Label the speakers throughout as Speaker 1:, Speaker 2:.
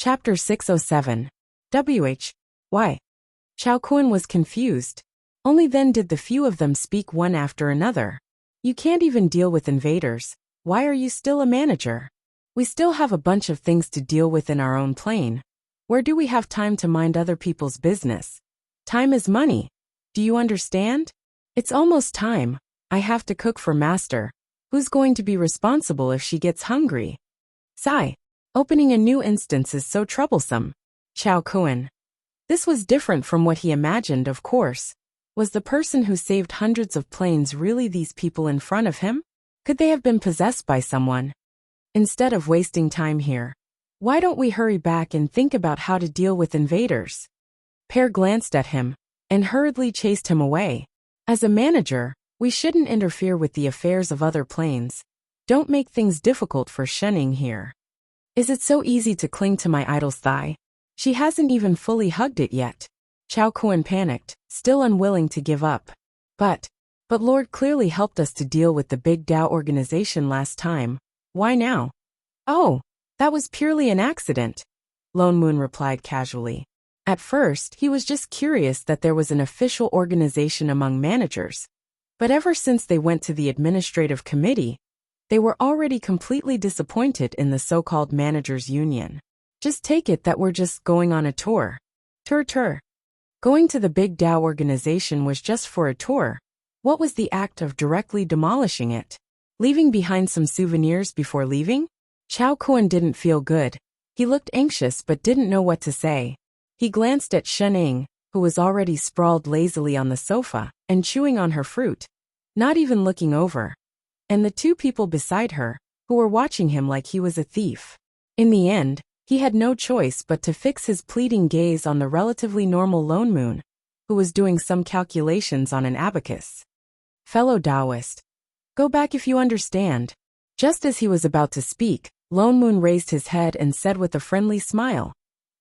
Speaker 1: Chapter 607. Why? Chao Kun was confused. Only then did the few of them speak one after another. You can't even deal with invaders. Why are you still a manager? We still have a bunch of things to deal with in our own plane. Where do we have time to mind other people's business? Time is money. Do you understand? It's almost time. I have to cook for Master. Who's going to be responsible if she gets hungry? Sigh. Opening a new instance is so troublesome. Chao Kun. This was different from what he imagined, of course. Was the person who saved hundreds of planes really these people in front of him? Could they have been possessed by someone? Instead of wasting time here, why don't we hurry back and think about how to deal with invaders? Pear glanced at him and hurriedly chased him away. As a manager, we shouldn't interfere with the affairs of other planes. Don't make things difficult for Shening here. Is it so easy to cling to my idol's thigh? She hasn't even fully hugged it yet. Chao Kun panicked, still unwilling to give up. But Lord clearly helped us to deal with the Big Tao organization last time. Why now? Oh, that was purely an accident, Lone Moon replied casually. At first, he was just curious that there was an official organization among managers. But ever since they went to the administrative committee, they were already completely disappointed in the so-called managers' union. Just take it that we're just going on a tour. Tour. Going to the Big Tao organization was just for a tour. What was the act of directly demolishing it? Leaving behind some souvenirs before leaving? Chao Kun didn't feel good. He looked anxious but didn't know what to say. He glanced at Shening, who was already sprawled lazily on the sofa and chewing on her fruit, not even looking over, and the two people beside her, who were watching him like he was a thief. In the end, he had no choice but to fix his pleading gaze on the relatively normal Lone Moon, who was doing some calculations on an abacus. Fellow Taoist, go back if you understand. Just as he was about to speak, Lone Moon raised his head and said with a friendly smile,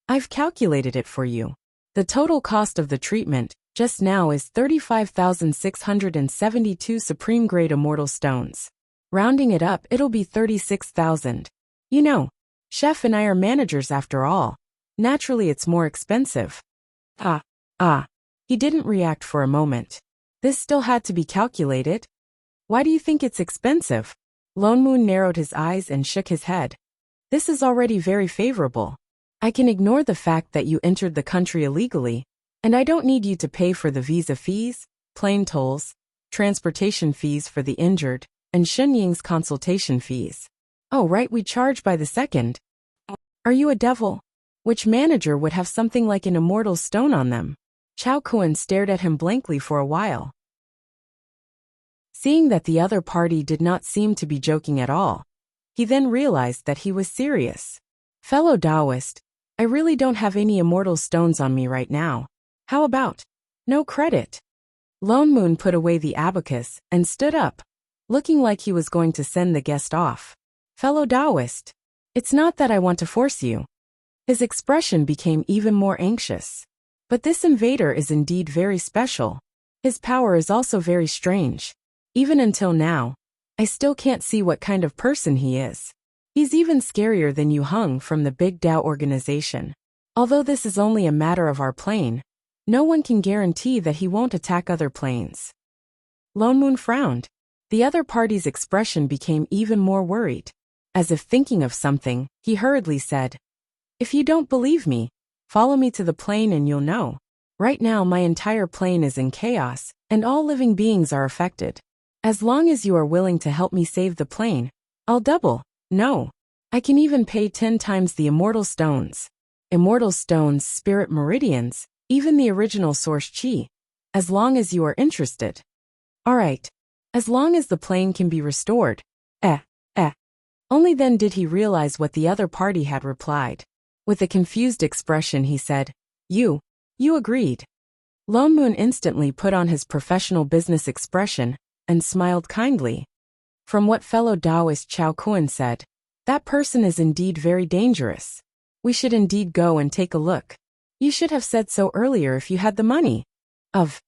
Speaker 1: I've calculated it for you. The total cost of the treatment, just now, is 35,672 supreme-grade immortal stones. Rounding it up, it'll be 36,000. You know, Chef and I are managers after all. Naturally it's more expensive. He didn't react for a moment. This still had to be calculated? Why do you think it's expensive? Lone Moon narrowed his eyes and shook his head. This is already very favorable. I can ignore the fact that you entered the country illegally, and I don't need you to pay for the visa fees, plane tolls, transportation fees for the injured, and Shenying's consultation fees. Oh right, we charge by the second. Are you a devil? Which manager would have something like an immortal stone on them? Chao Kun stared at him blankly for a while. Seeing that the other party did not seem to be joking at all, he then realized that he was serious. Fellow Taoist, I really don't have any immortal stones on me right now. How about no credit? Lone Moon put away the abacus and stood up, looking like he was going to send the guest off. Fellow Taoist, it's not that I want to force you. His expression became even more anxious. But this invader is indeed very special. His power is also very strange. Even until now, I still can't see what kind of person he is. He's even scarier than Yu Hung from the Big Tao organization. Although this is only a matter of our plane, no one can guarantee that he won't attack other planes. Lone Moon frowned. The other party's expression became even more worried. As if thinking of something, he hurriedly said, If you don't believe me, follow me to the plane and you'll know. Right now my entire plane is in chaos, and all living beings are affected. As long as you are willing to help me save the plane, I'll double. No. I can even pay 10 times the immortal stones. Immortal stones, spirit meridians, even the original source chi. As long as you are interested. Alright. As long as the plane can be restored. Only then did he realize what the other party had replied. With a confused expression he said, You agreed. Lone Moon instantly put on his professional business expression and smiled kindly. From what fellow Taoist Chao Kun said, that person is indeed very dangerous. We should indeed go and take a look. You should have said so earlier if you had the money. Of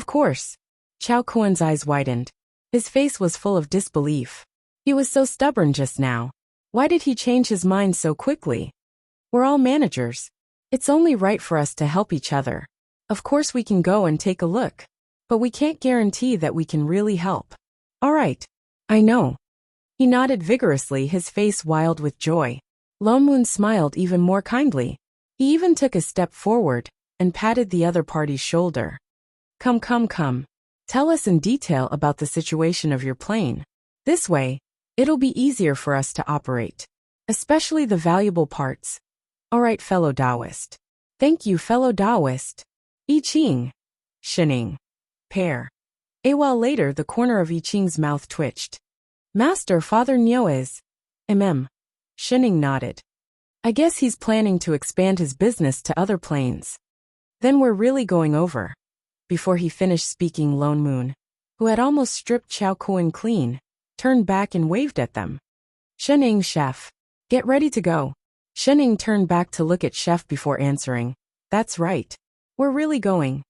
Speaker 1: course. Chao Kun's eyes widened. His face was full of disbelief. He was so stubborn just now. Why did he change his mind so quickly? We're all managers. It's only right for us to help each other. Of course we can go and take a look. But we can't guarantee that we can really help. All right. I know. He nodded vigorously, his face wild with joy. Lone Moon smiled even more kindly. He even took a step forward and patted the other party's shoulder. Come. Tell us in detail about the situation of your plane. This way, it'll be easier for us to operate. Especially the valuable parts. All right, fellow Taoist. Thank you, fellow Taoist. I Ching. Shining. Pair. A while later, the corner of I Ching's mouth twitched. Master, Father Nyo is. Shining nodded. I guess he's planning to expand his business to other planes. Then we're really going over. Before he finished speaking, Lone Moon, who had almost stripped Chao Kuan clean, turned back and waved at them. Shining, chef. Get ready to go. Shining turned back to look at chef before answering. That's right. We're really going.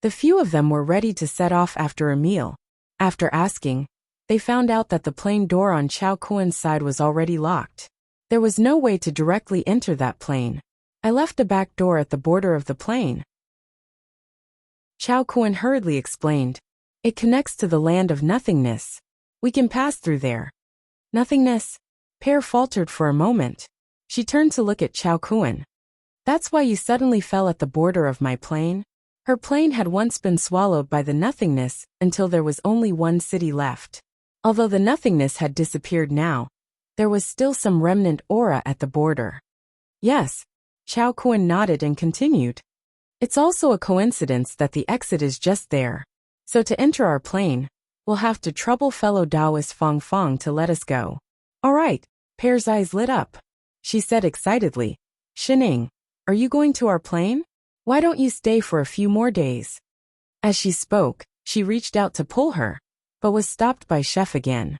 Speaker 1: The few of them were ready to set off after a meal. After asking, they found out that the plane door on Chao Kuan's side was already locked. There was no way to directly enter that plane. I left a back door at the border of the plane. Chao Kuan hurriedly explained. It connects to the land of nothingness. We can pass through there. Nothingness? Pear faltered for a moment. She turned to look at Chao Kuan. That's why you suddenly fell at the border of my plane? Her plane had once been swallowed by the nothingness until there was only one city left. Although the nothingness had disappeared now, there was still some remnant aura at the border. Yes. Chao Kuan nodded and continued. It's also a coincidence that the exit is just there. So to enter our plane, we'll have to trouble fellow Taoist Fong Fong to let us go. All right. Pear's eyes lit up. She said excitedly. Shining, are you going to our plane? Why don't you stay for a few more days? As she spoke, she reached out to pull her, but was stopped by Chef again.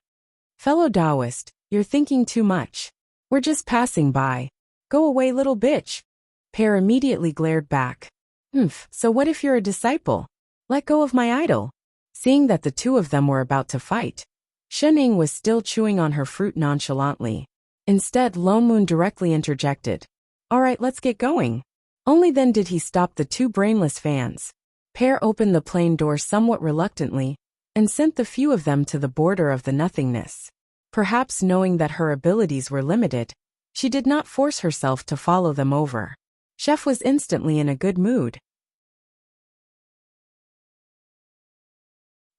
Speaker 1: Fellow Taoist, you're thinking too much. We're just passing by. Go away, little bitch. Pear immediately glared back. So what if you're a disciple? Let go of my idol. Seeing that the two of them were about to fight, Shining was still chewing on her fruit nonchalantly. Instead, Lone Moon directly interjected. All right, let's get going. Only then did he stop the two brainless fans. Pear opened the plane door somewhat reluctantly and sent the few of them to the border of the nothingness. Perhaps knowing that her abilities were limited, she did not force herself to follow them over. Chef was instantly in a good mood.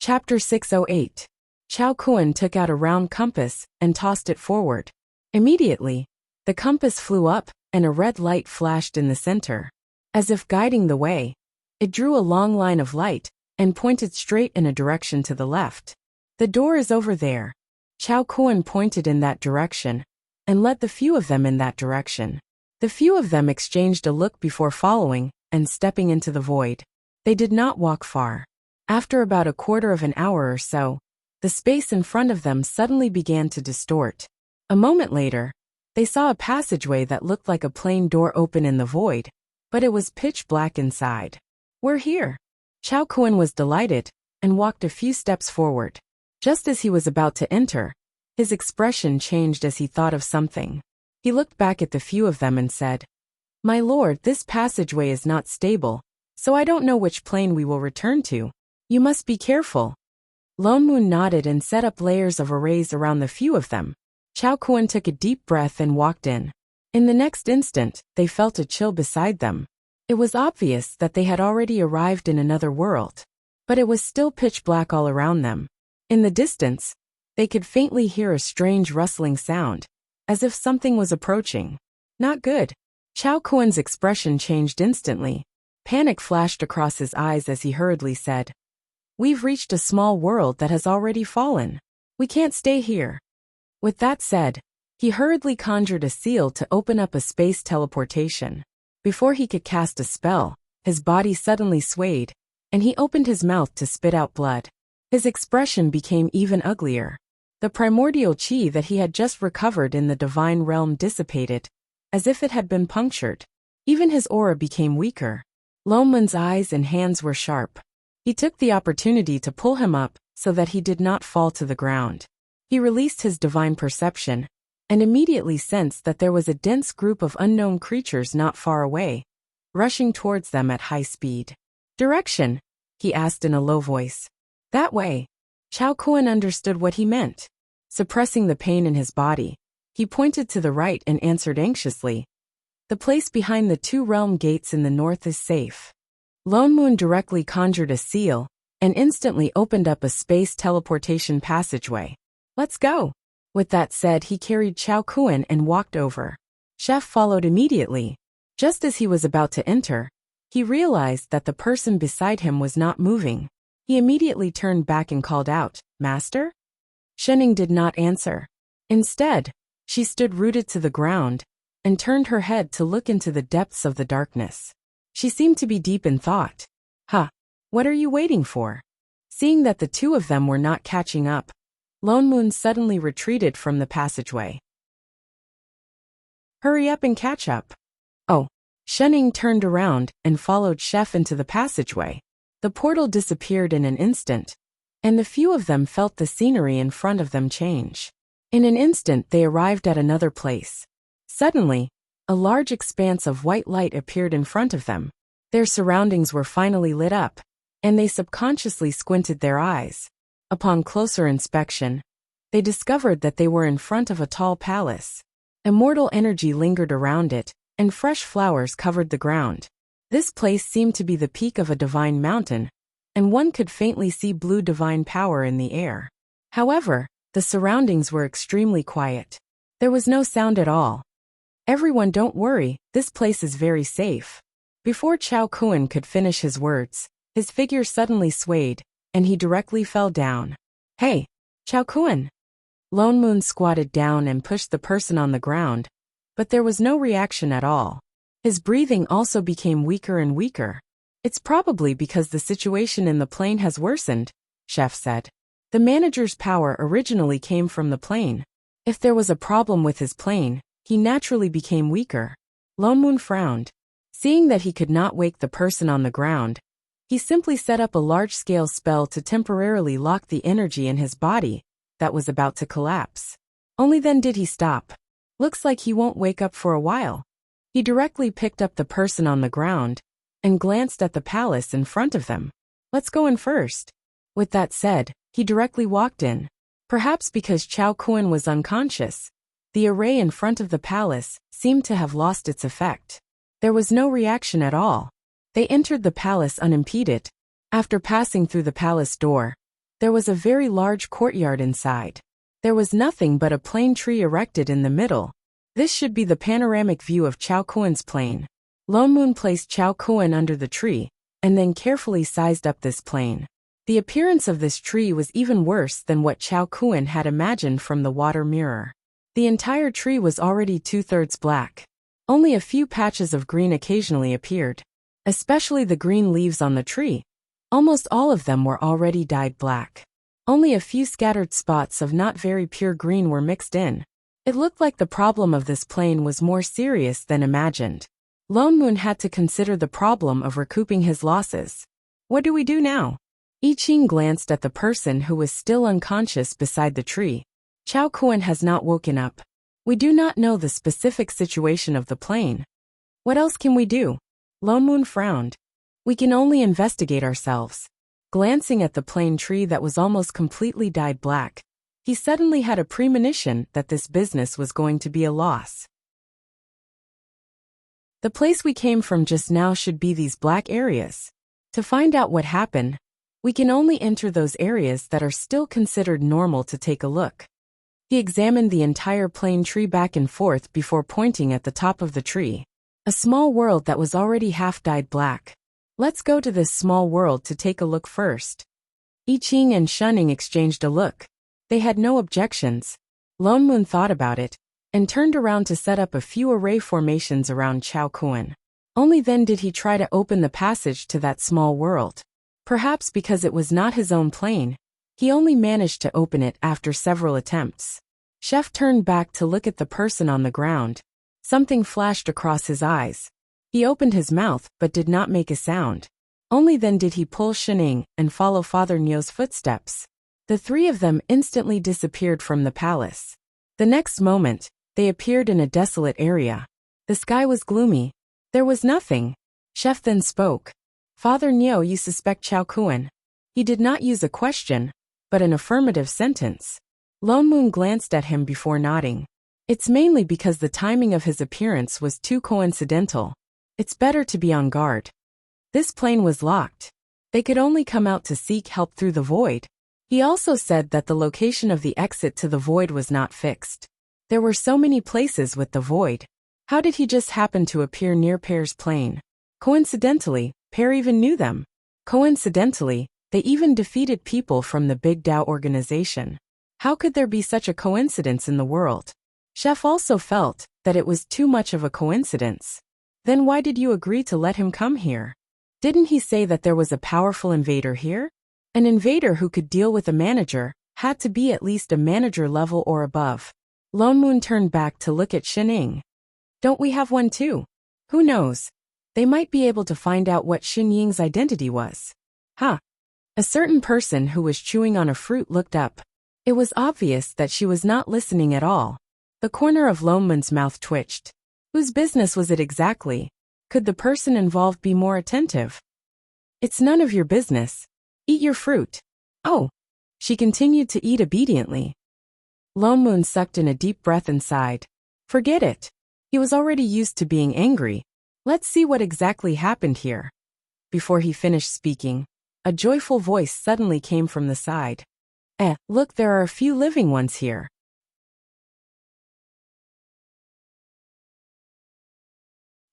Speaker 1: Chapter 608. Chao Kuan took out a round compass and tossed it forward. Immediately, the compass flew up and a red light flashed in the center. As if guiding the way, it drew a long line of light and pointed straight in a direction to the left. The door is over there. Chao Kuan pointed in that direction and led the few of them in that direction. The few of them exchanged a look before following and stepping into the void. They did not walk far. After about a quarter of an hour or so, the space in front of them suddenly began to distort. A moment later, they saw a passageway that looked like a plain door open in the void, but it was pitch black inside. We're here. Chao Kuan was delighted and walked a few steps forward. Just as he was about to enter, his expression changed as he thought of something. He looked back at the few of them and said, My lord, this passageway is not stable, so I don't know which plane we will return to. You must be careful. Lone Moon nodded and set up layers of arrays around the few of them. Chao Kuan took a deep breath and walked in. In the next instant, they felt a chill beside them. It was obvious that they had already arrived in another world, but it was still pitch black all around them. In the distance, they could faintly hear a strange rustling sound, as if something was approaching. Not good. Chao Kuan's expression changed instantly. Panic flashed across his eyes as he hurriedly said, We've reached a small world that has already fallen. We can't stay here. With that said, he hurriedly conjured a seal to open up a space teleportation. Before he could cast a spell, his body suddenly swayed, and he opened his mouth to spit out blood. His expression became even uglier. The primordial chi that he had just recovered in the divine realm dissipated, as if it had been punctured. Even his aura became weaker. Lone Moon's eyes and hands were sharp. He took the opportunity to pull him up so that he did not fall to the ground. He released his divine perception and immediately sensed that there was a dense group of unknown creatures not far away, rushing towards them at high speed. "Direction?" he asked in a low voice. "That way." Chao Kun understood what he meant. Suppressing the pain in his body, he pointed to the right and answered anxiously, "The place behind the 2 realm gates in the north is safe." Lone Moon directly conjured a seal and instantly opened up a space teleportation passageway. "Let's go." With that said, he carried Chao Kun and walked over. Chef followed immediately. Just as he was about to enter, he realized that the person beside him was not moving. He immediately turned back and called out, "Master?" Shening did not answer. Instead, she stood rooted to the ground and turned her head to look into the depths of the darkness. She seemed to be deep in thought. "Huh, what are you waiting for?" Seeing that the two of them were not catching up, Lone Moon suddenly retreated from the passageway. "Hurry up and catch up." "Oh." Shening turned around and followed Chef into the passageway. The portal disappeared in an instant, and the few of them felt the scenery in front of them change. In an instant they arrived at another place. Suddenly, a large expanse of white light appeared in front of them. Their surroundings were finally lit up, and they subconsciously squinted their eyes. Upon closer inspection, they discovered that they were in front of a tall palace. Immortal energy lingered around it, and fresh flowers covered the ground. This place seemed to be the peak of a divine mountain, and one could faintly see blue divine power in the air. However, the surroundings were extremely quiet. There was no sound at all. "Everyone, don't worry, this place is very safe." Before Chao Kun could finish his words, his figure suddenly swayed, and he directly fell down. "Hey, Chao Kun!" Lone Moon squatted down and pushed the person on the ground, but there was no reaction at all. His breathing also became weaker and weaker. "It's probably because the situation in the plane has worsened," Chef said. "The manager's power originally came from the plane. If there was a problem with his plane, he naturally became weaker." Lone Moon frowned. Seeing that he could not wake the person on the ground, he simply set up a large-scale spell to temporarily lock the energy in his body that was about to collapse. Only then did he stop. "Looks like he won't wake up for a while." He directly picked up the person on the ground and glanced at the palace in front of them. "Let's go in first." With that said, he directly walked in. Perhaps because Chao Kun was unconscious, the array in front of the palace seemed to have lost its effect. There was no reaction at all. They entered the palace unimpeded. After passing through the palace door, there was a very large courtyard inside. There was nothing but a plane tree erected in the middle. This should be the panoramic view of Chao Kun's plane. Lone Moon placed Chao Kun under the tree, and then carefully sized up this plane. The appearance of this tree was even worse than what Chao Kun had imagined from the water mirror. The entire tree was already 2/3 black. Only a few patches of green occasionally appeared, especially the green leaves on the tree. Almost all of them were already dyed black. Only a few scattered spots of not very pure green were mixed in. It looked like the problem of this plane was more serious than imagined. Lone Moon had to consider the problem of recouping his losses. "What do we do now?" I Ching glanced at the person who was still unconscious beside the tree. "Chao Kun has not woken up. We do not know the specific situation of the plane. What else can we do?" Lone Moon frowned. "We can only investigate ourselves." Glancing at the plane tree that was almost completely dyed black, he suddenly had a premonition that this business was going to be a loss. The place we came from just now should be these black areas. To find out what happened, we can only enter those areas that are still considered normal to take a look. He examined the entire plane tree back and forth before pointing at the top of the tree. A small world that was already half dyed black. "Let's go to this small world to take a look first." I Ching and Shunning exchanged a look. They had no objections. Lone Moon thought about it, and turned around to set up a few array formations around Chao Kun. Only then did he try to open the passage to that small world. Perhaps because it was not his own plane, he only managed to open it after several attempts. Chef turned back to look at the person on the ground. Something flashed across his eyes. He opened his mouth but did not make a sound. Only then did he pull Shening and follow Father Nio's footsteps. The three of them instantly disappeared from the palace. The next moment, They appeared in a desolate area. The sky was gloomy. There was nothing. Chef then spoke. Father Niu, you suspect Chao Kuan? He did not use a question, but an affirmative sentence. Lone Moon glanced at him before nodding. It's mainly because the timing of his appearance was too coincidental. It's better to be on guard. This plane was locked. They could only come out to seek help through the void. He also said that the location of the exit to the void was not fixed. There were so many places with the void. How did he just happen to appear near Pear's plane? Coincidentally, Pear even knew them. Coincidentally, they even defeated people from the Big Tao organization. How could there be such a coincidence in the world? Chef also felt that it was too much of a coincidence. Then why did you agree to let him come here? Didn't he say that there was a powerful invader here? An invader who could deal with a manager had to be at least a manager level or above. Lone Moon turned back to look at Xining. Don't we have one too? Who knows? They might be able to find out what Xin Ying's identity was. Huh. A certain person who was chewing on a fruit looked up. It was obvious that she was not listening at all. The corner of Lone Moon's mouth twitched. Whose business was it exactly? Could the person involved be more attentive? It's none of your business. Eat your fruit. Oh. She continued to eat obediently. Lone Moon sucked in a deep breath and sighed. Forget it. He was already used to being angry. Let's see what exactly happened here. Before he finished speaking, a joyful voice suddenly came from the side. Look, there are a few living ones here.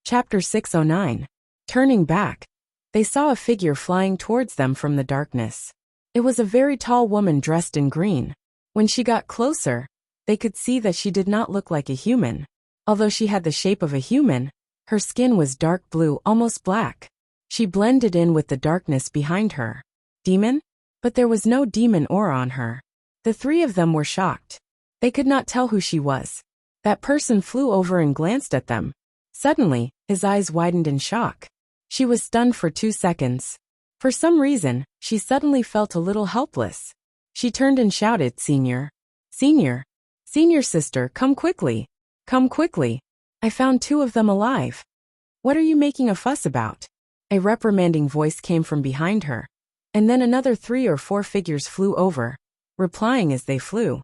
Speaker 1: Chapter 609. Turning back, they saw a figure flying towards them from the darkness. It was a very tall woman dressed in green. When she got closer, they could see that she did not look like a human. Although she had the shape of a human, her skin was dark blue, almost black. She blended in with the darkness behind her. Demon? But there was no demon aura on her. The three of them were shocked. They could not tell who she was. That person flew over and glanced at them. Suddenly, his eyes widened in shock. She was stunned for 2 seconds. For some reason, she suddenly felt a little helpless. She turned and shouted, Senior. Senior. Senior sister, come quickly. Come quickly. I found 2 of them alive. What are you making a fuss about? A reprimanding voice came from behind her. And then another 3 or 4 figures flew over, replying as they flew.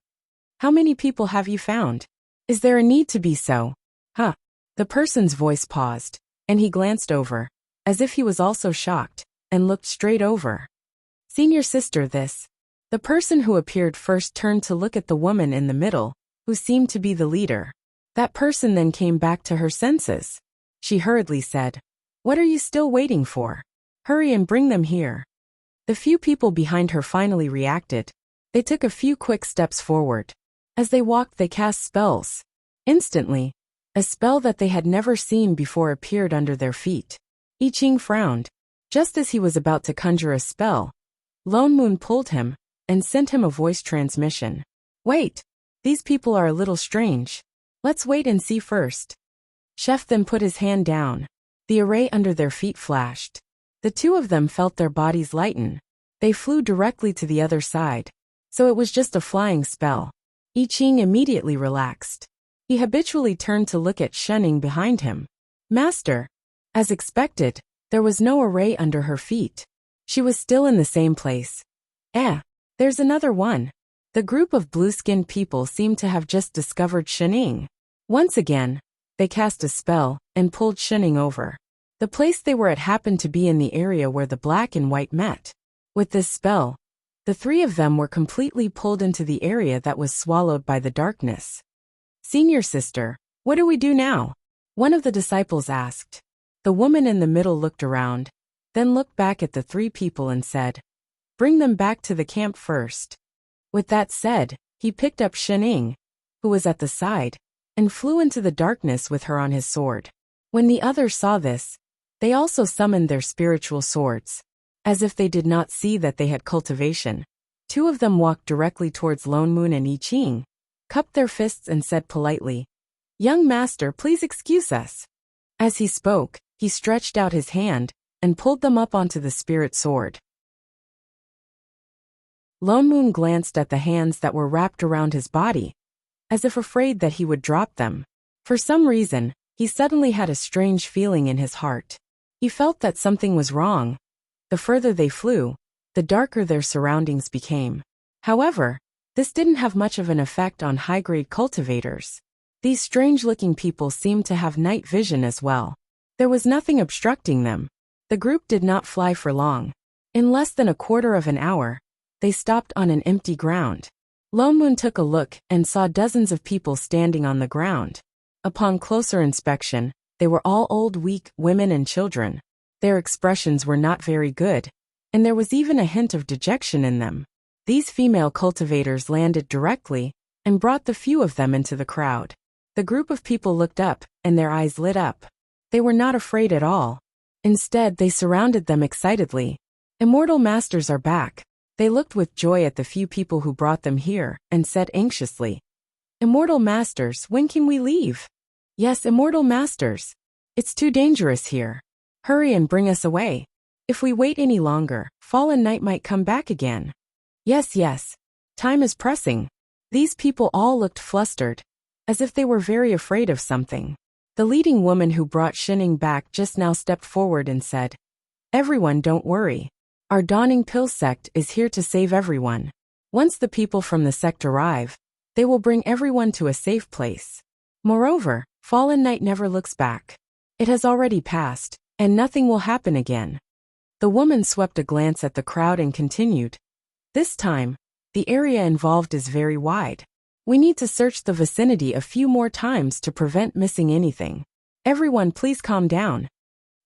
Speaker 1: How many people have you found? Is there a need to be so? Huh. The person's voice paused, and he glanced over, as if he was also shocked, and looked straight over. Senior sister, this. The person who appeared first turned to look at the woman in the middle, who seemed to be the leader. That person then came back to her senses. She hurriedly said, What are you still waiting for? Hurry and bring them here. The few people behind her finally reacted. They took a few quick steps forward. As they walked, they cast spells. Instantly, a spell that they had never seen before appeared under their feet. I Ching frowned. Just as he was about to conjure a spell, Lone Moon pulled him and sent him a voice transmission. Wait, these people are a little strange. Let's wait and see first. Chef then put his hand down. The array under their feet flashed. The 2 of them felt their bodies lighten. They flew directly to the other side. So it was just a flying spell. I Ching immediately relaxed. He habitually turned to look at Xining behind him. Master. As expected, there was no array under her feet. She was still in the same place. There's another one. The group of blue-skinned people seemed to have just discovered Xining. Once again, they cast a spell and pulled Xining over. The place they were at happened to be in the area where the black and white met. With this spell, the 3 of them were completely pulled into the area that was swallowed by the darkness. Senior sister, what do we do now? One of the disciples asked. The woman in the middle looked around, then looked back at the 3 people and said, Bring them back to the camp first. With that said, he picked up Xining, who was at the side, and flew into the darkness with her on his sword. When the others saw this, they also summoned their spiritual swords. As if they did not see that they had cultivation, 2 of them walked directly towards Lone Moon and I Ching, cupped their fists and said politely, Young master, please excuse us. As he spoke, he stretched out his hand and pulled them up onto the spirit sword. Lone Moon glanced at the hands that were wrapped around his body. as if afraid that he would drop them. For some reason, he suddenly had a strange feeling in his heart. He felt that something was wrong. The further they flew, the darker their surroundings became. However, this didn't have much of an effect on high-grade cultivators. These strange-looking people seemed to have night vision as well. There was nothing obstructing them. The group did not fly for long. In less than a quarter of an hour, they stopped on an empty ground. Lone Moon took a look and saw dozens of people standing on the ground. Upon closer inspection, they were all old, weak women and children. Their expressions were not very good, and there was even a hint of dejection in them. These female cultivators landed directly and brought the few of them into the crowd. The group of people looked up, and their eyes lit up. They were not afraid at all. Instead, they surrounded them excitedly. "Immortal masters are back." They looked with joy at the few people who brought them here, and said anxiously, "Immortal masters, when can we leave?" "Yes, immortal masters. It's too dangerous here. Hurry and bring us away. If we wait any longer, fallen night might come back again." "Yes, yes. Time is pressing." These people all looked flustered, as if they were very afraid of something. The leading woman who brought Shining back just now stepped forward and said, "Everyone, don't worry. Our Dawning Pill sect is here to save everyone. Once the people from the sect arrive, they will bring everyone to a safe place. Moreover, fallen night never looks back. It has already passed, and nothing will happen again." The woman swept a glance at the crowd and continued, "This time, the area involved is very wide. We need to search the vicinity a few more times to prevent missing anything. Everyone, please calm down."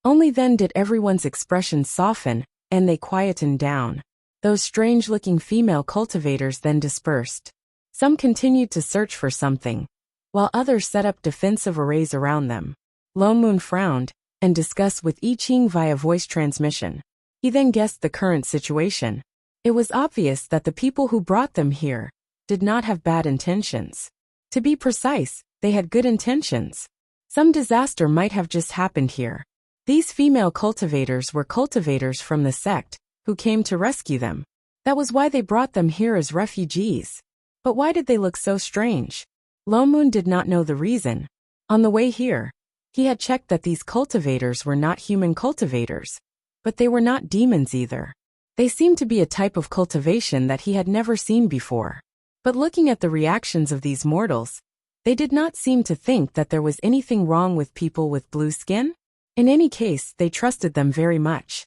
Speaker 1: Only then did everyone's expressions soften, and they quietened down. Those strange-looking female cultivators then dispersed. Some continued to search for something, while others set up defensive arrays around them. Lone Moon frowned and discussed with I Ching via voice transmission. He then guessed the current situation. It was obvious that the people who brought them here did not have bad intentions. To be precise, they had good intentions. Some disaster might have just happened here. These female cultivators were cultivators from the sect who came to rescue them. That was why they brought them here as refugees. But why did they look so strange? Lone Moon did not know the reason. On the way here, he had checked that these cultivators were not human cultivators, but they were not demons either. They seemed to be a type of cultivation that he had never seen before. But looking at the reactions of these mortals, they did not seem to think that there was anything wrong with people with blue skin. In any case, they trusted them very much.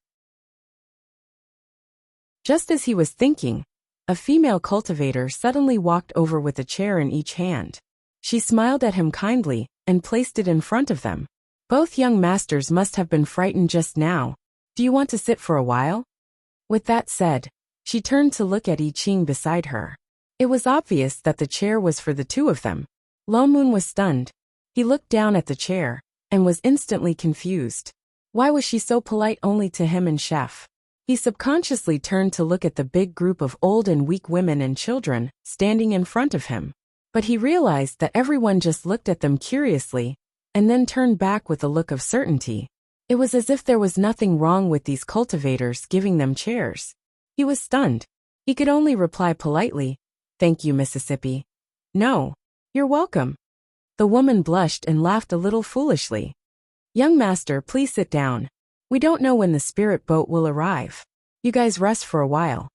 Speaker 1: Just as he was thinking, a female cultivator suddenly walked over with a chair in each hand. She smiled at him kindly and placed it in front of them. "Both young masters must have been frightened just now. Do you want to sit for a while?" With that said, she turned to look at I Ching beside her. It was obvious that the chair was for the two of them. Lone Moon was stunned. He looked down at the chair and was instantly confused. Why was she so polite only to him and Chef? He subconsciously turned to look at the big group of old and weak women and children standing in front of him. But he realized that everyone just looked at them curiously and then turned back with a look of certainty. It was as if there was nothing wrong with these cultivators giving them chairs. He was stunned. He could only reply politely, "Thank you, Mississippi." "No, you're welcome." The woman blushed and laughed a little foolishly. "Young master, please sit down. We don't know when the spirit boat will arrive. You guys rest for a while."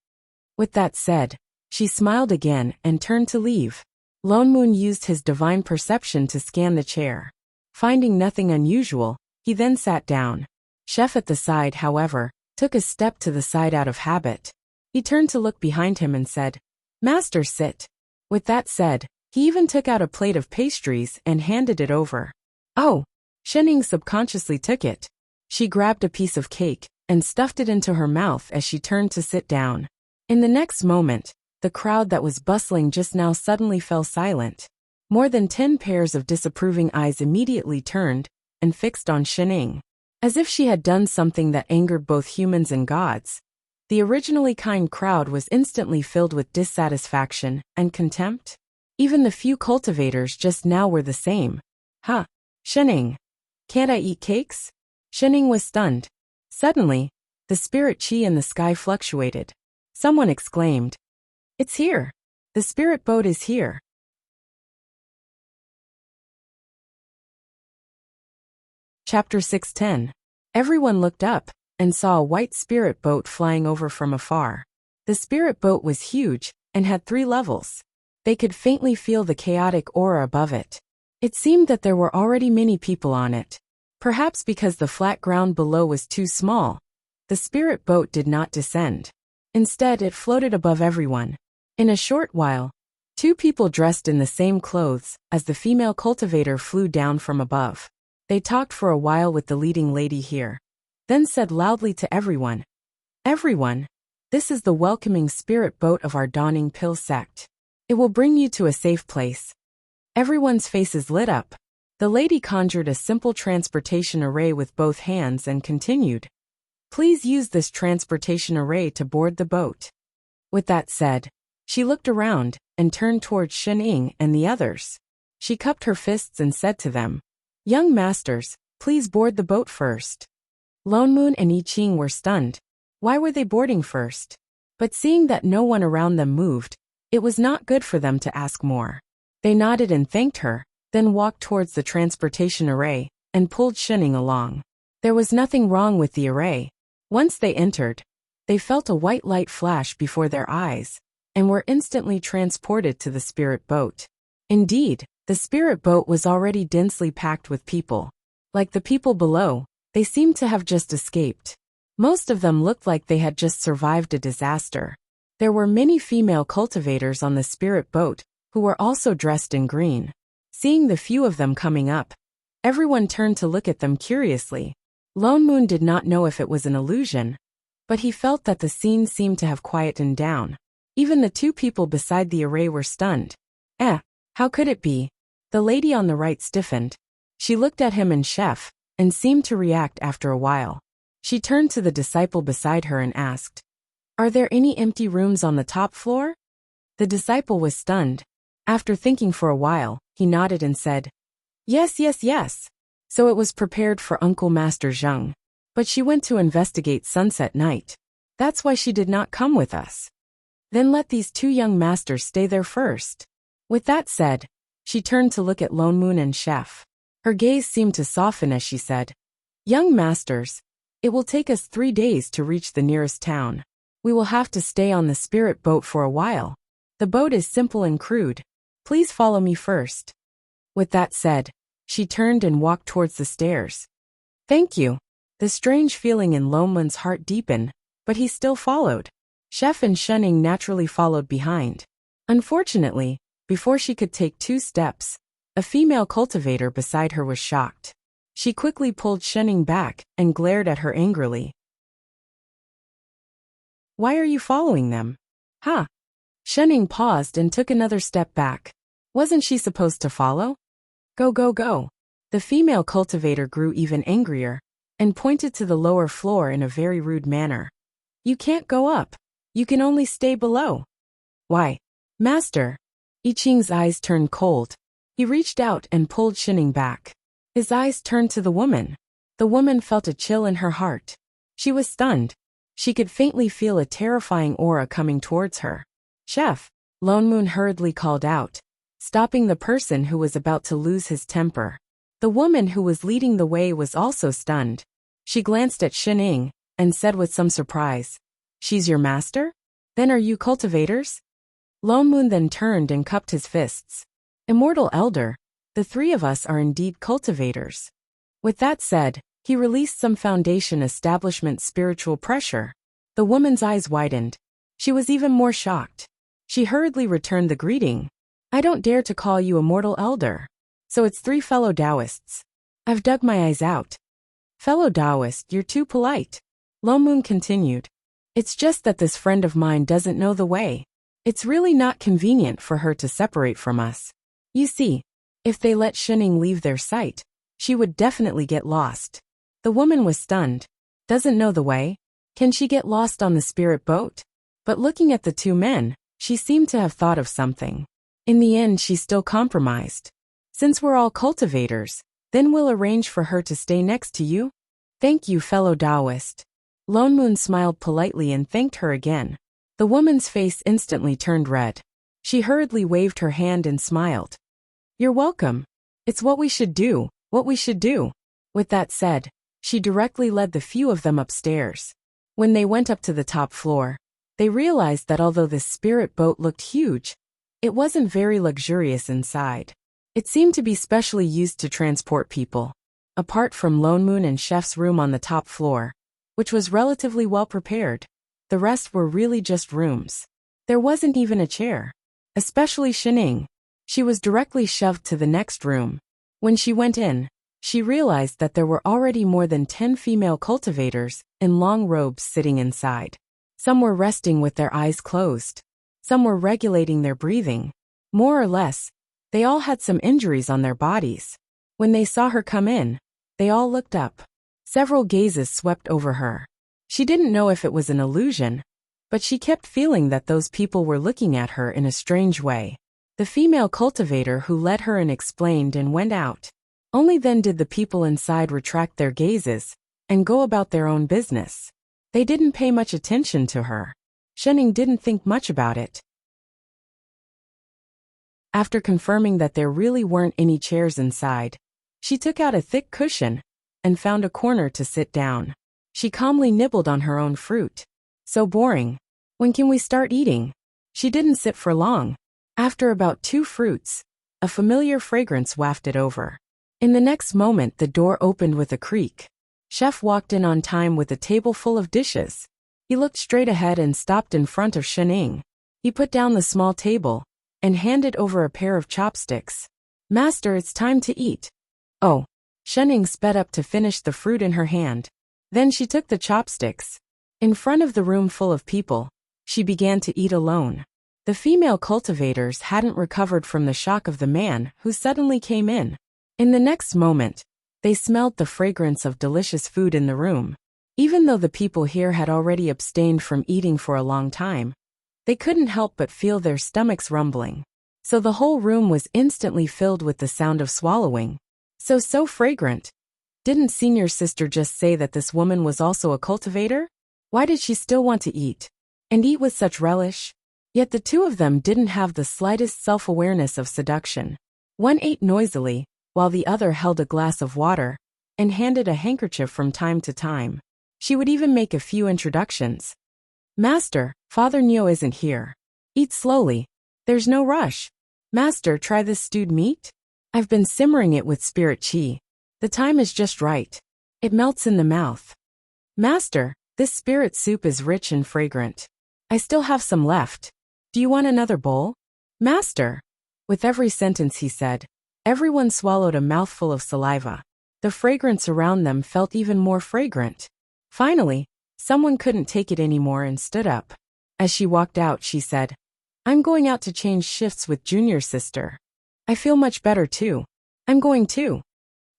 Speaker 1: With that said, she smiled again and turned to leave. Lone Moon used his divine perception to scan the chair. Finding nothing unusual, he then sat down. Chef at the side, however, took a step to the side out of habit. He turned to look behind him and said, "Master, sit." With that said, he even took out a plate of pastries and handed it over. "Oh!" Shening subconsciously took it. She grabbed a piece of cake and stuffed it into her mouth as she turned to sit down. In the next moment, the crowd that was bustling just now suddenly fell silent. More than 10 pairs of disapproving eyes immediately turned and fixed on Shening. As if she had done something that angered both humans and gods, the originally kind crowd was instantly filled with dissatisfaction and contempt. Even the few cultivators just now were the same. "Huh, Shening, can't I eat cakes?" Shening was stunned. Suddenly, the spirit chi in the sky fluctuated. Someone exclaimed, "It's here! The spirit boat is here!" Chapter 610. Everyone looked up and saw a white spirit boat flying over from afar. The spirit boat was huge and had 3 levels. They could faintly feel the chaotic aura above it. It seemed that there were already many people on it. Perhaps because the flat ground below was too small, the spirit boat did not descend. Instead, it floated above everyone. In a short while, 2 people dressed in the same clothes as the female cultivator flew down from above. They talked for a while with the leading lady here, then said loudly to everyone, "Everyone, this is the welcoming spirit boat of our dawning pill sect. It will bring you to a safe place." Everyone's faces lit up. The lady conjured a simple transportation array with both hands and continued, "Please use this transportation array to board the boat." With that said, she looked around and turned towards Shening and the others. She cupped her fists and said to them, "Young masters, please board the boat first." Lone Moon and I Ching were stunned. Why were they boarding first? But seeing that no one around them moved, it was not good for them to ask more. They nodded and thanked her, then walked towards the transportation array and pulled Shening along. There was nothing wrong with the array. Once they entered, they felt a white light flash before their eyes and were instantly transported to the spirit boat. Indeed, the spirit boat was already densely packed with people. Like the people below, they seemed to have just escaped. Most of them looked like they had just survived a disaster. There were many female cultivators on the spirit boat who were also dressed in green. Seeing the few of them coming up, everyone turned to look at them curiously. Lone Moon did not know if it was an illusion, but he felt that the scene seemed to have quietened down. Even the 2 people beside the array were stunned. How could it be? The lady on the right stiffened. She looked at him and Chef, and seemed to react after a while. She turned to the disciple beside her and asked, "Are there any empty rooms on the top floor?" The disciple was stunned. After thinking for a while, he nodded and said, "Yes, yes, yes." So it was prepared for Uncle Master Zheng. But she went to investigate Sunset Night. That's why she did not come with us. Then let these 2 young masters stay there first. With that said, she turned to look at Lone Moon and Chef. Her gaze seemed to soften as she said, "Young masters, it will take us 3 days to reach the nearest town. We will have to stay on the spirit boat for a while. The boat is simple and crude. Please follow me first." With that said, she turned and walked towards the stairs. "Thank you." The strange feeling in Lone Moon's heart deepened, but he still followed. Chef and Shening naturally followed behind. Unfortunately, before she could take 2 steps, a female cultivator beside her was shocked. She quickly pulled Shening back and glared at her angrily. "Why are you following them?" "Huh?" Shening paused and took another step back. Wasn't she supposed to follow? "Go, go, go." The female cultivator grew even angrier and pointed to the lower floor in a very rude manner. "You can't go up. You can only stay below." "Why, Master?" I Ching's eyes turned cold. He reached out and pulled Shening back. His eyes turned to the woman. The woman felt a chill in her heart. She was stunned. She could faintly feel a terrifying aura coming towards her. "Chef," Lone Moon hurriedly called out, stopping the person who was about to lose his temper. The woman who was leading the way was also stunned. She glanced at Shening and said with some surprise, "She's your master? Then are you cultivators?" Lone Moon then turned and cupped his fists. "Immortal Elder, the 3 of us are indeed cultivators." With that said, he released some foundation establishment spiritual pressure. The woman's eyes widened. She was even more shocked. She hurriedly returned the greeting. "I don't dare to call you Immortal Elder. So it's 3 fellow Taoists. I've dug my eyes out." "Fellow Taoist, you're too polite." Lone Moon continued. "It's just that this friend of mine doesn't know the way. It's really not convenient for her to separate from us. You see, if they let Shening leave their sight, she would definitely get lost." The woman was stunned. "Doesn't know the way? Can she get lost on the spirit boat?" But looking at the 2 men, she seemed to have thought of something. In the end, she still compromised. "Since we're all cultivators, then we'll arrange for her to stay next to you." "Thank you, fellow Taoist." Lone Moon smiled politely and thanked her again. The woman's face instantly turned red. She hurriedly waved her hand and smiled. "You're welcome. It's what we should do, what we should do." With that said, she directly led the few of them upstairs. When they went up to the top floor, they realized that although the spirit boat looked huge, it wasn't very luxurious inside. It seemed to be specially used to transport people. Apart from Lone Moon and Chef's room on the top floor, which was relatively well prepared, the rest were really just rooms. There wasn't even a chair. Especially Shining. She was directly shoved to the next room. When she went in, she realized that there were already more than 10 female cultivators in long robes sitting inside. Some were resting with their eyes closed. Some were regulating their breathing. More or less, they all had some injuries on their bodies. When they saw her come in, they all looked up. Several gazes swept over her. She didn't know if it was an illusion, but she kept feeling that those people were looking at her in a strange way. The female cultivator who led her in explained and went out. Only then did the people inside retract their gazes and go about their own business. They didn't pay much attention to her. Shining didn't think much about it. After confirming that there really weren't any chairs inside, she took out a thick cushion and found a corner to sit down. She calmly nibbled on her own fruit. So boring. When can we start eating? She didn't sit for long. After about 2 fruits, a familiar fragrance wafted over. In the next moment, the door opened with a creak. Chef walked in on time with a table full of dishes. He looked straight ahead and stopped in front of Shining. He put down the small table and handed over a pair of chopsticks. "Master, it's time to eat." "Oh." Shining sped up to finish the fruit in her hand. Then she took the chopsticks. In front of the room full of people, she began to eat alone. The female cultivators hadn't recovered from the shock of the man who suddenly came in. In the next moment, they smelled the fragrance of delicious food in the room. Even though the people here had already abstained from eating for a long time, they couldn't help but feel their stomachs rumbling. So the whole room was instantly filled with the sound of swallowing. So fragrant. Didn't senior sister just say that this woman was also a cultivator? Why did she still want to eat? And eat with such relish? Yet the two of them didn't have the slightest self-awareness of seduction. One ate noisily, while the other held a glass of water and handed a handkerchief from time to time. She would even make a few introductions. "Master, Father Neo isn't here. Eat slowly. There's no rush. Master, try this stewed meat. I've been simmering it with spirit chi. The time is just right. It melts in the mouth. Master, this spirit soup is rich and fragrant. I still have some left. Do you want another bowl? Master." With every sentence he said, everyone swallowed a mouthful of saliva. The fragrance around them felt even more fragrant. Finally, someone couldn't take it anymore and stood up. As she walked out, she said, "I'm going out to change shifts with junior sister. I feel much better too. I'm going too."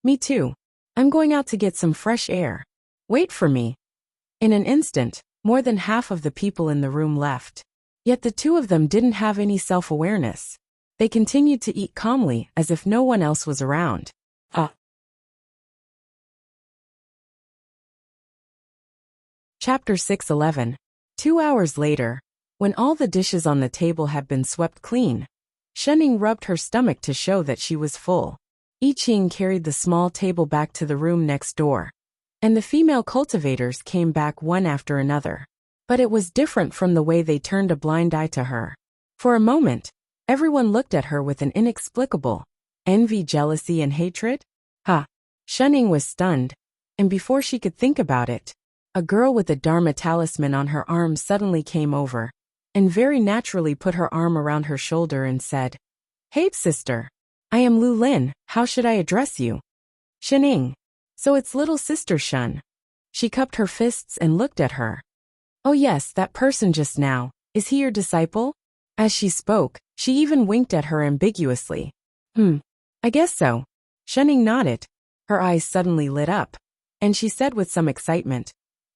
Speaker 1: "Me too. I'm going out to get some fresh air. Wait for me." In an instant, more than half of the people in the room left. Yet the two of them didn't have any self-awareness. They continued to eat calmly as if no one else was around. Chapter 6:11. 2 hours later, when all the dishes on the table had been swept clean, Shining rubbed her stomach to show that she was full. I Ching carried the small table back to the room next door, and the female cultivators came back one after another. But it was different from the way they turned a blind eye to her. For a moment, everyone looked at her with an inexplicable envy, jealousy, and hatred. Shining was stunned, and before she could think about it, a girl with a Dharma talisman on her arm suddenly came over, and very naturally put her arm around her shoulder and said, "Hey, sister. I am Lu Lin, how should I address you?" "Shining. So it's little sister Shun." She cupped her fists and looked at her. "Oh yes, that person just now. Is he your disciple?" As she spoke, she even winked at her ambiguously. I guess so." Shining nodded. Her eyes suddenly lit up, and she said with some excitement,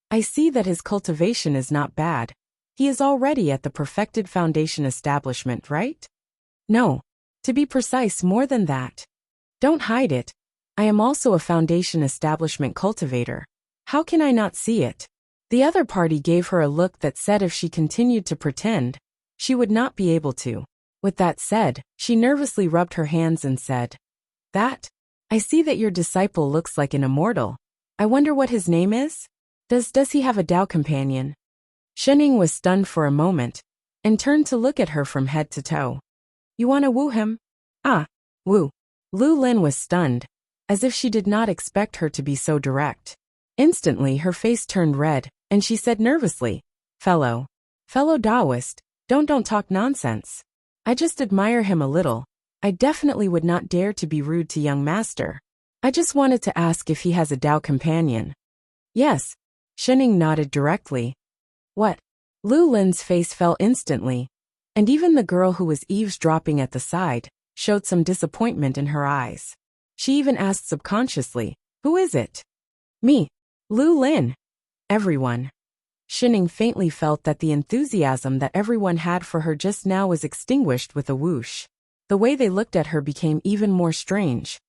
Speaker 1: "I see that his cultivation is not bad. He is already at the perfected foundation establishment, right?" "No. To be precise, more than that. Don't hide it. I am also a foundation establishment cultivator. How can I not see it?" The other party gave her a look that said if she continued to pretend, she would not be able to. With that said, she nervously rubbed her hands and said, I see that your disciple looks like an immortal. I wonder what his name is? Does he have a Tao companion? Shening was stunned for a moment and turned to look at her from head to toe. You want to woo him? Ah, woo. Lu Lin was stunned, as if she did not expect her to be so direct. Instantly her face turned red, and she said nervously, Fellow Taoist, don't talk nonsense. I just admire him a little. I definitely would not dare to be rude to young master. I just wanted to ask if he has a Tao companion. Yes. Shening nodded directly. What? Lu Lin's face fell instantly, and even the girl who was eavesdropping at the side showed some disappointment in her eyes. She even asked subconsciously, Who is it? Me. Lu Lin. Everyone. Shening faintly felt that the enthusiasm that everyone had for her just now was extinguished with a whoosh. The way they looked at her became even more strange,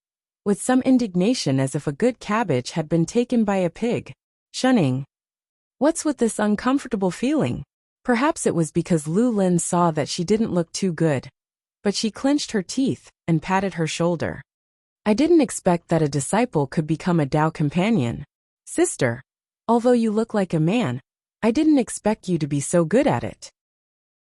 Speaker 1: with some indignation as if a good cabbage had been taken by a pig. Shening. What's with this uncomfortable feeling? Perhaps it was because Lu Lin saw that she didn't look too good, but she clenched her teeth and patted her shoulder. I didn't expect that a disciple could become a Tao companion. Sister, although you look like a man, I didn't expect you to be so good at it.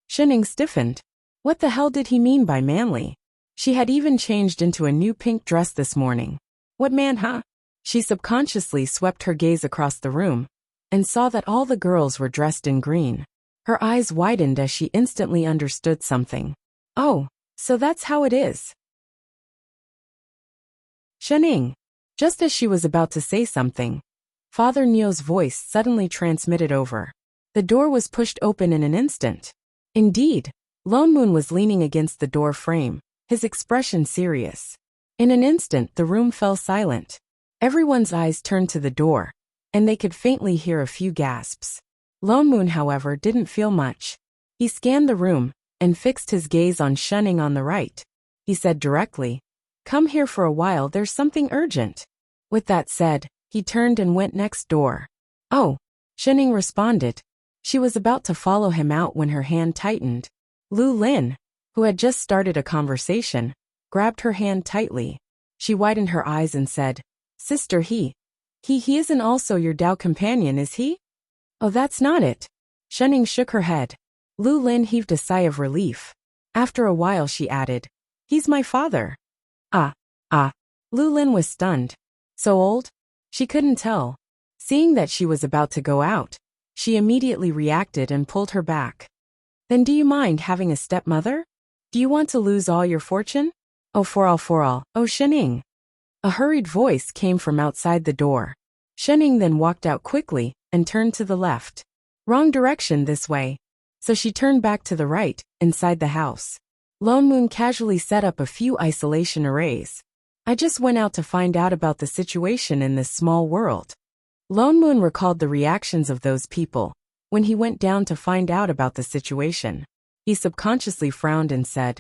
Speaker 1: Shening stiffened. What the hell did he mean by manly? She had even changed into a new pink dress this morning. What man, huh? She subconsciously swept her gaze across the room and saw that all the girls were dressed in green. Her eyes widened as she instantly understood something. Oh, so that's how it is. Shening. Just as she was about to say something, Father Neo's voice suddenly transmitted over. The door was pushed open in an instant. Indeed, Lone Moon was leaning against the door frame, his expression serious. In an instant the room fell silent. Everyone's eyes turned to the door, and they could faintly hear a few gasps. Lone Moon, however, didn't feel much. He scanned the room and fixed his gaze on Shening on the right. He said directly, Come here for a while, there's something urgent. With that said, he turned and went next door. Oh, Shening responded. She was about to follow him out when her hand tightened. Lu Lin, who had just started a conversation, grabbed her hand tightly. She widened her eyes and said, Sister, he isn't also your Tao companion, is he? Oh, that's not it. Shening shook her head. Lu Lin heaved a sigh of relief. After a while she added, He's my father. Ah. Lu Lin was stunned. So old? She couldn't tell. Seeing that she was about to go out, she immediately reacted and pulled her back. Then do you mind having a stepmother? Do you want to lose all your fortune? Oh, for all. Oh, Shening. A hurried voice came from outside the door. Shening then walked out quickly and turned to the left. Wrong direction this way. So she turned back to the right, inside the house. Lone Moon casually set up a few isolation arrays. I just went out to find out about the situation in this small world. Lone Moon recalled the reactions of those people when he went down to find out about the situation. He subconsciously frowned and said,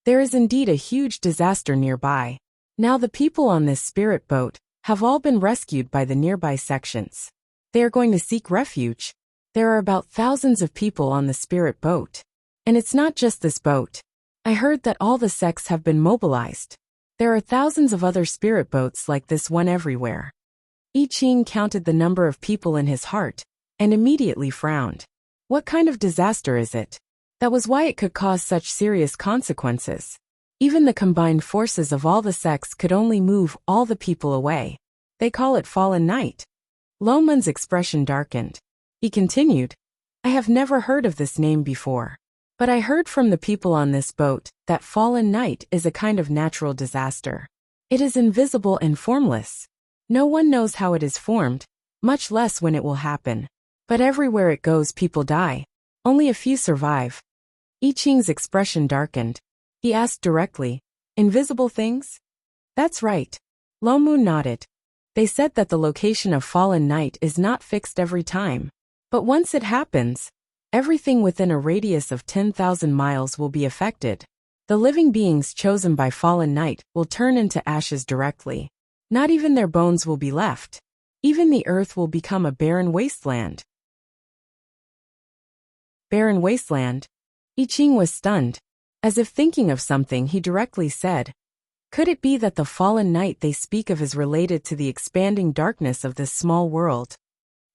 Speaker 1: There is indeed a huge disaster nearby. Now the people on this spirit boat have all been rescued by the nearby sections. They are going to seek refuge. There are about thousands of people on the spirit boat. And it's not just this boat. I heard that all the sects have been mobilized. There are thousands of other spirit boats like this one everywhere. I Ching counted the number of people in his heart and immediately frowned. What kind of disaster is it? That was why it could cause such serious consequences. Even the combined forces of all the sects could only move all the people away. They call it Fallen Night. Lone Moon's expression darkened. He continued, I have never heard of this name before. But I heard from the people on this boat that Fallen Night is a kind of natural disaster. It is invisible and formless. No one knows how it is formed, much less when it will happen. But everywhere it goes people die. Only a few survive. I Ching's expression darkened. He asked directly, Invisible things? That's right. Lone Moon nodded. They said that the location of Fallen Night is not fixed every time. But once it happens, everything within a radius of 10,000 miles will be affected. The living beings chosen by Fallen Night will turn into ashes directly. Not even their bones will be left. Even the earth will become a barren wasteland. Barren wasteland? I Ching was stunned. As if thinking of something, he directly said, Could it be that the fallen knight they speak of is related to the expanding darkness of this small world?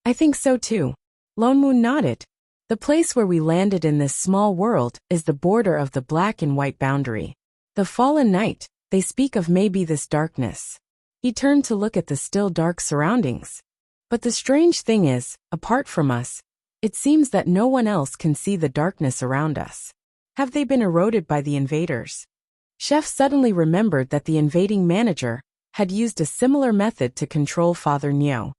Speaker 1: I think so too. Lone Moon nodded. The place where we landed in this small world is the border of the black and white boundary. The fallen knight they speak of may be this darkness. He turned to look at the still dark surroundings. But the strange thing is, apart from us, it seems that no one else can see the darkness around us. Have they been eroded by the invaders? Chef suddenly remembered that the invading manager had used a similar method to control Father Neo.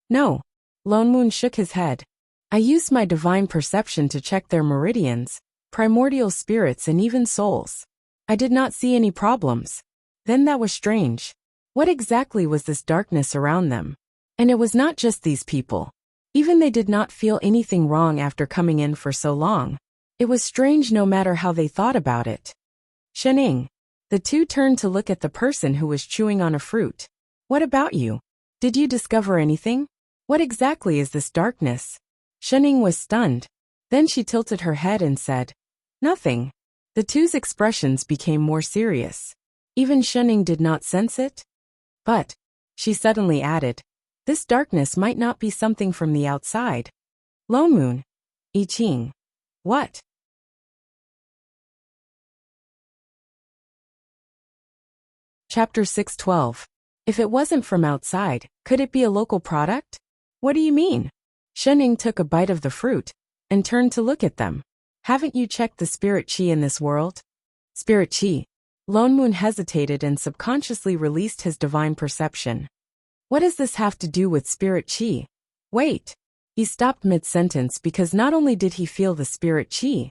Speaker 1: No. Lone Moon shook his head. I used my divine perception to check their meridians, primordial spirits and even souls. I did not see any problems. Then that was strange. What exactly was this darkness around them? And it was not just these people. Even they did not feel anything wrong after coming in for so long. It was strange no matter how they thought about it. Shening. The two turned to look at the person who was chewing on a fruit. What about you? Did you discover anything? What exactly is this darkness? Shening was stunned. Then she tilted her head and said, Nothing. The two's expressions became more serious. Even Shening did not sense it. But, she suddenly added, this darkness might not be something from the outside. Lone Moon. I Ching. What? Chapter 612. If it wasn't from outside, could it be a local product? What do you mean? Shening took a bite of the fruit and turned to look at them. Haven't you checked the spirit chi in this world? Spirit chi. Lone Moon hesitated and subconsciously released his divine perception. What does this have to do with spirit chi? Wait. He stopped mid-sentence because not only did he feel the spirit chi,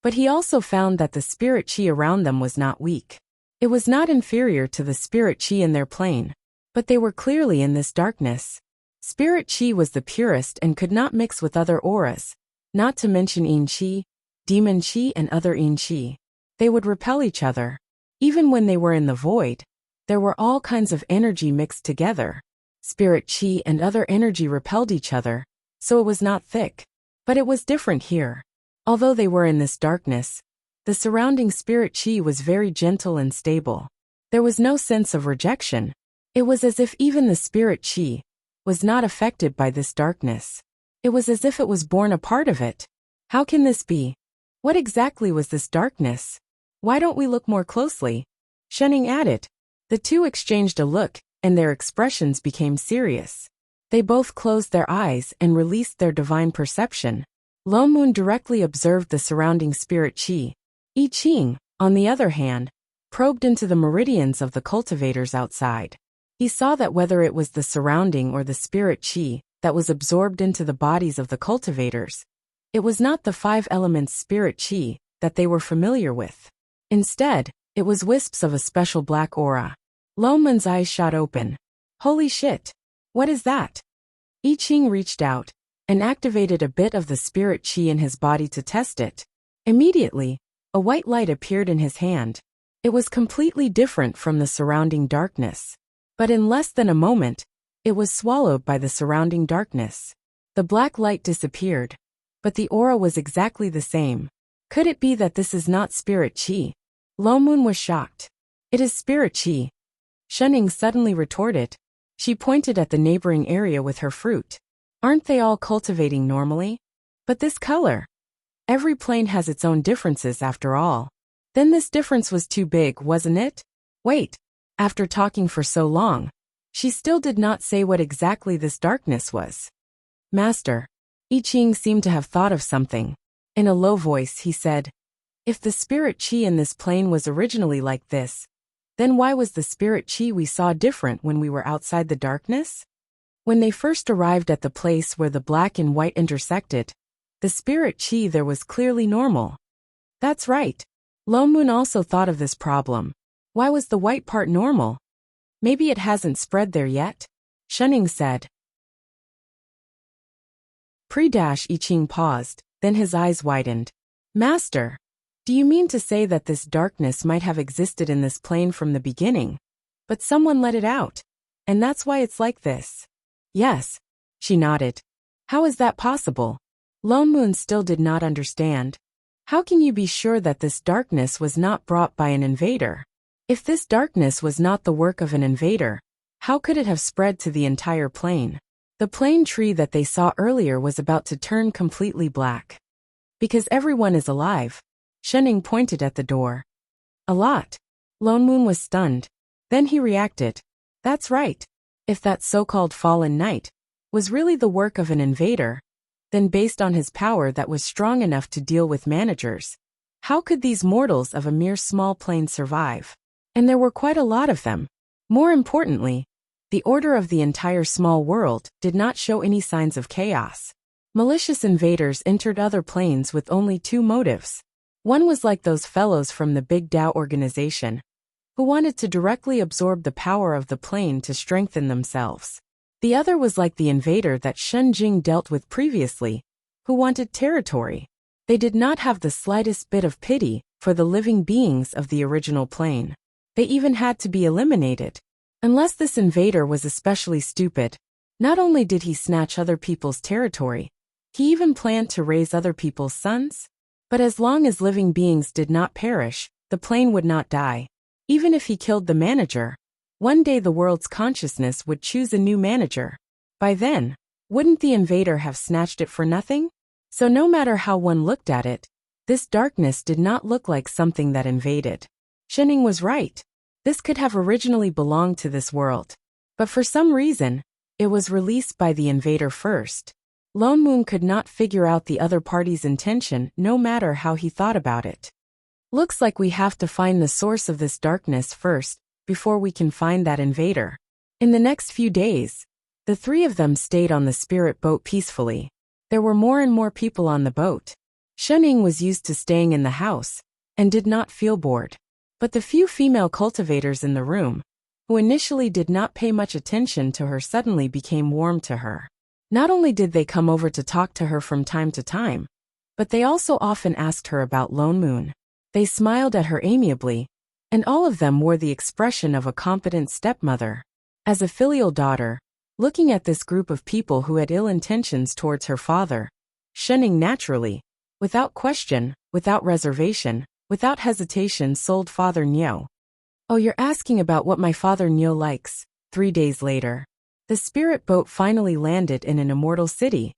Speaker 1: but he also found that the spirit chi around them was not weak. It was not inferior to the spirit chi in their plane, but they were clearly in this darkness. Spirit chi was the purest and could not mix with other auras, not to mention yin chi, demon chi and other yin chi. They would repel each other. Even when they were in the void, there were all kinds of energy mixed together. Spirit chi and other energy repelled each other, so it was not thick. But it was different here. Although they were in this darkness, the surrounding spirit chi was very gentle and stable. There was no sense of rejection. It was as if even the spirit chi was not affected by this darkness. It was as if it was born a part of it. How can this be? What exactly was this darkness? Why don't we look more closely? Shening added. The two exchanged a look, and their expressions became serious. They both closed their eyes and released their divine perception. Lone Moon directly observed the surrounding spirit chi. I Ching, on the other hand, probed into the meridians of the cultivators outside. He saw that whether it was the surrounding or the spirit chi that was absorbed into the bodies of the cultivators, it was not the 5 elements spirit chi that they were familiar with. Instead, it was wisps of a special black aura. Lone Moon's eyes shot open. Holy shit! What is that? I Ching reached out and activated a bit of the spirit chi in his body to test it. Immediately, a white light appeared in his hand. It was completely different from the surrounding darkness. But in less than a moment, it was swallowed by the surrounding darkness. The black light disappeared, but the aura was exactly the same. Could it be that this is not spirit chi? Lone Moon was shocked. It is spirit chi. Shening suddenly retorted. She pointed at the neighboring area with her fruit. Aren't they all cultivating normally? But this color. Every plane has its own differences after all. Then this difference was too big, wasn't it? Wait. After talking for so long, she still did not say what exactly this darkness was. Master. I Ching seemed to have thought of something. In a low voice he said, if the spirit chi in this plane was originally like this, then why was the spirit chi we saw different when we were outside the darkness? When they first arrived at the place where the black and white intersected, the spirit chi there was clearly normal. That's right. Lone Moon also thought of this problem. Why was the white part normal? Maybe it hasn't spread there yet? Shening said. I Ching paused, then his eyes widened. Master, do you mean to say that this darkness might have existed in this plane from the beginning, but someone let it out, and that's why it's like this? Yes, she nodded. How is that possible? Lone Moon still did not understand. How can you be sure that this darkness was not brought by an invader? If this darkness was not the work of an invader, how could it have spread to the entire plain? The plane tree that they saw earlier was about to turn completely black. Because everyone is alive. Shenning pointed at the door. A lot. Lone Moon was stunned. Then he reacted. That's right. If that so-called fallen knight was really the work of an invader, then based on his power that was strong enough to deal with managers, how could these mortals of a mere small plane survive? And there were quite a lot of them. More importantly, the order of the entire small world did not show any signs of chaos. Malicious invaders entered other planes with only two motives. One was like those fellows from the Big Tao organization, who wanted to directly absorb the power of the plane to strengthen themselves. The other was like the invader that Shen Jing dealt with previously, who wanted territory. They did not have the slightest bit of pity for the living beings of the original plane. They even had to be eliminated. Unless this invader was especially stupid, not only did he snatch other people's territory, he even planned to raise other people's sons. But as long as living beings did not perish, the plane would not die. Even if he killed the manager, one day the world's consciousness would choose a new manager. By then, wouldn't the invader have snatched it for nothing? So no matter how one looked at it, this darkness did not look like something that invaded. Shenning was right. This could have originally belonged to this world. But for some reason, it was released by the invader first. Lone Moon could not figure out the other party's intention no matter how he thought about it. Looks like we have to find the source of this darkness first, before we can find that invader. In the next few days, the three of them stayed on the spirit boat peacefully. There were more and more people on the boat. Shenning was used to staying in the house, and did not feel bored. But the few female cultivators in the room, who initially did not pay much attention to her, suddenly became warm to her. Not only did they come over to talk to her from time to time, but they also often asked her about Lone Moon. They smiled at her amiably, and all of them wore the expression of a competent stepmother. As a filial daughter, looking at this group of people who had ill intentions towards her father, Shenning naturally, without question, without reservation, without hesitation, sold Father Nyo. Oh, you're asking about what my Father Nyo likes. 3 days later, the spirit boat finally landed in an immortal city.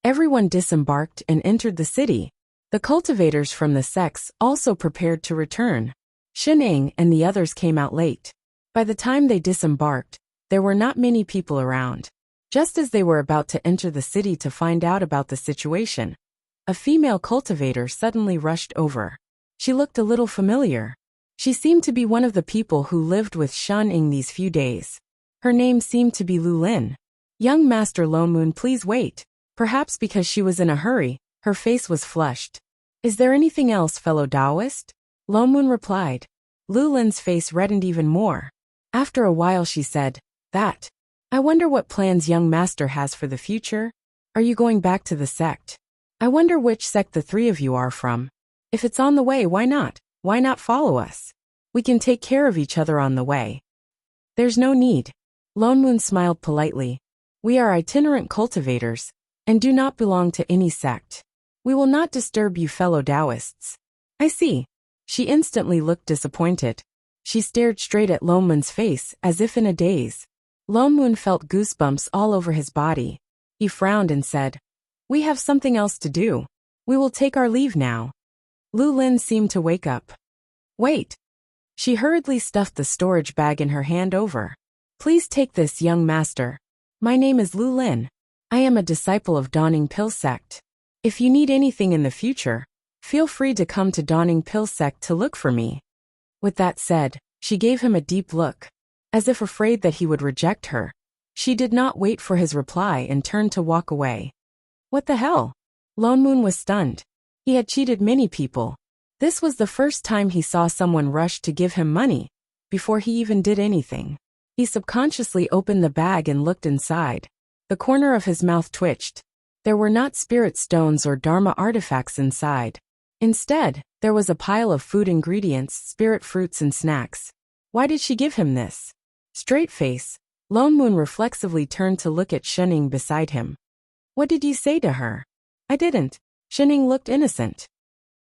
Speaker 1: Everyone disembarked and entered the city. The cultivators from the sects also prepared to return. Shenning and the others came out late. By the time they disembarked, there were not many people around. Just as they were about to enter the city to find out about the situation, a female cultivator suddenly rushed over. She looked a little familiar. She seemed to be one of the people who lived with Shen Ying these few days. Her name seemed to be Lu Lin. Young Master Lone Moon, please wait. Perhaps because she was in a hurry, her face was flushed. Is there anything else, fellow Taoist? Lone Moon replied. Lu Lin's face reddened even more. After a while she said, That. I wonder what plans young master has for the future. Are you going back to the sect? I wonder which sect the three of you are from. If it's on the way, why not? Why not follow us? We can take care of each other on the way. There's no need. Lone Moon smiled politely. We are itinerant cultivators, and do not belong to any sect. We will not disturb you fellow Taoists. I see. She instantly looked disappointed. She stared straight at Lone Moon's face as if in a daze. Lone Moon felt goosebumps all over his body. He frowned and said, We have something else to do. We will take our leave now. Lu Lin seemed to wake up. Wait. She hurriedly stuffed the storage bag in her hand over. Please take this, young master. My name is Lu Lin. I am a disciple of Dawning Pill Sect. If you need anything in the future, feel free to come to Dawning Pill Sect to look for me. With that said, she gave him a deep look. As if afraid that he would reject her. She did not wait for his reply and turned to walk away. What the hell? Lone Moon was stunned. He had cheated many people. This was the first time he saw someone rush to give him money, before he even did anything. He subconsciously opened the bag and looked inside. The corner of his mouth twitched. There were not spirit stones or Dharma artifacts inside. Instead, there was a pile of food ingredients, spirit fruits and snacks. Why did she give him this? Straight face, Lone Moon reflexively turned to look at Shen Ying beside him. What did you say to her? I didn't. Shen Ying looked innocent.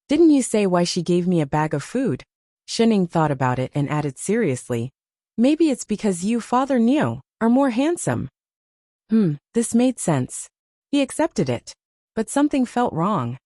Speaker 1: Didn't you say why she gave me a bag of food? Shining thought about it and added seriously, maybe it's because you, Father Neo, are more handsome. This made sense. He accepted it. But something felt wrong.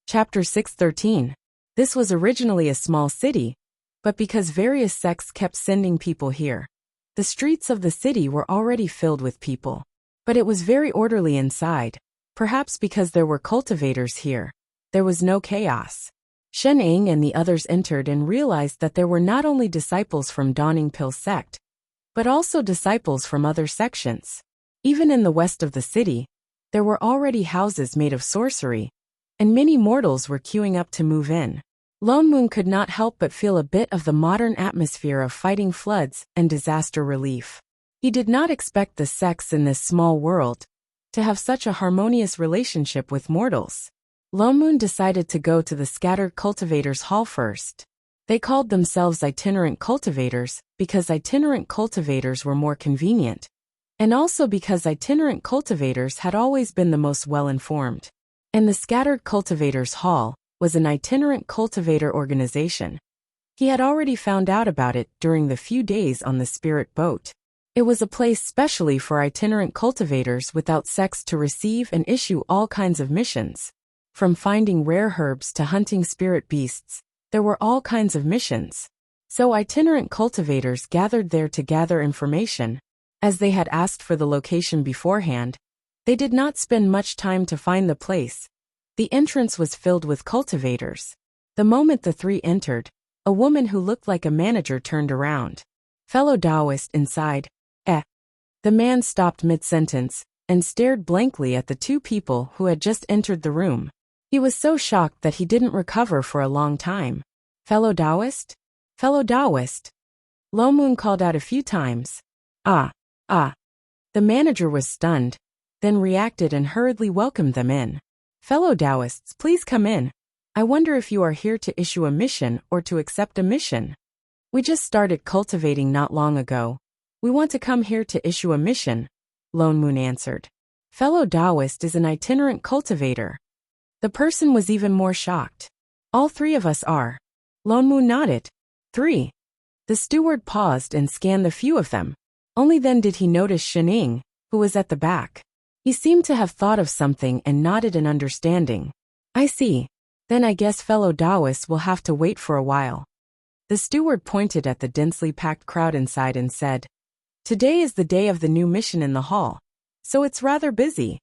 Speaker 1: Chapter 613. This was originally a small city, but because various sects kept sending people here, the streets of the city were already filled with people. But it was very orderly inside, perhaps because there were cultivators here. There was no chaos. Shen Ying and the others entered and realized that there were not only disciples from Dawning Pill sect, but also disciples from other sections. Even in the west of the city, there were already houses made of sorcery, and many mortals were queuing up to move in. Lone Moon could not help but feel a bit of the modern atmosphere of fighting floods and disaster relief. He did not expect the sects in this small world to have such a harmonious relationship with mortals. Lone Moon decided to go to the scattered cultivators' hall first. They called themselves itinerant cultivators because itinerant cultivators were more convenient, and also because itinerant cultivators had always been the most well-informed. And the scattered cultivators' hall was an itinerant cultivator organization. He had already found out about it during the few days on the spirit boat. It was a place specially for itinerant cultivators without sex to receive and issue all kinds of missions. From finding rare herbs to hunting spirit beasts, there were all kinds of missions. So itinerant cultivators gathered there to gather information. As they had asked for the location beforehand, they did not spend much time to find the place. The entrance was filled with cultivators. The moment the three entered, a woman who looked like a manager turned around. Fellow Taoist inside. The man stopped mid-sentence and stared blankly at the two people who had just entered the room. He was so shocked that he didn't recover for a long time. Fellow Taoist? Fellow Taoist? Lo Moon called out a few times. Ah. The manager was stunned, then reacted and hurriedly welcomed them in. Fellow Taoists, please come in. I wonder if you are here to issue a mission or to accept a mission. We just started cultivating not long ago. We want to come here to issue a mission, Lone Moon answered. Fellow Taoist is an itinerant cultivator. The person was even more shocked. All three of us are. Lone Moon nodded. 3. The steward paused and scanned the few of them. Only then did he notice Shining, who was at the back. He seemed to have thought of something and nodded in understanding. I see. Then I guess fellow Taoists will have to wait for a while. The steward pointed at the densely packed crowd inside and said, Today is the day of the new mission in the hall, so it's rather busy.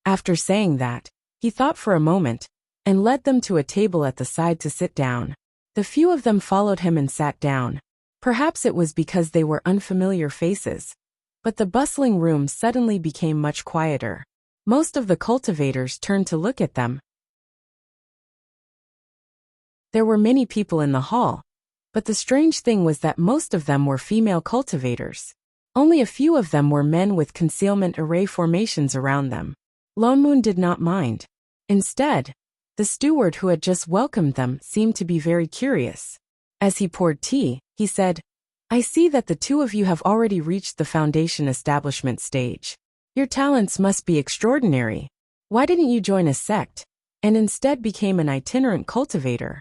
Speaker 1: After saying that, he thought for a moment, and led them to a table at the side to sit down. The few of them followed him and sat down. Perhaps it was because they were unfamiliar faces, but the bustling room suddenly became much quieter. Most of the cultivators turned to look at them. There were many people in the hall, but the strange thing was that most of them were female cultivators. Only a few of them were men with concealment array formations around them. Lone Moon did not mind. Instead, the steward who had just welcomed them seemed to be very curious. As he poured tea, he said, I see that the two of you have already reached the foundation establishment stage. Your talents must be extraordinary. Why didn't you join a sect, and instead became an itinerant cultivator?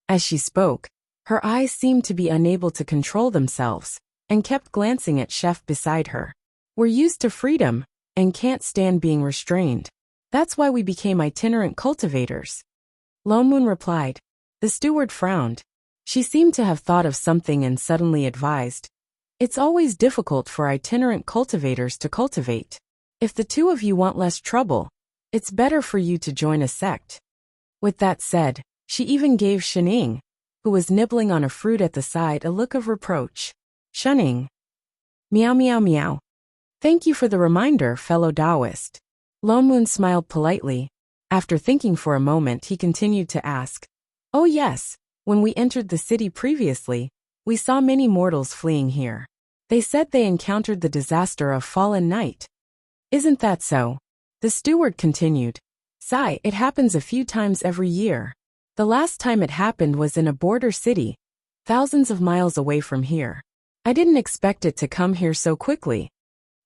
Speaker 1: As she spoke, her eyes seemed to be unable to control themselves, and kept glancing at Chef beside her. We're used to freedom, and can't stand being restrained. That's why we became itinerant cultivators. Lone Moon replied. The steward frowned. She seemed to have thought of something and suddenly advised. It's always difficult for itinerant cultivators to cultivate. If the two of you want less trouble, it's better for you to join a sect. With that said, she even gave Shining, who was nibbling on a fruit at the side, a look of reproach. Shining. Meow meow meow. Thank you for the reminder, fellow Taoist. Lone Moon smiled politely. After thinking for a moment, he continued to ask. Oh yes, when we entered the city previously, we saw many mortals fleeing here. They said they encountered the disaster of fallen night. Isn't that so? The steward continued. Sigh, it happens a few times every year. The last time it happened was in a border city, thousands of miles away from here. I didn't expect it to come here so quickly.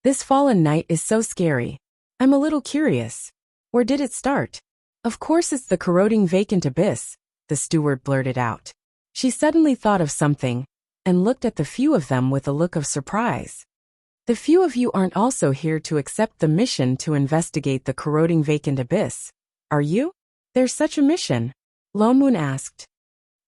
Speaker 1: This fallen night is so scary. I'm a little curious. Where did it start? Of course it's the corroding vacant abyss, the steward blurted out. She suddenly thought of something, and looked at the few of them with a look of surprise. The few of you aren't also here to accept the mission to investigate the corroding vacant abyss, are you? There's such a mission? Lone Moon asked.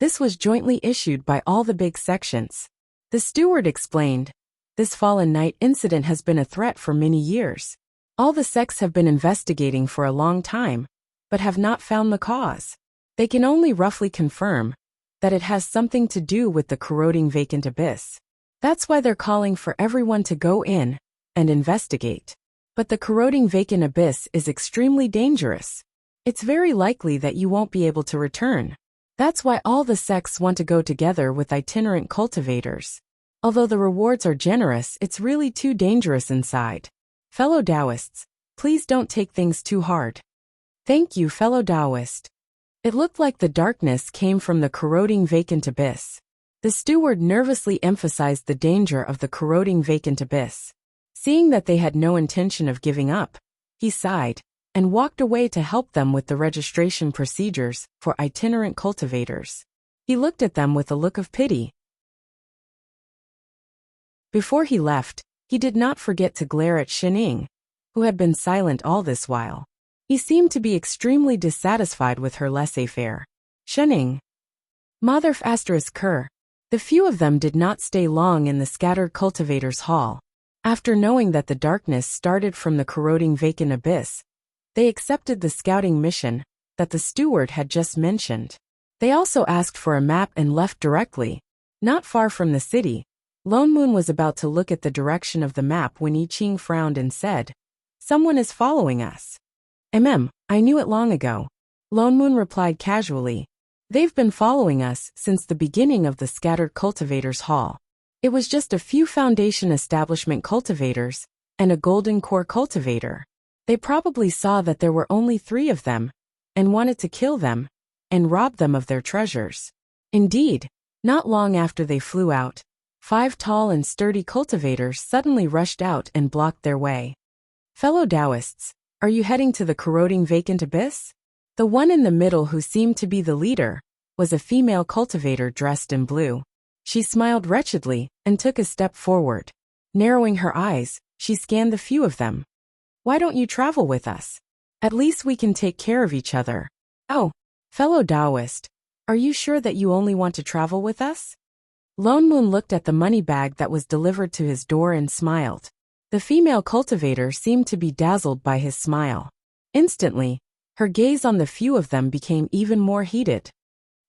Speaker 1: This was jointly issued by all the big sections. The steward explained. This Fallen Night incident has been a threat for many years. All the sects have been investigating for a long time, but have not found the cause. They can only roughly confirm that it has something to do with the corroding vacant abyss. That's why they're calling for everyone to go in and investigate. But the corroding vacant abyss is extremely dangerous. It's very likely that you won't be able to return. That's why all the sects want to go together with itinerant cultivators. Although the rewards are generous, it's really too dangerous inside. Fellow Taoists, please don't take things too hard. Thank you, fellow Taoist. It looked like the darkness came from the corroding vacant abyss. The steward nervously emphasized the danger of the corroding vacant abyss. Seeing that they had no intention of giving up, he sighed and walked away to help them with the registration procedures for itinerant cultivators. He looked at them with a look of pity. Before he left, he did not forget to glare at Xining, who had been silent all this while. He seemed to be extremely dissatisfied with her laissez-faire. Xining. Mother ***. The few of them did not stay long in the scattered cultivators' hall. After knowing that the darkness started from the corroding vacant abyss, they accepted the scouting mission that the steward had just mentioned. They also asked for a map and left directly. Not far from the city, Lone Moon was about to look at the direction of the map when I Ching frowned and said, "Someone is following us." I knew it long ago. Lone Moon replied casually. They've been following us since the beginning of the scattered cultivators' hall. It was just a few foundation establishment cultivators and a golden core cultivator. They probably saw that there were only 3 of them and wanted to kill them and rob them of their treasures. Indeed, not long after they flew out, 5 tall and sturdy cultivators suddenly rushed out and blocked their way. Fellow Taoists, are you heading to the corroding vacant abyss? The one in the middle, who seemed to be the leader, was a female cultivator dressed in blue. She smiled wretchedly and took a step forward. Narrowing her eyes, she scanned the few of them. Why don't you travel with us? At least we can take care of each other. Oh, fellow Taoist, are you sure that you only want to travel with us? Lone Moon looked at the money bag that was delivered to his door and smiled. The female cultivator seemed to be dazzled by his smile. Instantly, her gaze on the few of them became even more heated.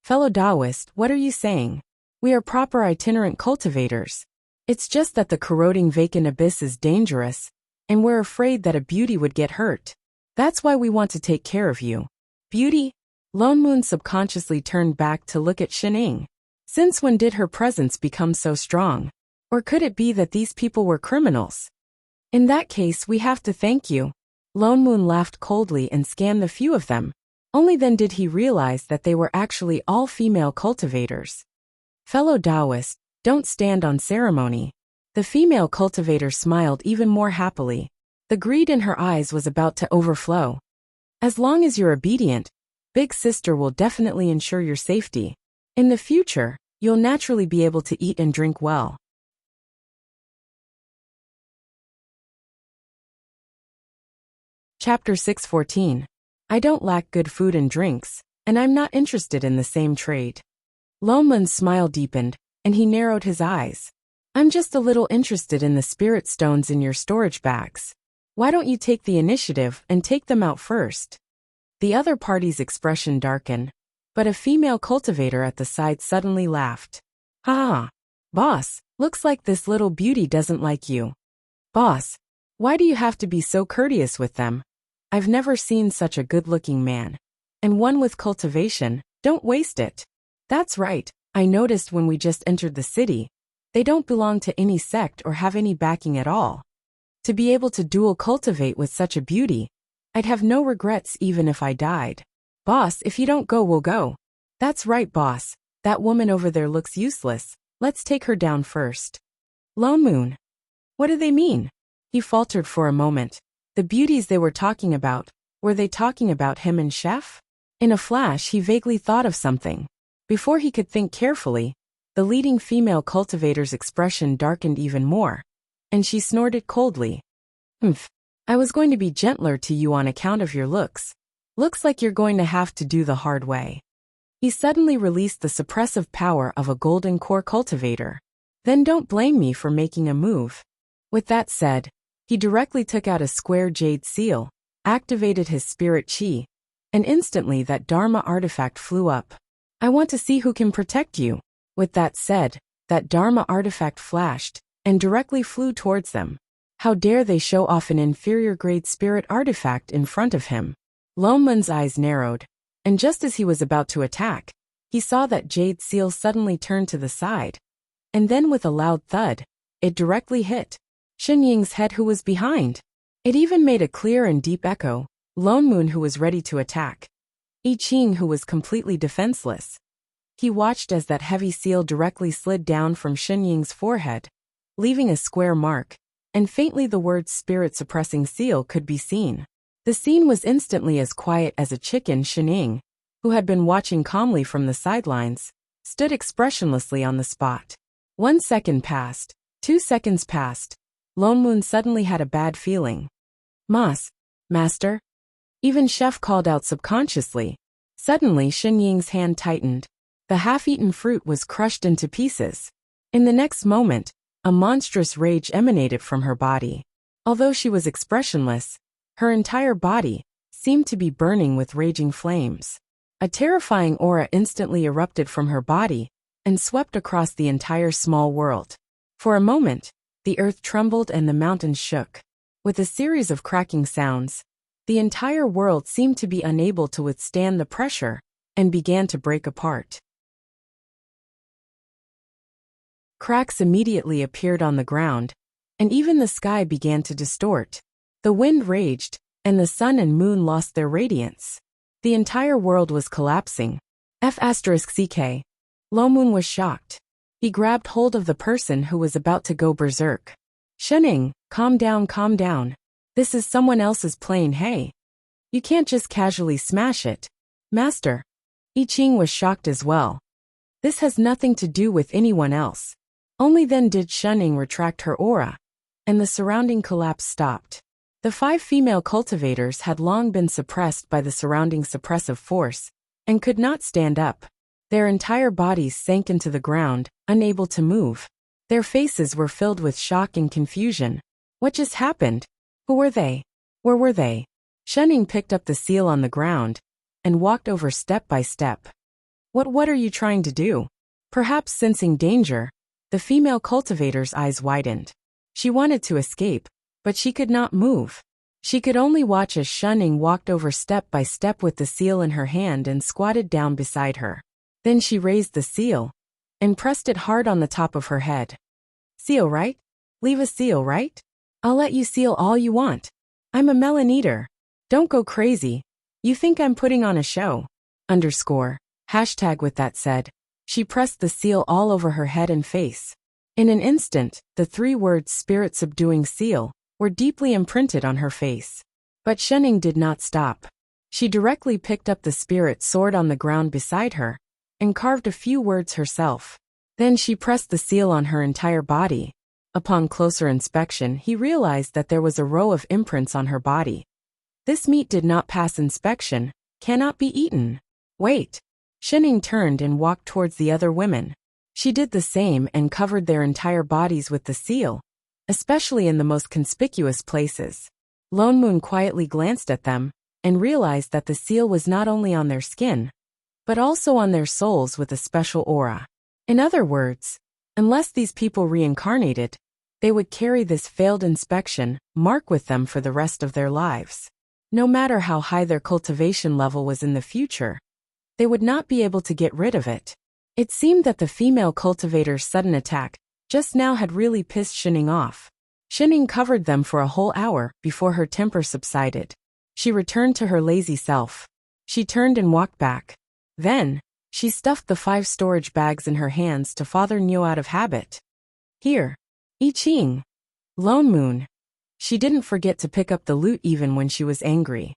Speaker 1: Fellow Taoist, what are you saying? We are proper itinerant cultivators. It's just that the corroding vacant abyss is dangerous, and we're afraid that a beauty would get hurt. That's why we want to take care of you. Beauty? Lone Moon subconsciously turned back to look at Xining. Since when did her presence become so strong? Or could it be that these people were criminals? In that case, we have to thank you. Lone Moon laughed coldly and scanned the few of them. Only then did he realize that they were actually all female cultivators. Fellow Taoist, don't stand on ceremony. The female cultivator smiled even more happily. The greed in her eyes was about to overflow. As long as you're obedient, Big Sister will definitely ensure your safety. In the future, you'll naturally be able to eat and drink well. Chapter 614. I don't lack good food and drinks, and I'm not interested in the same trade. Lone Moon's smile deepened, and he narrowed his eyes. I'm just a little interested in the spirit stones in your storage bags. Why don't you take the initiative and take them out first? The other party's expression darkened, but a female cultivator at the side suddenly laughed. Ha! Boss, looks like this little beauty doesn't like you. Boss, why do you have to be so courteous with them? I've never seen such a good-looking man. And one with cultivation, don't waste it. That's right, I noticed when we just entered the city. They don't belong to any sect or have any backing at all. To be able to dual cultivate with such a beauty, I'd have no regrets even if I died. Boss, if you don't go, we'll go. That's right, boss. That woman over there looks useless. Let's take her down first. Lone Moon. What do they mean? He faltered for a moment. The beauties they were talking about Were they talking about him and Chef? In a flash, he vaguely thought of something. Before he could think carefully, the leading female cultivator's expression darkened even more, and she snorted coldly. "Humph. I was going to be gentler to you on account of your looks. Looks like you're going to have to do the hard way." He suddenly released the suppressive power of a golden core cultivator. "Then don't blame me for making a move." With that said, he directly took out a square jade seal, activated his spirit chi, and instantly that Dharma artifact flew up. "I want to see who can protect you." With that said, that Dharma artifact flashed and directly flew towards them. How dare they show off an inferior grade spirit artifact in front of him? Lone Moon's eyes narrowed, and just as he was about to attack, he saw that jade seal suddenly turn to the side. And then with a loud thud, it directly hit Shen Ying's head, who was behind. It even made a clear and deep echo. Lone Moon, who was ready to attack. I Ching, who was completely defenseless. He watched as that heavy seal directly slid down from Shen Ying's forehead, leaving a square mark, and faintly the words "spirit suppressing seal" could be seen. The scene was instantly as quiet as a chicken. Shen Ying, who had been watching calmly from the sidelines, stood expressionlessly on the spot. 1 second passed, 2 seconds passed. Lone Moon suddenly had a bad feeling. Master? Even Chef called out subconsciously. Suddenly Shen Ying's hand tightened. The half-eaten fruit was crushed into pieces. In the next moment, a monstrous rage emanated from her body. Although she was expressionless, her entire body seemed to be burning with raging flames. A terrifying aura instantly erupted from her body and swept across the entire small world. For a moment, the earth trembled and the mountains shook. With a series of cracking sounds, the entire world seemed to be unable to withstand the pressure and began to break apart. Cracks immediately appeared on the ground, and even the sky began to distort. The wind raged, and the sun and moon lost their radiance. The entire world was collapsing. F***ck. Lone Moon was shocked. He grabbed hold of the person who was about to go berserk. "Shen Ying, calm down. This is someone else's plane, hey. You can't just casually smash it." "Master." I Ching was shocked as well. "This has nothing to do with anyone else." Only then did Shen Ying retract her aura, and the surrounding collapse stopped. The 5 female cultivators had long been suppressed by the surrounding suppressive force, and could not stand up. Their entire bodies sank into the ground, unable to move. Their faces were filled with shock and confusion. What just happened? Who were they? Where were they? Shen Ying picked up the seal on the ground and walked over step by step. What are you trying to do?" Perhaps sensing danger, the female cultivator's eyes widened. She wanted to escape, but she could not move. She could only watch as Shen Ying walked over step by step with the seal in her hand and squatted down beside her. Then she raised the seal and pressed it hard on the top of her head. "Seal, right? Leave a seal, right? I'll let you seal all you want. I'm a melon eater. Don't go crazy. You think I'm putting on a show. _ With that said, she pressed the seal all over her head and face. In an instant, the 3 words "spirit subduing seal" were deeply imprinted on her face. But Shen Ying did not stop. She directly picked up the spirit sword on the ground beside her and carved a few words herself. Then she pressed the seal on her entire body. Upon closer inspection, he realized that there was a row of imprints on her body. This meat did not pass inspection, cannot be eaten. Wait. Shen Ying turned and walked towards the other women. She did the same and covered their entire bodies with the seal, especially in the most conspicuous places. Lone Moon quietly glanced at them and realized that the seal was not only on their skin, but also on their souls with a special aura. In other words, unless these people reincarnated, they would carry this failed inspection mark with them for the rest of their lives. No matter how high their cultivation level was in the future, they would not be able to get rid of it. It seemed that the female cultivator's sudden attack just now had really pissed Shen Ying off. Shen Ying covered them for a whole hour before her temper subsided. She returned to her lazy self. She turned and walked back. Then, she stuffed the 5 storage bags in her hands to father Nyo out of habit. "Here. I Ching. Lone Moon." She didn't forget to pick up the loot even when she was angry.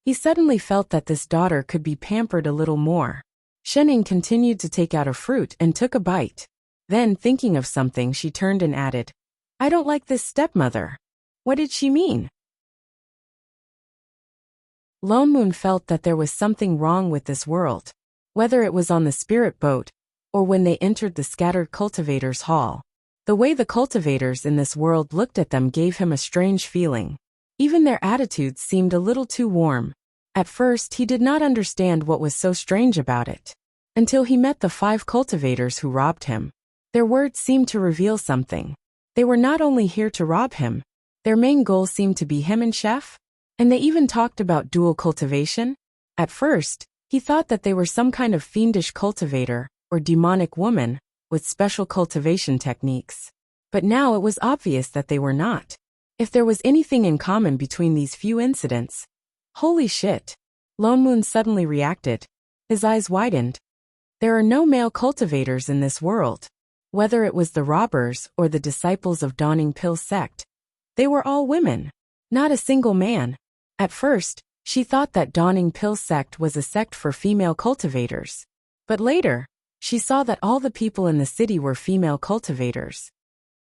Speaker 1: He suddenly felt that this daughter could be pampered a little more. Shening continued to take out a fruit and took a bite. Then, thinking of something, she turned and added, "I don't like this stepmother." What did she mean? Lone Moon felt that there was something wrong with this world. Whether it was on the spirit boat, or when they entered the scattered cultivators' hall. The way the cultivators in this world looked at them gave him a strange feeling. Even their attitudes seemed a little too warm. At first he did not understand what was so strange about it. Until he met the 5 cultivators who robbed him. Their words seemed to reveal something. They were not only here to rob him. Their main goal seemed to be him and Chef. And they even talked about dual cultivation. At first, he thought that they were some kind of fiendish cultivator, or demonic woman, with special cultivation techniques. But now it was obvious that they were not. If there was anything in common between these few incidents. Holy shit! Lone Moon suddenly reacted. His eyes widened. There are no male cultivators in this world. Whether it was the robbers or the disciples of Dawning Pill sect. They were all women. Not a single man. At first, she thought that Dawning Pill sect was a sect for female cultivators. But later, she saw that all the people in the city were female cultivators.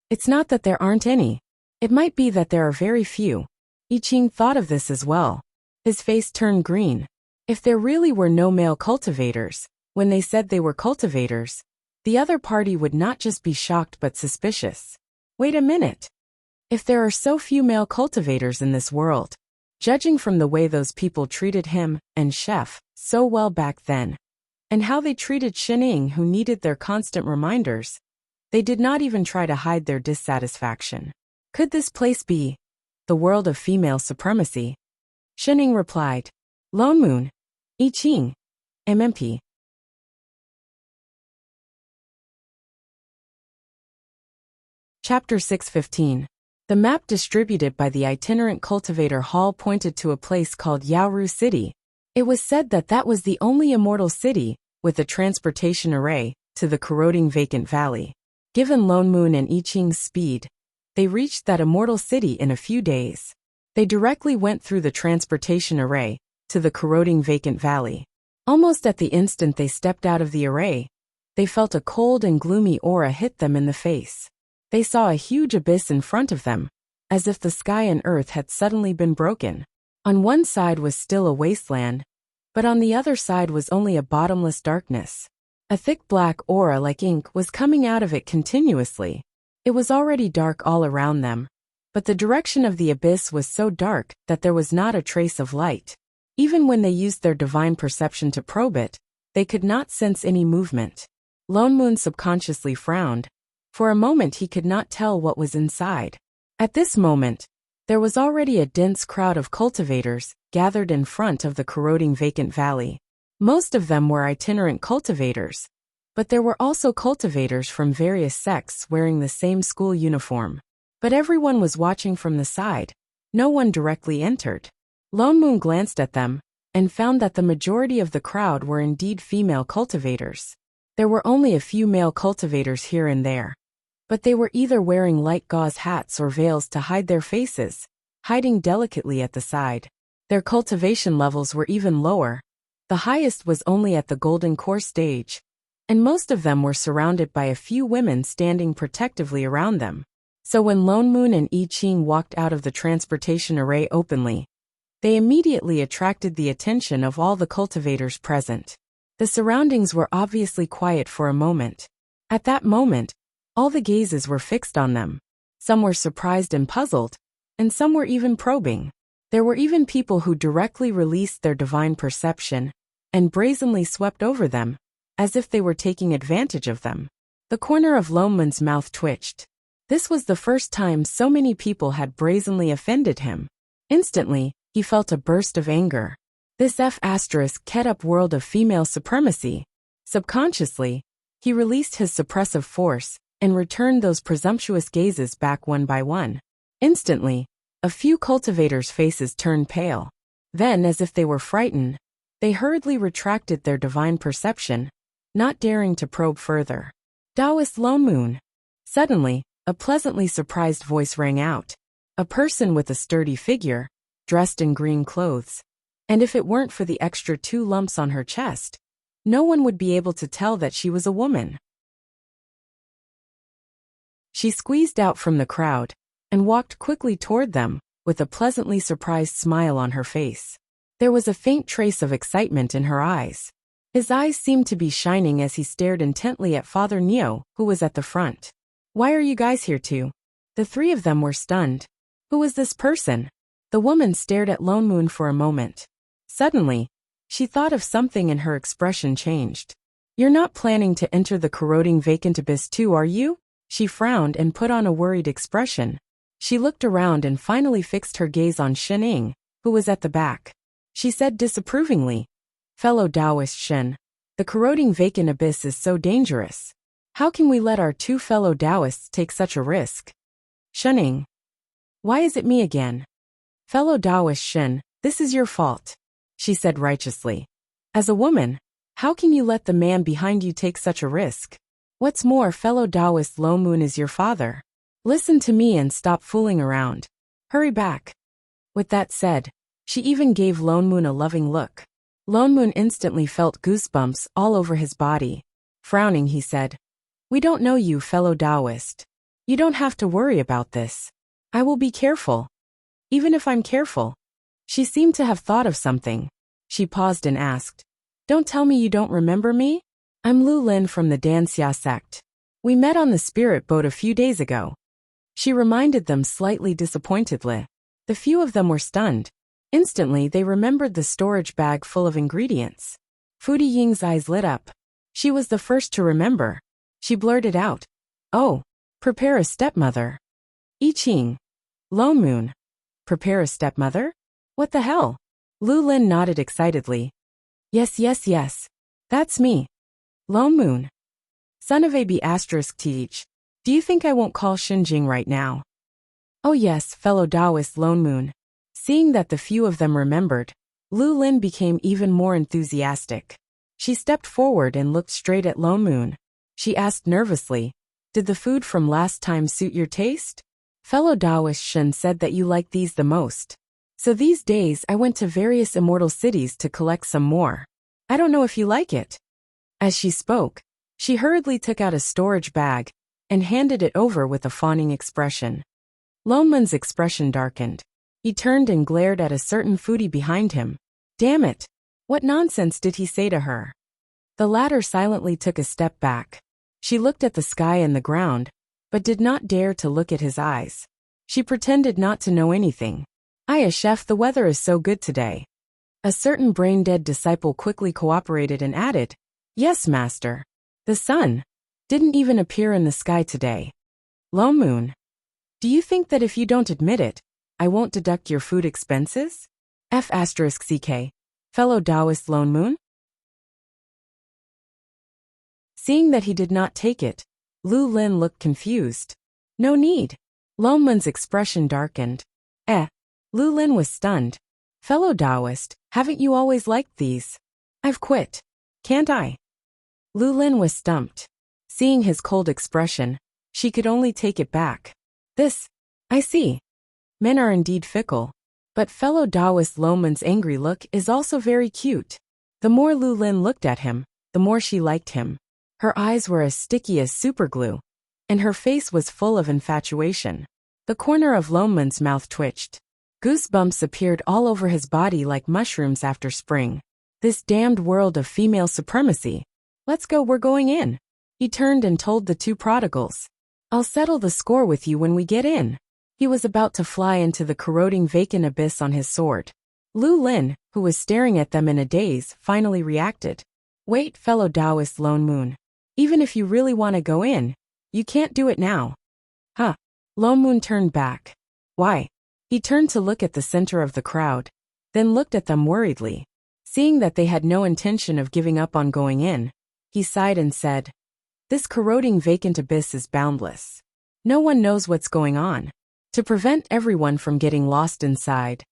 Speaker 1: It's not that there aren't any. It might be that there are very few. I Ching thought of this as well. His face turned green. If there really were no male cultivators, when they said they were cultivators, the other party would not just be shocked but suspicious. Wait a minute. If there are so few male cultivators in this world, judging from the way those people treated him and Chef so well back then, and how they treated Shening, who needed their constant reminders, they did not even try to hide their dissatisfaction. Could this place be the world of female supremacy? Shening replied, Lone Moon, I Ching, MMP. Chapter 615. The map distributed by the itinerant cultivator hall pointed to a place called Yaoru City. It was said that that was the only immortal city, with a transportation array, to the corroding vacant valley. Given Lone Moon and I Ching's speed, they reached that immortal city in a few days. They directly went through the transportation array, to the corroding vacant valley. Almost at the instant they stepped out of the array, they felt a cold and gloomy aura hit them in the face. They saw a huge abyss in front of them, as if the sky and earth had suddenly been broken. On one side was still a wasteland, but on the other side was only a bottomless darkness. A thick black aura like ink was coming out of it continuously. It was already dark all around them, but the direction of the abyss was so dark that there was not a trace of light. Even when they used their divine perception to probe it, they could not sense any movement. Lone Moon subconsciously frowned. For a moment he could not tell what was inside. At this moment, there was already a dense crowd of cultivators gathered in front of the corroding vacant valley. Most of them were itinerant cultivators, but there were also cultivators from various sects wearing the same school uniform. But everyone was watching from the side. No one directly entered. Lone Moon glanced at them and found that the majority of the crowd were indeed female cultivators. There were only a few male cultivators here and there. But they were either wearing light gauze hats or veils to hide their faces, hiding delicately at the side. Their cultivation levels were even lower. The highest was only at the golden core stage, and most of them were surrounded by a few women standing protectively around them. So when Lone Moon and I Ching walked out of the transportation array openly, they immediately attracted the attention of all the cultivators present. The surroundings were obviously quiet for a moment. At that moment, all the gazes were fixed on them. Some were surprised and puzzled, and some were even probing. There were even people who directly released their divine perception and brazenly swept over them, as if they were taking advantage of them. The corner of Lone Moon's mouth twitched. This was the first time so many people had brazenly offended him. Instantly, he felt a burst of anger. This F***ket up world of female supremacy. Subconsciously, he released his suppressive force and returned those presumptuous gazes back one by one. Instantly, a few cultivators' faces turned pale. Then, as if they were frightened, they hurriedly retracted their divine perception, not daring to probe further. Taoist Lone Moon. Suddenly, a pleasantly surprised voice rang out. A person with a sturdy figure, dressed in green clothes, And if it weren't for the extra 2 lumps on her chest, no one would be able to tell that she was a woman. She squeezed out from the crowd and walked quickly toward them, with a pleasantly surprised smile on her face. There was a faint trace of excitement in her eyes. His eyes seemed to be shining as he stared intently at Father Neo, who was at the front. "Why are you guys here too?" The 3 of them were stunned. Who was this person? The woman stared at Lone Moon for a moment. Suddenly, she thought of something and her expression changed. "You're not planning to enter the corroding vacant abyss too, are you?" She frowned and put on a worried expression. She looked around and finally fixed her gaze on Shen Ying, who was at the back. She said disapprovingly, "Fellow Taoist Shen, the corroding vacant abyss is so dangerous. How can we let our 2 fellow Taoists take such a risk?" "Shen Ying. Why is it me again?" "Fellow Taoist Shen, this is your fault," she said righteously. "As a woman, how can you let the man behind you take such a risk? What's more, fellow Taoist Lone Moon is your father. Listen to me and stop fooling around. Hurry back." With that said, she even gave Lone Moon a loving look. Lone Moon instantly felt goosebumps all over his body. Frowning, he said, "We don't know you, fellow Taoist. You don't have to worry about this. I will be careful." "Even if I'm careful?" She seemed to have thought of something. She paused and asked, "Don't tell me you don't remember me? I'm Lu Lin from the Danxia sect. We met on the spirit boat a few days ago." She reminded them slightly disappointedly. The few of them were stunned. Instantly, they remembered the storage bag full of ingredients. Fu Ying's eyes lit up. She was the first to remember. She blurted out, "Oh, prepare a stepmother." "I Ching. Lone Moon. Prepare a stepmother? What the hell?" Lu Lin nodded excitedly. Yes. That's me. Lone Moon. Son of AB *TH. Do you think I won't call Xinjing right now?" "Oh yes, fellow Taoist Lone Moon." Seeing that the few of them remembered, Lu Lin became even more enthusiastic. She stepped forward and looked straight at Lone Moon. She asked nervously, "Did the food from last time suit your taste? Fellow Taoist Shen said that you like these the most. So these days I went to various immortal cities to collect some more. I don't know if you like it." As she spoke, she hurriedly took out a storage bag and handed it over with a fawning expression. Lone Moon's expression darkened. He turned and glared at a certain foodie behind him. Damn it! What nonsense did he say to her? The latter silently took a step back. She looked at the sky and the ground, but did not dare to look at his eyes. She pretended not to know anything. Chef, the weather is so good today." A certain brain-dead disciple quickly cooperated and added, "Yes, master. The sun didn't even appear in the sky today." "Lone Moon, do you think that if you don't admit it, I won't deduct your food expenses? F***CK. Fellow Taoist Lone Moon?" Seeing that he did not take it, Lu Lin looked confused. "No need." Lone Moon's expression darkened. Lu Lin was stunned. "Fellow Taoist, haven't you always liked these? I've quit. Can't I?" Lu Lin was stumped. Seeing his cold expression, she could only take it back. I see. Men are indeed fickle. But fellow Taoist Lone Moon's angry look is also very cute. The more Lu Lin looked at him, the more she liked him. Her eyes were as sticky as superglue, and her face was full of infatuation. The corner of Lone Moon's mouth twitched. Goosebumps appeared all over his body like mushrooms after spring. This damned world of female supremacy. "Let's go, we're going in." He turned and told the 2 prodigals. "I'll settle the score with you when we get in." He was about to fly into the corroding vacant abyss on his sword. Lu Lin, who was staring at them in a daze, finally reacted. "Wait, fellow Taoist Lone Moon. Even if you really want to go in, you can't do it now." "Huh?" Lone Moon turned back. "Why?" He turned to look at the center of the crowd, then looked at them worriedly. Seeing that they had no intention of giving up on going in, he sighed and said, "This corroding vacant abyss is boundless. No one knows what's going on. To prevent everyone from getting lost inside,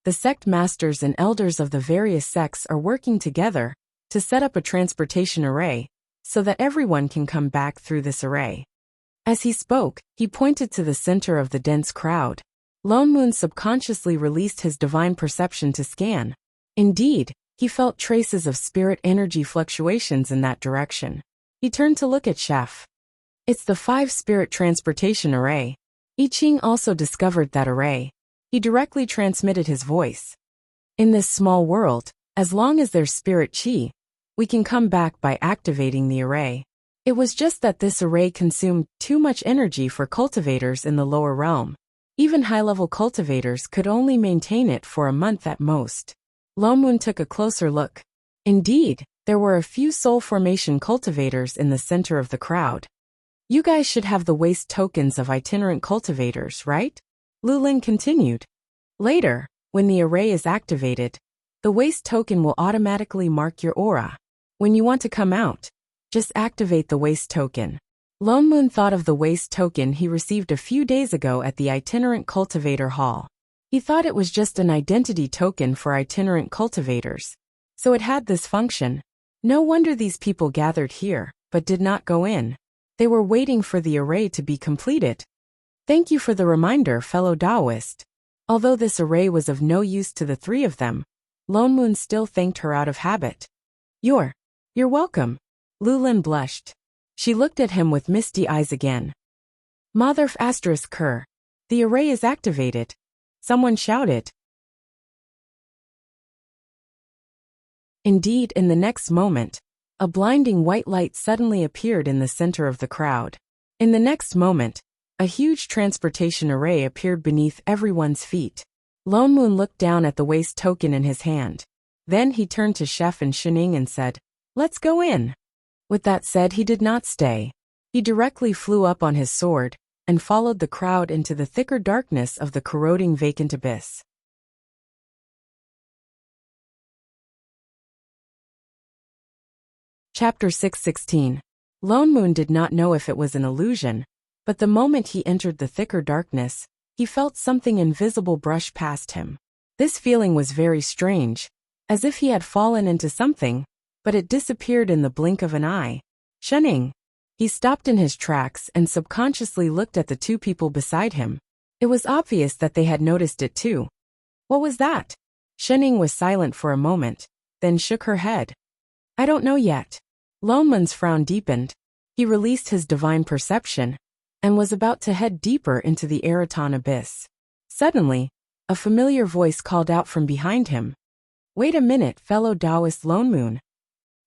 Speaker 1: the sect masters and elders of the various sects are working together to set up a transportation array so that everyone can come back through this array." As he spoke, he pointed to the center of the dense crowd. Lone Moon subconsciously released his divine perception to scan. Indeed, he felt traces of spirit energy fluctuations in that direction. He turned to look at Chef. It's the 5 spirit transportation array. I Ching also discovered that array. He directly transmitted his voice. In this small world, as long as there's spirit chi, we can come back by activating the array. It was just that this array consumed too much energy for cultivators in the lower realm. Even high-level cultivators could only maintain it for a month at most. Lone Moon took a closer look. Indeed, there were a few soul formation cultivators in the center of the crowd. You guys should have the waste tokens of itinerant cultivators, right? Lulin continued. Later, when the array is activated, the waste token will automatically mark your aura. When you want to come out, just activate the waste token. Lone Moon thought of the waste token he received a few days ago at the itinerant cultivator hall. He thought it was just an identity token for itinerant cultivators. So it had this function. No wonder these people gathered here, but did not go in. They were waiting for the array to be completed. Thank you for the reminder, fellow Taoist. Although this array was of no use to the 3 of them, Lone Moon still thanked her out of habit. You're welcome. Lulin blushed. She looked at him with misty eyes again. Mother asterisk Kerr. The array is activated. Someone shouted. Indeed, in the next moment, a blinding white light suddenly appeared in the center of the crowd. In the next moment, a huge transportation array appeared beneath everyone's feet. Lone Moon looked down at the waste token in his hand. Then he turned to Chef and Shining and said, "Let's go in." With that said, he did not stay. He directly flew up on his sword and followed the crowd into the thicker darkness of the corroding vacant abyss. Chapter 616. Lone Moon did not know if it was an illusion, but the moment he entered the thicker darkness, he felt something invisible brush past him. This feeling was very strange, as if he had fallen into something, but it disappeared in the blink of an eye. Shunning. He stopped in his tracks and subconsciously looked at the 2 people beside him. It was obvious that they had noticed it too. What was that? Shunning was silent for a moment, then shook her head. I don't know yet. Lone Moon's frown deepened. He released his divine perception and was about to head deeper into the Eraton abyss. Suddenly, a familiar voice called out from behind him. Wait a minute, fellow Taoist Lone Moon.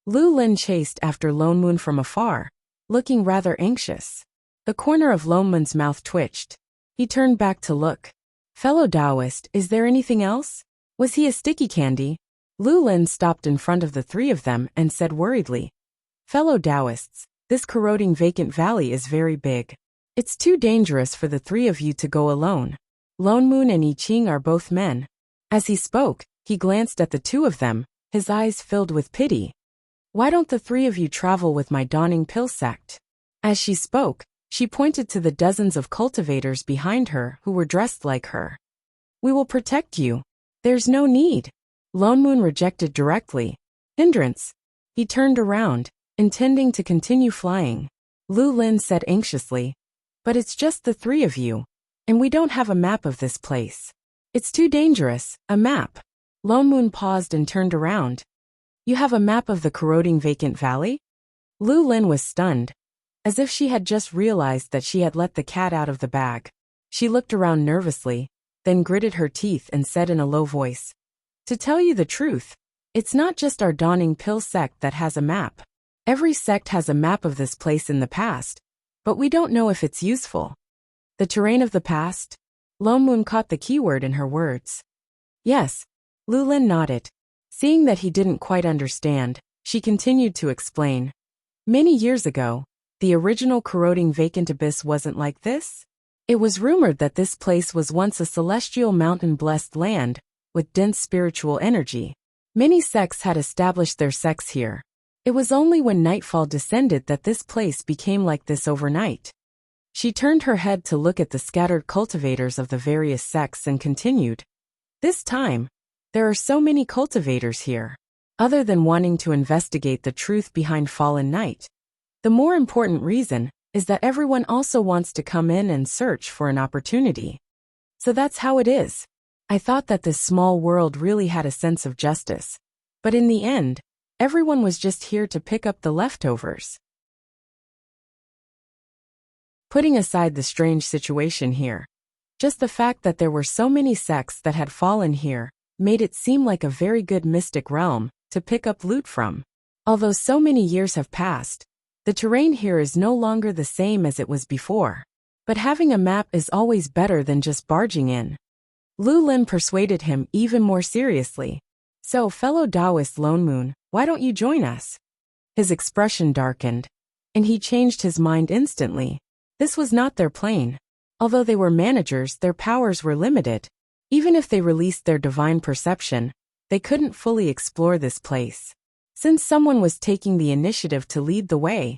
Speaker 1: Lu Lin chased after Lone Moon from afar, looking rather anxious. The corner of Lone Moon's mouth twitched. He turned back to look. Fellow Taoist, is there anything else? Was he a sticky candy? Lu Lin stopped in front of the 3 of them and said worriedly, Fellow Taoists, this corroding vacant valley is very big. It's too dangerous for the 3 of you to go alone. Lone Moon and I Ching are both men. As he spoke, he glanced at the 2 of them, his eyes filled with pity. Why don't the 3 of you travel with my dawning pill sect? As she spoke, she pointed to the dozens of cultivators behind her who were dressed like her. We will protect you. There's no need. Lone Moon rejected directly. Hindrance. He turned around, intending to continue flying. Lu Lin said anxiously, but it's just the 3 of you, and we don't have a map of this place. It's too dangerous, a map. Lone Moon paused and turned around. You have a map of the corroding vacant valley? Lu Lin was stunned, as if she had just realized that she had let the cat out of the bag. She looked around nervously, then gritted her teeth and said in a low voice, To tell you the truth, it's not just our dawning pill sect that has a map. Every sect has a map of this place in the past, but we don't know if it's useful. The terrain of the past? Lone Moon caught the keyword in her words. Yes. Lu Lin nodded. Seeing that he didn't quite understand, she continued to explain. Many years ago, the original corroding vacant abyss wasn't like this. It was rumored that this place was once a celestial mountain-blessed land with dense spiritual energy. Many sects had established their sects here. It was only when nightfall descended that this place became like this overnight. She turned her head to look at the scattered cultivators of the various sects and continued. This time, there are so many cultivators here. Other than wanting to investigate the truth behind Fallen Night, the more important reason is that everyone also wants to come in and search for an opportunity. So that's how it is. I thought that this small world really had a sense of justice. But in the end, everyone was just here to pick up the leftovers. Putting aside the strange situation here, just the fact that there were so many sects that had fallen here made it seem like a very good mystic realm to pick up loot from. Although so many years have passed, the terrain here is no longer the same as it was before. But having a map is always better than just barging in. Lu Lin persuaded him even more seriously. So, fellow Taoist Lone Moon, why don't you join us? His expression darkened, and he changed his mind instantly. This was not their plane. Although they were managers, their powers were limited. Even if they released their divine perception, they couldn't fully explore this place. Since someone was taking the initiative to lead the way,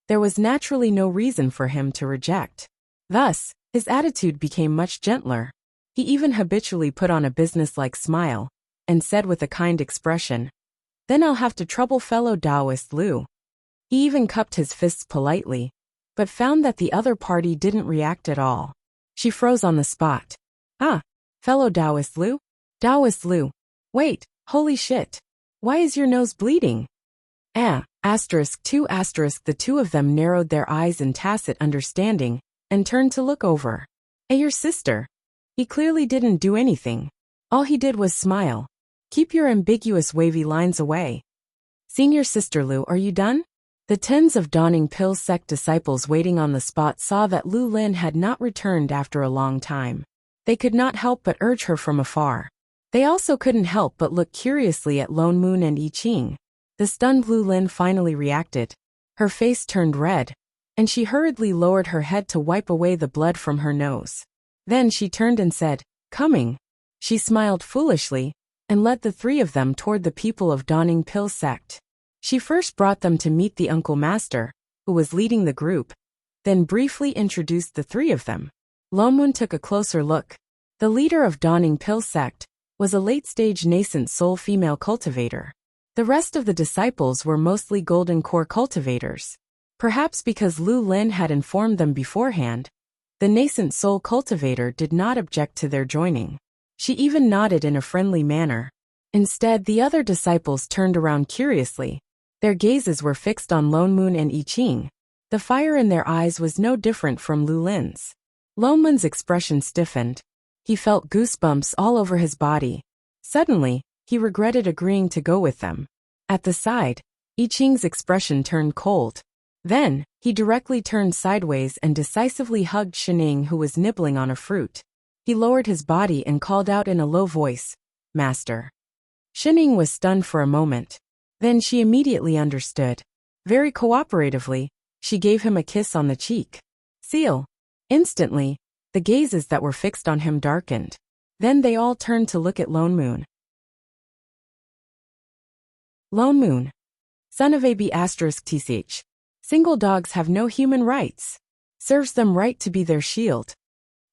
Speaker 1: there was naturally no reason for him to reject. Thus, his attitude became much gentler. He even habitually put on a businesslike smile and said with a kind expression, "Then I'll have to trouble fellow Taoist Lu." He even cupped his fists politely, but found that the other party didn't react at all. She froze on the spot. "Ah, fellow Taoist Lu? Taoist Lu. Wait, holy shit. Why is your nose bleeding?" The two of them narrowed their eyes in tacit understanding and turned to look over. Your sister." He clearly didn't do anything. All he did was smile. "Keep your ambiguous wavy lines away." "Senior Sister Lu, are you done?" The tens of Dawning Pill sect disciples waiting on the spot saw that Lu Lin had not returned after a long time. They could not help but urge her from afar. They also couldn't help but look curiously at Lone Moon and I Ching. The stunned Lu Lin finally reacted. Her face turned red, and she hurriedly lowered her head to wipe away the blood from her nose. Then she turned and said, "Coming." She smiled foolishly and led the three of them toward the people of Dawning Pill sect. She first brought them to meet the Uncle Master, who was leading the group, then briefly introduced the three of them. Lone Moon took a closer look. The leader of Dawning Pill sect was a late-stage nascent soul female cultivator. The rest of the disciples were mostly golden core cultivators. Perhaps because Lu Lin had informed them beforehand, the nascent soul cultivator did not object to their joining. She even nodded in a friendly manner. Instead, the other disciples turned around curiously. Their gazes were fixed on Lone Moon and I Ching. The fire in their eyes was no different from Lu Lin's. Lone Moon's expression stiffened. He felt goosebumps all over his body. Suddenly, he regretted agreeing to go with them. At the side, I Ching's expression turned cold. Then, he directly turned sideways and decisively hugged Shining, who was nibbling on a fruit. He lowered his body and called out in a low voice, "Master." Shining was stunned for a moment. Then she immediately understood. Very cooperatively, she gave him a kiss on the cheek. Seal. Instantly, the gazes that were fixed on him darkened. Then they all turned to look at Lone Moon. Lone Moon. Son of AB *TCH. Single dogs have no human rights. Serves them right to be their shield.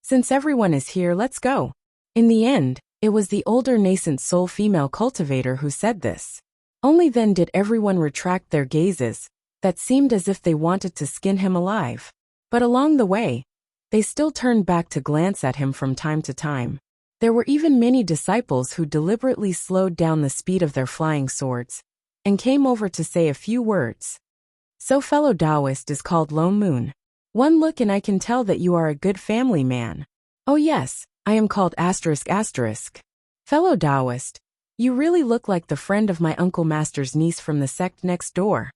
Speaker 1: Since everyone is here, let's go. In the end, it was the older nascent soul female cultivator who said this. Only then did everyone retract their gazes, that seemed as if they wanted to skin him alive. But along the way, they still turned back to glance at him from time to time. There were even many disciples who deliberately slowed down the speed of their flying swords, and came over to say a few words. "So fellow Taoist is called Lone Moon. One look and I can tell that you are a good family man." "Oh yes, I am called ***. Fellow Taoist, you really look like the friend of my Uncle Master's niece from the sect next door."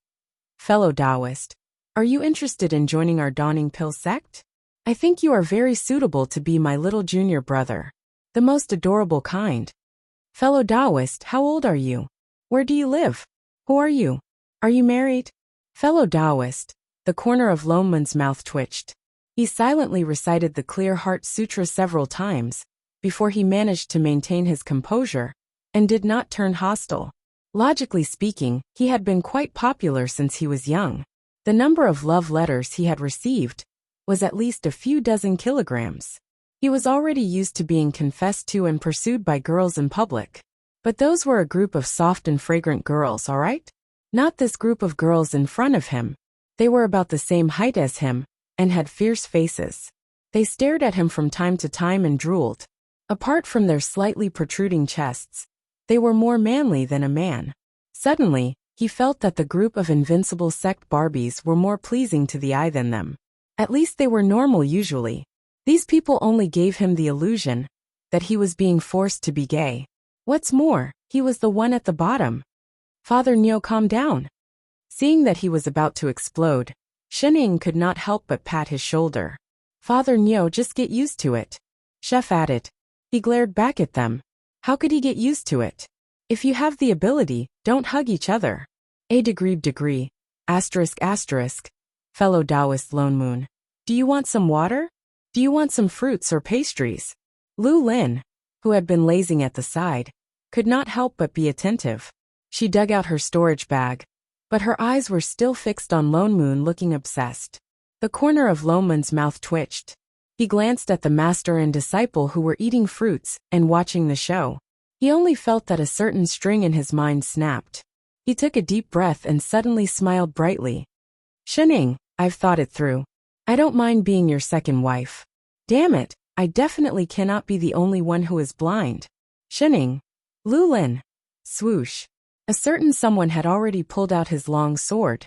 Speaker 1: "Fellow Taoist, are you interested in joining our Dawning Pill sect? I think you are very suitable to be my little junior brother. The most adorable kind." "Fellow Taoist, how old are you? Where do you live? Who are you? Are you married?" "Fellow Taoist," the corner of Lone Moon's mouth twitched. He silently recited the Clear Heart Sutra several times, before he managed to maintain his composure, and did not turn hostile. Logically speaking, he had been quite popular since he was young. The number of love letters he had received was at least a few dozen kilograms. He was already used to being confessed to and pursued by girls in public. But those were a group of soft and fragrant girls, all right? Not this group of girls in front of him. They were about the same height as him, and had fierce faces. They stared at him from time to time and drooled. Apart from their slightly protruding chests, they were more manly than a man. Suddenly, he felt that the group of invincible sect Barbies were more pleasing to the eye than them. At least they were normal usually. These people only gave him the illusion that he was being forced to be gay. What's more, he was the one at the bottom. Father Nyo, calm down. Seeing that he was about to explode, Shening could not help but pat his shoulder. Father Nyo, just get used to it. Chef added. He glared back at them. How could he get used to it? If you have the ability, don't hug each other. Degree, asterisk, fellow Taoist Lone Moon. Do you want some water? Do you want some fruits or pastries? Lu Lin, who had been lazing at the side, could not help but be attentive. She dug out her storage bag, but her eyes were still fixed on Lone Moon, looking obsessed. The corner of Lone Moon's mouth twitched. He glanced at the master and disciple who were eating fruits and watching the show. He only felt that a certain string in his mind snapped. He took a deep breath and suddenly smiled brightly. Shening, I've thought it through. I don't mind being your second wife. Damn it, I definitely cannot be the only one who is blind. Shening. Lu Lin. Swoosh. A certain someone had already pulled out his long sword.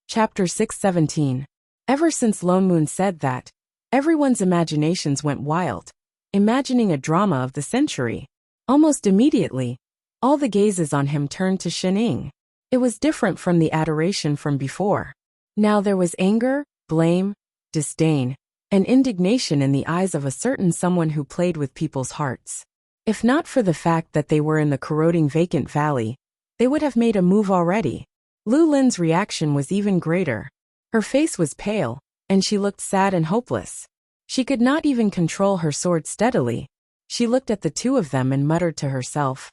Speaker 1: Chapter 617. Ever since Lone Moon said that, everyone's imaginations went wild, imagining a drama of the century. Almost immediately, all the gazes on him turned to Shening. It was different from the adoration from before. Now there was anger, blame, disdain, and indignation in the eyes of a certain someone who played with people's hearts. If not for the fact that they were in the corroding vacant valley, they would have made a move already. Lu Lin's reaction was even greater. Her face was pale, and she looked sad and hopeless. She could not even control her sword steadily. She looked at the two of them and muttered to herself,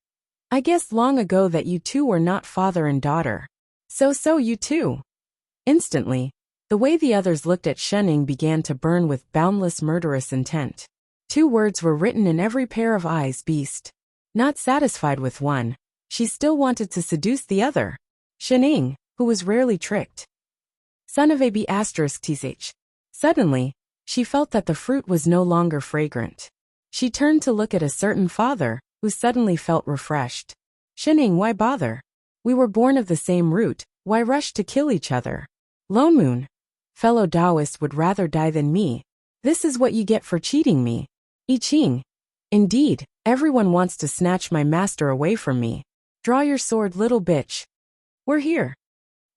Speaker 1: I guessed long ago that you two were not father and daughter. So you two. Instantly, the way the others looked at Shening began to burn with boundless murderous intent. Two words were written in every pair of eyes, beast. Not satisfied with one, she still wanted to seduce the other. Shening, who was rarely tricked. Son of a b****. Suddenly, she felt that the fruit was no longer fragrant. She turned to look at a certain father, who suddenly felt refreshed. Shening, why bother? We were born of the same root, why rush to kill each other? Lone Moon. Fellow Taoist would rather die than me. This is what you get for cheating me. I Ching. Indeed, everyone wants to snatch my master away from me. Draw your sword, little bitch. We're here.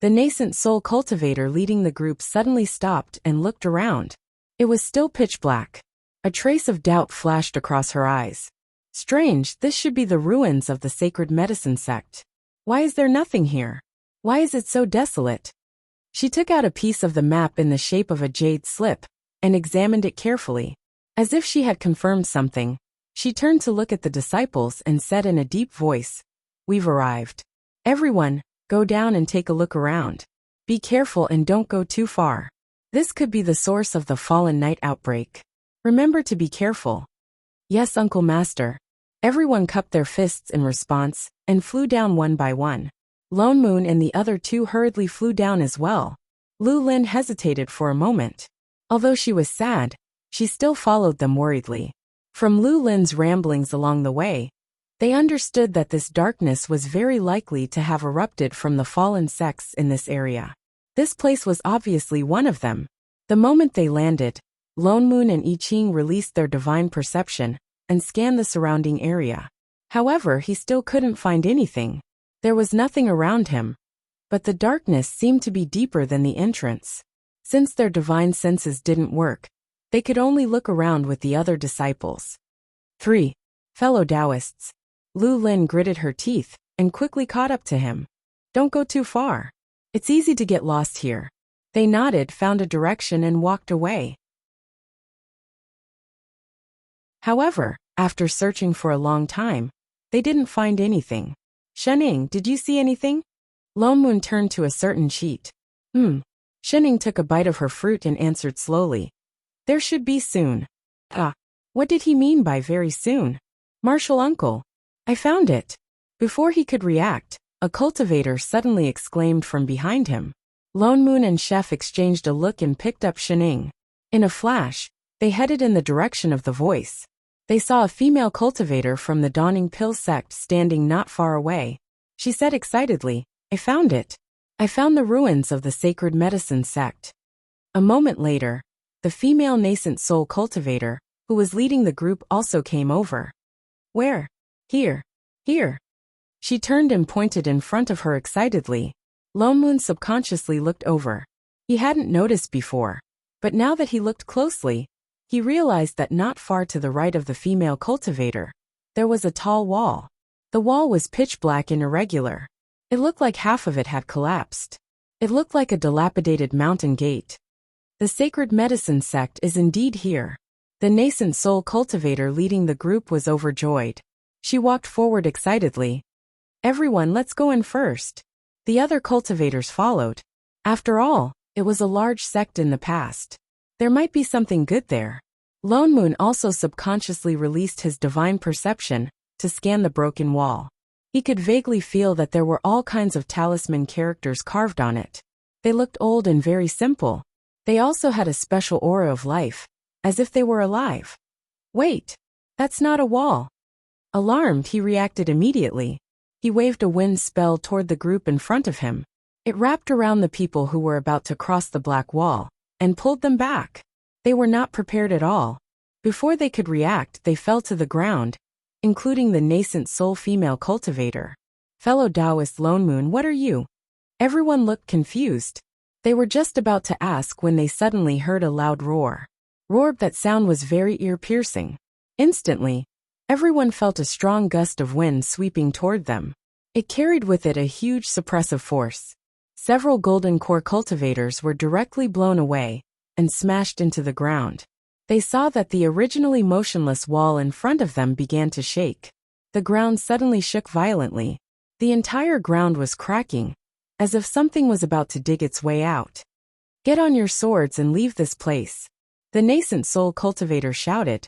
Speaker 1: The nascent soul cultivator leading the group suddenly stopped and looked around. It was still pitch black. A trace of doubt flashed across her eyes. Strange, this should be the ruins of the sacred medicine sect. Why is there nothing here? Why is it so desolate? She took out a piece of the map in the shape of a jade slip and examined it carefully. As if she had confirmed something, she turned to look at the disciples and said in a deep voice, We've arrived. Everyone, go down and take a look around. Be careful and don't go too far. This could be the source of the fallen night outbreak. Remember to be careful. Yes, Uncle Master. Everyone cupped their fists in response and flew down one by one. Lone Moon and the other two hurriedly flew down as well. Lu Lin hesitated for a moment. Although she was sad, she still followed them worriedly. From Lu Lin's ramblings along the way, they understood that this darkness was very likely to have erupted from the fallen sects in this area. This place was obviously one of them. The moment they landed, Lone Moon and I Ching released their divine perception and scanned the surrounding area. However, he still couldn't find anything. There was nothing around him, but the darkness seemed to be deeper than the entrance. Since their divine senses didn't work, they could only look around with the other disciples. 3. Fellow Taoists. Lu Lin gritted her teeth and quickly caught up to him. Don't go too far. It's easy to get lost here. They nodded, found a direction and walked away. However, after searching for a long time, they didn't find anything. Shening, did you see anything? Lone Moon turned to a certain sheet. Shening took a bite of her fruit and answered slowly. There should be soon. What did he mean by very soon? Martial uncle. I found it. Before he could react, a cultivator suddenly exclaimed from behind him. Lone Moon and Chef exchanged a look and picked up Shining. In a flash, they headed in the direction of the voice. They saw a female cultivator from the Dawning Pill sect standing not far away. She said excitedly, "I found it. I found the ruins of the sacred medicine sect." A moment later, the female nascent soul cultivator, who was leading the group, also came over. "Where?" "Here. Here." She turned and pointed in front of her excitedly. Lone Moon subconsciously looked over. He hadn't noticed before, but now that he looked closely, he realized that not far to the right of the female cultivator, there was a tall wall. The wall was pitch black and irregular. It looked like half of it had collapsed. It looked like a dilapidated mountain gate. The sacred medicine sect is indeed here. The nascent soul cultivator leading the group was overjoyed. She walked forward excitedly. "Everyone, let's go in first." The other cultivators followed. After all, it was a large sect in the past. There might be something good there. Lone Moon also subconsciously released his divine perception to scan the broken wall. He could vaguely feel that there were all kinds of talisman characters carved on it. They looked old and very simple. They also had a special aura of life, as if they were alive. "Wait, that's not a wall." Alarmed, he reacted immediately. He waved a wind spell toward the group in front of him. It wrapped around the people who were about to cross the black wall and pulled them back. They were not prepared at all. Before they could react, they fell to the ground, including the nascent soul female cultivator. "Fellow Taoist Lone Moon, what are you?" Everyone looked confused. They were just about to ask when they suddenly heard a loud roar. That sound was very ear-piercing. Instantly, everyone felt a strong gust of wind sweeping toward them. It carried with it a huge suppressive force. Several golden core cultivators were directly blown away and smashed into the ground. They saw that the originally motionless wall in front of them began to shake. The ground suddenly shook violently. The entire ground was cracking, as if something was about to dig its way out. "Get on your swords and leave this place," the nascent soul cultivator shouted.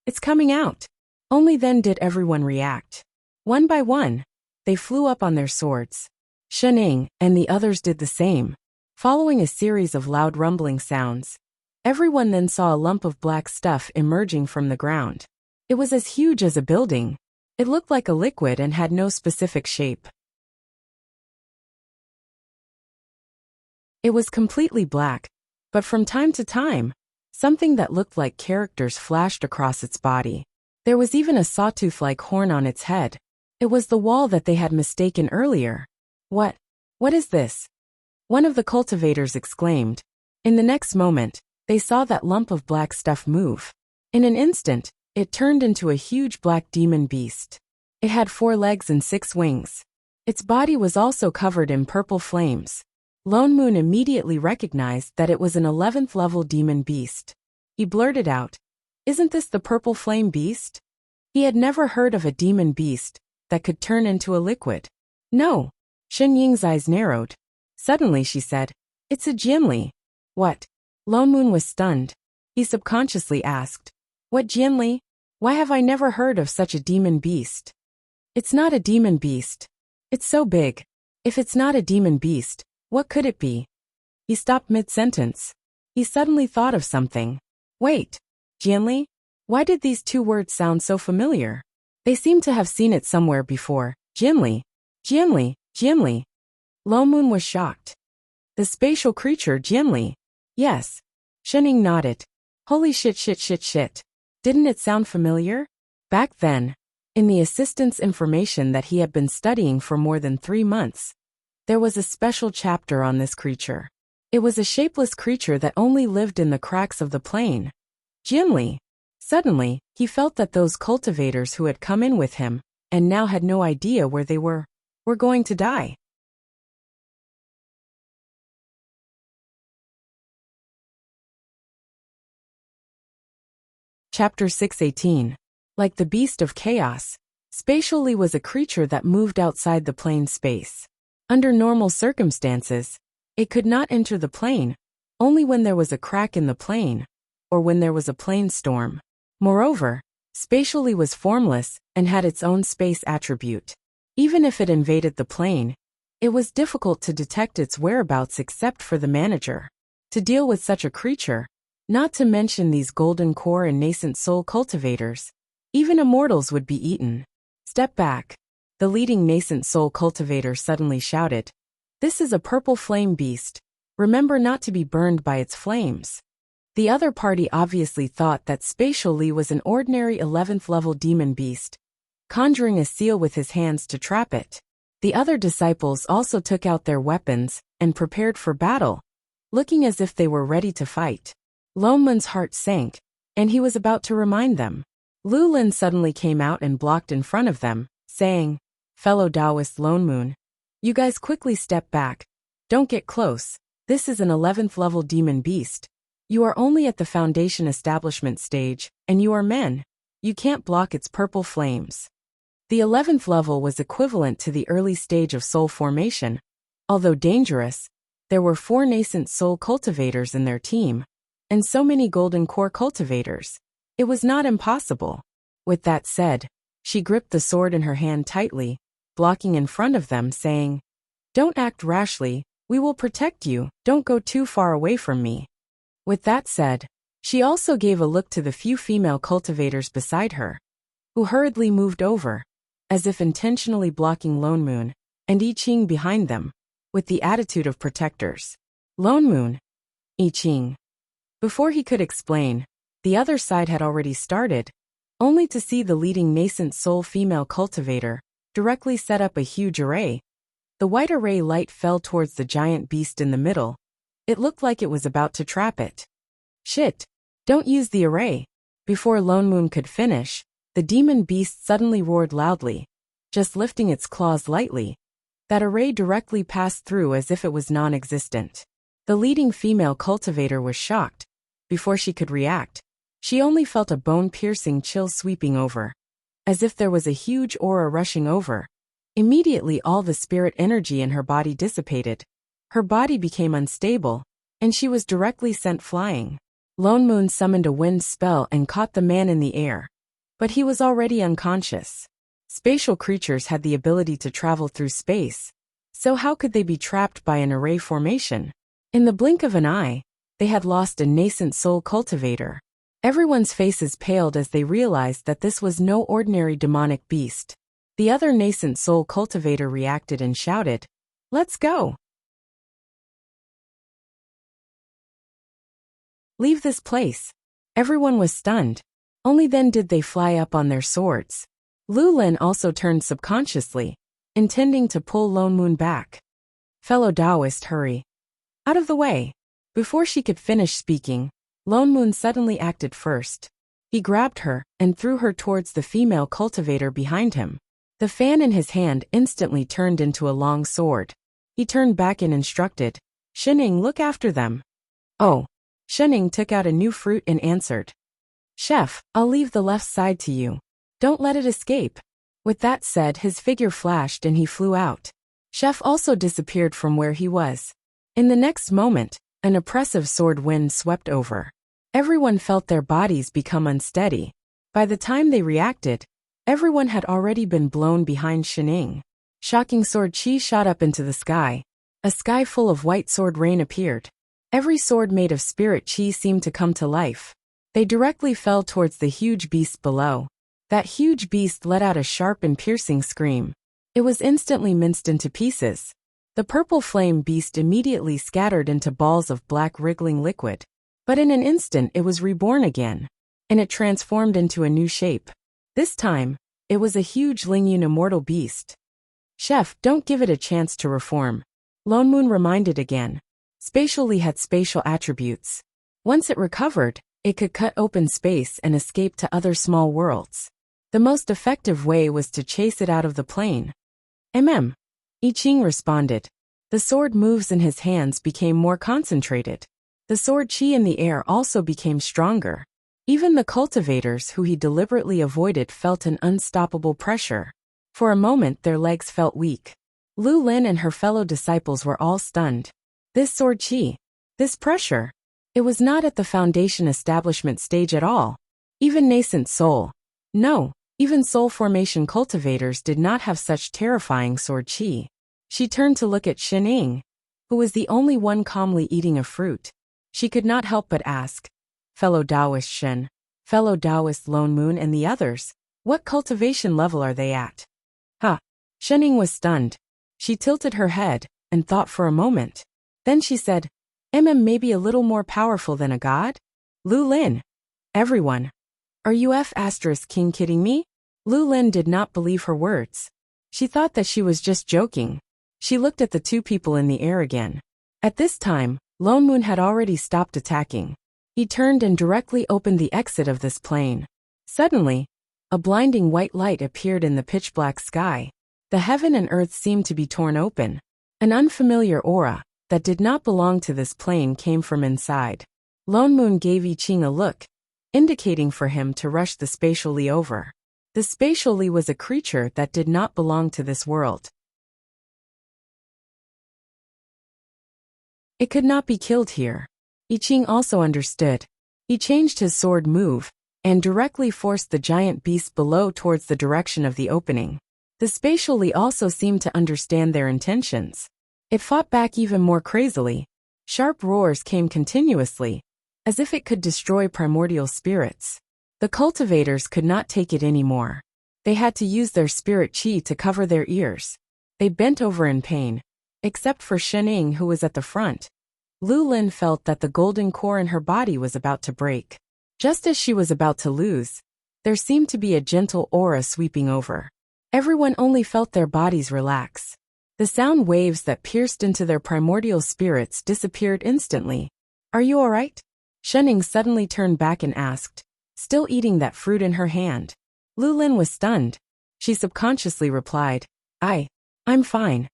Speaker 1: "It's coming out." Only then did everyone react. One by one, they flew up on their swords. Shining and the others did the same. Following a series of loud rumbling sounds, everyone then saw a lump of black stuff emerging from the ground. It was as huge as a building. It looked like a liquid and had no specific shape. It was completely black, but from time to time, something that looked like characters flashed across its body. There was even a sawtooth-like horn on its head. It was the wall that they had mistaken earlier. What is this?" one of the cultivators exclaimed. In the next moment, they saw that lump of black stuff move. In an instant, it turned into a huge black demon beast. It had 4 legs and 6 wings. Its body was also covered in purple flames. Lone Moon immediately recognized that it was an 11th level demon beast. He blurted out, "Isn't this the purple flame beast?" He had never heard of a demon beast that could turn into a liquid. "No." Shen Ying's eyes narrowed. Suddenly she said, "It's a Jianli." "What?" Lone Moon was stunned. He subconsciously asked, "What Jianli? Why have I never heard of such a demon beast?" "It's not a demon beast. It's so big. If it's not a demon beast, what could it be?" He stopped mid-sentence. He suddenly thought of something. "Wait, Jianli? Why did these 2 words sound so familiar? They seem to have seen it somewhere before. Jianli. Jianli. Jianli." Lone Moon was shocked. "The spatial creature Jianli." "Yes." Shening nodded. "Holy shit. Didn't it sound familiar?" Back then, in the assistant's information that he had been studying for more than 3 months, there was a special chapter on this creature. It was a shapeless creature that only lived in the cracks of the plain. Jianli. Suddenly, he felt that those cultivators who had come in with him, and now had no idea where they were going to die. Chapter 618. Like the Beast of Chaos, Spatially was a creature that moved outside the plane space. Under normal circumstances, it could not enter the plane, only when there was a crack in the plane, or when there was a plane storm. Moreover, Spatially was formless and had its own space attribute. Even if it invaded the plane, It was difficult to detect its whereabouts except for the manager. To deal with such a creature, not to mention these golden core and nascent soul cultivators, even immortals would be eaten. Step back. The leading nascent soul cultivator suddenly shouted. This is a purple flame beast. Remember not to be burned by its flames. The other party obviously thought that Spatial Lee was an ordinary 11th level demon beast, conjuring a seal with his hands to trap it. The other disciples also took out their weapons and prepared for battle, looking as if they were ready to fight. Lone Moon's heart sank, and he was about to remind them. Lu Lin suddenly came out and blocked in front of them, saying, Fellow Taoist Lone Moon, you guys quickly step back. Don't get close. This is an 11th level demon beast. You are only at the foundation establishment stage, and you are men. You can't block its purple flames. The 11th level was equivalent to the early stage of soul formation. Although dangerous, there were 4 nascent soul cultivators in their team, and so many golden core cultivators. It was not impossible. With that said, she gripped the sword in her hand tightly, blocking in front of them, saying, Don't act rashly, we will protect you, don't go too far away from me. With that said, she also gave a look to the few female cultivators beside her, who hurriedly moved over, as if intentionally blocking Lone Moon, and I Ching behind them, with the attitude of protectors. Lone Moon, I Ching. Before he could explain, the other side had already started, only to see the leading nascent soul female cultivator directly set up a huge array. The white array light fell towards the giant beast in the middle. It looked like it was about to trap it. Shit! Don't use the array. Before Lone Moon could finish, the demon beast suddenly roared loudly, just lifting its claws lightly. That array directly passed through as if it was non-existent. The leading female cultivator was shocked. Before she could react, she only felt a bone-piercing chill sweeping over, as if there was a huge aura rushing over. Immediately all the spirit energy in her body dissipated. Her body became unstable, and she was directly sent flying. Lone Moon summoned a wind spell and caught the man in the air. But he was already unconscious. Spatial creatures had the ability to travel through space, so how could they be trapped by an array formation? In the blink of an eye, they had lost a nascent soul cultivator. Everyone's faces paled as they realized that this was no ordinary demonic beast. The other nascent soul cultivator reacted and shouted, Let's go! Leave this place. Everyone was stunned. Only then did they fly up on their swords. Lu Lin also turned subconsciously, intending to pull Lone Moon back. Fellow Taoist, hurry. Out of the way. Before she could finish speaking, Lone Moon suddenly acted first. He grabbed her and threw her towards the female cultivator behind him. The fan in his hand instantly turned into a long sword. He turned back and instructed, Shining, look after them. Oh. Shining took out a new fruit and answered, Chef, I'll leave the left side to you. Don't let it escape. With that said, his figure flashed and he flew out. Chef also disappeared from where he was. In the next moment, an oppressive sword wind swept over. Everyone felt their bodies become unsteady. By the time they reacted, everyone had already been blown behind Shining. Shocking sword chi shot up into the sky. A sky full of white sword rain appeared. Every sword made of spirit chi seemed to come to life. They directly fell towards the huge beast below. That huge beast let out a sharp and piercing scream. It was instantly minced into pieces. The purple flame beast immediately scattered into balls of black wriggling liquid. But in an instant it was reborn again. And it transformed into a new shape. This time, it was a huge Lingyun immortal beast. Chef, don't give it a chance to reform. Lone Moon reminded again. Spatial Lee had spatial attributes. Once it recovered, it could cut open space and escape to other small worlds. The most effective way was to chase it out of the plane. I Ching responded. The sword moves in his hands became more concentrated. The sword chi in the air also became stronger. Even the cultivators who he deliberately avoided felt an unstoppable pressure. For a moment their legs felt weak. Lu Lin and her fellow disciples were all stunned. This sword chi, this pressure, it was not at the foundation establishment stage at all. Even nascent soul, no, even soul formation cultivators did not have such terrifying sword chi. She turned to look at Xining, who was the only one calmly eating a fruit. She could not help but ask, fellow Taoist Shen, fellow Taoist Lone Moon and the others, what cultivation level are they at? Ha! Xining was stunned. She tilted her head and thought for a moment. Then she said, may be a little more powerful than a god? Lu Lin. Everyone. Are you King kidding me? Lu Lin did not believe her words. She thought that she was just joking. She looked at the two people in the air again. At this time, Lone Moon had already stopped attacking. He turned and directly opened the exit of this plane. Suddenly, a blinding white light appeared in the pitch-black sky. The heaven and earth seemed to be torn open. An unfamiliar aura that did not belong to this plane came from inside. Lone Moon gave I Ching a look, indicating for him to rush the spatial Li over. The spatial Li was a creature that did not belong to this world. It could not be killed here. I Ching also understood. He changed his sword move and directly forced the giant beast below towards the direction of the opening. The spatial Li also seemed to understand their intentions. It fought back even more crazily. Sharp roars came continuously, as if it could destroy primordial spirits. The cultivators could not take it anymore. They had to use their spirit chi to cover their ears. They bent over in pain, except for Xining, who was at the front. Lu Lin felt that the golden core in her body was about to break. Just as she was about to lose, there seemed to be a gentle aura sweeping over. Everyone only felt their bodies relax. The sound waves that pierced into their primordial spirits disappeared instantly. Are you all right? Xining suddenly turned back and asked, still eating that fruit in her hand. Lu Lin was stunned. She subconsciously replied, I'm fine.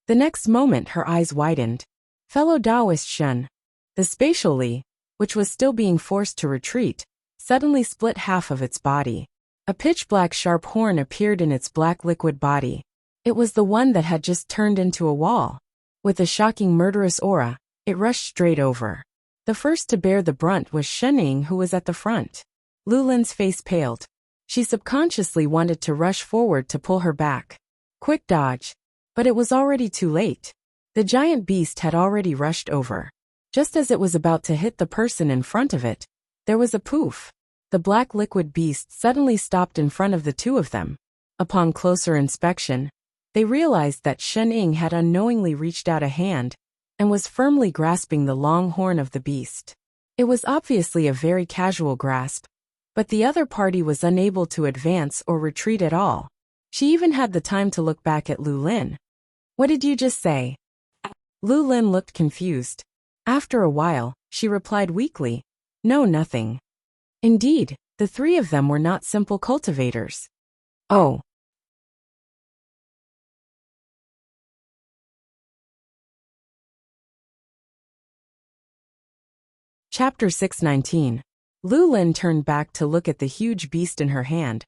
Speaker 1: The next moment her eyes widened. Fellow Taoist Shen. The spatial Li, which was still being forced to retreat, suddenly split half of its body. A pitch-black sharp horn appeared in its black liquid body. It was the one that had just turned into a wall. With a shocking murderous aura, it rushed straight over. The first to bear the brunt was Xining, who was at the front. Lu Lin's face paled. She subconsciously wanted to rush forward to pull her back. Quick dodge. But it was already too late. The giant beast had already rushed over. Just as it was about to hit the person in front of it, there was a poof. The black liquid beast suddenly stopped in front of the two of them. Upon closer inspection, they realized that Xining had unknowingly reached out a hand and was firmly grasping the long horn of the beast. It was obviously a very casual grasp, but the other party was unable to advance or retreat at all. She even had the time to look back at Lu Lin. What did you just say? Lu Lin looked confused. After a while, she replied weakly, no, nothing. Indeed, the three of them were not simple cultivators. Oh. Chapter 619. Lu Lin turned back to look at the huge beast in her hand,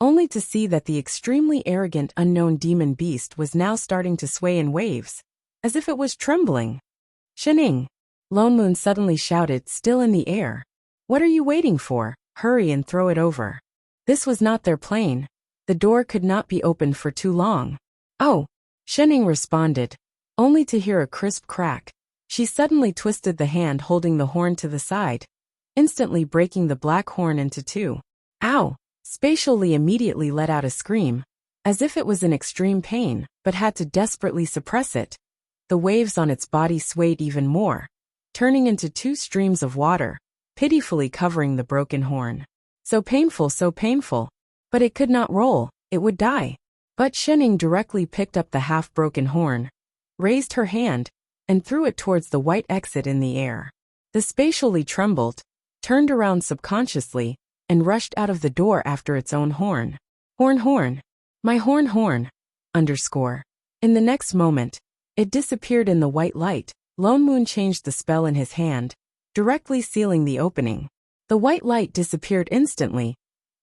Speaker 1: only to see that the extremely arrogant unknown demon beast was now starting to sway in waves, as if it was trembling. Xining! Lone Moon suddenly shouted, still in the air. What are you waiting for? Hurry and throw it over. This was not their plane. The door could not be opened for too long. Oh! Xining responded, only to hear a crisp crack. She suddenly twisted the hand holding the horn to the side, instantly breaking the black horn into two. Ow! Spatial Li immediately let out a scream, as if it was in extreme pain, but had to desperately suppress it. The waves on its body swayed even more, turning into two streams of water, pitifully covering the broken horn. So painful, but it could not roll, it would die. But Xining directly picked up the half-broken horn, raised her hand, and threw it towards the white exit in the air. The spatial Li trembled, turned around subconsciously, and rushed out of the door after its own horn. Horn. My horn. In the next moment, it disappeared in the white light. Lone Moon changed the spell in his hand, directly sealing the opening. The white light disappeared instantly.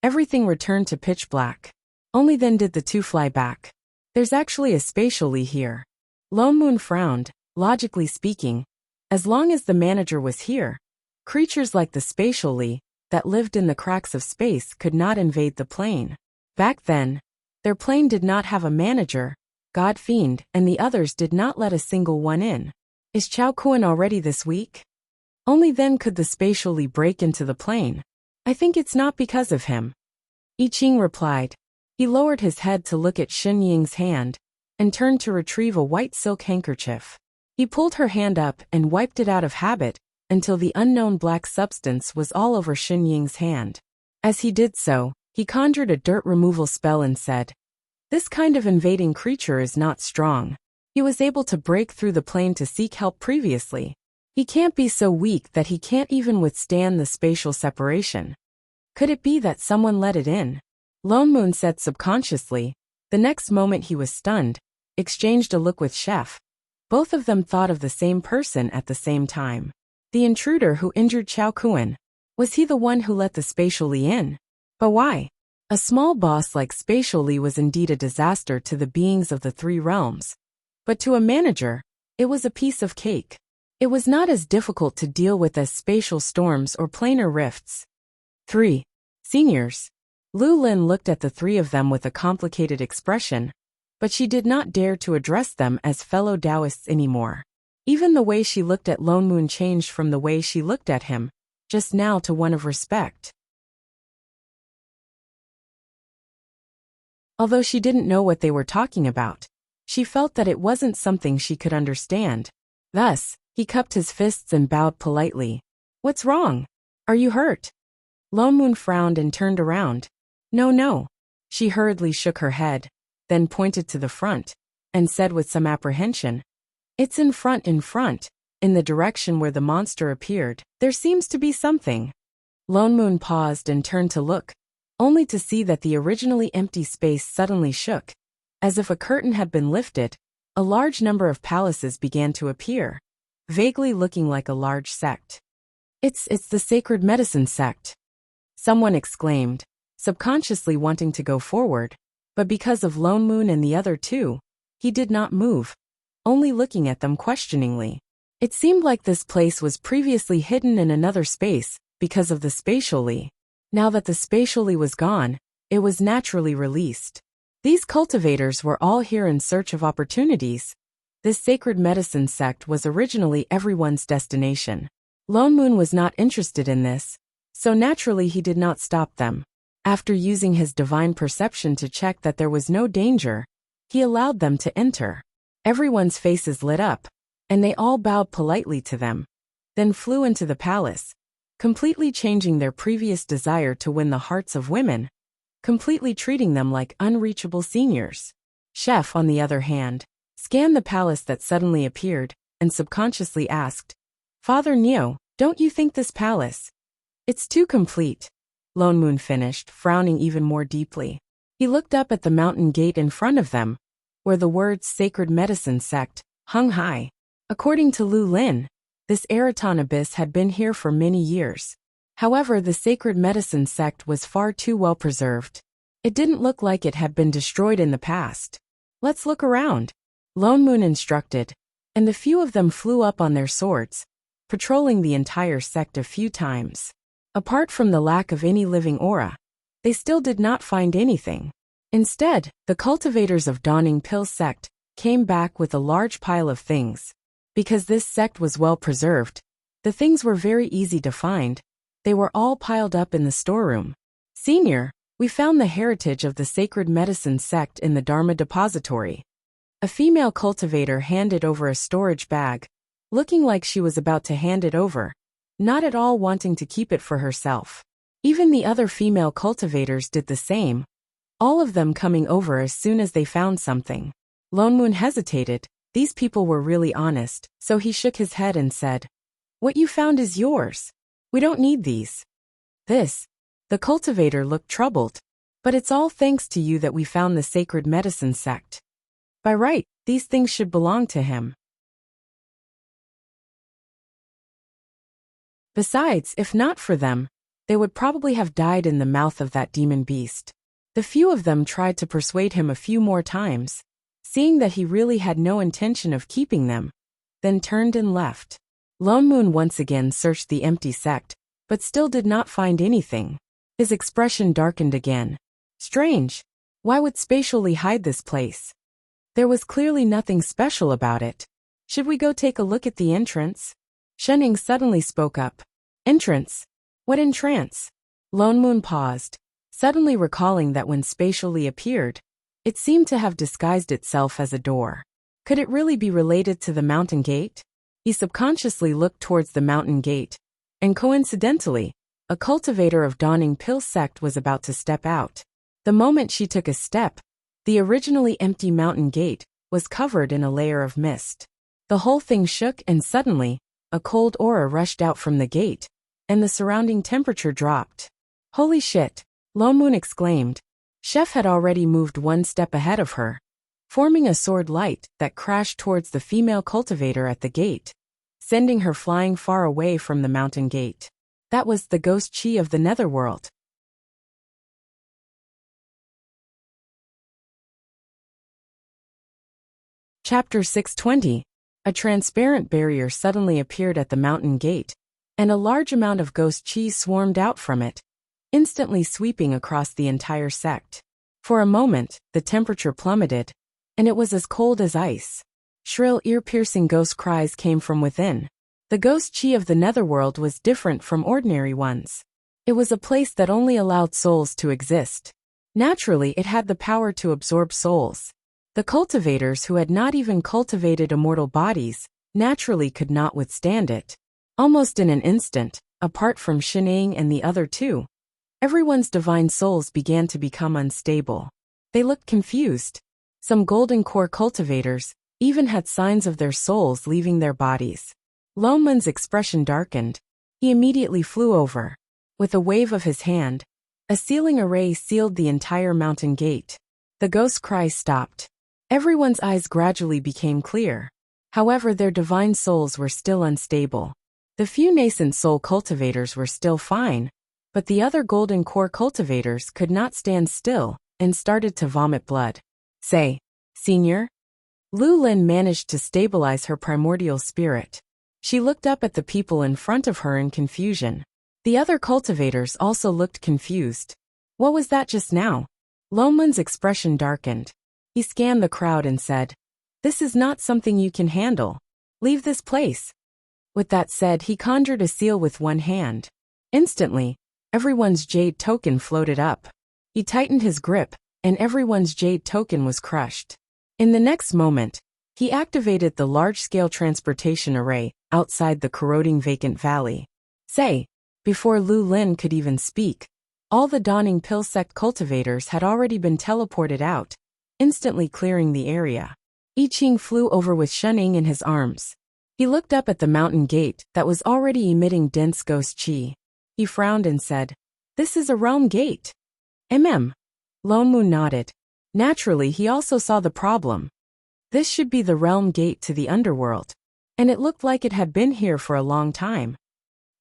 Speaker 1: Everything returned to pitch black. Only then did the two fly back. There's actually a spatial Li here. Lone Moon frowned. Logically speaking, as long as the manager was here, creatures like the spatial Li that lived in the cracks of space could not invade the plane. Back then, their plane did not have a manager, God Fiend, and the others did not let a single one in. Is Chao Kun already this weak? Only then could the spatially break into the plane. I think it's not because of him. I Ching replied. He lowered his head to look at Shen Ying's hand, and turned to retrieve a white silk handkerchief. He pulled her hand up and wiped it out of habit, until the unknown black substance was all over Shen Ying's hand. As he did so, he conjured a dirt removal spell and said, This kind of invading creature is not strong. He was able to break through the plane to seek help previously. He can't be so weak that he can't even withstand the spatial separation. Could it be that someone let it in? Lone Moon said subconsciously. The next moment he was stunned, exchanged a look with Chef. Both of them thought of the same person at the same time. The intruder who injured Chao Kun. Was he the one who let the spatially in? But why? A small boss like spatially was indeed a disaster to the beings of the three realms. But to a manager, it was a piece of cake. It was not as difficult to deal with as spatial storms or planar rifts. 3. Seniors. Lu Lin looked at the three of them with a complicated expression, but she did not dare to address them as fellow Taoists anymore. Even the way she looked at Lone Moon changed from the way she looked at him, just now, to one of respect. Although she didn't know what they were talking about, she felt that it wasn't something she could understand. Thus, he cupped his fists and bowed politely. What's wrong? Are you hurt? Lone Moon frowned and turned around. No. She hurriedly shook her head, then pointed to the front, and said with some apprehension, It's in front, in the direction where the monster appeared. There seems to be something. Lone Moon paused and turned to look, only to see that the originally empty space suddenly shook. As if a curtain had been lifted, a large number of palaces began to appear, vaguely looking like a large sect. It's the Sacred Medicine Sect. Someone exclaimed, subconsciously wanting to go forward, but because of Lone Moon and the other two, he did not move, only looking at them questioningly. It seemed like this place was previously hidden in another space, because of the spatially. Now that the spatially was gone, it was naturally released. These cultivators were all here in search of opportunities. This sacred medicine sect was originally everyone's destination. Lone Moon was not interested in this, so naturally he did not stop them. After using his divine perception to check that there was no danger, he allowed them to enter. Everyone's faces lit up, and they all bowed politely to them, then flew into the palace, completely changing their previous desire to win the hearts of women, completely treating them like unreachable seniors. Chef, on the other hand, scanned the palace that suddenly appeared, and subconsciously asked, Father Neo, don't you think this palace? It's too complete. Lone Moon finished, frowning even more deeply. He looked up at the mountain gate in front of them, where the words Sacred Medicine Sect hung high. According to Lu Lin, this Eraton abyss had been here for many years. However, the Sacred Medicine Sect was far too well preserved. It didn't look like it had been destroyed in the past. Let's look around, Lone Moon instructed, and the few of them flew up on their swords, patrolling the entire sect a few times. Apart from the lack of any living aura, they still did not find anything. Instead, the cultivators of Dawning Pill sect came back with a large pile of things. Because this sect was well preserved, the things were very easy to find. They were all piled up in the storeroom. Senior, we found the heritage of the Sacred Medicine Sect in the Dharma Depository. A female cultivator handed over a storage bag, looking like she was about to hand it over, not at all wanting to keep it for herself. Even the other female cultivators did the same, all of them coming over as soon as they found something. Lone Moon hesitated. These people were really honest, so he shook his head and said, What you found is yours. We don't need these. The cultivator looked troubled. But it's all thanks to you that we found the Sacred Medicine Sect. By right, these things should belong to him. Besides, if not for them, they would probably have died in the mouth of that demon beast. The few of them tried to persuade him a few more times, seeing that he really had no intention of keeping them, then turned and left. Lone Moon once again searched the empty sect, but still did not find anything. His expression darkened again. Strange. Why would spatially hide this place? There was clearly nothing special about it. Should we go take a look at the entrance? Shenning suddenly spoke up. Entrance? What entrance? Lone Moon paused, suddenly recalling that when spatially appeared, it seemed to have disguised itself as a door. Could it really be related to the mountain gate? He subconsciously looked towards the mountain gate, and coincidentally, a cultivator of Dawning Pill sect was about to step out. The moment she took a step, the originally empty mountain gate was covered in a layer of mist. The whole thing shook and suddenly, a cold aura rushed out from the gate, and the surrounding temperature dropped. Holy shit, Lone Moon exclaimed. Chef had already moved one step ahead of her, forming a sword light that crashed towards the female cultivator at the gate, sending her flying far away from the mountain gate. That was the ghost chi of the netherworld. Chapter 620. A transparent barrier suddenly appeared at the mountain gate, and a large amount of ghost chi swarmed out from it, instantly sweeping across the entire sect. For a moment, the temperature plummeted, and it was as cold as ice. Shrill, ear-piercing ghost cries came from within. The ghost chi of the netherworld was different from ordinary ones. It was a place that only allowed souls to exist. Naturally, it had the power to absorb souls. The cultivators who had not even cultivated immortal bodies naturally could not withstand it. Almost in an instant, apart from Shining and the other two, everyone's divine souls began to become unstable. They looked confused. Some golden core cultivators even had signs of their souls leaving their bodies. Lone Moon's expression darkened. He immediately flew over. With a wave of his hand, a sealing array sealed the entire mountain gate. The ghost cries stopped. Everyone's eyes gradually became clear. However, their divine souls were still unstable. The few nascent soul cultivators were still fine, but the other golden core cultivators could not stand still and started to vomit blood. Say, Senior? Lu Lin managed to stabilize her primordial spirit. She looked up at the people in front of her in confusion. The other cultivators also looked confused. What was that just now? Lone Moon's expression darkened. He scanned the crowd and said, "This is not something you can handle. Leave this place." With that said, he conjured a seal with one hand. Instantly, everyone's jade token floated up. He tightened his grip, and everyone's jade token was crushed. In the next moment, he activated the large-scale transportation array outside the corroding vacant valley. Say, before Lu Lin could even speak, all the Dawning Pill sect cultivators had already been teleported out, instantly clearing the area. I Ching flew over with Shenning in his arms. He looked up at the mountain gate that was already emitting dense ghost chi. He frowned and said, "This is a realm gate." Lone Moon nodded. Naturally, he also saw the problem. This should be the realm gate to the underworld, and it looked like it had been here for a long time.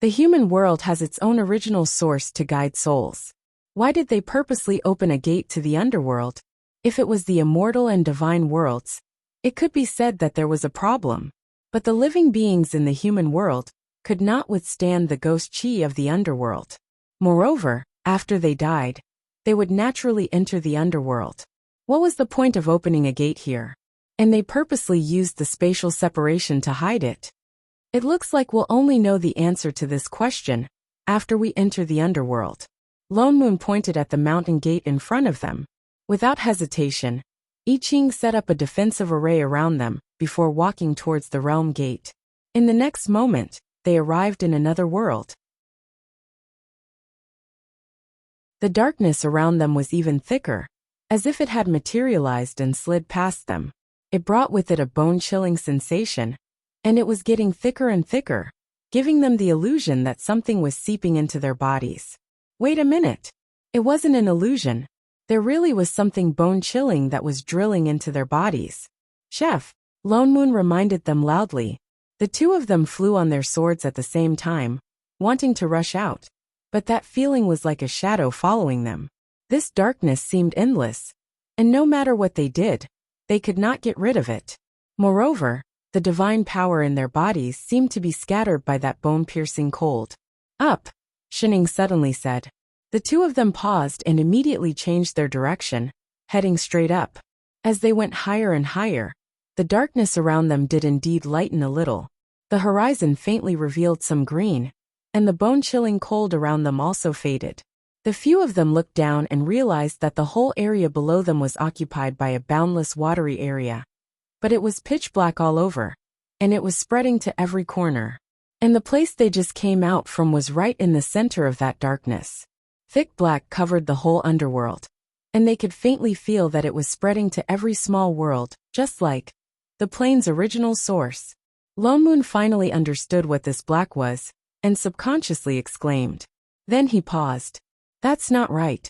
Speaker 1: The human world has its own original source to guide souls. Why did they purposely open a gate to the underworld? If it was the immortal and divine worlds, it could be said that there was a problem. But the living beings in the human world could not withstand the ghost chi of the underworld. Moreover, after they died, they would naturally enter the underworld. What was the point of opening a gate here? And they purposely used the spatial separation to hide it. It looks like we'll only know the answer to this question after we enter the underworld. Lone Moon pointed at the mountain gate in front of them. Without hesitation, I Ching set up a defensive array around them before walking towards the realm gate. In the next moment, they arrived in another world. The darkness around them was even thicker, as if it had materialized and slid past them. It brought with it a bone-chilling sensation, and it was getting thicker and thicker, giving them the illusion that something was seeping into their bodies. Wait a minute. It wasn't an illusion. There really was something bone-chilling that was drilling into their bodies. Chef, Lone Moon reminded them loudly. The two of them flew on their swords at the same time, wanting to rush out, but that feeling was like a shadow following them. This darkness seemed endless, and no matter what they did, they could not get rid of it. Moreover, the divine power in their bodies seemed to be scattered by that bone-piercing cold. Up, Shining suddenly said. The two of them paused and immediately changed their direction, heading straight up. As they went higher and higher, the darkness around them did indeed lighten a little. The horizon faintly revealed some green, and the bone-chilling cold around them also faded. The few of them looked down and realized that the whole area below them was occupied by a boundless watery area. But it was pitch black all over, and it was spreading to every corner. And the place they just came out from was right in the center of that darkness. Thick black covered the whole underworld, and they could faintly feel that it was spreading to every small world, just like the plane's original source. Lone Moon finally understood what this black was, and subconsciously exclaimed. Then he paused. That's not right.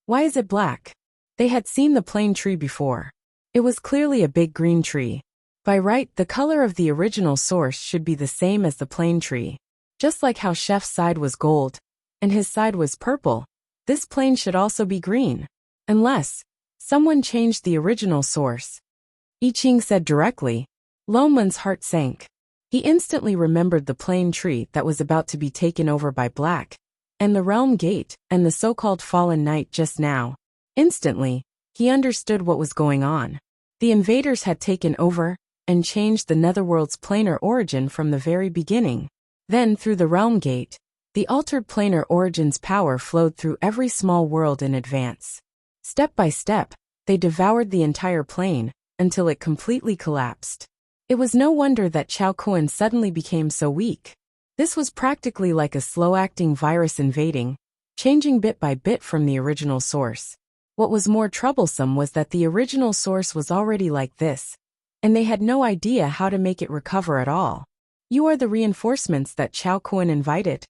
Speaker 1: Why is it black? They had seen the plane tree before. It was clearly a big green tree. By right, the color of the original source should be the same as the plane tree. Just like how Chef's side was gold, and his side was purple, this plane should also be green. Unless someone changed the original source. I Ching said directly. Lone Moon's heart sank. He instantly remembered the plane tree that was about to be taken over by black, and the realm gate, and the so-called fallen knight just now. Instantly, he understood what was going on. The invaders had taken over, and changed the netherworld's planar origin from the very beginning. Then, through the realm gate, the altered planar origin's power flowed through every small world in advance. Step by step, they devoured the entire plane, until it completely collapsed. It was no wonder that Chao Kun suddenly became so weak. This was practically like a slow-acting virus invading, changing bit by bit from the original source. What was more troublesome was that the original source was already like this, and they had no idea how to make it recover at all. You are the reinforcements that Chao Kun invited.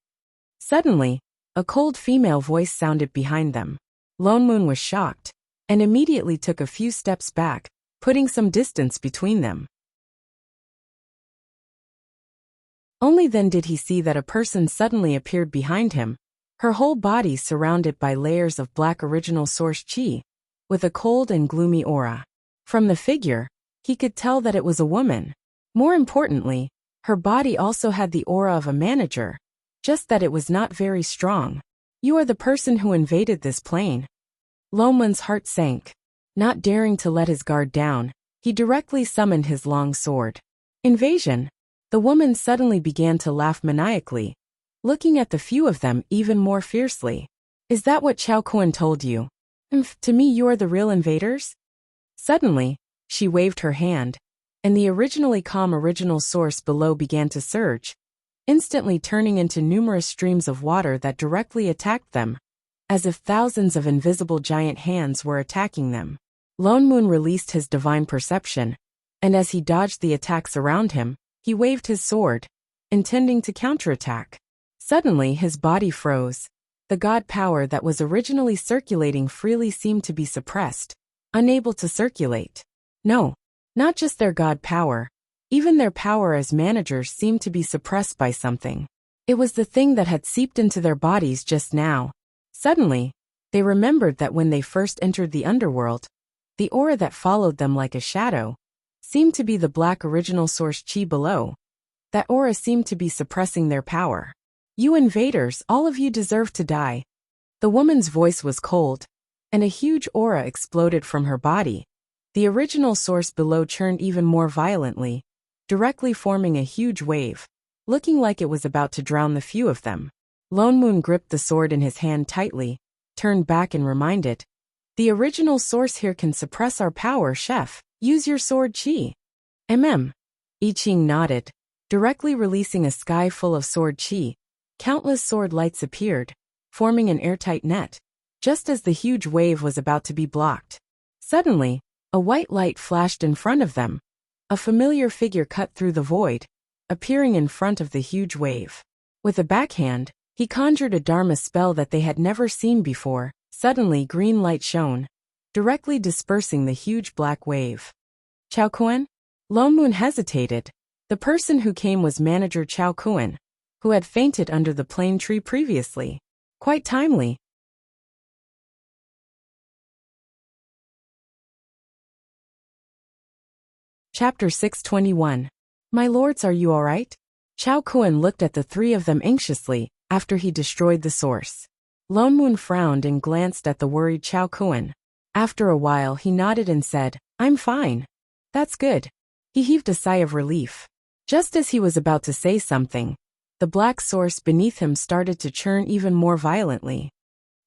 Speaker 1: Suddenly, a cold female voice sounded behind them. Lone Moon was shocked, and immediately took a few steps back, putting some distance between them. Only then did he see that a person suddenly appeared behind him, her whole body surrounded by layers of black original source chi, with a cold and gloomy aura. From the figure, he could tell that it was a woman. More importantly, her body also had the aura of a manager, just that it was not very strong. You are the person who invaded this plane. Lone Moon's heart sank. Not daring to let his guard down, he directly summoned his long sword. Invasion. The woman suddenly began to laugh maniacally, looking at the few of them even more fiercely. Is that what Chao Kun told you? To me you are the real invaders? Suddenly, she waved her hand, and the originally calm original source below began to surge, instantly turning into numerous streams of water that directly attacked them, as if thousands of invisible giant hands were attacking them. Lone Moon released his divine perception, and as he dodged the attacks around him, he waved his sword, intending to counterattack. Suddenly his body froze. The god power that was originally circulating freely seemed to be suppressed, unable to circulate. No, not just their god power, even their power as managers seemed to be suppressed by something. It was the thing that had seeped into their bodies just now. Suddenly, they remembered that when they first entered the underworld, the aura that followed them like a shadow seemed to be the black original source chi below. That aura seemed to be suppressing their power. You invaders, all of you deserve to die. The woman's voice was cold, and a huge aura exploded from her body. The original source below churned even more violently, directly forming a huge wave, looking like it was about to drown the few of them. Lone Moon gripped the sword in his hand tightly, turned back and reminded. The original source here can suppress our power, chef. Use your sword chi. I Ching nodded, directly releasing a sky full of sword chi. Countless sword lights appeared, forming an airtight net, just as the huge wave was about to be blocked. Suddenly, a white light flashed in front of them. A familiar figure cut through the void, appearing in front of the huge wave. With a backhand, he conjured a Dharma spell that they had never seen before. Suddenly green light shone, directly dispersing the huge black wave. Chao Kun? Lone Moon hesitated. The person who came was manager Chao Kun, who had fainted under the plane tree previously. Quite timely. Chapter 621. My lords, are you all right? Chao Kun looked at the three of them anxiously, after he destroyed the source. Lone Moon frowned and glanced at the worried Chao Kun. After a while he nodded and said, I'm fine. That's good. He heaved a sigh of relief. Just as he was about to say something, the black source beneath him started to churn even more violently.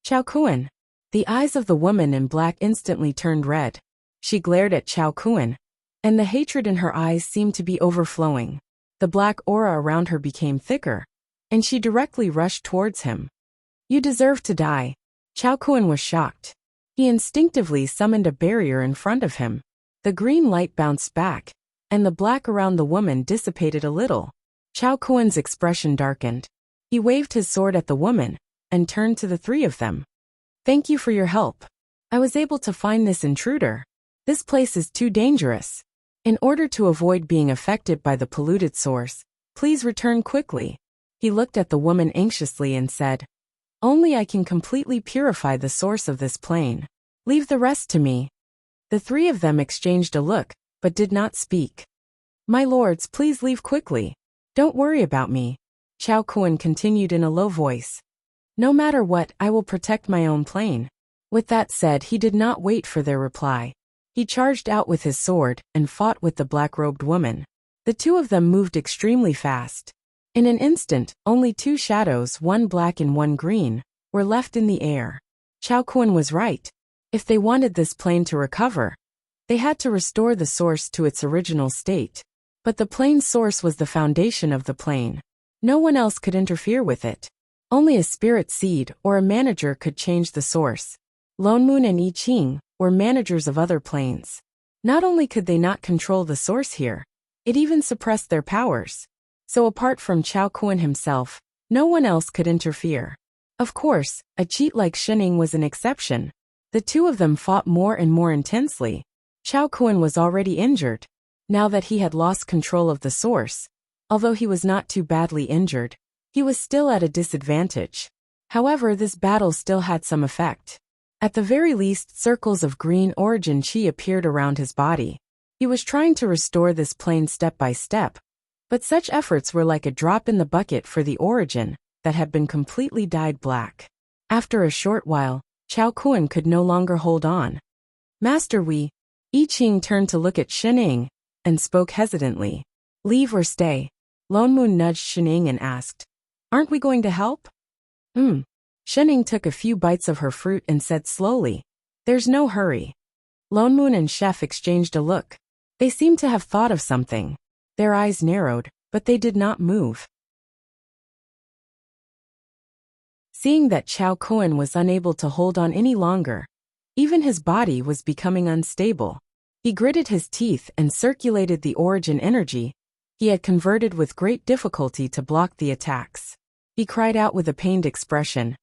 Speaker 1: Chao Kuan. The eyes of the woman in black instantly turned red. She glared at Chao Kuan, and the hatred in her eyes seemed to be overflowing. The black aura around her became thicker, and she directly rushed towards him. You deserve to die. Chao Kuan was shocked. He instinctively summoned a barrier in front of him. The green light bounced back, and the black around the woman dissipated a little. Chao Kuan's expression darkened. He waved his sword at the woman, and turned to the three of them. Thank you for your help. I was able to find this intruder. This place is too dangerous. In order to avoid being affected by the polluted source, please return quickly. He looked at the woman anxiously and said, Only I can completely purify the source of this plane. Leave the rest to me. The three of them exchanged a look, but did not speak. My lords, please leave quickly. Don't worry about me. Chao Kuan continued in a low voice. No matter what, I will protect my own plane. With that said, he did not wait for their reply. He charged out with his sword and fought with the black-robed woman. The two of them moved extremely fast. In an instant, only two shadows, one black and one green, were left in the air. Chao Kuan was right. If they wanted this plane to recover, they had to restore the source to its original state. But the plane's source was the foundation of the plane. No one else could interfere with it. Only a spirit seed or a manager could change the source. Lone Moon and I Ching were managers of other planes. Not only could they not control the source here, it even suppressed their powers. So apart from Chao Kuan himself, no one else could interfere. Of course, a cheat like Shining was an exception. The two of them fought more and more intensely. Chao Kuan was already injured. Now that he had lost control of the source, although he was not too badly injured, he was still at a disadvantage. However, this battle still had some effect. At the very least, circles of green origin chi appeared around his body. He was trying to restore this plane step by step, but such efforts were like a drop in the bucket for the origin that had been completely dyed black. After a short while, Chao Kuan could no longer hold on. Master I Ching turned to look at Shining and spoke hesitantly. Leave or stay? Lone Moon nudged Shining and asked, Aren't we going to help? Shining took a few bites of her fruit and said slowly, There's no hurry. Lone Moon and Chef exchanged a look. They seemed to have thought of something. Their eyes narrowed, but they did not move. Seeing that Chao Kuan was unable to hold on any longer, even his body was becoming unstable. He gritted his teeth and circulated the origin energy he had converted with great difficulty to block the attacks. He cried out with a pained expression,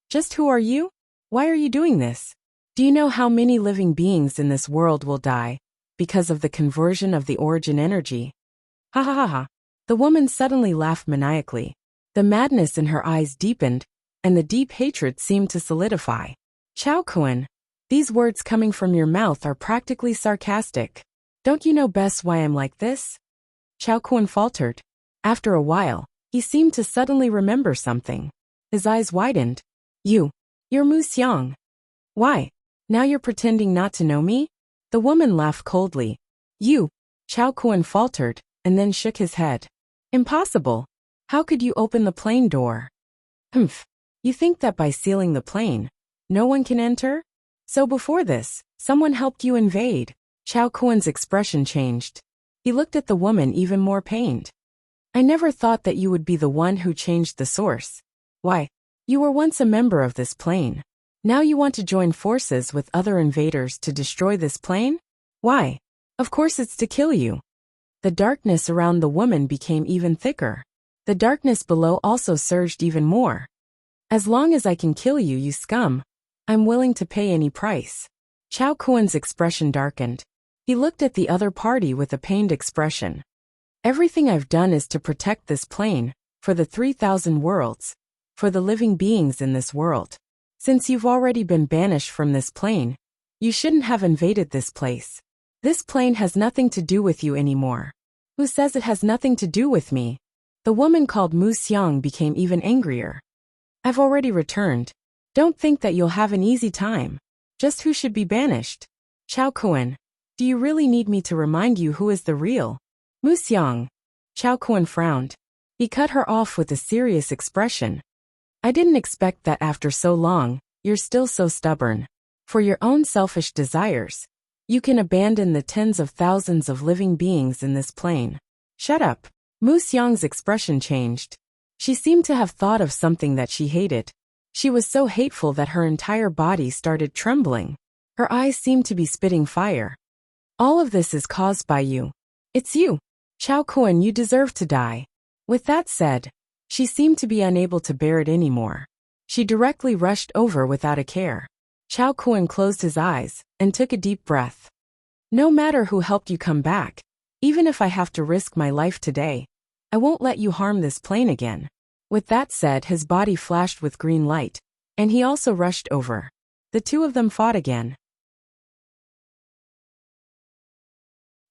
Speaker 1: Just who are you? Why are you doing this? Do you know how many living beings in this world will die because of the conversion of the origin energy? Ha ha ha ha. The woman suddenly laughed maniacally. The madness in her eyes deepened, and the deep hatred seemed to solidify. Chao Kuan, these words coming from your mouth are practically sarcastic. Don't you know best why I'm like this? Chao Kuan faltered. After a while, he seemed to suddenly remember something. His eyes widened. You're Mu Xiang. Why? Now you're pretending not to know me? The woman laughed coldly. Chao Kuan faltered, and then shook his head. Impossible. How could you open the plane door? You think that by sealing the plane, no one can enter? So before this, someone helped you invade. Chao Kuan's expression changed. He looked at the woman even more pained. I never thought that you would be the one who changed the source. Why? You were once a member of this plane. Now you want to join forces with other invaders to destroy this plane? Why? Of course it's to kill you. The darkness around the woman became even thicker. The darkness below also surged even more. As long as I can kill you, you scum, I'm willing to pay any price. Chao Kuan's expression darkened. He looked at the other party with a pained expression. Everything I've done is to protect this plane, for the 3,000 worlds, for the living beings in this world. Since you've already been banished from this plane, you shouldn't have invaded this place. This plane has nothing to do with you anymore. Who says it has nothing to do with me? The woman called Mu Xiang became even angrier. I've already returned. Don't think that you'll have an easy time. Just who should be banished? Chao Kuan. Do you really need me to remind you who is the real Muxiang? Chao Kun frowned. He cut her off with a serious expression. I didn't expect that after so long, you're still so stubborn. For your own selfish desires, you can abandon the tens of thousands of living beings in this plane. Shut up. Muxiang's expression changed. She seemed to have thought of something that she hated. She was so hateful that her entire body started trembling. Her eyes seemed to be spitting fire. All of this is caused by you. It's you. Chao Kun, you deserve to die. With that said, she seemed to be unable to bear it anymore. She directly rushed over without a care. Chao Kun closed his eyes and took a deep breath. No matter who helped you come back, even if I have to risk my life today, I won't let you harm this plane again. With that said, his body flashed with green light, and he also rushed over. The two of them fought again.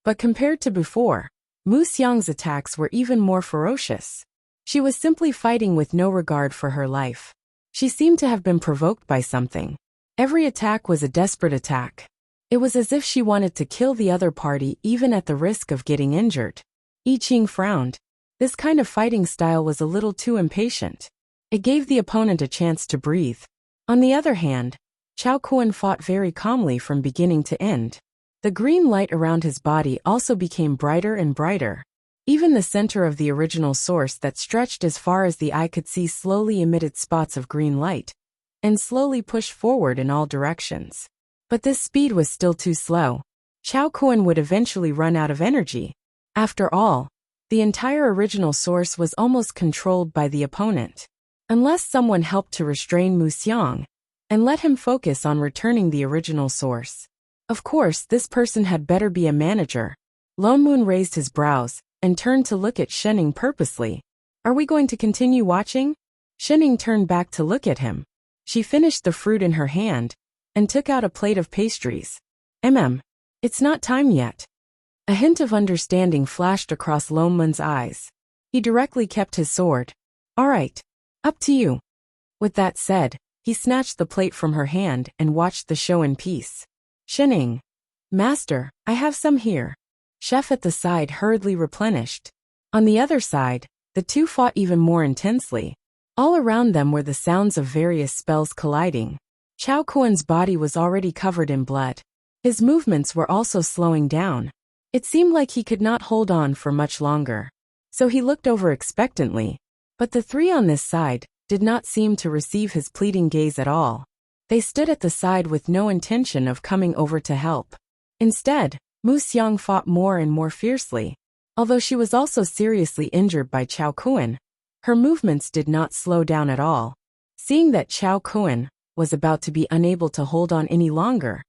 Speaker 1: But compared to before, Muxiang's attacks were even more ferocious. She was simply fighting with no regard for her life. She seemed to have been provoked by something. Every attack was a desperate attack. It was as if she wanted to kill the other party even at the risk of getting injured. I Ching frowned. This kind of fighting style was a little too impatient. It gave the opponent a chance to breathe. On the other hand, Chao Kun fought very calmly from beginning to end. The green light around his body also became brighter and brighter. Even the center of the original source that stretched as far as the eye could see slowly emitted spots of green light, and slowly pushed forward in all directions. But this speed was still too slow. Chao Kun would eventually run out of energy. After all, the entire original source was almost controlled by the opponent. Unless someone helped to restrain Muxiang and let him focus on returning the original source. Of course, this person had better be a manager. Lone Moon raised his brows and turned to look at Shening purposely. Are we going to continue watching? Shening turned back to look at him. She finished the fruit in her hand and took out a plate of pastries. It's not time yet. A hint of understanding flashed across Lone Moon's eyes. He directly kept his sword. All right. Up to you. With that said, he snatched the plate from her hand and watched the show in peace. Shening. Master, I have some here. Chef at the side hurriedly replenished. On the other side, the two fought even more intensely. All around them were the sounds of various spells colliding. Chao Kun's body was already covered in blood. His movements were also slowing down. It seemed like he could not hold on for much longer. So he looked over expectantly. But the three on this side did not seem to receive his pleading gaze at all. They stood at the side with no intention of coming over to help. Instead, Muxiang fought more and more fiercely. Although she was also seriously injured by Chao Kun, her movements did not slow down at all. Seeing that Chao Kun was about to be unable to hold on any longer,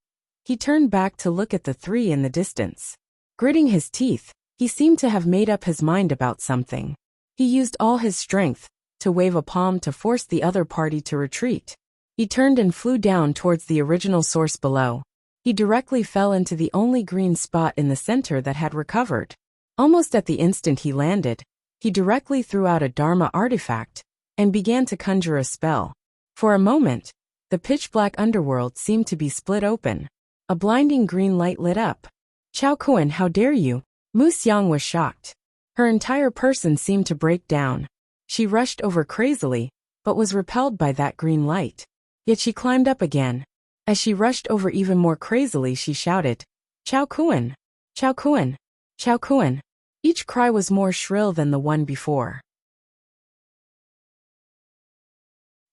Speaker 1: he turned back to look at the three in the distance. Gritting his teeth, he seemed to have made up his mind about something. He used all his strength to wave a palm to force the other party to retreat. He turned and flew down towards the original source below. He directly fell into the only green spot in the center that had recovered. Almost at the instant he landed, he directly threw out a Dharma artifact and began to conjure a spell. For a moment, the pitch-black underworld seemed to be split open. A blinding green light lit up. Chao Kun, how dare you? Muxiang was shocked. Her entire person seemed to break down. She rushed over crazily, but was repelled by that green light. Yet she climbed up again. As she rushed over even more crazily, she shouted, Chao Kun! Chao Kun! Chao Kun! Each cry was more shrill than the one before.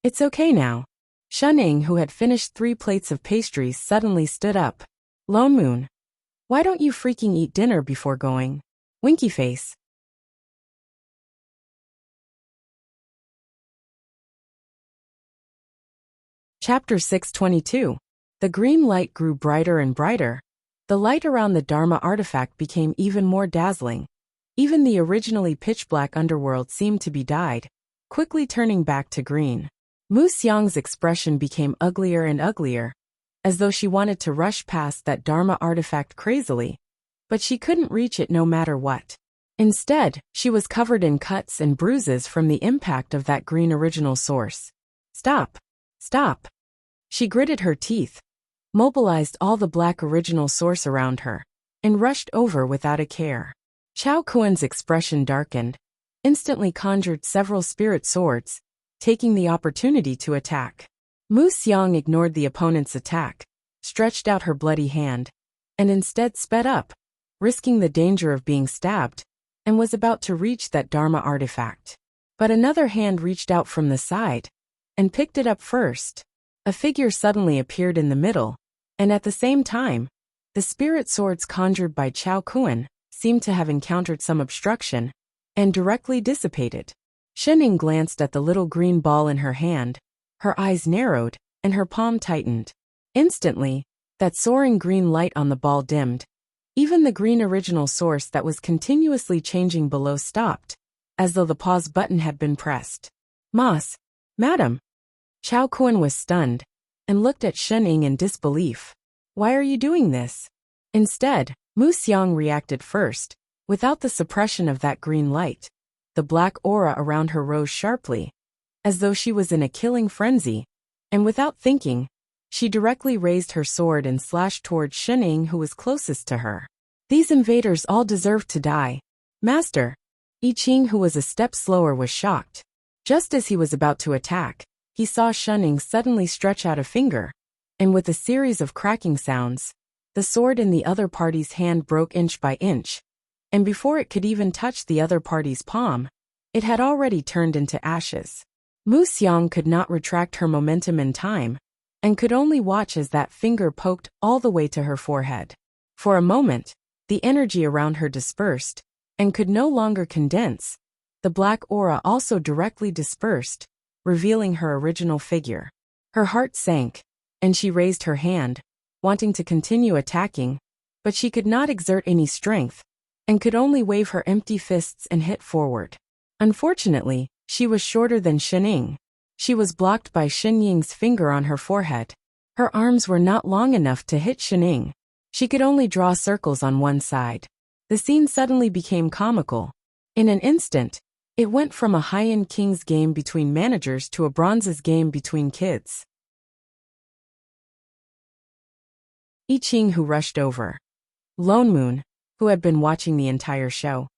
Speaker 1: It's okay now. Shening, who had finished 3 plates of pastries, suddenly stood up. Lone Moon. Why don't you freaking eat dinner before going? Winky face. Chapter 622. The green light grew brighter and brighter. The light around the Dharma artifact became even more dazzling. Even the originally pitch-black underworld seemed to be dyed, quickly turning back to green. Muxiang's expression became uglier and uglier, as though she wanted to rush past that Dharma artifact crazily, but she couldn't reach it no matter what. Instead, she was covered in cuts and bruises from the impact of that green original source. Stop! Stop! She gritted her teeth, mobilized all the black original source around her, and rushed over without a care. Chao Kuan's expression darkened, instantly conjured several spirit swords, taking the opportunity to attack. Mu Xiang ignored the opponent's attack, stretched out her bloody hand, and instead sped up, risking the danger of being stabbed, and was about to reach that Dharma artifact. But another hand reached out from the side and picked it up first. A figure suddenly appeared in the middle, and at the same time, the spirit swords conjured by Chao Kuan seemed to have encountered some obstruction and directly dissipated. Shening glanced at the little green ball in her hand, her eyes narrowed, and her palm tightened. Instantly, that soaring green light on the ball dimmed. Even the green original source that was continuously changing below stopped, as though the pause button had been pressed. Madam. Chao Kuan was stunned and looked at Shening in disbelief. Why are you doing this? Instead, Mu Xiang reacted first. Without the suppression of that green light, the black aura around her rose sharply, as though she was in a killing frenzy, and without thinking, she directly raised her sword and slashed toward Shening, who was closest to her. These invaders all deserve to die. Master. I Ching, who was a step slower, was shocked. Just as he was about to attack, he saw Shening suddenly stretch out a finger, and with a series of cracking sounds, the sword in the other party's hand broke inch by inch, and before it could even touch the other party's palm, it had already turned into ashes. Mu Xiang could not retract her momentum in time, and could only watch as that finger poked all the way to her forehead. For a moment, the energy around her dispersed, and could no longer condense. The black aura also directly dispersed, revealing her original figure. Her heart sank, and she raised her hand, wanting to continue attacking, but she could not exert any strength, and could only wave her empty fists and hit forward. Unfortunately, she was shorter than Shening. She was blocked by Shenying's finger on her forehead. Her arms were not long enough to hit Shening. She could only draw circles on one side. The scene suddenly became comical. In an instant, it went from a high-end King's game between managers to a Bronze's game between kids. I Ching, who rushed over. Lone Moon, who had been watching the entire show.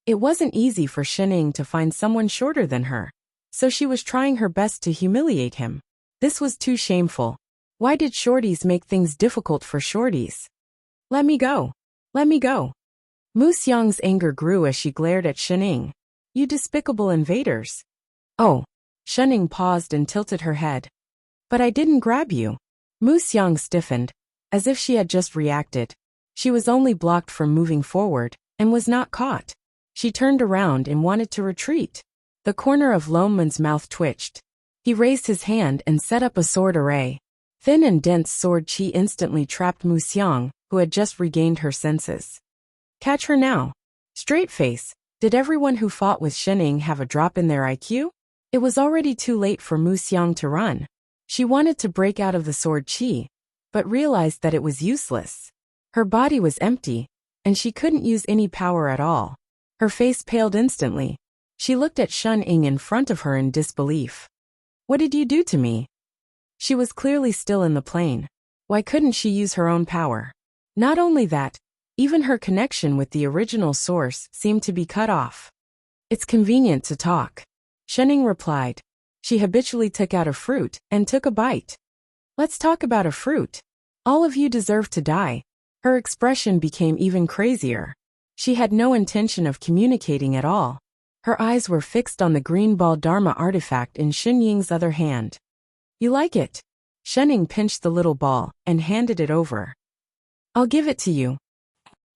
Speaker 1: It wasn't easy for Shening to find someone shorter than her, so she was trying her best to humiliate him. This was too shameful. Why did shorties make things difficult for shorties? Let me go. Let me go. Mu Xiang's anger grew as she glared at Shening. You despicable invaders. Oh. Shening paused and tilted her head. But I didn't grab you. Mu Xiang stiffened, as if she had just reacted. She was only blocked from moving forward, and was not caught. She turned around and wanted to retreat. The corner of Loman's mouth twitched. He raised his hand and set up a sword array. Thin and dense sword chi instantly trapped Mu Xiang, who had just regained her senses. Catch her now. Straight face. Did everyone who fought with Shening have a drop in their IQ? It was already too late for Mu Xiang to run. She wanted to break out of the sword chi, but realized that it was useless. Her body was empty, and she couldn't use any power at all. Her face paled instantly. She looked at Shening in front of her in disbelief. What did you do to me? She was clearly still in the plane. Why couldn't she use her own power? Not only that, even her connection with the original source seemed to be cut off. It's convenient to talk. Shening replied. She habitually took out a fruit and took a bite. Let's talk about a fruit. All of you deserve to die. Her expression became even crazier. She had no intention of communicating at all. Her eyes were fixed on the green ball Dharma artifact in Shenying's other hand. You like it? Shening pinched the little ball and handed it over. I'll give it to you.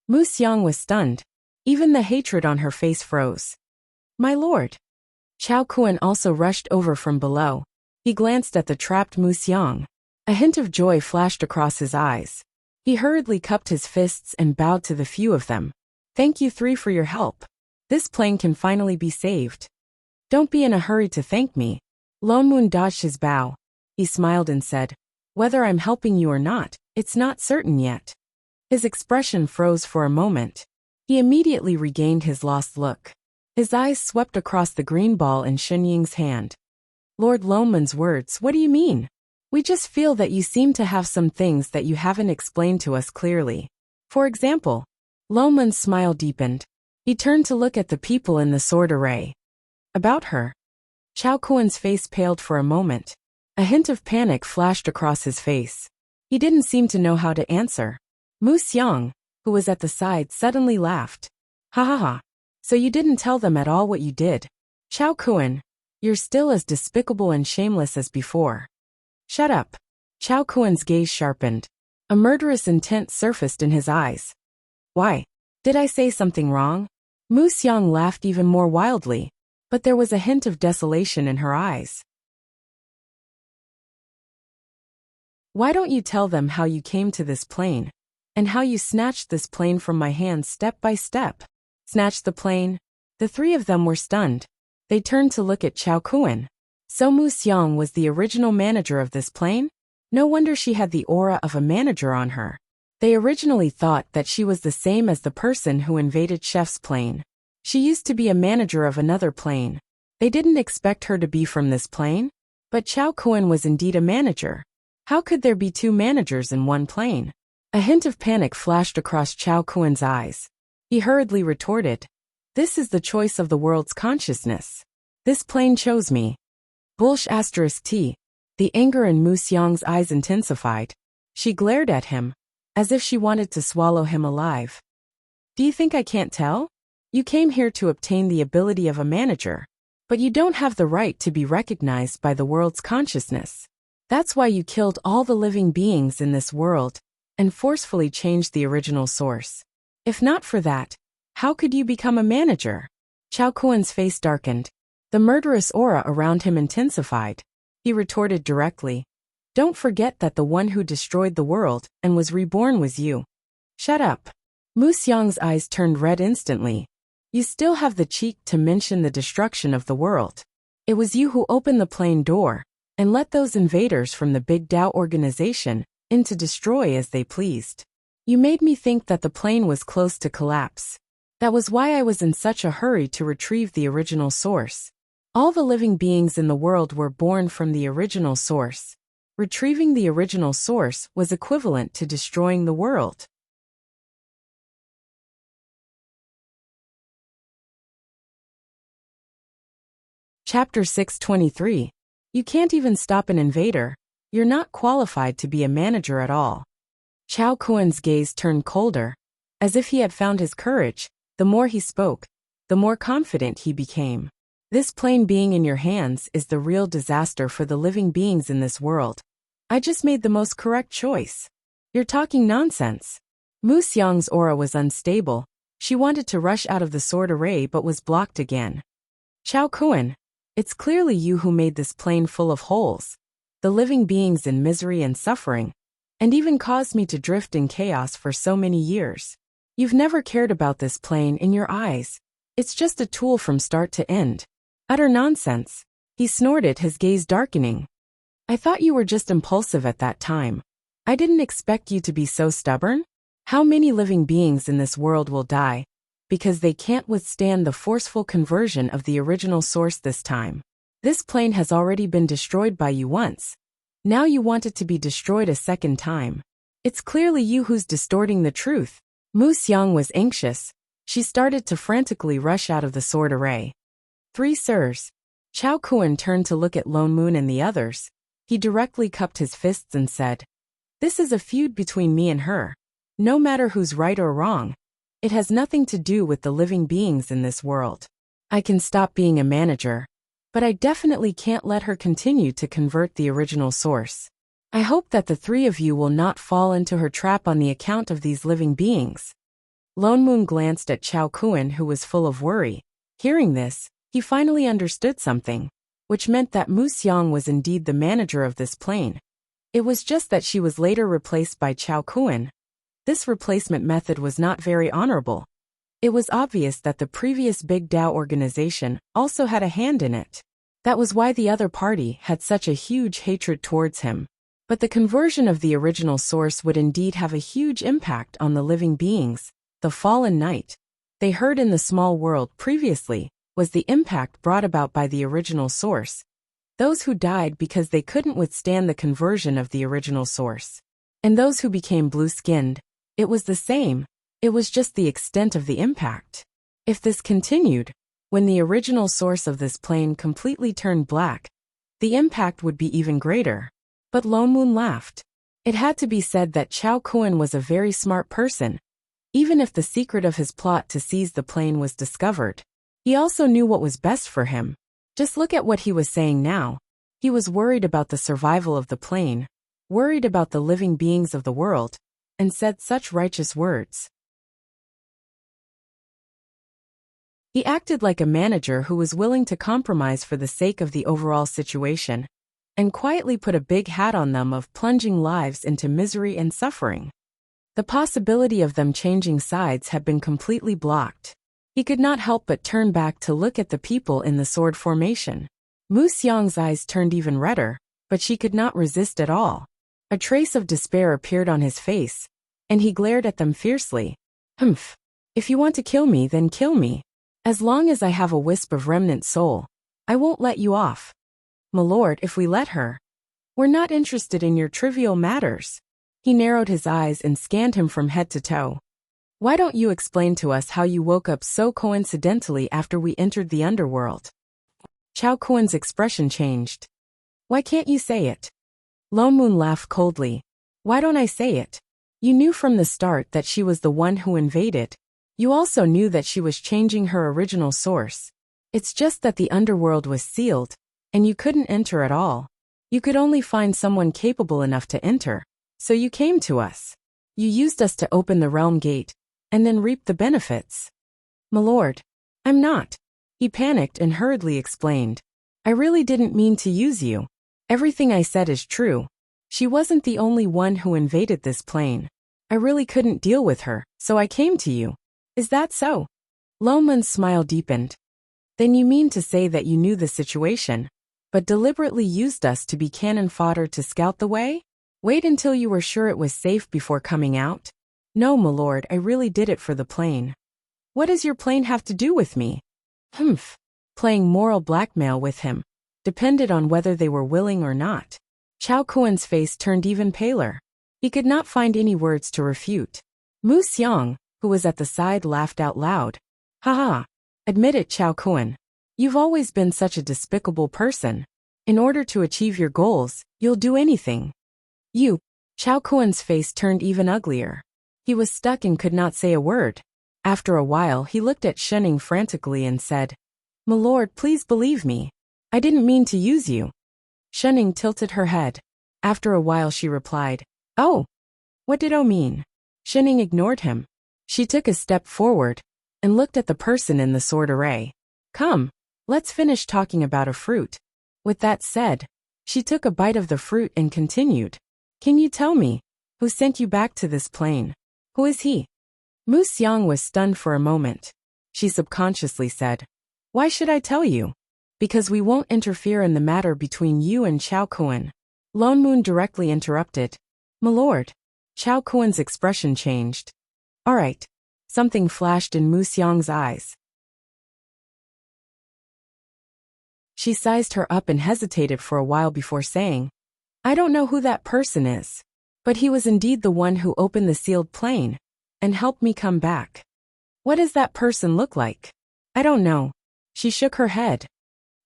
Speaker 1: Mu Xiang was stunned. Even the hatred on her face froze. My lord. Chao Kuan also rushed over from below. He glanced at the trapped Mu Xiang. A hint of joy flashed across his eyes. He hurriedly cupped his fists and bowed to the few of them. Thank you three for your help. This plane can finally be saved. Don't be in a hurry to thank me. Lone Moon dodged his bow. He smiled and said, whether I'm helping you or not, it's not certain yet. His expression froze for a moment. He immediately regained his lost look. His eyes swept across the green ball in Shenying's hand. Lord Loman's words, what do you mean? We just feel that you seem to have some things that you haven't explained to us clearly. For example, Loman's smile deepened. He turned to look at the people in the sword array. About her. Chao Kuan's face paled for a moment. A hint of panic flashed across his face. He didn't seem to know how to answer. Mu Xiang, who was at the side, suddenly laughed. Ha ha ha. So you didn't tell them at all what you did. Chao Kuan, you're still as despicable and shameless as before. Shut up. Chao Kuan's gaze sharpened. A murderous intent surfaced in his eyes. Why? Did I say something wrong? Mu Xiang laughed even more wildly, but there was a hint of desolation in her eyes. Why don't you tell them how you came to this plane, and how you snatched this plane from my hands step by step? Snatched the plane? The three of them were stunned. They turned to look at Chao Kuan. So Mu Xiang was the original manager of this plane? No wonder she had the aura of a manager on her. They originally thought that she was the same as the person who invaded Chef's plane. She used to be a manager of another plane. They didn't expect her to be from this plane, but Chao Kuan was indeed a manager. How could there be two managers in one plane? A hint of panic flashed across Chao Kuan's eyes. He hurriedly retorted, "This is the choice of the world's consciousness. This plane chose me." Bullsh *T. The anger in Mu Xiang's eyes intensified. She glared at him, as if she wanted to swallow him alive. Do you think I can't tell? You came here to obtain the ability of a manager, but you don't have the right to be recognized by the world's consciousness. That's why you killed all the living beings in this world and forcefully changed the original source. If not for that, how could you become a manager? Chao Kuan's face darkened. The murderous aura around him intensified. He retorted directly, "Don't forget that the one who destroyed the world and was reborn was you." Shut up. Mu Xiang's eyes turned red instantly. You still have the cheek to mention the destruction of the world. It was you who opened the plane door and let those invaders from the Big Dao organization in to destroy as they pleased. You made me think that the plane was close to collapse. That was why I was in such a hurry to retrieve the original source. All the living beings in the world were born from the original source. Retrieving the original source was equivalent to destroying the world. Chapter 623. You can't even stop an invader. You're not qualified to be a manager at all. Chao Kuan's gaze turned colder. As if he had found his courage, the more he spoke, the more confident he became. This plane being in your hands is the real disaster for the living beings in this world. I just made the most correct choice. You're talking nonsense. Mu Xiang's aura was unstable. She wanted to rush out of the sword array but was blocked again. Chao Kuan, it's clearly you who made this plane full of holes, the living beings in misery and suffering, and even caused me to drift in chaos for so many years. You've never cared about this plane in your eyes. It's just a tool from start to end. Utter nonsense. He snorted, his gaze darkening. I thought you were just impulsive at that time. I didn't expect you to be so stubborn. How many living beings in this world will die because they can't withstand the forceful conversion of the original source this time? This plane has already been destroyed by you once. Now you want it to be destroyed a second time. It's clearly you who's distorting the truth. Mu Xiang was anxious. She started to frantically rush out of the sword array. Three sirs. Chao Kuan turned to look at Lone Moon and the others. He directly cupped his fists and said, "This is a feud between me and her. No matter who's right or wrong, it has nothing to do with the living beings in this world. I can stop being a manager, but I definitely can't let her continue to convert the original source. I hope that the three of you will not fall into her trap on the account of these living beings." Lone Moon glanced at Chao Kuan, who was full of worry. Hearing this, he finally understood something, which meant that Mu Xiang was indeed the manager of this plane. It was just that she was later replaced by Chao Kuan. This replacement method was not very honorable. It was obvious that the previous Big Dao organization also had a hand in it. That was why the other party had such a huge hatred towards him. But the conversion of the original source would indeed have a huge impact on the living beings. The fallen night they heard in the small world previously was the impact brought about by the original source. Those who died because they couldn't withstand the conversion of the original source. And those who became blue-skinned, it was the same. It was just the extent of the impact. If this continued, when the original source of this plane completely turned black, the impact would be even greater. But Lone Moon laughed. It had to be said that Chao Kun was a very smart person, even if the secret of his plot to seize the plane was discovered. He also knew what was best for him. Just look at what he was saying now. He was worried about the survival of the plane, worried about the living beings of the world, and said such righteous words. He acted like a manager who was willing to compromise for the sake of the overall situation, and quietly put a big hat on them of plunging lives into misery and suffering. The possibility of them changing sides had been completely blocked. He could not help but turn back to look at the people in the sword formation. Mu Xiang's eyes turned even redder, but she could not resist at all. A trace of despair appeared on his face, and he glared at them fiercely. Humph. If you want to kill me, then kill me. As long as I have a wisp of remnant soul, I won't let you off. My lord, if we let her. We're not interested in your trivial matters. He narrowed his eyes and scanned him from head to toe. Why don't you explain to us how you woke up so coincidentally after we entered the underworld? Chao Kuan's expression changed. Why can't you say it? Lone Moon laughed coldly. Why don't I say it? You knew from the start that she was the one who invaded. You also knew that she was changing her original source. It's just that the underworld was sealed, and you couldn't enter at all. You could only find someone capable enough to enter, so you came to us. You used us to open the realm gate, and then reap the benefits. My lord, I'm not. He panicked and hurriedly explained. I really didn't mean to use you. Everything I said is true. She wasn't the only one who invaded this plane. I really couldn't deal with her, so I came to you. Is that so? Lone Moon's smile deepened. Then you mean to say that you knew the situation, but deliberately used us to be cannon fodder to scout the way? Wait until you were sure it was safe before coming out? No, my lord, I really did it for the plane. What does your plane have to do with me? Humph. Playing moral blackmail with him depended on whether they were willing or not. Chao Kuan's face turned even paler. He could not find any words to refute. Mu Xiang, who was at the side, laughed out loud. Haha. Admit it, Chao Kuan. You've always been such a despicable person. In order to achieve your goals, you'll do anything. You. Chao Kuan's face turned even uglier. He was stuck and could not say a word. After a while, he looked at Shening frantically and said, My lord, please believe me. I didn't mean to use you. Shening tilted her head. After a while she replied, Oh. What did O mean? Shening ignored him. She took a step forward and looked at the person in the sword array. Come, let's finish talking about a fruit. With that said, she took a bite of the fruit and continued. Can you tell me, who sent you back to this plane? Who is he? Mu Xiang was stunned for a moment. She subconsciously said, Why should I tell you? Because we won't interfere in the matter between you and Chao Kuan. Lone Moon directly interrupted. My lord. Chao Kuan's expression changed. All right. Something flashed in Mu Xiang's eyes. She sized her up and hesitated for a while before saying, I don't know who that person is, but he was indeed the one who opened the sealed plane and helped me come back. What does that person look like? I don't know. She shook her head.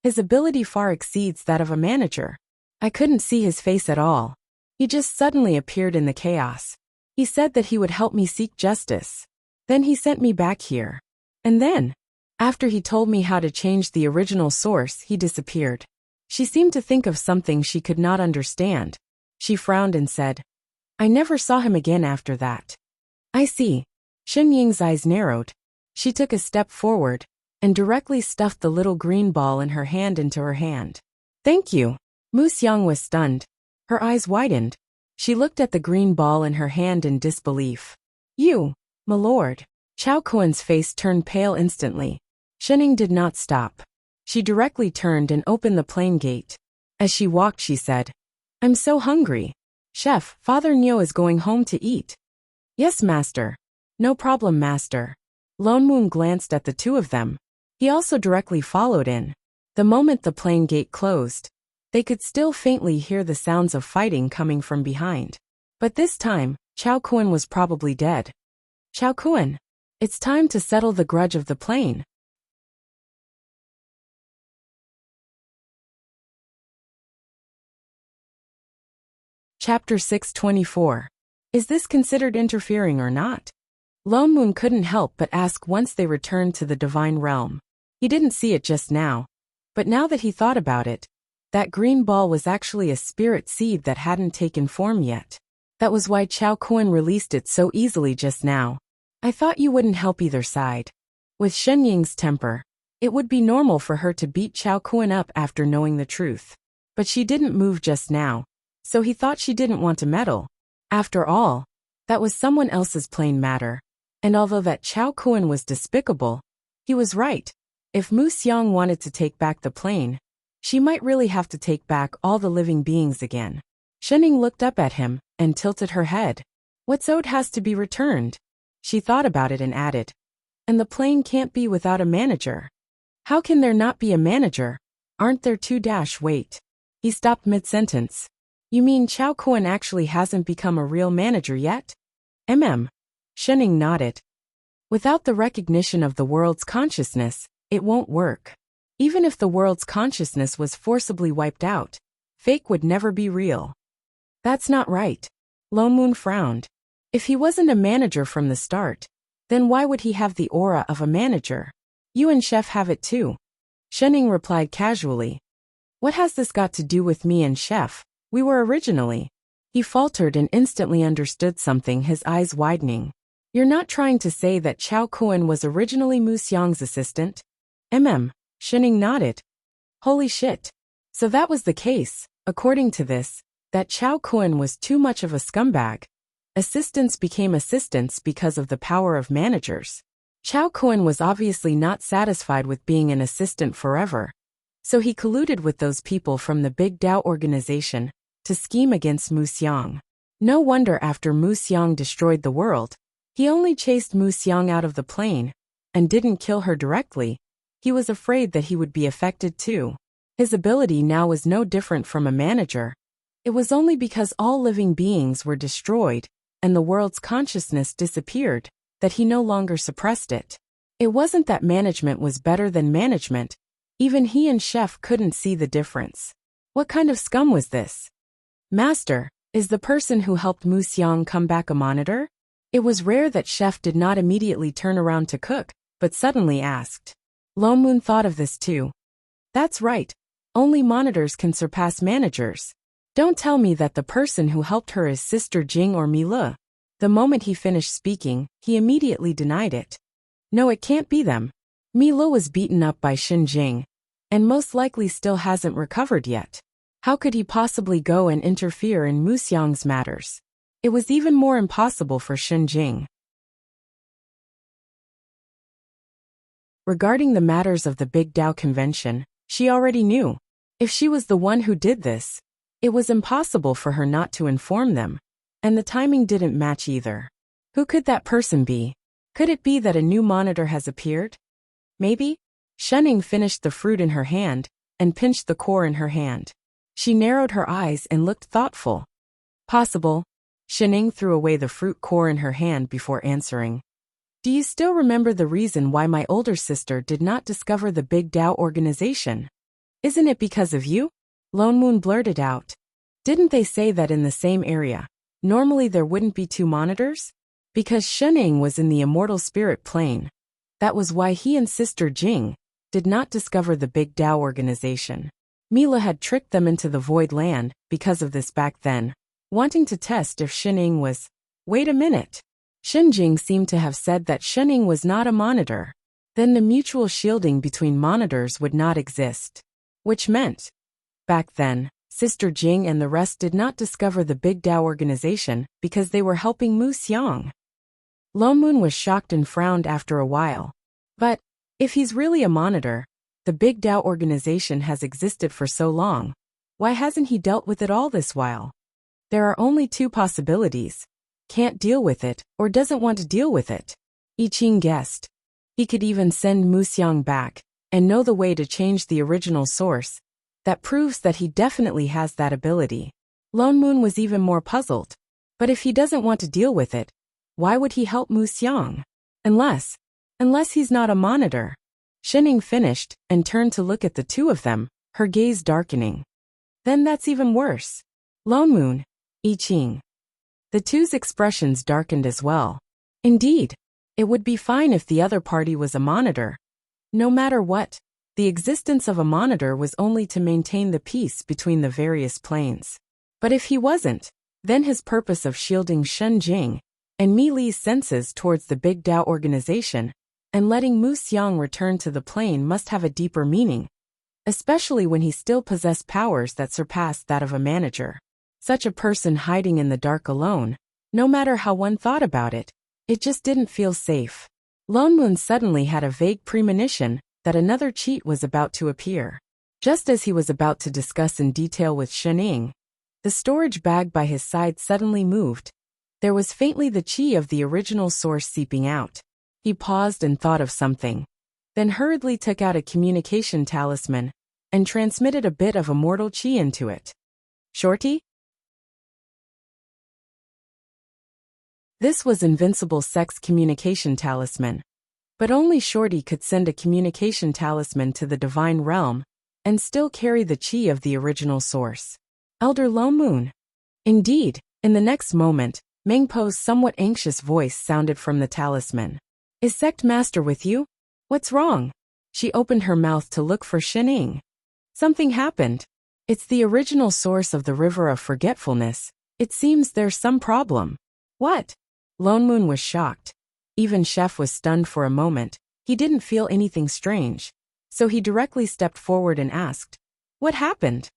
Speaker 1: His ability far exceeds that of a manager. I couldn't see his face at all. He just suddenly appeared in the chaos. He said that he would help me seek justice. Then he sent me back here. And then, after he told me how to change the original source, he disappeared. She seemed to think of something she could not understand. She frowned and said, I never saw him again after that. I see. Shen Ying's eyes narrowed. She took a step forward and directly stuffed the little green ball in her hand into her hand. Thank you. Mu Xiang was stunned. Her eyes widened. She looked at the green ball in her hand in disbelief. You, my lord. Chao Kuan's face turned pale instantly. Shening did not stop. She directly turned and opened the plane gate. As she walked, she said, I'm so hungry. Chef, Father Nio is going home to eat. Yes, master. No problem, master. Lone Moon glanced at the two of them. He also directly followed in. The moment the plane gate closed, they could still faintly hear the sounds of fighting coming from behind. But this time, Chao Kuan was probably dead. Chao Kun. It's time to settle the grudge of the plane. Chapter 624. Is this considered interfering or not? Lone Moon couldn't help but ask once they returned to the divine realm. He didn't see it just now, but now that he thought about it, that green ball was actually a spirit seed that hadn't taken form yet. That was why Chao Kun released it so easily just now. I thought you wouldn't help either side. With Shen Ying's temper, it would be normal for her to beat Chao Kun up after knowing the truth. But she didn't move just now, so he thought she didn't want to meddle. After all, that was someone else's plain matter. And although that Chao Kun was despicable, he was right. If Mu Xiang wanted to take back the plane, she might really have to take back all the living beings again. Shen Ying looked up at him and tilted her head. What's owed has to be returned. She thought about it and added, and the plane can't be without a manager. How can there not be a manager? Aren't there two? Wait. He stopped mid-sentence. You mean Chao Kun actually hasn't become a real manager yet? Shen Ying nodded. Without the recognition of the world's consciousness, it won't work. Even if the world's consciousness was forcibly wiped out, fake would never be real. That's not right. Lone Moon frowned. If he wasn't a manager from the start, then why would he have the aura of a manager? You and Chef have it too. Shen Ying replied casually. What has this got to do with me and Chef? We were originally. He faltered and instantly understood something, his eyes widening. You're not trying to say that Chao Kun was originally Mu Xiang's assistant? Shen Ying nodded. Holy shit. So that was the case. According to this, that Chao Kun was too much of a scumbag. Assistants became assistants because of the power of managers. Chao Kun was obviously not satisfied with being an assistant forever. So he colluded with those people from the Big Dao organization to scheme against Mu Xiang. No wonder after Mu Xiang destroyed the world, he only chased Mu Xiang out of the plane and didn't kill her directly. He was afraid that he would be affected too. His ability now was no different from a manager. It was only because all living beings were destroyed and the world's consciousness disappeared that he no longer suppressed it. It wasn't that management was better than management. Even he and Chef couldn't see the difference. What kind of scum was this? Master, is the person who helped Mu Xiang come back a monitor? It was rare that Chef did not immediately turn around to cook, but suddenly asked. Lone Moon thought of this too. That's right. Only monitors can surpass managers. Don't tell me that the person who helped her is Sister Jing or Mi Le. The moment he finished speaking, he immediately denied it. No, it can't be them. Mi Le was beaten up by Xin Jing, and most likely still hasn't recovered yet. How could he possibly go and interfere in Mu Xiang's matters? It was even more impossible for Xin Jing. Regarding the matters of the Big Dao Convention, she already knew. If she was the one who did this, it was impossible for her not to inform them. And the timing didn't match either. Who could that person be? Could it be that a new monitor has appeared? Maybe? Shen Ying finished the fruit in her hand and pinched the core in her hand. She narrowed her eyes and looked thoughtful. Possible. Shen Ying threw away the fruit core in her hand before answering. Do you still remember the reason why my older sister did not discover the Big Dao organization? Isn't it because of you? Lone Moon blurted out. Didn't they say that in the same area, normally there wouldn't be two monitors? Because Shen Ying was in the immortal spirit plane. That was why he and Sister Jing did not discover the Big Dao organization. Mila had tricked them into the Void Land because of this back then, wanting to test if Shen Ying was... Wait a minute. Shen Jing seemed to have said that Shen Ying was not a monitor. Then the mutual shielding between monitors would not exist. Which meant, back then, Sister Jing and the rest did not discover the Big Dao organization because they were helping Mu Xiang. Lone Moon was shocked and frowned after a while. But, if he's really a monitor, the Big Dao organization has existed for so long. Why hasn't he dealt with it all this while? There are only two possibilities. Can't deal with it, or doesn't want to deal with it. I Ching guessed. He could even send Mu Xiang back, and know the way to change the original source. That proves that he definitely has that ability. Lone Moon was even more puzzled. But if he doesn't want to deal with it, Why would he help Mu Xiang? Unless he's not a monitor. Shining finished and turned to look at the two of them, her gaze darkening. Then that's even worse. Lone Moon, I Ching. The two's expressions darkened as well. Indeed, it would be fine if the other party was a monitor. No matter what, the existence of a monitor was only to maintain the peace between the various planes. But if he wasn't, then his purpose of shielding Shen Jing and Mi Li's senses towards the Big Dao organization and letting Mu Xiang return to the plane must have a deeper meaning, especially when he still possessed powers that surpassed that of a manager. Such a person hiding in the dark alone, no matter how one thought about it, it just didn't feel safe. Lone Moon suddenly had a vague premonition that another cheat was about to appear. Just as he was about to discuss in detail with Shening, the storage bag by his side suddenly moved. There was faintly the chi of the original source seeping out. He paused and thought of something, then hurriedly took out a communication talisman and transmitted a bit of immortal chi into it. Shorty? This was Invincible Sex Communication Talisman. But only Shorty could send a communication talisman to the divine realm and still carry the chi of the original source. Elder Lone Moon. Indeed, in the next moment, Meng Po's somewhat anxious voice sounded from the talisman. Is Sect Master with you? What's wrong? She opened her mouth to look for Shining. Something happened. It's the original source of the River of Forgetfulness. It seems there's some problem. What? Lone Moon was shocked. Even Chef was stunned for a moment. He didn't feel anything strange. So he directly stepped forward and asked, what happened?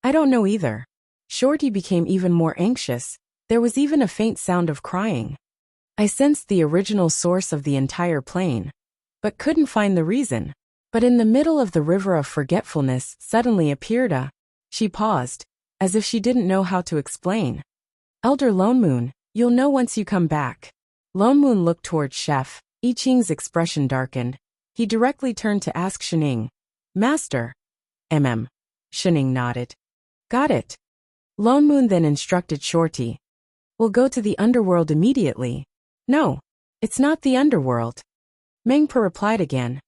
Speaker 1: I don't know either. Shorty became even more anxious. There was even a faint sound of crying. I sensed the original source of the entire plane, but couldn't find the reason. But in the middle of the River of Forgetfulness suddenly appeared a... She paused, as if she didn't know how to explain. Elder Lone Moon, you'll know once you come back. Lone Moon looked towards Chef. I Ching's expression darkened. He directly turned to ask Shining. Master. Shining nodded. Got it. Lone Moon then instructed Shorty. We'll go to the underworld immediately. No, it's not the underworld. Mengpa replied again.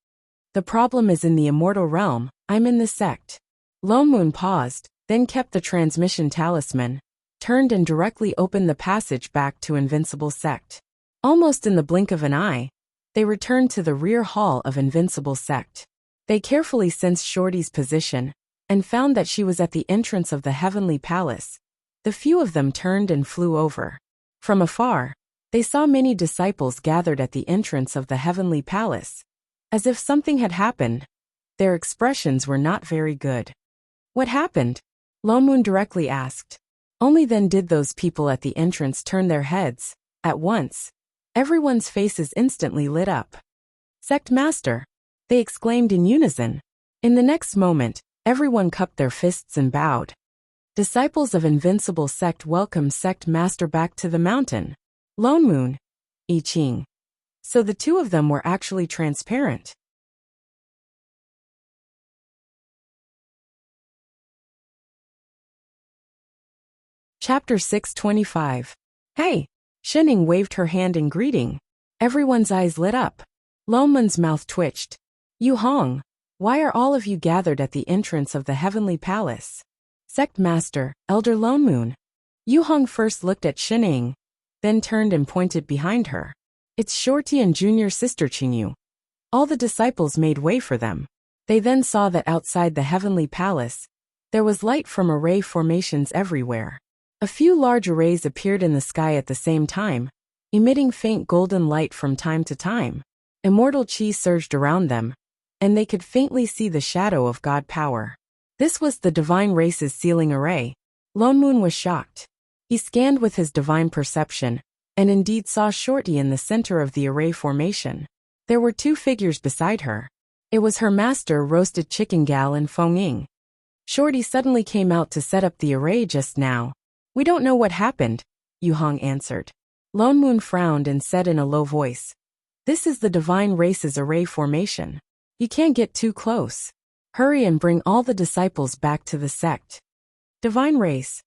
Speaker 1: The problem is in the immortal realm. I'm in the sect. Lone Moon paused, then kept the transmission talisman, turned and directly opened the passage back to Invincible Sect. Almost in the blink of an eye, they returned to the rear hall of Invincible Sect. They carefully sensed Shorty's position and found that she was at the entrance of the Heavenly Palace. The few of them turned and flew over. From afar, they saw many disciples gathered at the entrance of the Heavenly Palace. As if something had happened, their expressions were not very good. What happened? Lone Moon directly asked. Only then did those people at the entrance turn their heads. At once, everyone's faces instantly lit up. Sect Master! They exclaimed in unison. In the next moment, everyone cupped their fists and bowed. Disciples of Invincible Sect welcome Sect Master back to the mountain. Lone Moon, I Ching. So the two of them were actually transparent. Chapter 625. Hey! Shining waved her hand in greeting. Everyone's eyes lit up. Lone Moon's mouth twitched. Yu Hong, why are all of you gathered at the entrance of the Heavenly Palace? Sect Master, Elder Lone Moon. Yu Hong first looked at Shining, then turned and pointed behind her. It's Shorty and junior sister Qingyu. All the disciples made way for them. They then saw that outside the Heavenly Palace, there was light from array formations everywhere. A few large arrays appeared in the sky at the same time, emitting faint golden light from time to time. Immortal chi surged around them, and they could faintly see the shadow of God power. This was the Divine Race's sealing array. Lone Moon was shocked. He scanned with his divine perception, and indeed saw Shorty in the center of the array formation. There were two figures beside her. It was her master, Roasted Chicken Gal and Feng Ying. Shorty suddenly came out to set up the array just now. We don't know what happened, Yu Hong answered. Lone Moon frowned and said in a low voice. This is the Divine Race's array formation. You can't get too close. Hurry and bring all the disciples back to the sect. Divine Race.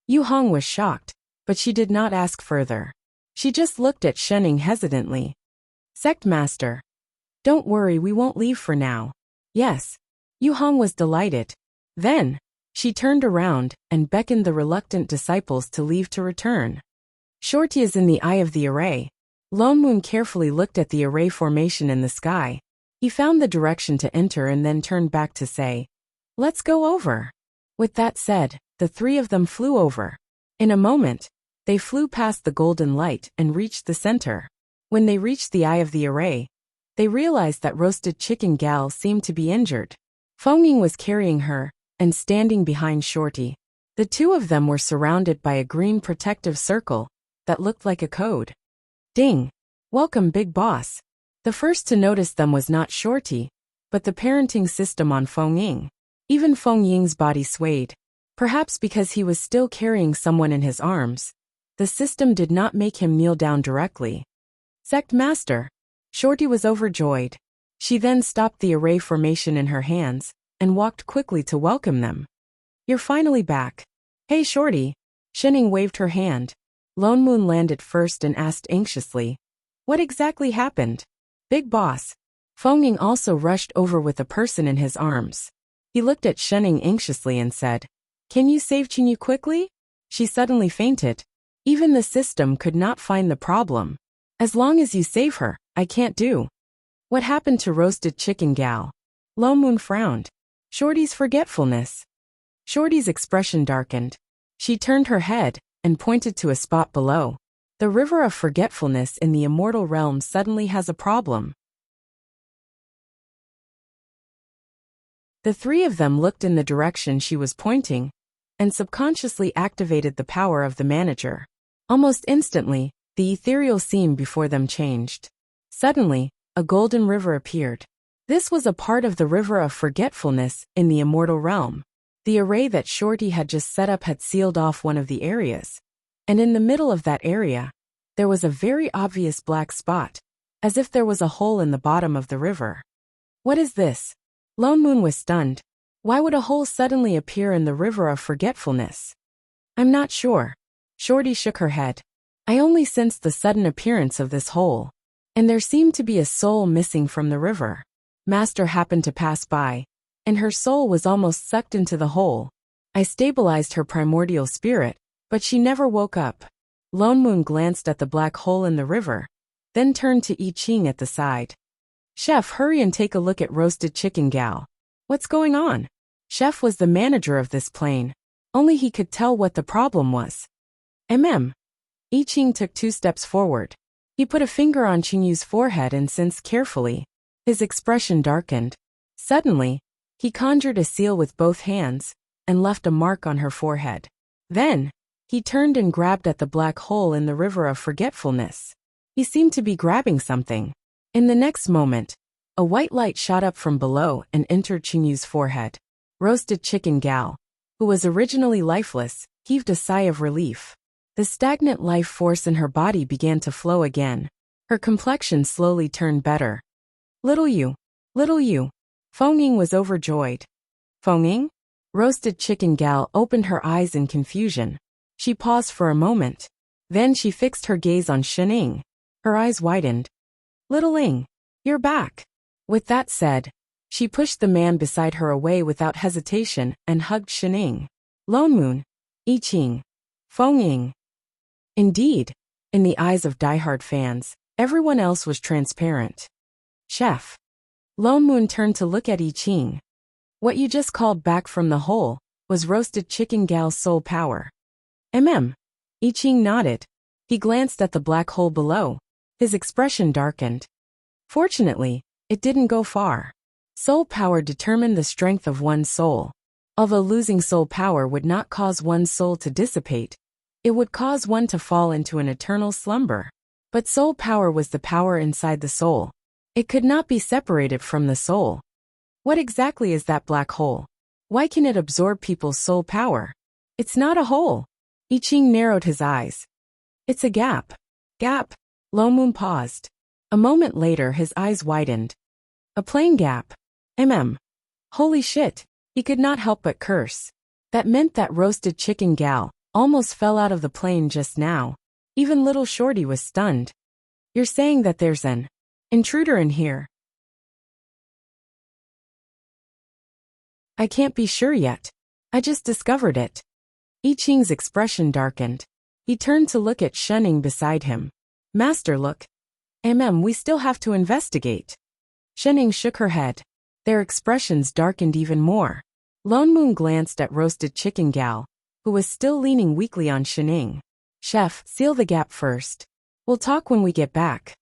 Speaker 1: Yu Hong was shocked, but she did not ask further. She just looked at Shenning hesitantly. Sect Master. Don't worry, we won't leave for now. Yes. Yu Hong was delighted. Then, she turned around and beckoned the reluctant disciples to leave to return. Shorty is in the eye of the array. Lone Moon carefully looked at the array formation in the sky. He found the direction to enter and then turned back to say, "Let's go over." With that said, the three of them flew over. In a moment, they flew past the golden light and reached the center. When they reached the eye of the array, they realized that Roasted Chicken Gal seemed to be injured. Feng Ying was carrying her and standing behind Shorty. The two of them were surrounded by a green protective circle that looked like a code. Ding! Welcome, Big Boss. The first to notice them was not Shorty, but the parenting system on Feng Ying. Even Feng Ying's body swayed. Perhaps because he was still carrying someone in his arms, the system did not make him kneel down directly. Sect Master. Shorty was overjoyed. She then stopped the array formation in her hands and walked quickly to welcome them. You're finally back. Hey Shorty. Shenning waved her hand. Lone Moon landed first and asked anxiously, what exactly happened? Big Boss. Feng Ying also rushed over with a person in his arms. He looked at Shenning anxiously and said, Can you save Qingyu quickly? She suddenly fainted. Even the system could not find the problem. As long as you save her, I can't do. What happened to Roasted Chicken Gal? Lone Moon frowned. Shorty's forgetfulness. Shorty's expression darkened. She turned her head and pointed to a spot below. The river of forgetfulness in the immortal realm suddenly has a problem. The three of them looked in the direction she was pointing and subconsciously activated the power of the manager. Almost instantly, the ethereal scene before them changed. Suddenly, a golden river appeared. This was a part of the river of forgetfulness in the immortal realm. The array that Shorty had just set up had sealed off one of the areas. And in the middle of that area, there was a very obvious black spot, as if there was a hole in the bottom of the river. What is this? Lone Moon was stunned. Why would a hole suddenly appear in the river of forgetfulness? I'm not sure. Shorty shook her head. I only sensed the sudden appearance of this hole. And there seemed to be a soul missing from the river. Master happened to pass by, and her soul was almost sucked into the hole. I stabilized her primordial spirit, but she never woke up. Lone Moon glanced at the black hole in the river, then turned to I Ching at the side. Chef, hurry and take a look at Roasted Chicken Gal. What's going on? Chef was the manager of this plane. Only he could tell what the problem was. I Ching took 2 steps forward. He put a finger on Qingyu's forehead and sensed carefully. His expression darkened. Suddenly, he conjured a seal with both hands and left a mark on her forehead. Then, he turned and grabbed at the black hole in the river of forgetfulness. He seemed to be grabbing something. In the next moment, a white light shot up from below and entered Qingyu's forehead. Roasted Chicken Gal, who was originally lifeless, heaved a sigh of relief. The stagnant life force in her body began to flow again. Her complexion slowly turned better. Little you. Feng Ying was overjoyed. Feng Ying? Roasted Chicken Gal opened her eyes in confusion. She paused for a moment. Then she fixed her gaze on Shenning. Her eyes widened. Little Ying, you're back. With that said, she pushed the man beside her away without hesitation and hugged Shenning. Lone Moon, I Ching, Feng Ying. Indeed, in the eyes of diehard fans, everyone else was transparent. Chef. Lone Moon turned to look at I Ching. What you just called back from the hole was Roasted Chicken Gal's soul power. I Ching nodded. He glanced at the black hole below. His expression darkened. Fortunately, it didn't go far. Soul power determined the strength of one's soul. Although losing soul power would not cause one's soul to dissipate, it would cause one to fall into an eternal slumber. But soul power was the power inside the soul. It could not be separated from the soul. What exactly is that black hole? Why can it absorb people's soul power? It's not a hole. I Ching narrowed his eyes. It's a gap. Gap. Lone Moon paused. A moment later his eyes widened. A plain gap. Holy shit. He could not help but curse. That meant that Roasted Chicken Gal almost fell out of the plane just now. Even little Shorty was stunned. You're saying that there's an intruder in here? I can't be sure yet. I just discovered it. I Ching's expression darkened. He turned to look at Shenning beside him. Master, look. We still have to investigate. Shenning shook her head. Their expressions darkened even more. Lone Moon glanced at Roasted Chicken Gal, who was still leaning weakly on Shenning. Chef, seal the gap first. We'll talk when we get back.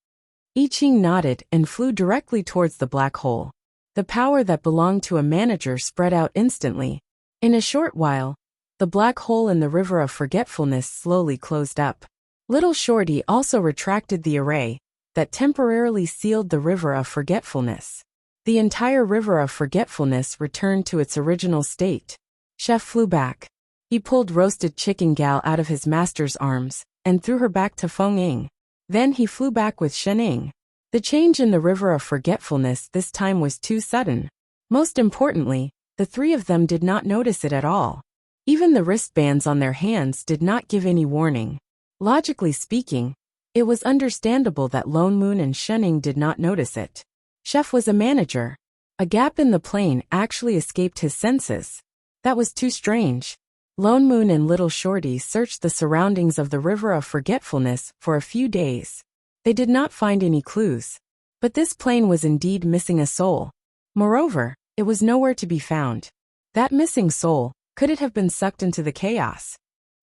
Speaker 1: I Ching nodded and flew directly towards the black hole. The power that belonged to a manager spread out instantly. In a short while, the black hole in the river of forgetfulness slowly closed up. Little Shorty also retracted the array that temporarily sealed the river of forgetfulness. The entire river of forgetfulness returned to its original state. Chef flew back. He pulled Roasted Chicken Gal out of his master's arms and threw her back to Feng Ying. Then he flew back with Shenning. The change in the river of forgetfulness this time was too sudden. Most importantly, the three of them did not notice it at all. Even the wristbands on their hands did not give any warning. Logically speaking, it was understandable that Lone Moon and Shenning did not notice it. Chef was a manager. A gap in the plane actually escaped his senses. That was too strange. Lone Moon and Little Shorty searched the surroundings of the river of forgetfulness for a few days. They did not find any clues. But this plane was indeed missing a soul. Moreover, it was nowhere to be found. That missing soul, could it have been sucked into the chaos?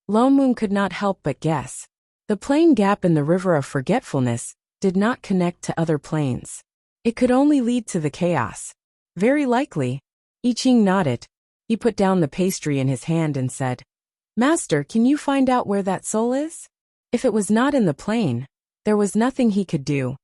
Speaker 1: Lone Moon could not help but guess. The plane gap in the river of forgetfulness did not connect to other planes. It could only lead to the chaos. Very likely. I Ching nodded. He put down the pastry in his hand and said, Master, can you find out where that soul is? If it was not in the plane, there was nothing he could do.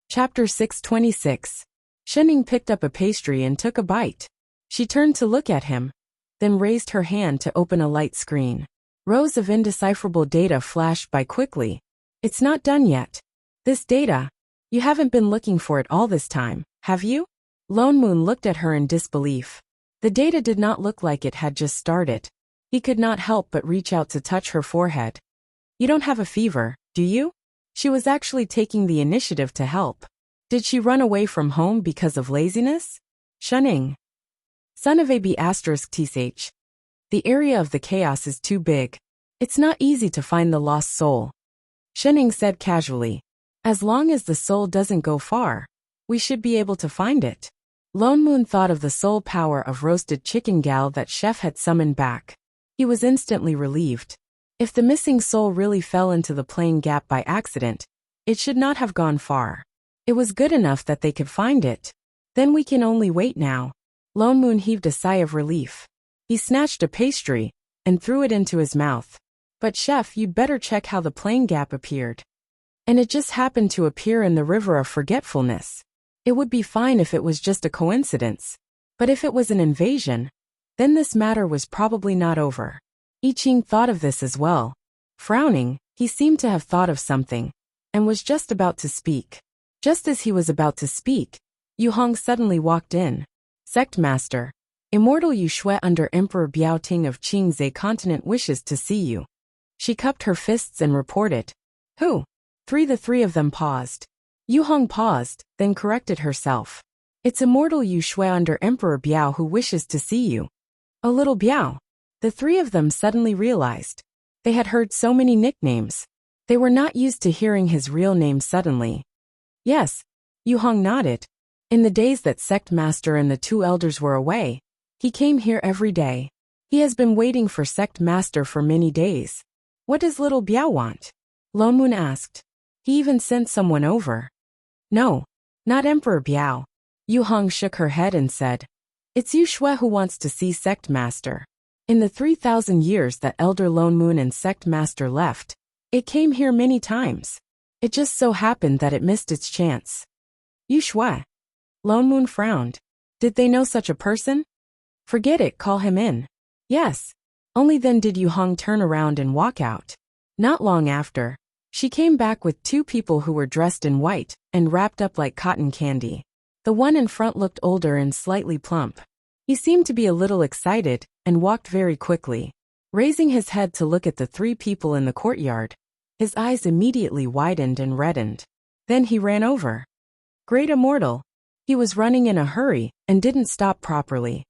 Speaker 1: Chapter 626. Shenning picked up a pastry and took a bite. She turned to look at him, then raised her hand to open a light screen. Rows of indecipherable data flashed by quickly. It's not done yet. This data, you haven't been looking for it all this time, have you? Lone Moon looked at her in disbelief. The data did not look like it had just started. He could not help but reach out to touch her forehead. You don't have a fever, do you? She was actually taking the initiative to help. Did she run away from home because of laziness? Shenning. Son of AB****. The area of the chaos is too big. It's not easy to find the lost soul. Shenning said casually. As long as the soul doesn't go far, we should be able to find it. Lone Moon thought of the soul power of Roasted Chicken Gal that Chef had summoned back. He was instantly relieved. If the missing soul really fell into the plane gap by accident, it should not have gone far. It was good enough that they could find it. Then we can only wait now. Lone Moon heaved a sigh of relief. He snatched a pastry and threw it into his mouth. But Chef, you'd better check how the plane gap appeared. And it just happened to appear in the river of forgetfulness. It would be fine if it was just a coincidence. But if it was an invasion, then this matter was probably not over. I Ching thought of this as well. Frowning, he seemed to have thought of something, and was just about to speak. Just as he was about to speak, Yu Hong suddenly walked in. Sect Master, Immortal Yu Shui under Emperor Biao Ting of Qingzhe Continent wishes to see you. She cupped her fists and reported. Who? The three of them paused. Yu Hong paused, then corrected herself. It's Immortal Yu Shui under Emperor Biao who wishes to see you. Oh, little Biao. The three of them suddenly realized. They had heard so many nicknames. They were not used to hearing his real name suddenly. Yes, Yu Hong nodded. In the days that Sect Master and the two elders were away, he came here every day. He has been waiting for Sect Master for many days. What does little Biao want? Lone Moon asked. He even sent someone over. No, not Emperor Biao. Yu Hong shook her head and said, It's Yu Shui who wants to see Sect Master. In the 3,000 years that Elder Lone Moon and Sect Master left, it came here many times. It just so happened that it missed its chance. Yu Shui. Lone Moon frowned. Did they know such a person? Forget it, call him in. Yes. Only then did Yu Hong turn around and walk out. Not long after, she came back with two people who were dressed in white and wrapped up like cotton candy. The one in front looked older and slightly plump. He seemed to be a little excited and walked very quickly. Raising his head to look at the three people in the courtyard, his eyes immediately widened and reddened. Then he ran over. Great Immortal. He was running in a hurry and didn't stop properly.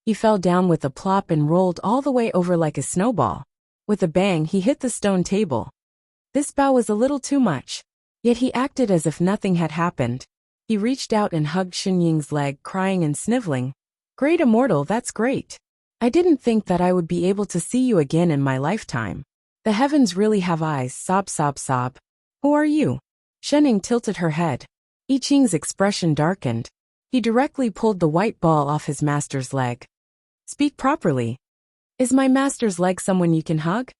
Speaker 1: He fell down with a plop and rolled all the way over like a snowball. With a bang, he hit the stone table. This bow was a little too much, yet he acted as if nothing had happened. He reached out and hugged Xinying's leg, crying and sniveling. Great Immortal, that's great. I didn't think that I would be able to see you again in my lifetime. The heavens really have eyes, sob sob sob. Who are you? Xinying tilted her head. I Ching's expression darkened. He directly pulled the white ball off his master's leg. Speak properly. Is my master's leg someone you can hug?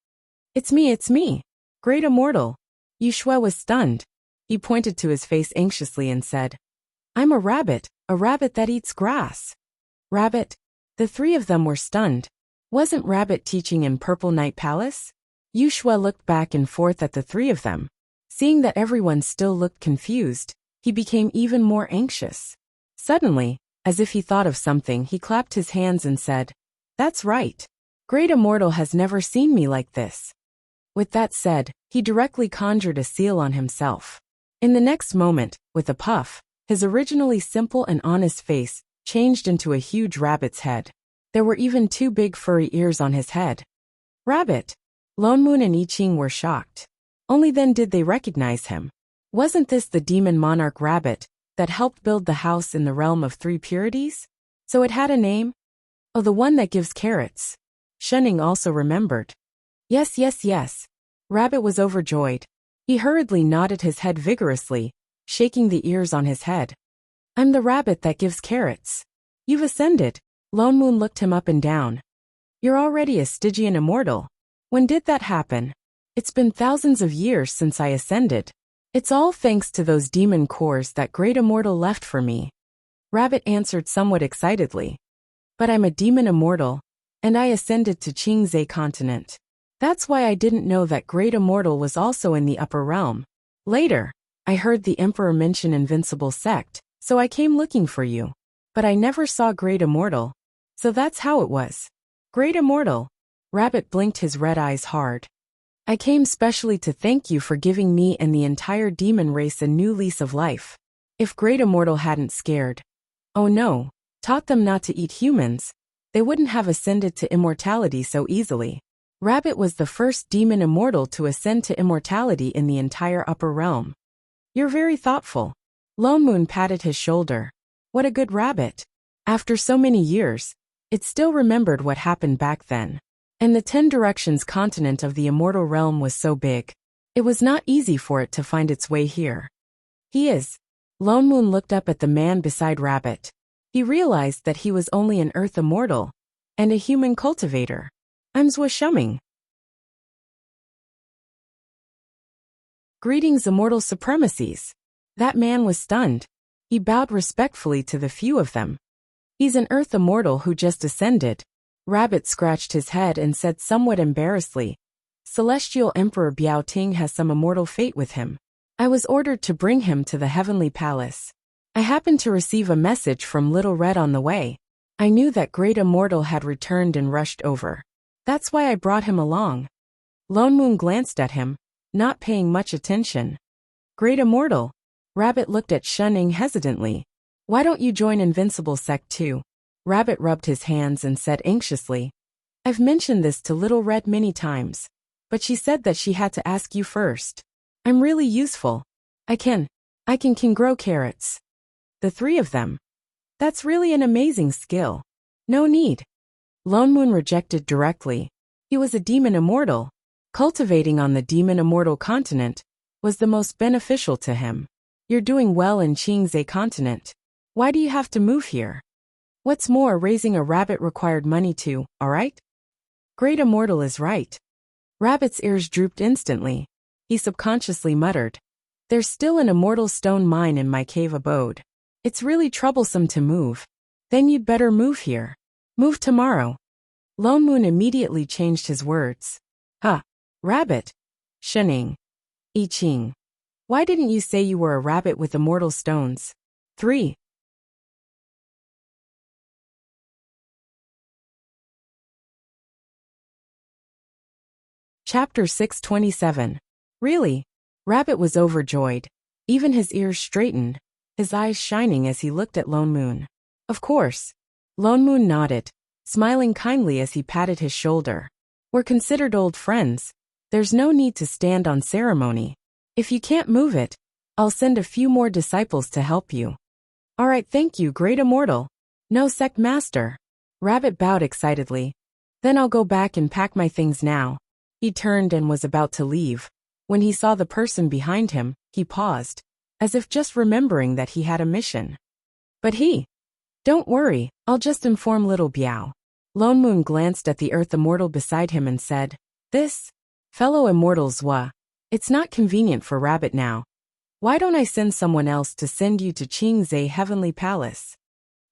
Speaker 1: It's me. Great Immortal. Yu Shui was stunned. He pointed to his face anxiously and said, I'm a rabbit that eats grass. Rabbit? The three of them were stunned. Wasn't Rabbit teaching in Purple Night Palace? Yu Shui looked back and forth at the three of them. Seeing that everyone still looked confused, he became even more anxious. Suddenly, as if he thought of something, he clapped his hands and said, That's right. Great Immortal has never seen me like this. With that said, he directly conjured a seal on himself. In the next moment, with a puff, his originally simple and honest face changed into a huge rabbit's head. There were even two big furry ears on his head. Rabbit! Lone Moon and I Ching were shocked. Only then did they recognize him. Wasn't this the demon monarch rabbit that helped build the house in the realm of three purities? So it had a name? Oh, the one that gives carrots. Xinying also remembered. Yes. Rabbit was overjoyed. He hurriedly nodded his head vigorously, shaking the ears on his head. I'm the rabbit that gives carrots. You've ascended. Lone Moon looked him up and down. You're already a Stygian immortal. When did that happen? It's been thousands of years since I ascended. It's all thanks to those demon cores that Great Immortal left for me. Rabbit answered somewhat excitedly. But I'm a demon immortal, and I ascended to Qingzhe continent. That's why I didn't know that Great Immortal was also in the upper realm. Later, I heard the Emperor mention Invincible Sect, so I came looking for you. But I never saw Great Immortal. So that's how it was. Great Immortal. Rabbit blinked his red eyes hard. I came specially to thank you for giving me and the entire demon race a new lease of life. If Great Immortal hadn't taught them not to eat humans, they wouldn't have ascended to immortality so easily. Rabbit was the first demon immortal to ascend to immortality in the entire upper realm. You're very thoughtful. Lone Moon patted his shoulder. What a good rabbit. After so many years, it still remembered what happened back then. And the 10 Directions continent of the immortal realm was so big. It was not easy for it to find its way here. He is. Lone Moon looked up at the man beside Rabbit. He realized that he was only an earth immortal and a human cultivator. I'm Swordsmanship. Greetings, immortal supremacies. That man was stunned. He bowed respectfully to the few of them. He's an earth immortal who just ascended. Rabbit scratched his head and said somewhat embarrassedly, Celestial Emperor Biao-Ting has some immortal fate with him. I was ordered to bring him to the heavenly palace. I happened to receive a message from Little Red on the way. I knew that Great Immortal had returned and rushed over. That's why I brought him along. Lone Moon glanced at him, not paying much attention. Great Immortal. Rabbit looked at Xinying hesitantly. Why don't you join Invincible Sect too? Rabbit rubbed his hands and said anxiously, I've mentioned this to Little Red many times, but she said that she had to ask you first. I'm really useful. I can grow carrots. The three of them. That's really an amazing skill. No need. Lone Moon rejected directly. He was a demon immortal. Cultivating on the demon immortal continent was the most beneficial to him. You're doing well in Qingzhe continent. Why do you have to move here? What's more, raising a rabbit required money too, alright? Great Immortal is right. Rabbit's ears drooped instantly. He subconsciously muttered, There's still an immortal stone mine in my cave abode. It's really troublesome to move. Then you'd better move here. Move tomorrow. Lone Moon immediately changed his words. Rabbit. Xinying. I Ching. Why didn't you say you were a rabbit with immortal stones? 3. Chapter 627. Really? Rabbit was overjoyed. Even his ears straightened, his eyes shining as he looked at Lone Moon. Of course. Lone Moon nodded, smiling kindly as he patted his shoulder. We're considered old friends. There's no need to stand on ceremony. If you can't move it, I'll send a few more disciples to help you. All right, thank you, great immortal. No sect master. Rabbit bowed excitedly. Then I'll go back and pack my things now. He turned and was about to leave. When he saw the person behind him, he paused, as if just remembering that he had a mission. But don't worry, I'll just inform little Biao. Lone Moon glanced at the Earth Immortal beside him and said, This? Fellow Immortal Zwa. It's not convenient for Rabbit now. Why don't I send someone else to send you to Qingzhe Heavenly Palace?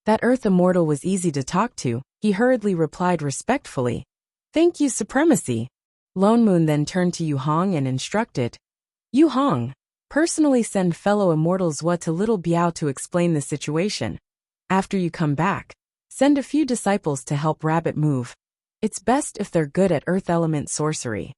Speaker 1: That Earth Immortal was easy to talk to. He hurriedly replied respectfully. Thank you, Supremacy. Lone Moon then turned to Yu Hong and instructed. Yu Hong, personally send fellow Immortal Zwa to little Biao to explain the situation. After you come back, send a few disciples to help Rabbit move. It's best if they're good at earth element sorcery.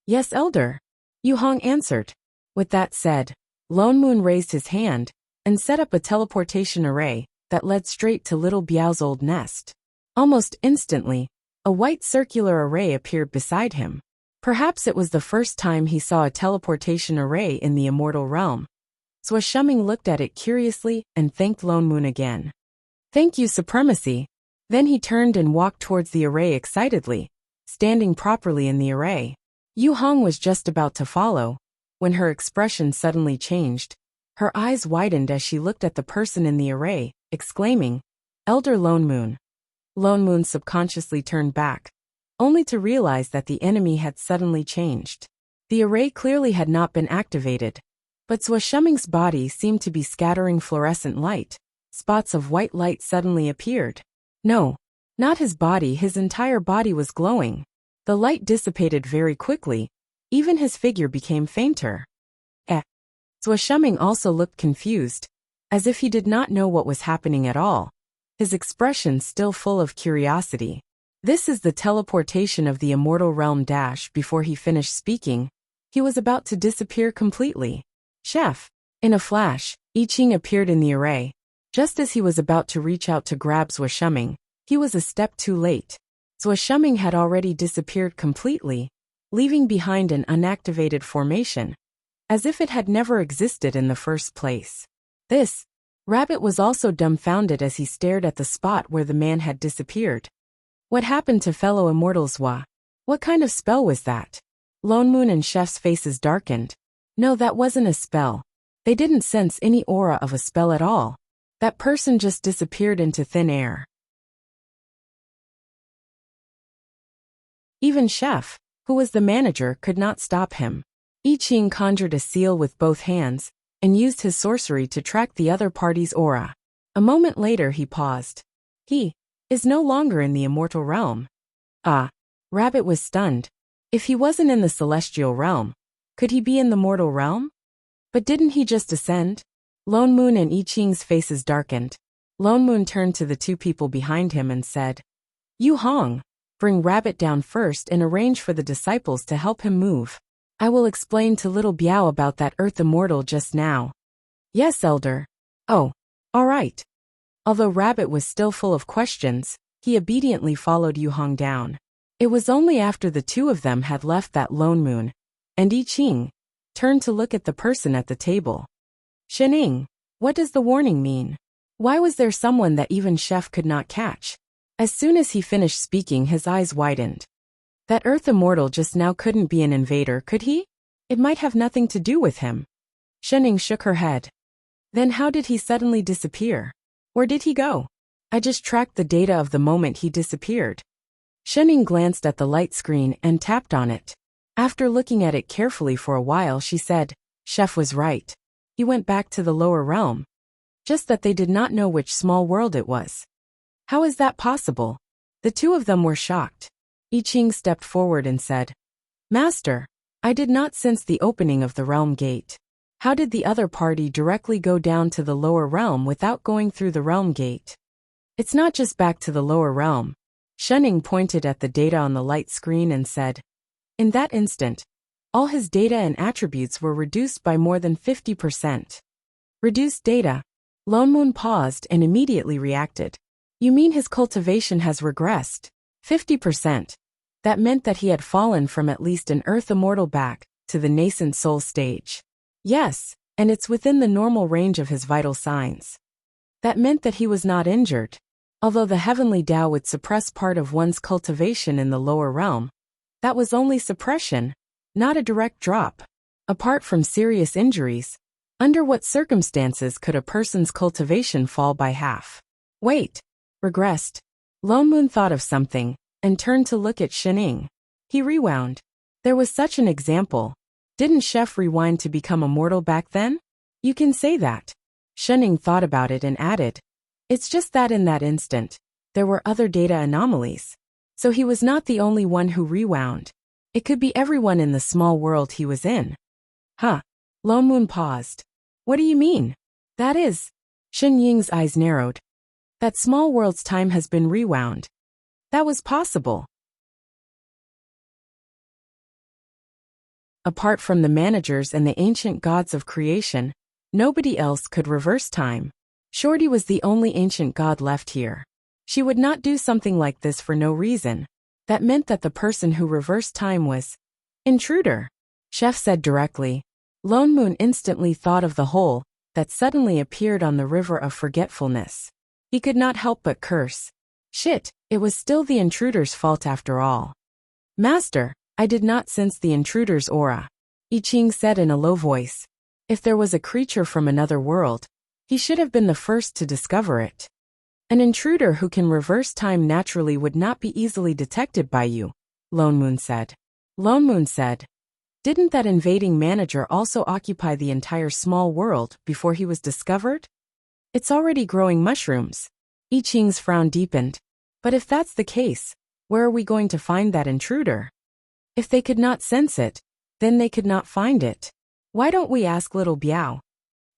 Speaker 1: Yes, Elder. Yu Hong answered. With that said, Lone Moon raised his hand and set up a teleportation array that led straight to little Biao's old nest. Almost instantly, a white circular array appeared beside him. Perhaps it was the first time he saw a teleportation array in the immortal realm. Zwa Shuming looked at it curiously and thanked Lone Moon again. Thank you, Supremacy. Then he turned and walked towards the array excitedly, standing properly in the array. Yu Hong was just about to follow, when her expression suddenly changed. Her eyes widened as she looked at the person in the array, exclaiming, Elder Lone Moon. Lone Moon subconsciously turned back, only to realize that the enemy had suddenly changed. The array clearly had not been activated, but Zwa Shuming's body seemed to be scattering fluorescent light. Spots of white light suddenly appeared. No, not his body, his entire body was glowing. The light dissipated very quickly. Even his figure became fainter. Zwa Shuming also looked confused, as if he did not know what was happening at all, his expression still full of curiosity. This is the teleportation of the immortal realm. Before he finished speaking, he was about to disappear completely. Chef! In a flash, I Ching appeared in the array. Just as he was about to reach out to grab Zwa Shuming, he was a step too late. Zwa Shuming had already disappeared completely, leaving behind an unactivated formation, as if it had never existed in the first place. Rabbit was also dumbfounded as he stared at the spot where the man had disappeared. What happened to fellow Immortal Zwa? What kind of spell was that? Lone Moon and Chef's faces darkened. No, that wasn't a spell. They didn't sense any aura of a spell at all. That person just disappeared into thin air. Even Chef, who was the manager, could not stop him. I Ching conjured a seal with both hands and used his sorcery to track the other party's aura. A moment later he paused. He is no longer in the immortal realm. Rabbit was stunned. If he wasn't in the celestial realm, could he be in the mortal realm? But didn't he just ascend? Lone Moon and I Ching's faces darkened. Lone Moon turned to the two people behind him and said, Yu Hong, bring Rabbit down first and arrange for the disciples to help him move. I will explain to little Biao about that Earth Immortal just now. Yes, Elder. Oh, all right. Although Rabbit was still full of questions, he obediently followed Yu Hong down. It was only after the two of them had left that Lone Moon and I Ching turned to look at the person at the table. Shening, what does the warning mean? Why was there someone that even Chef could not catch? As soon as he finished speaking, his eyes widened. That Earth Immortal just now couldn't be an invader, could he? It might have nothing to do with him. Shening shook her head. Then how did he suddenly disappear? Where did he go? I just tracked the data of the moment he disappeared. Shening glanced at the light screen and tapped on it. After looking at it carefully for a while, she said, Chef was right. He went back to the lower realm. Just that they did not know which small world it was. How is that possible? The two of them were shocked. I Ching stepped forward and said, Master, I did not sense the opening of the realm gate. How did the other party directly go down to the lower realm without going through the realm gate? It's not just back to the lower realm. Shening pointed at the data on the light screen and said, In that instant, all his data and attributes were reduced by more than 50%. Reduced data. Lone Moon paused and immediately reacted. You mean his cultivation has regressed? 50%. That meant that he had fallen from at least an Earth immortal back to the nascent soul stage. Yes, and it's within the normal range of his vital signs. That meant that he was not injured. Although the heavenly Tao would suppress part of one's cultivation in the lower realm, that was only suppression, not a direct drop. Apart from serious injuries, under what circumstances could a person's cultivation fall by half? Wait. Regressed. Lone Moon thought of something and turned to look at Shining. He rewound. There was such an example. Didn't Chef rewind to become immortal back then? You can say that. Shining thought about it and added, it's just that in that instant, there were other data anomalies. So he was not the only one who rewound. It could be everyone in the small world he was in. Huh. Lone Moon paused. What do you mean? That is. Shen Ying's eyes narrowed. That small world's time has been rewound. That was possible. Apart from the managers and the ancient gods of creation, nobody else could reverse time. Shorty was the only ancient god left here. She would not do something like this for no reason. That meant that the person who reversed time was intruder. Chef said directly. Lone Moon instantly thought of the hole that suddenly appeared on the river of forgetfulness. He could not help but curse. Shit, it was still the intruder's fault after all. Master, I did not sense the intruder's aura. I Ching said in a low voice. If there was a creature from another world, he should have been the first to discover it. An intruder who can reverse time naturally would not be easily detected by you, Lone Moon said. Lone Moon said, didn't that invading manager also occupy the entire small world before he was discovered? It's already growing mushrooms. I Ching's frown deepened. But if that's the case, where are we going to find that intruder? If they could not sense it, then they could not find it. Why don't we ask little Biao?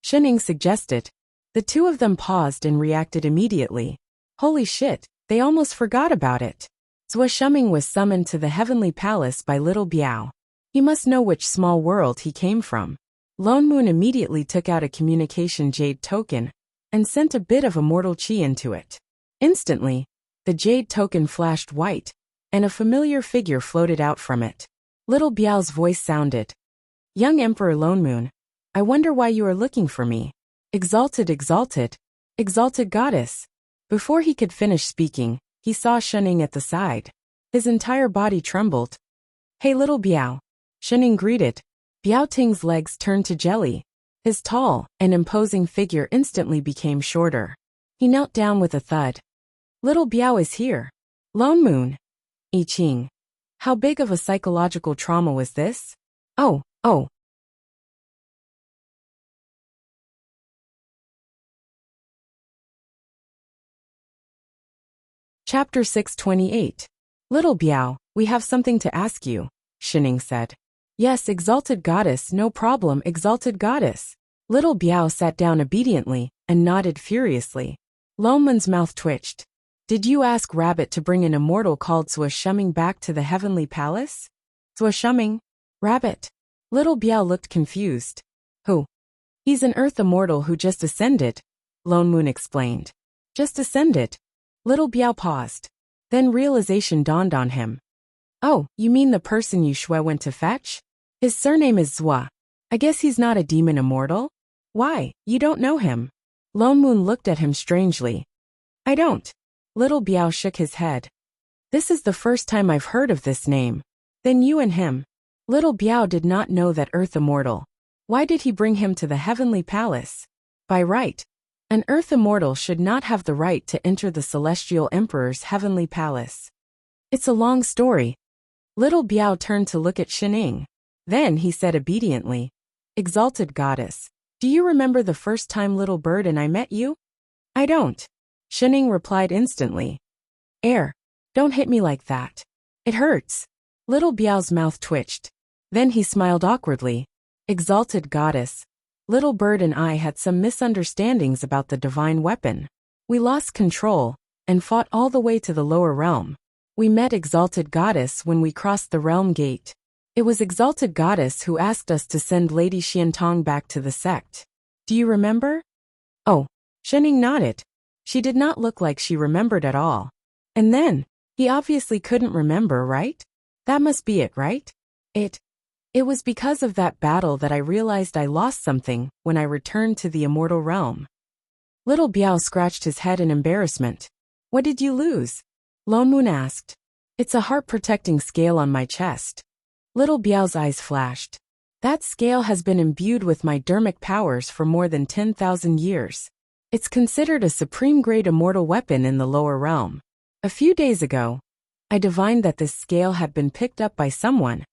Speaker 1: Shening suggested. The two of them paused and reacted immediately. Holy shit, they almost forgot about it. Zhua Shuming was summoned to the heavenly palace by little Biao. He must know which small world he came from. Lone Moon immediately took out a communication jade token and sent a bit of immortal chi into it. Instantly, the jade token flashed white, and a familiar figure floated out from it. Little Biao's voice sounded. Young Emperor Lone Moon, I wonder why you are looking for me. Exalted goddess. Before he could finish speaking, he saw Shening at the side. His entire body trembled. Hey little Biao. Shening greeted. Biao Ting's legs turned to jelly. His tall and imposing figure instantly became shorter. He knelt down with a thud. Little Biao is here. Lone Moon. I Ching. How big of a psychological trauma was this? Oh. Chapter 628. Little Biao, we have something to ask you, Shining said. Yes, exalted goddess, no problem, exalted goddess. Little Biao sat down obediently and nodded furiously. Lone Moon's mouth twitched. Did you ask Rabbit to bring an immortal called Zhua Shuming back to the heavenly palace? Zhua Shuming? Rabbit? Little Biao looked confused. Who? He's an earth immortal who just ascended, Lone Moon explained. Just ascended? Little Biao paused. Then realization dawned on him. Oh, you mean the person Yu Shui went to fetch? His surname is Zhua. I guess he's not a demon immortal? Why, you don't know him? Lone Moon looked at him strangely. I don't. Little Biao shook his head. This is the first time I've heard of this name. Then you and him. Little Biao did not know that earth immortal. Why did he bring him to the heavenly palace? By right. An earth immortal should not have the right to enter the celestial emperor's heavenly palace. It's a long story. Little Biao turned to look at Shining. Then he said obediently, Exalted goddess, do you remember the first time little bird and I met you? I don't. Shining replied instantly. Don't hit me like that. It hurts. Little Biao's mouth twitched. Then he smiled awkwardly. Exalted goddess, little bird and I had some misunderstandings about the divine weapon. We lost control and fought all the way to the lower realm. We met exalted goddess when we crossed the realm gate. It was Exalted Goddess who asked us to send Lady Xiantong back to the sect. Do you remember? Oh, Shening nodded. She did not look like she remembered at all. And then, he obviously couldn't remember, right? That must be it, right? It was because of that battle that I realized I lost something when I returned to the immortal realm. Little Biao scratched his head in embarrassment. What did you lose? Lone Moon asked. It's a heart-protecting scale on my chest. Little Biao's eyes flashed. That scale has been imbued with my dermic powers for more than 10,000 years. It's considered a supreme-grade immortal weapon in the lower realm. A few days ago, I divined that this scale had been picked up by someone,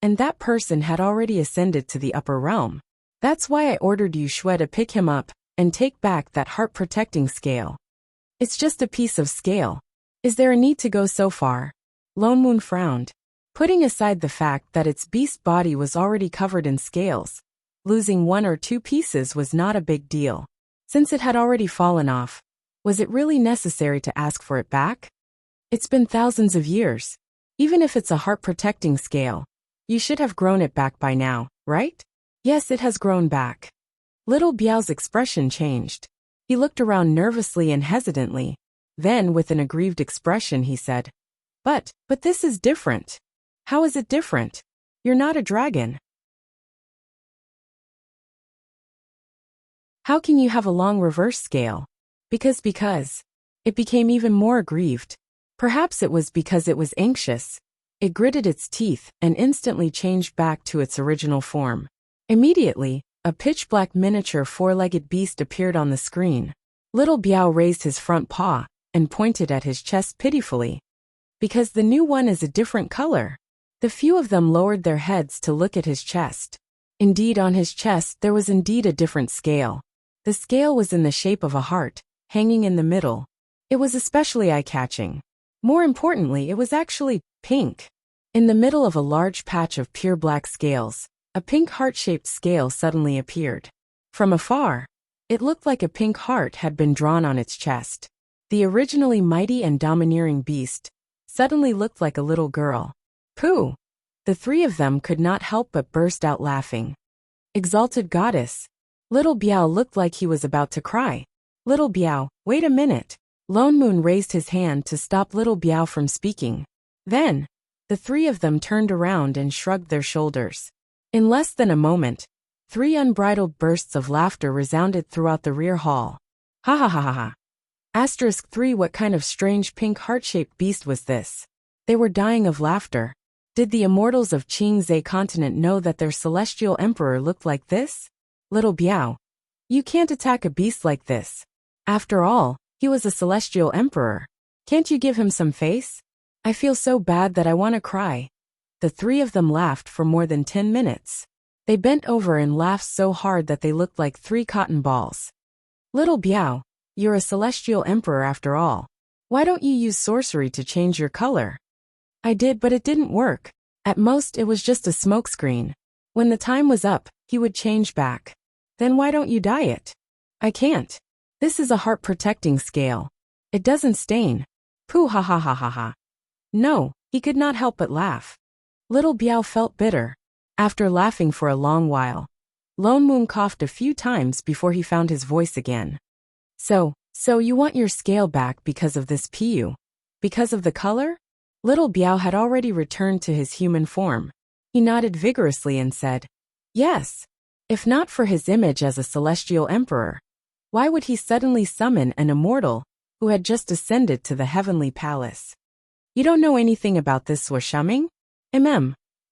Speaker 1: and that person had already ascended to the upper realm. That's why I ordered Yu Shui to pick him up and take back that heart-protecting scale. It's just a piece of scale. Is there a need to go so far? Lone Moon frowned. Putting aside the fact that its beast body was already covered in scales, losing 1 or 2 pieces was not a big deal. Since it had already fallen off, was it really necessary to ask for it back? It's been thousands of years. Even if it's a heart-protecting scale, you should have grown it back by now, right? Yes, it has grown back. Little Biao's expression changed. He looked around nervously and hesitantly. Then, with an aggrieved expression, he said, But this is different. How is it different? You're not a dragon. How can you have a long reverse scale? Because. It became even more aggrieved. Perhaps it was because it was anxious. It gritted its teeth and instantly changed back to its original form. Immediately, a pitch-black miniature 4-legged beast appeared on the screen. Little Biao raised his front paw and pointed at his chest pitifully. Because the new one is a different color. The few of them lowered their heads to look at his chest. Indeed, on his chest there was indeed a different scale. The scale was in the shape of a heart, hanging in the middle. It was especially eye-catching. More importantly, it was actually pink. In the middle of a large patch of pure black scales, a pink heart-shaped scale suddenly appeared. From afar, it looked like a pink heart had been drawn on its chest. The originally mighty and domineering beast suddenly looked like a little girl. Pooh! The 3 of them could not help but burst out laughing. Exalted Goddess! Little Biao looked like he was about to cry. Little Biao, wait a minute. Lone Moon raised his hand to stop Little Biao from speaking. Then, the 3 of them turned around and shrugged their shoulders. In less than a moment, 3 unbridled bursts of laughter resounded throughout the rear hall. Ha ha ha ha ha. Asterisk 3. What kind of strange pink heart-shaped beast was this? They were dying of laughter. Did the immortals of Qingzhe continent know that their celestial emperor looked like this? Little Biao, you can't attack a beast like this. After all, he was a celestial emperor. Can't you give him some face? I feel so bad that I want to cry. The 3 of them laughed for more than 10 minutes. They bent over and laughed so hard that they looked like 3 cotton balls. Little Biao, you're a celestial emperor after all. Why don't you use sorcery to change your color? I did, but it didn't work. At most, it was just a smokescreen. When the time was up, he would change back. Then why don't you dye it? I can't. This is a heart-protecting scale. It doesn't stain. Pooh ha ha ha ha ha. No, he could not help but laugh. Little Biao felt bitter. After laughing for a long while, Lone Moon coughed a few times before he found his voice again. So you want your scale back because of this Piu? Because of the color? Little Biao had already returned to his human form. He nodded vigorously and said, Yes. If not for his image as a celestial emperor, why would he suddenly summon an immortal who had just ascended to the heavenly palace? You don't know anything about this Swordsmanship?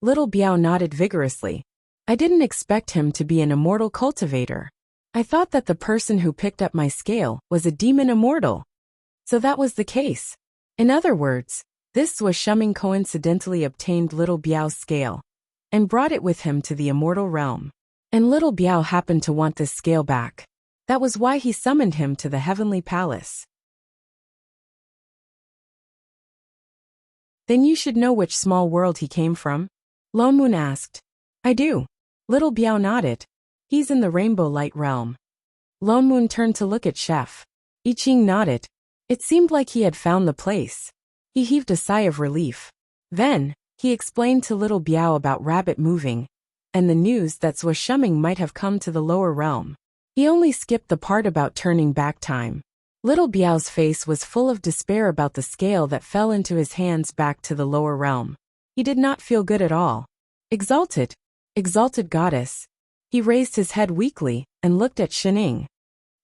Speaker 1: Little Biao nodded vigorously. I didn't expect him to be an immortal cultivator. I thought that the person who picked up my scale was a demon immortal. So that was the case. In other words, this Swordsmanship coincidentally obtained Little Biao's scale and brought it with him to the immortal realm. And Little Biao happened to want this scale back. That was why he summoned him to the heavenly palace. Then you should know which small world he came from? Lone Moon asked. I do. Little Biao nodded. He's in the Rainbow Light realm. Lone Moon turned to look at Chef. I Ching nodded. It seemed like he had found the place. He heaved a sigh of relief. Then, He explained to little Biao about rabbit moving, and the news that Swordsmanship might have come to the lower realm. He only skipped the part about turning back time. Little Biao's face was full of despair about the scale that fell into his hands back to the lower realm. He did not feel good at all. Exalted goddess. He raised his head weakly and looked at Shining.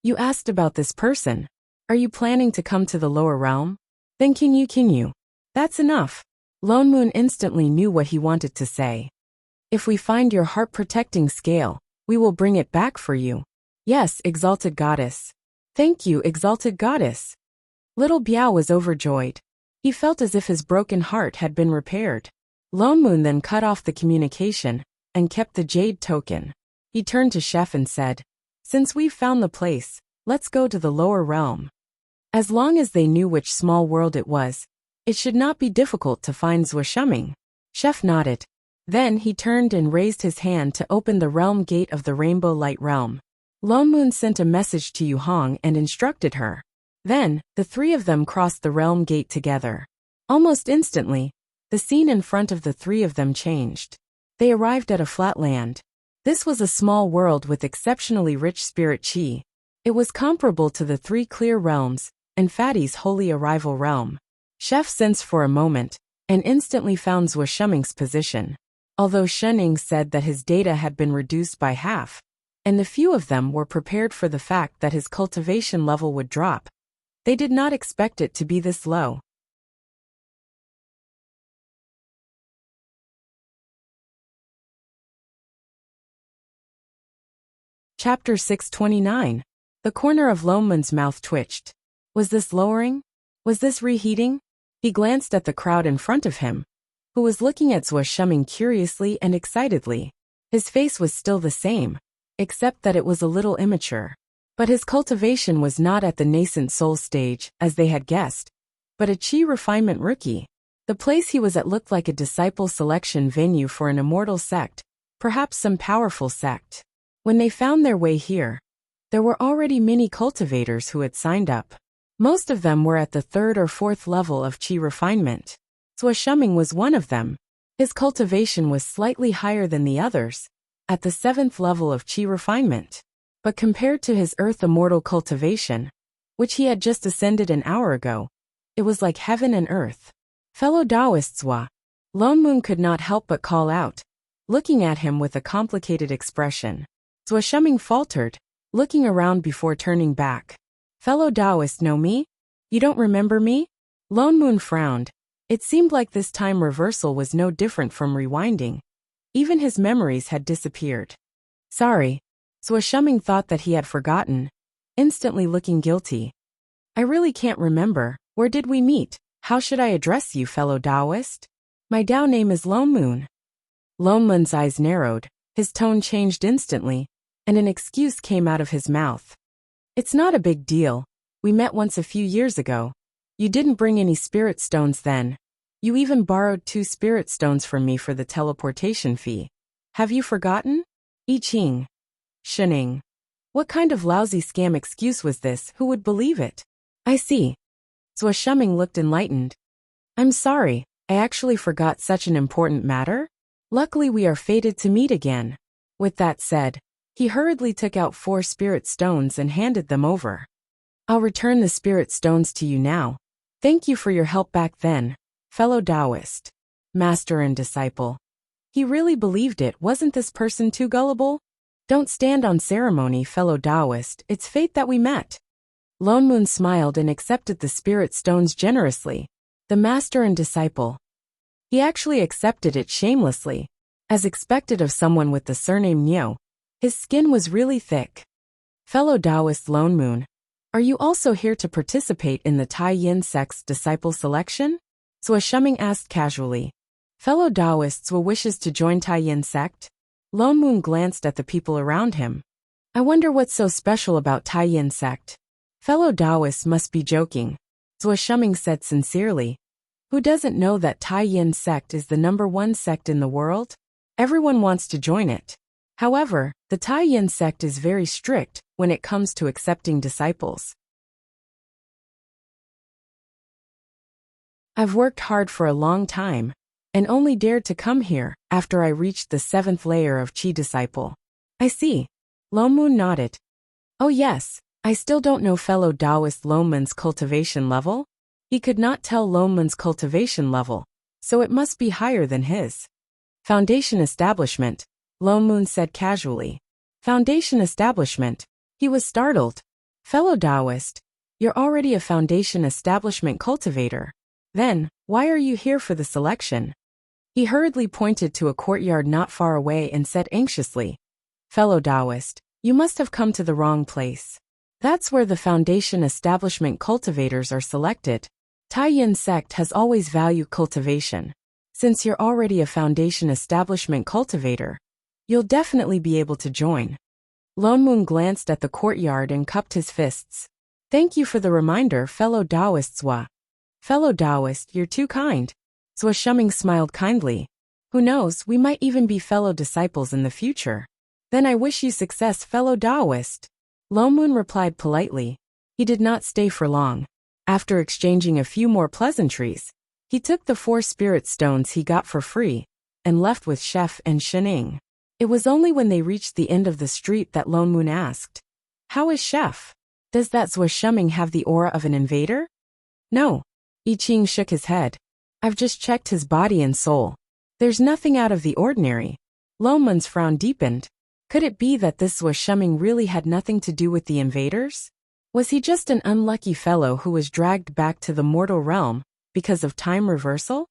Speaker 1: You asked about this person. Are you planning to come to the lower realm? Then can you? That's enough. Lone Moon instantly knew what he wanted to say. If we find your heart-protecting scale, we will bring it back for you. Yes, exalted goddess. Thank you, exalted goddess. Little Biao was overjoyed. He felt as if his broken heart had been repaired. Lone Moon then cut off the communication and kept the jade token. He turned to Chef and said, Since we've found the place, let's go to the lower realm. As long as they knew which small world it was, it should not be difficult to find Swordsmanship. Chef nodded. Then he turned and raised his hand to open the realm gate of the Rainbow Light Realm. Lone Moon sent a message to Yu Hong and instructed her. Then, the three of them crossed the realm gate together. Almost instantly, the scene in front of the three of them changed. They arrived at a flat land. This was a small world with exceptionally rich spirit chi. It was comparable to the three clear realms and Fatty's holy arrival realm. Chef sensed for a moment and instantly found Swordsmanship's position. Although Shening said that his data had been reduced by half, and the few of them were prepared for the fact that his cultivation level would drop, they did not expect it to be this low. Chapter 629. The corner of Lone Moon's mouth twitched. Was this lowering? Was this reheating? He glanced at the crowd in front of him, who was looking at Swordsmanship curiously and excitedly. His face was still the same, except that it was a little immature. But his cultivation was not at the nascent soul stage, as they had guessed, but a chi refinement rookie. The place he was at looked like a disciple selection venue for an immortal sect, perhaps some powerful sect. When they found their way here, there were already many cultivators who had signed up. Most of them were at the 3rd or 4th level of chi refinement. Swordsmanship was one of them. His cultivation was slightly higher than the others, at the 7th level of chi refinement. But compared to his earth immortal cultivation, which he had just ascended an hour ago, it was like heaven and earth. Fellow Taoists, Lone Moon could not help but call out, looking at him with a complicated expression. Swordsmanship faltered, looking around before turning back. Fellow Taoist, know me? You don't remember me? Lone Moon frowned. It seemed like this time reversal was no different from rewinding. Even his memories had disappeared. Sorry. Swordsmanship thought that he had forgotten, instantly looking guilty. I really can't remember. Where did we meet? How should I address you, fellow Taoist? My Tao name is Lone Moon. Lone Moon's eyes narrowed, his tone changed instantly, and an excuse came out of his mouth. It's not a big deal. We met once a few years ago. You didn't bring any spirit stones then. You even borrowed 2 spirit stones from me for the teleportation fee. Have you forgotten? I Ching. Shining. What kind of lousy scam excuse was this? Who would believe it? I see. Swordsmanship looked enlightened. I'm sorry, I actually forgot such an important matter. Luckily we are fated to meet again. With that said, he hurriedly took out 4 spirit stones and handed them over. I'll return the spirit stones to you now. Thank you for your help back then, fellow Taoist. Master and disciple. He really believed it. Wasn't this person too gullible? Don't stand on ceremony, fellow Taoist. It's fate that we met. Lone Moon smiled and accepted the spirit stones generously. The master and disciple. He actually accepted it shamelessly, as expected of someone with the surname Nyo. His skin was really thick. Fellow Taoist Lone Moon, are you also here to participate in the Tai Yin sect's disciple selection? Swordsmanship asked casually. Fellow Taoists will wishes to join Tai Yin sect? Lone Moon glanced at the people around him. I wonder what's so special about Tai Yin sect. Fellow Taoists must be joking. Swordsmanship said sincerely. Who doesn't know that Tai Yin sect is the #1 sect in the world? Everyone wants to join it. However, the Tai Yin sect is very strict when it comes to accepting disciples. I've worked hard for a long time. and only dared to come here after I reached the 7th layer of Qi disciple. I see. Longmun nodded. Oh yes, I still don't know fellow Taoist Longmun's cultivation level. He could not tell Longmun's cultivation level, so it must be higher than his. Foundation establishment, Longmun said casually. Foundation establishment. He was startled. Fellow Taoist, you're already a foundation establishment cultivator. Then, why are you here for the selection? He hurriedly pointed to a courtyard not far away and said anxiously, Fellow Taoist, you must have come to the wrong place. That's where the foundation establishment cultivators are selected. Taiyin sect has always valued cultivation. Since you're already a foundation establishment cultivator, you'll definitely be able to join. Longmun glanced at the courtyard and cupped his fists. Thank you for the reminder, fellow Taoists. Fellow Taoist, you're too kind. Zhou Shuming smiled kindly. Who knows, we might even be fellow disciples in the future. Then I wish you success, fellow Taoist. Longmun replied politely. He did not stay for long. After exchanging a few more pleasantries, he took the 4 spirit stones he got for free and left with Chef and Shining. It was only when they reached the end of the street that Longmun asked, How is Chef? Does that Zhou Shuming have the aura of an invader? No. I Ching shook his head. I've just checked his body and soul. There's nothing out of the ordinary. Longmun's frown deepened. Could it be that this Zhou Shuming really had nothing to do with the invaders? Was he just an unlucky fellow who was dragged back to the mortal realm because of time reversal?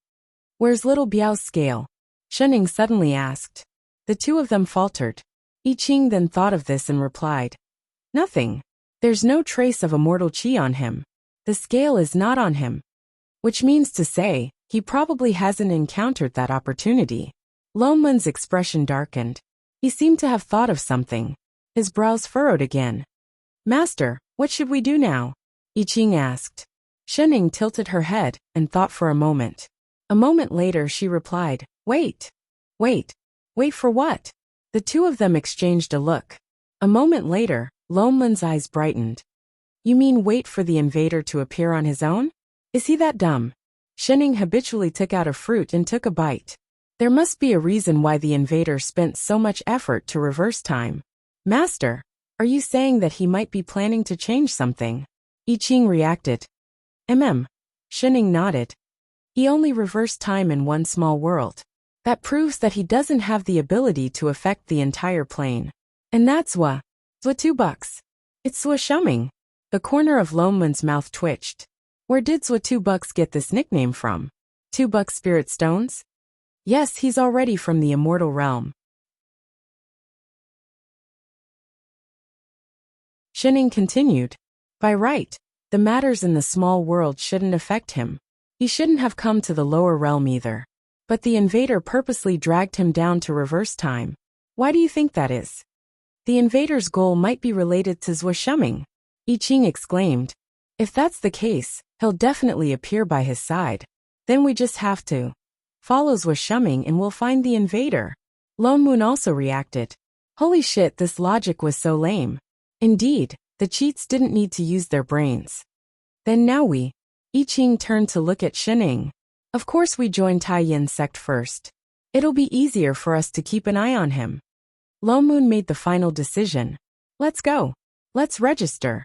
Speaker 1: Where's little Biao's scale? Shining suddenly asked. The two of them faltered. I Ching then thought of this and replied, Nothing. There's no trace of immortal qi on him. The scale is not on him. Which means to say, he probably hasn't encountered that opportunity. Longmun's expression darkened. He seemed to have thought of something. His brows furrowed again. Master, what should we do now? I Ching asked. Shining tilted her head and thought for a moment. A moment later she replied, Wait. Wait. Wait for what? The two of them exchanged a look. A moment later, Longmun's eyes brightened. You mean wait for the invader to appear on his own? Is he that dumb? Shining habitually took out a fruit and took a bite. There must be a reason why the invader spent so much effort to reverse time. Master, are you saying that he might be planning to change something? I Ching reacted. Shining nodded. He only reversed time in one small world. That proves that he doesn't have the ability to affect the entire plane. And that's Zhou 2 bucks. It's Zhou Shuming. The corner of Longmun's mouth twitched. Where did Zhou 2 bucks get this nickname from? 2 bucks spirit stones? Yes, he's already from the immortal realm. Shining continued. By right, the matters in the small world shouldn't affect him. He shouldn't have come to the lower realm either. But the invader purposely dragged him down to reverse time. Why do you think that is? The invader's goal might be related to Zhou Shuming. I Ching exclaimed. If that's the case, he'll definitely appear by his side. Then we just have to follow Zhou Shuming and we'll find the invader. Longmun also reacted. Holy shit, this logic was so lame. Indeed, the cheats didn't need to use their brains. Then now I Ching turned to look at Shining. Of course we join Taiyin sect first. It'll be easier for us to keep an eye on him. Longmun made the final decision. Let's go. Let's register.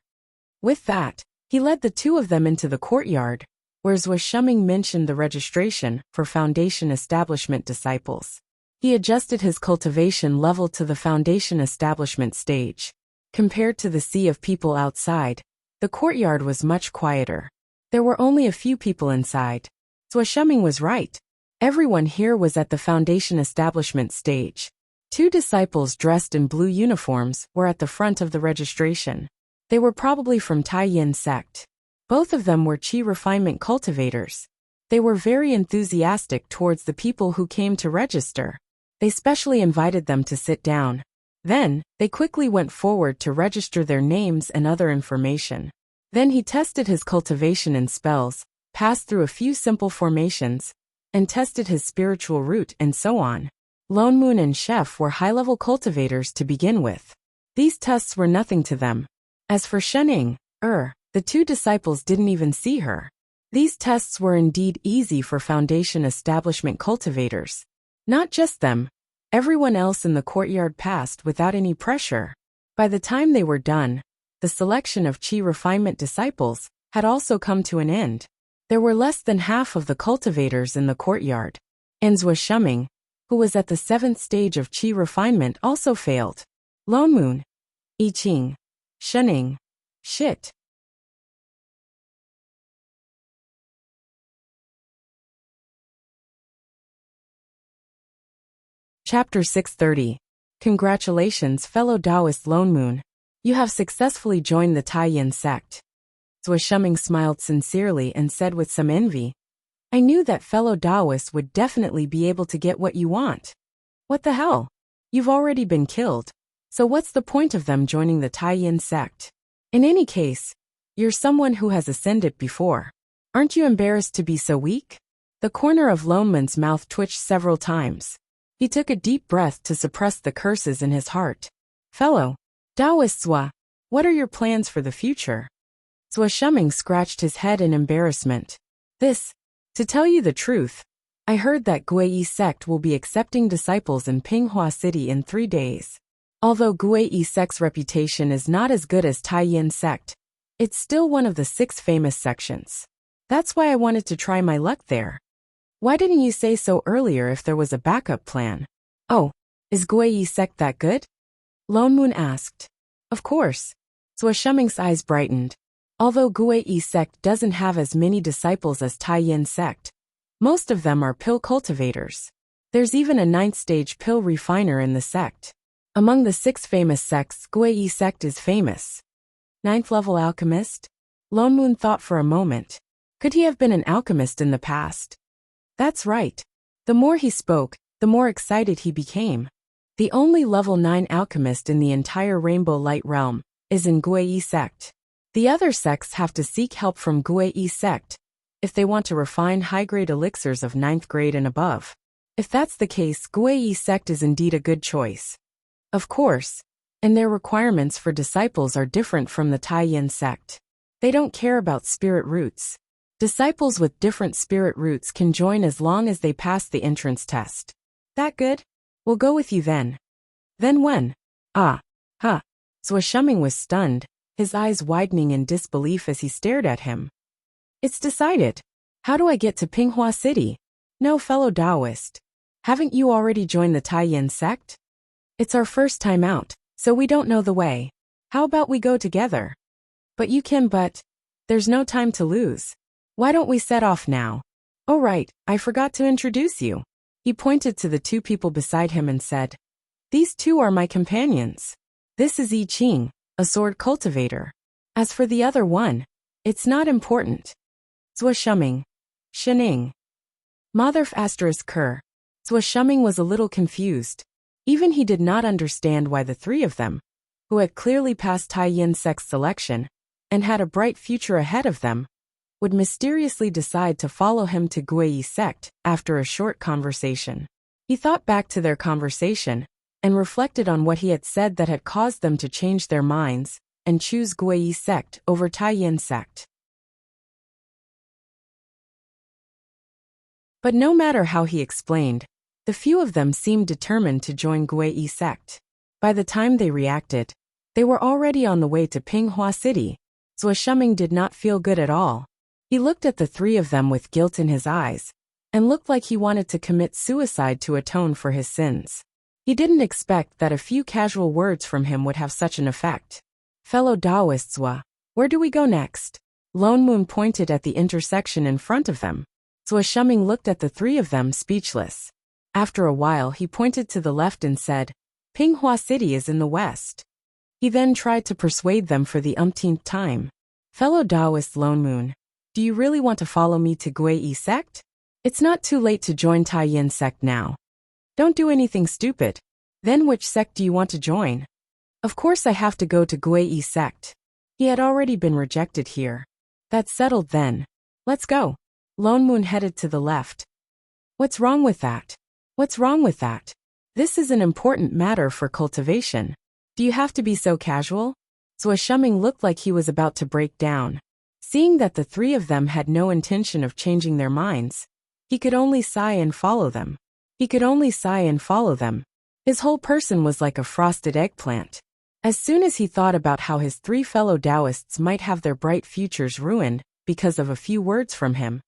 Speaker 1: With that, he led the two of them into the courtyard, where Zhou Shuming mentioned the registration for Foundation Establishment disciples. He adjusted his cultivation level to the Foundation Establishment stage. Compared to the sea of people outside, the courtyard was much quieter. There were only a few people inside. Zhou Shuming was right. Everyone here was at the Foundation Establishment stage. 2 disciples dressed in blue uniforms were at the front of the registration. They were probably from Taiyin sect. Both of them were Qi refinement cultivators. They were very enthusiastic towards the people who came to register. They specially invited them to sit down. Then, they quickly went forward to register their names and other information. Then he tested his cultivation and spells, passed through a few simple formations, and tested his spiritual root and so on. Longmun and Chef were high-level cultivators to begin with. These tests were nothing to them. As for Shining, the 2 disciples didn't even see her. These tests were indeed easy for Foundation establishment cultivators. Not just them, everyone else in the courtyard passed without any pressure. By the time they were done, the selection of Qi refinement disciples had also come to an end. There were less than half of the cultivators in the courtyard. And Zhou Shuming, who was at the 7th stage of Qi refinement, also failed. Lone Moon, I Ching, Shening, Shit. Chapter 630. Congratulations, fellow Taoist Lone Moon. You have successfully joined the Taiyin sect. Zhou Shuming smiled sincerely and said with some envy, I knew that fellow Taoists would definitely be able to get what you want. What the hell? You've already been killed, so what's the point of them joining the Taiyin sect? In any case, you're someone who has ascended before. Aren't you embarrassed to be so weak? The corner of Lone Moon's mouth twitched several times. He took a deep breath to suppress the curses in his heart. Fellow Taoists, what are your plans for the future? Zhou Shuming scratched his head in embarrassment. To tell you the truth, I heard that Guiyi sect will be accepting disciples in Pinghua City in 3 days. Although Guiyi sect's reputation is not as good as Taiyin sect, it's still one of the 6 famous sections. That's why I wanted to try my luck there. Why didn't you say so earlier if there was a backup plan? Oh, is Guiyi sect that good? Lone Moon asked. Of course. Zhou Shuming's eyes brightened. Although Guiyi sect doesn't have as many disciples as Taiyin sect, most of them are pill cultivators. There's even a 9th stage pill refiner in the sect. Among the 6 famous sects, Guiyi sect is famous. 9th level alchemist? Lone Moon thought for a moment. Could he have been an alchemist in the past? That's right. The more he spoke, the more excited he became. The only level 9 alchemist in the entire Rainbow Light realm is in Guiyi sect. The other sects have to seek help from Guiyi sect if they want to refine high-grade elixirs of 9th grade and above. If that's the case, Guiyi sect is indeed a good choice. Of course, and their requirements for disciples are different from the Taiyin sect. They don't care about spirit roots. Disciples with different spirit roots can join as long as they pass the entrance test. That good? We'll go with you then. Then when? Zhou Shuming was stunned, his eyes widening in disbelief as he stared at him. It's decided. How do I get to Pinghua City? No, fellow Taoist. Haven't you already joined the Taiyin sect? It's our first time out, so we don't know the way. How about we go together? But there's no time to lose. Why don't we set off now? Oh right, I forgot to introduce you. He pointed to the 2 people beside him and said, These 2 are my companions. This is I Ching, a sword cultivator. As for the other one, it's not important. Zhou Shuming, Shening. Motherf ***. Zhou Shuming was a little confused. Even he did not understand why the 3 of them, who had clearly passed Taiyin sect's selection and had a bright future ahead of them, would mysteriously decide to follow him to Guiyi sect after a short conversation. He thought back to their conversation and reflected on what he had said that had caused them to change their minds and choose Guiyi sect over Taiyin sect. But no matter how he explained, the few of them seemed determined to join Guiyi sect. By the time they reacted, they were already on the way to Pinghua City. Zhou Shuming did not feel good at all. He looked at the 3 of them with guilt in his eyes, and looked like he wanted to commit suicide to atone for his sins. He didn't expect that a few casual words from him would have such an effect. Fellow Taoists, where do we go next? Lone Moon pointed at the intersection in front of them. Zhou Shuming looked at the 3 of them speechless. After a while he pointed to the left and said, Pinghua City is in the west. He then tried to persuade them for the umpteenth time. Fellow Taoist Lone Moon, do you really want to follow me to Guiyi sect? It's not too late to join Taiyin sect now. Don't do anything stupid. Then which sect do you want to join? Of course I have to go to Guiyi sect. He had already been rejected here. That's settled then. Let's go. Lone Moon headed to the left. What's wrong with that? What's wrong with that? This is an important matter for cultivation. Do you have to be so casual? Zhou Shuming looked like he was about to break down. Seeing that the three of them had no intention of changing their minds, he could only sigh and follow them. His whole person was like a frosted eggplant. As soon as he thought about how his three fellow Taoists might have their bright futures ruined because of a few words from him,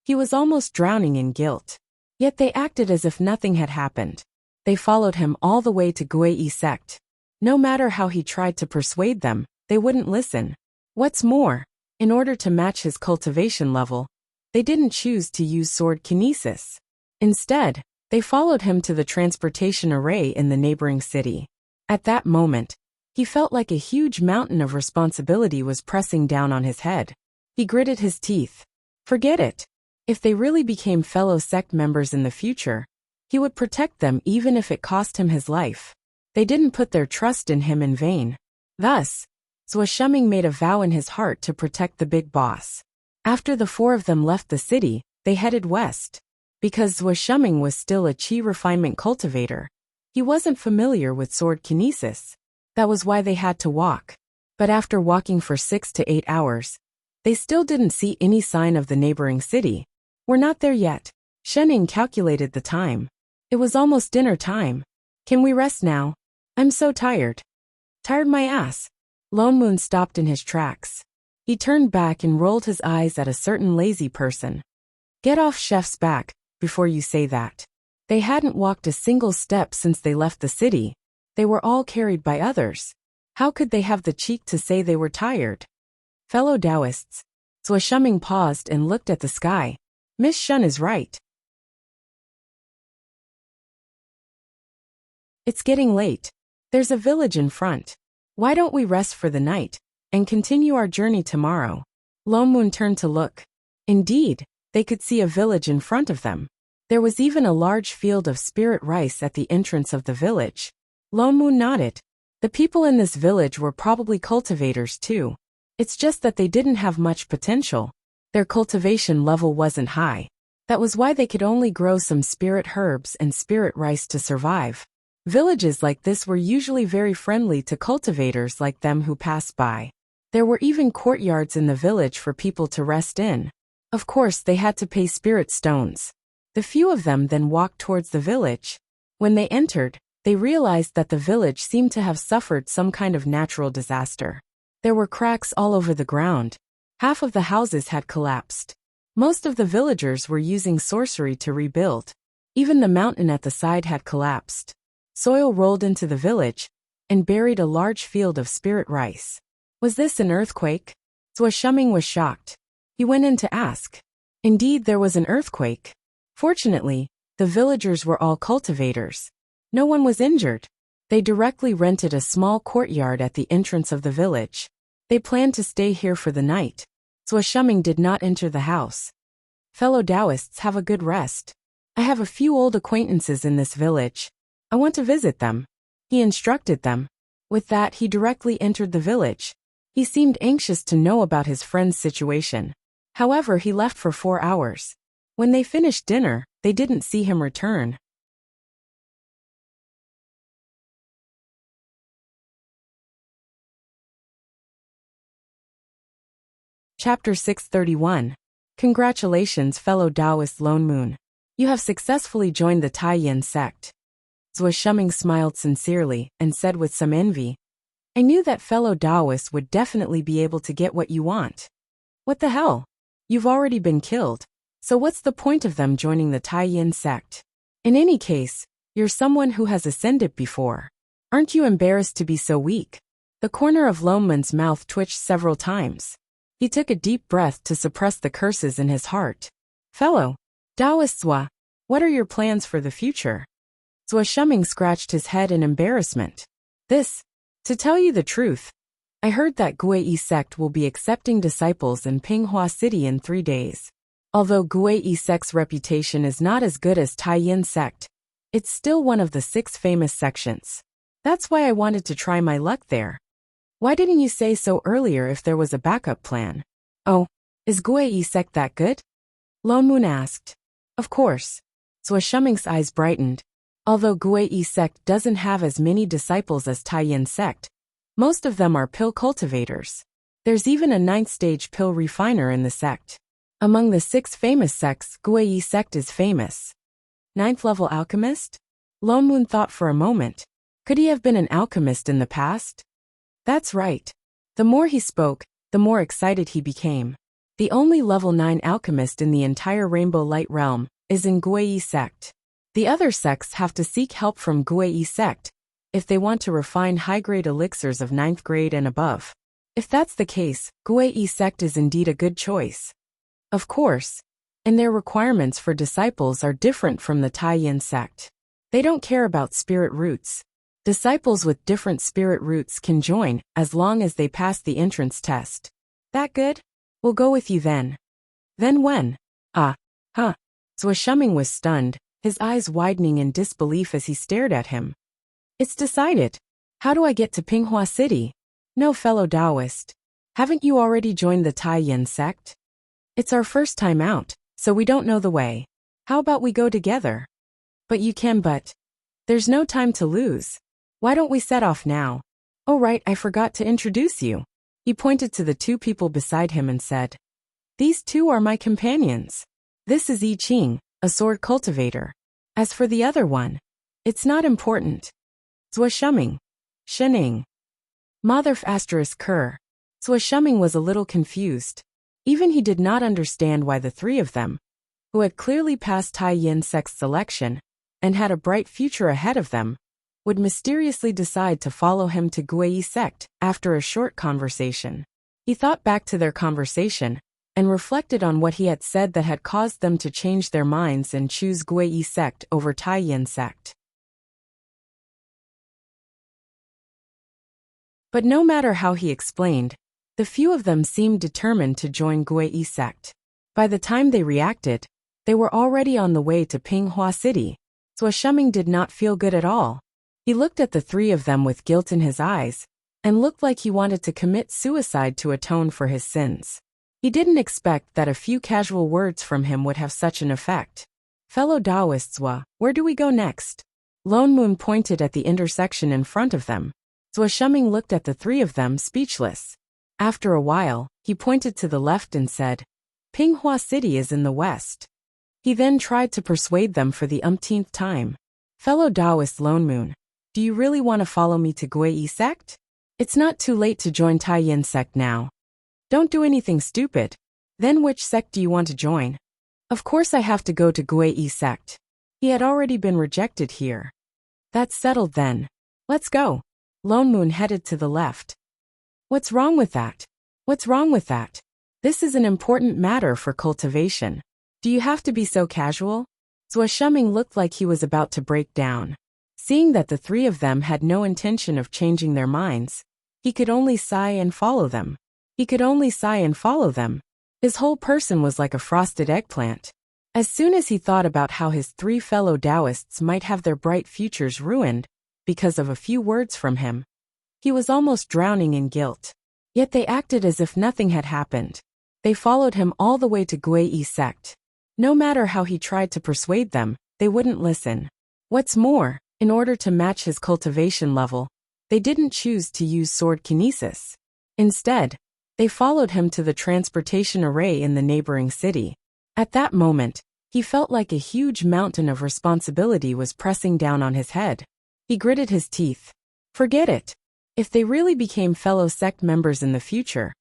Speaker 1: he was almost drowning in guilt. Yet they acted as if nothing had happened. They followed him all the way to Gui sect. No matter how he tried to persuade them, they wouldn't listen. What's more, in order to match his cultivation level, they didn't choose to use sword kinesis. Instead, they followed him to the transportation array in the neighboring city. At that moment, he felt like a huge mountain of responsibility was pressing down on his head. He gritted his teeth. Forget it. If they really became fellow sect members in the future, he would protect them even if it cost him his life. They didn't put their trust in him in vain. Thus, Swordsmanship made a vow in his heart to protect the big boss. After the four of them left the city, they headed west. Because Swordsmanship was still a chi refinement cultivator, he wasn't familiar with sword kinesis. That was why they had to walk. But after walking for 6 to 8 hours, they still didn't see any sign of the neighboring city. We're not there yet. Shening calculated the time. It was almost dinner time. Can we rest now? I'm so tired. Tired my ass. Lone Moon stopped in his tracks. He turned back and rolled his eyes at a certain lazy person. Get off Chef's back, before you say that. They hadn't walked a single step since they left the city. They were all carried by others. How could they have the cheek to say they were tired? Fellow Taoists. Swordsmanship paused and looked at the sky. Miss Shun is right. It's getting late. There's a village in front. Why don't we rest for the night and continue our journey tomorrow? Lone Moon turned to look. Indeed, they could see a village in front of them. There was even a large field of spirit rice at the entrance of the village. Lone Moon nodded. The people in this village were probably cultivators too. It's just that they didn't have much potential. Their cultivation level wasn't high. That was why they could only grow some spirit herbs and spirit rice to survive. Villages like this were usually very friendly to cultivators like them who passed by. There were even courtyards in the village for people to rest in. Of course, they had to pay spirit stones. The few of them then walked towards the village. When they entered, they realized that the village seemed to have suffered some kind of natural disaster. There were cracks all over the ground. Half of the houses had collapsed. Most of the villagers were using sorcery to rebuild. Even the mountain at the side had collapsed. Soil rolled into the village and buried a large field of spirit rice. Was this an earthquake? Swordsmanship was shocked. He went in to ask. Indeed, there was an earthquake. Fortunately, the villagers were all cultivators. No one was injured. They directly rented a small courtyard at the entrance of the village. They planned to stay here for the night. Swordsmanship did not enter the house. Fellow Taoists, have a good rest. I have a few old acquaintances in this village. I want to visit them. He instructed them. With that, he directly entered the village. He seemed anxious to know about his friend's situation. However, he left for 4 hours. When they finished dinner, they didn't see him return. Chapter 631. Congratulations, fellow Taoist Lone Moon. You have successfully joined the Taiyin sect. Swordsmanship smiled sincerely and said with some envy, I knew that fellow Taoists would definitely be able to get what you want. What the hell? You've already been killed. So what's the point of them joining the Taiyin sect? In any case, you're someone who has ascended before. Aren't you embarrassed to be so weak? The corner of Lone Moon's mouth twitched several times. He took a deep breath to suppress the curses in his heart. Fellow Taoists, what are your plans for the future? Swordsmanship scratched his head in embarrassment. To tell you the truth, I heard that Gui sect will be accepting disciples in Pinghua City in 3 days. Although Gui sect's reputation is not as good as Taiyin sect, it's still one of the 6 famous sections. That's why I wanted to try my luck there. Why didn't you say so earlier if there was a backup plan? Oh, is Gui sect that good? Lone Moon asked. Of course. Swordsmanship's eyes brightened. Although Gui sect doesn't have as many disciples as Taiyin sect, most of them are pill cultivators. There's even a ninth-stage pill refiner in the sect. Among the 6 famous sects, Guiyi sect is famous. Ninth-level alchemist? Lone Moon thought for a moment. Could he have been an alchemist in the past? That's right. The more he spoke, the more excited he became. The only level 9 alchemist in the entire Rainbow Light realm is in Guiyi sect. The other sects have to seek help from Guiyi sect if they want to refine high-grade elixirs of 9th grade and above. If that's the case, Guiyi sect is indeed a good choice. Of course, and their requirements for disciples are different from the Taiyin sect. They don't care about spirit roots. Disciples with different spirit roots can join as long as they pass the entrance test. That good? We'll go with you then. Then when? Swordsmanship was stunned, his eyes widening in disbelief as he stared at him. It's decided. How do I get to Pinghua City? No, fellow Taoist. Haven't you already joined the Taiyin sect? It's our first time out, so we don't know the way. How about we go together? But you can, but there's no time to lose. Why don't we set off now? Oh right, I forgot to introduce you. He pointed to the 2 people beside him and said, These 2 are my companions. This is I Ching, a sword cultivator. As for the other one, it's not important. Swordsmanship. Shening. Mother asterisk Kerr. Swordsmanship was a little confused. Even he did not understand why the 3 of them, who had clearly passed Taiyin sect's selection and had a bright future ahead of them, would mysteriously decide to follow him to Guiyi sect after a short conversation. He thought back to their conversation and reflected on what he had said that had caused them to change their minds and choose Guiyi sect over Taiyin sect. But no matter how he explained, the few of them seemed determined to join Guiyi sect. By the time they reacted, they were already on the way to Pinghua City. Swordsmanship did not feel good at all. He looked at the 3 of them with guilt in his eyes, and looked like he wanted to commit suicide to atone for his sins. He didn't expect that a few casual words from him would have such an effect. Fellow Taoists, where do we go next? Lone Moon pointed at the intersection in front of them. Swordsmanship looked at the 3 of them, speechless. After a while, he pointed to the left and said, Pinghua City is in the west. He then tried to persuade them for the umpteenth time. Fellow Taoist Lone Moon, do you really want to follow me to Guiyi sect? It's not too late to join Taiyin sect now. Don't do anything stupid. Then which sect do you want to join? Of course I have to go to Guiyi sect. He had already been rejected here. That's settled then. Let's go. Lone Moon headed to the left. What's wrong with that? What's wrong with that? This is an important matter for cultivation. Do you have to be so casual? Swordsmanship looked like he was about to break down. Seeing that the 3 of them had no intention of changing their minds, he could only sigh and follow them. His whole person was like a frosted eggplant. As soon as he thought about how his 3 fellow Taoists might have their bright futures ruined because of a few words from him, he was almost drowning in guilt. Yet they acted as if nothing had happened. They followed him all the way to Guiyi sect. No matter how he tried to persuade them, they wouldn't listen. What's more, in order to match his cultivation level, they didn't choose to use sword kinesis. Instead, they followed him to the transportation array in the neighboring city. At that moment, he felt like a huge mountain of responsibility was pressing down on his head. He gritted his teeth. Forget it. If they really became fellow sect members in the future,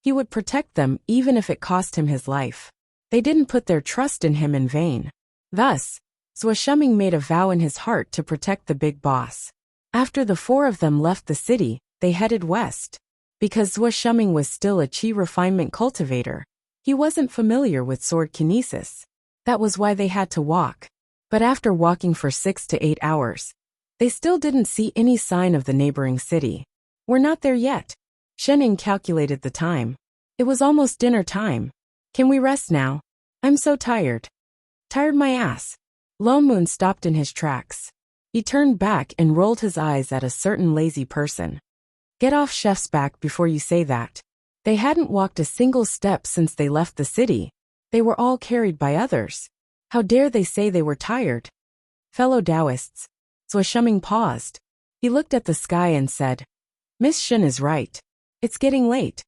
Speaker 1: he would protect them even if it cost him his life. They didn't put their trust in him in vain. Thus, Swordsmanship made a vow in his heart to protect the big boss. After the 4 of them left the city, they headed west. Because Swordsmanship was still a chi refinement cultivator, he wasn't familiar with sword kinesis. That was why they had to walk. But after walking for 6 to 8 hours, they still didn't see any sign of the neighboring city. We're not there yet. Shening calculated the time. It was almost dinner time. Can we rest now? I'm so tired. Tired my ass. Lone Moon stopped in his tracks. He turned back and rolled his eyes at a certain lazy person. Get off Chef's back before you say that. They hadn't walked a single step since they left the city. They were all carried by others. How dare they say they were tired? Fellow Taoists. Swordsmanship paused. He looked at the sky and said, Miss Shin is right. It's getting late.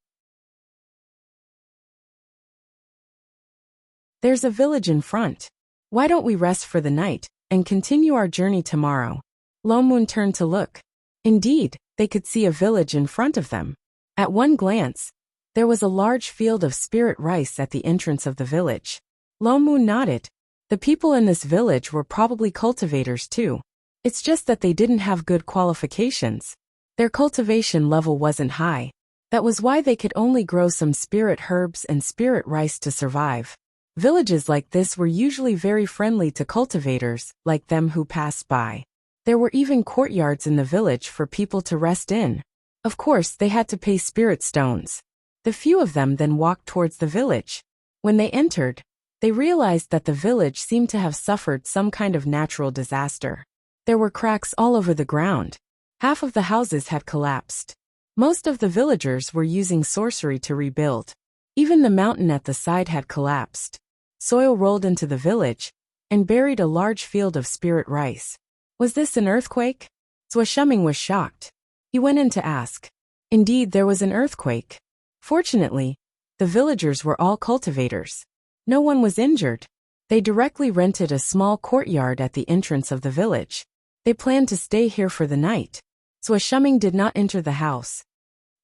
Speaker 1: There's a village in front. Why don't we rest for the night and continue our journey tomorrow? Lomun turned to look. Indeed, they could see a village in front of them. At one glance, there was a large field of spirit rice at the entrance of the village. Lomun nodded. The people in this village were probably cultivators too. It's just that they didn't have good qualifications. Their cultivation level wasn't high. That was why they could only grow some spirit herbs and spirit rice to survive. Villages like this were usually very friendly to cultivators, like them who passed by. There were even courtyards in the village for people to rest in. Of course, they had to pay spirit stones. The few of them then walked towards the village. When they entered, they realized that the village seemed to have suffered some kind of natural disaster. There were cracks all over the ground. Half of the houses had collapsed. Most of the villagers were using sorcery to rebuild. Even the mountain at the side had collapsed. Soil rolled into the village and buried a large field of spirit rice. Was this an earthquake? Swordsmanship was shocked. He went in to ask. Indeed, there was an earthquake. Fortunately, the villagers were all cultivators. No one was injured. They directly rented a small courtyard at the entrance of the village. They planned to stay here for the night. Swordsmanship did not enter the house.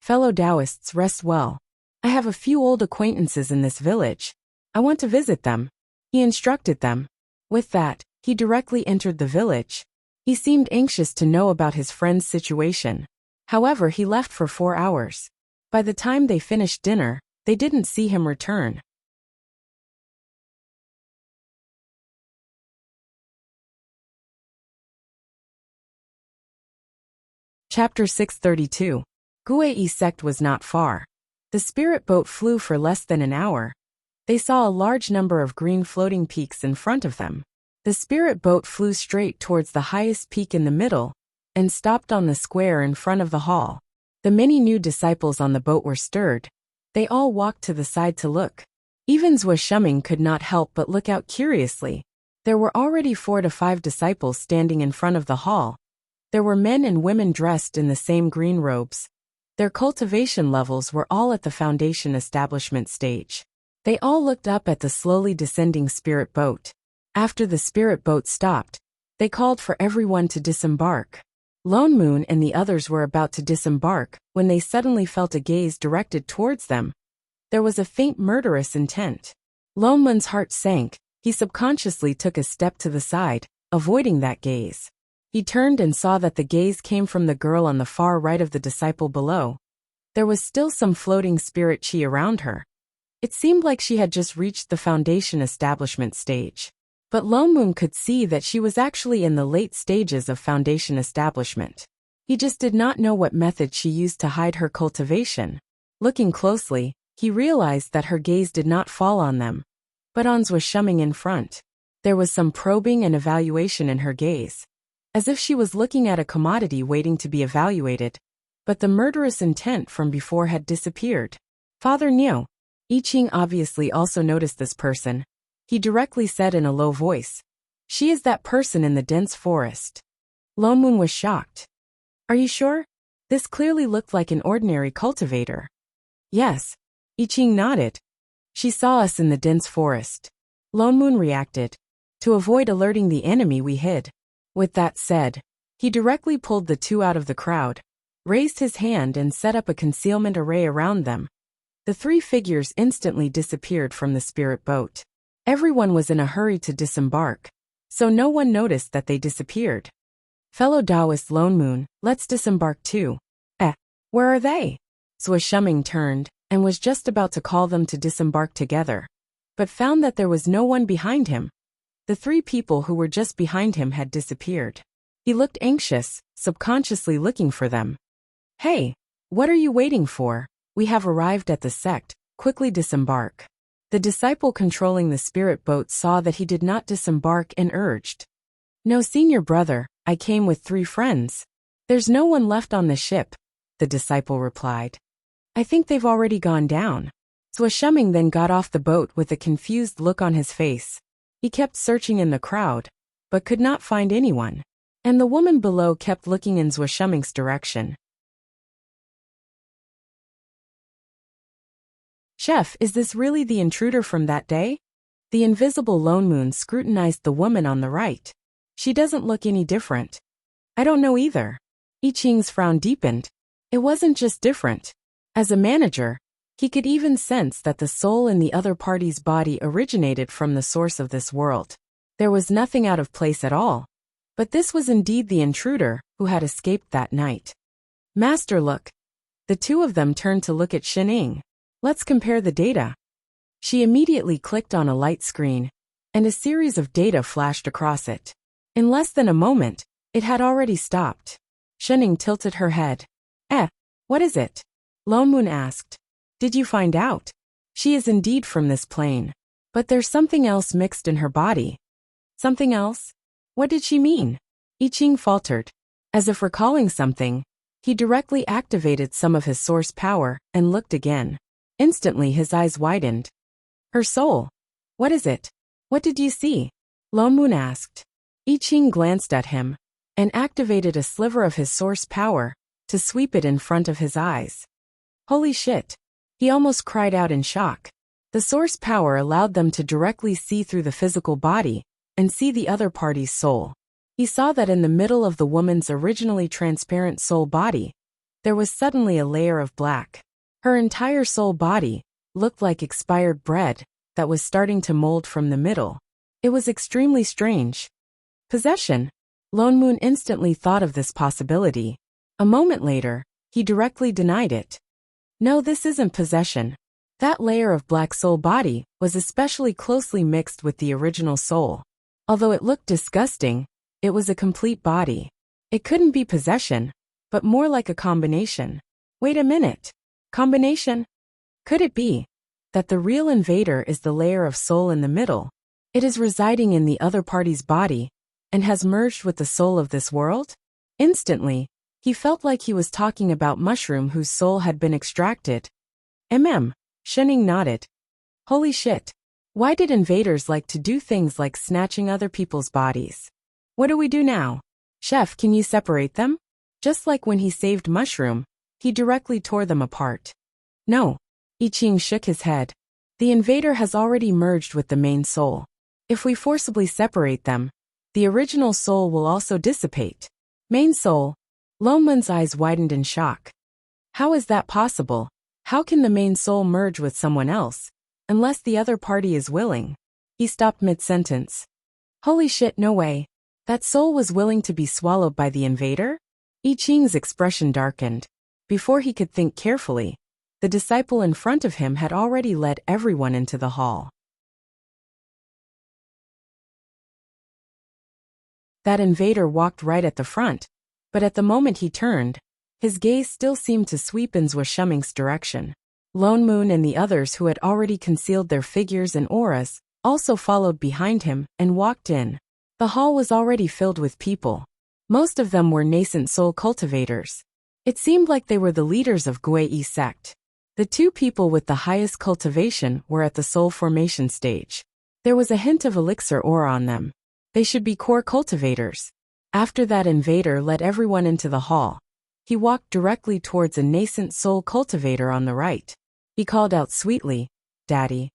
Speaker 1: Fellow Taoists, rest well. I have a few old acquaintances in this village. I want to visit them. He instructed them. With that, he directly entered the village. He seemed anxious to know about his friend's situation. However, he left for 4 hours. By the time they finished dinner, they didn't see him return. Chapter 632. Guei sect was not far. The spirit boat flew for less than an hour. They saw a large number of green floating peaks in front of them. The spirit boat flew straight towards the highest peak in the middle and stopped on the square in front of the hall. The many new disciples on the boat were stirred. They all walked to the side to look. Even Swordsmanship could not help but look out curiously. There were already 4 to 5 disciples standing in front of the hall. There were men and women dressed in the same green robes. Their cultivation levels were all at the foundation establishment stage. They all looked up at the slowly descending spirit boat. After the spirit boat stopped, they called for everyone to disembark. Lone Moon and the others were about to disembark when they suddenly felt a gaze directed towards them. There was a faint murderous intent. Lone Moon's heart sank. He subconsciously took a step to the side, avoiding that gaze. He turned and saw that the gaze came from the girl on the far right of the disciple below. There was still some floating spirit chi around her. It seemed like she had just reached the foundation establishment stage. But Lone Moon could see that she was actually in the late stages of foundation establishment. He just did not know what method she used to hide her cultivation. Looking closely, he realized that her gaze did not fall on them, but on Swordsmanship in front. There was some probing and evaluation in her gaze, as if she was looking at a commodity waiting to be evaluated, but the murderous intent from before had disappeared. Father Neo. I Ching obviously also noticed this person. He directly said in a low voice, "She is that person in the dense forest." Lone Moon was shocked. "Are you sure? This clearly looked like an ordinary cultivator." "Yes." I Ching nodded. "She saw us in the dense forest." Lone Moon reacted. "To avoid alerting the enemy, we hid." With that said, he directly pulled the 2 out of the crowd, raised his hand and set up a concealment array around them. The 3 figures instantly disappeared from the spirit boat. Everyone was in a hurry to disembark, so no one noticed that they disappeared. Fellow Taoist Lone Moon, let's disembark too. Where are they? Swordsmanship turned and was just about to call them to disembark together, but found that there was no one behind him. The 3 people who were just behind him had disappeared. He looked anxious, subconsciously looking for them. "Hey, what are you waiting for? We have arrived at the sect, quickly disembark." The disciple controlling the spirit boat saw that he did not disembark and urged. "No, senior brother, I came with 3 friends. There's no one left on the ship," the disciple replied. "I think they've already gone down." Swordsmanship then got off the boat with a confused look on his face. He kept searching in the crowd, but could not find anyone. And the woman below kept looking in Swordsmanship's direction. "Chef, is this really the intruder from that day?" The invisible lone moon scrutinized the woman on the right. She doesn't look any different. I don't know either. I Ching's frown deepened. It wasn't just different. As a manager, he could even sense that the soul in the other party's body originated from the source of this world. There was nothing out of place at all. But this was indeed the intruder who had escaped that night. Master, look. The two of them turned to look at Xining. Let's compare the data. She immediately clicked on a light screen, and a series of data flashed across it. In less than a moment, it had already stopped. Xining tilted her head. What is it? Lone Moon asked. Did you find out? She is indeed from this plane. But there's something else mixed in her body. Something else? What did she mean? I Ching faltered. As if recalling something, he directly activated some of his source power and looked again. Instantly his eyes widened. Her soul. What is it? What did you see? Lone Moon asked. I Ching glanced at him and activated a sliver of his source power to sweep it in front of his eyes. Holy shit! He almost cried out in shock. The source power allowed them to directly see through the physical body and see the other party's soul. He saw that in the middle of the woman's originally transparent soul body, there was suddenly a layer of black. Her entire soul body looked like expired bread that was starting to mold from the middle. It was extremely strange. Possession. Lone Moon instantly thought of this possibility. A moment later, he directly denied it. No, this isn't possession. That layer of black soul body was especially closely mixed with the original soul. Although it looked disgusting, it was a complete body. It couldn't be possession, but more like a combination. Wait a minute. Combination? Could it be that the real invader is the layer of soul in the middle? It is residing in the other party's body and has merged with the soul of this world? Instantly, he felt like he was talking about mushroom whose soul had been extracted. Xining nodded. Holy shit. Why did invaders like to do things like snatching other people's bodies? What do we do now? Chef, can you separate them? Just like when he saved Mushroom, he directly tore them apart. No. I Ching shook his head. The invader has already merged with the main soul. If we forcibly separate them, the original soul will also dissipate. Main soul? Lone Moon's eyes widened in shock. How is that possible? How can the main soul merge with someone else, unless the other party is willing? He stopped mid-sentence. Holy shit, no way. That soul was willing to be swallowed by the invader? I Ching's expression darkened. Before he could think carefully, the disciple in front of him had already led everyone into the hall. That invader walked right at the front, but at the moment he turned, his gaze still seemed to sweep in Swordsmanship's direction. Lone Moon and the others who had already concealed their figures and auras also followed behind him and walked in. The hall was already filled with people. Most of them were nascent soul cultivators. It seemed like they were the leaders of Gui sect. The two people with the highest cultivation were at the soul formation stage. There was a hint of elixir aura on them. They should be core cultivators. After that invader led everyone into the hall, he walked directly towards a nascent soul cultivator on the right. He called out sweetly, "Daddy,"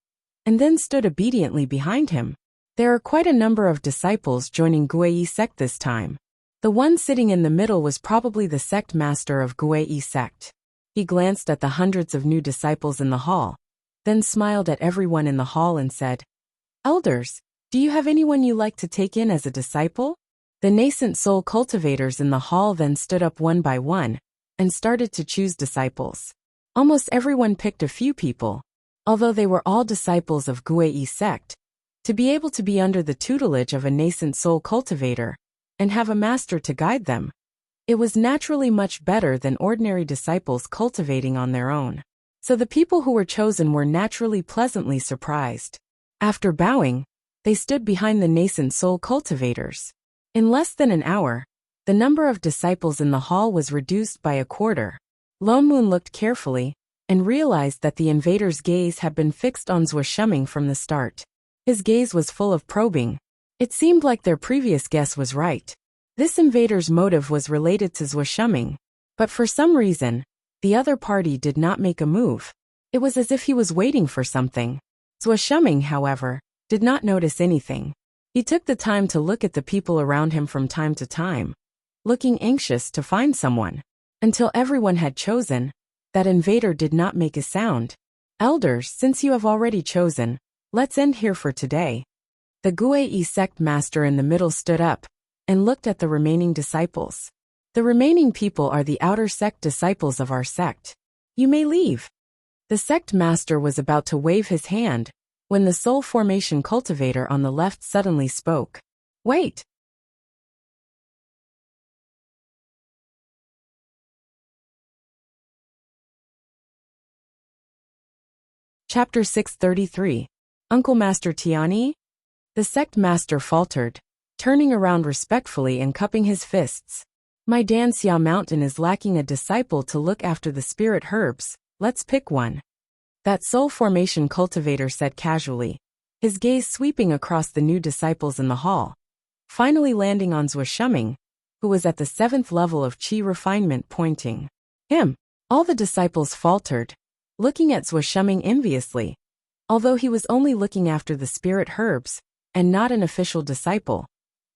Speaker 1: and then stood obediently behind him. There are quite a number of disciples joining Gui sect this time. The one sitting in the middle was probably the sect master of Gui sect. He glanced at the hundreds of new disciples in the hall, then smiled at everyone in the hall and said, "Elders, do you have anyone you like to take in as a disciple?" The nascent soul cultivators in the hall then stood up one by one and started to choose disciples. Almost everyone picked a few people, although they were all disciples of Gui sect. To be able to be under the tutelage of a nascent soul cultivator and have a master to guide them, it was naturally much better than ordinary disciples cultivating on their own. So the people who were chosen were naturally pleasantly surprised. After bowing, they stood behind the nascent soul cultivators. In less than an hour, the number of disciples in the hall was reduced by a quarter. Lone Moon looked carefully and realized that the invader's gaze had been fixed on Swordsmanship from the start. His gaze was full of probing. It seemed like their previous guess was right. This invader's motive was related to Swordsmanship, but for some reason, the other party did not make a move. It was as if he was waiting for something. Swordsmanship, however, did not notice anything. He took the time to look at the people around him from time to time, looking anxious to find someone. Until everyone had chosen, that invader did not make a sound. Elders, since you have already chosen, let's end here for today. The Guei sect master in the middle stood up and looked at the remaining disciples. The remaining people are the outer sect disciples of our sect. You may leave. The sect master was about to wave his hand when the soul formation cultivator on the left suddenly spoke. Wait! Chapter 633. Uncle Master Tiani? The sect master faltered, turning around respectfully and cupping his fists. My Danxia mountain is lacking a disciple to look after the spirit herbs, let's pick one. That soul formation cultivator said casually, his gaze sweeping across the new disciples in the hall, finally landing on Swordsmanship, who was at the 7th level of Qi refinement, pointing. Him. All the disciples faltered, looking at Swordsmanship enviously. Although he was only looking after the spirit herbs, and not an official disciple,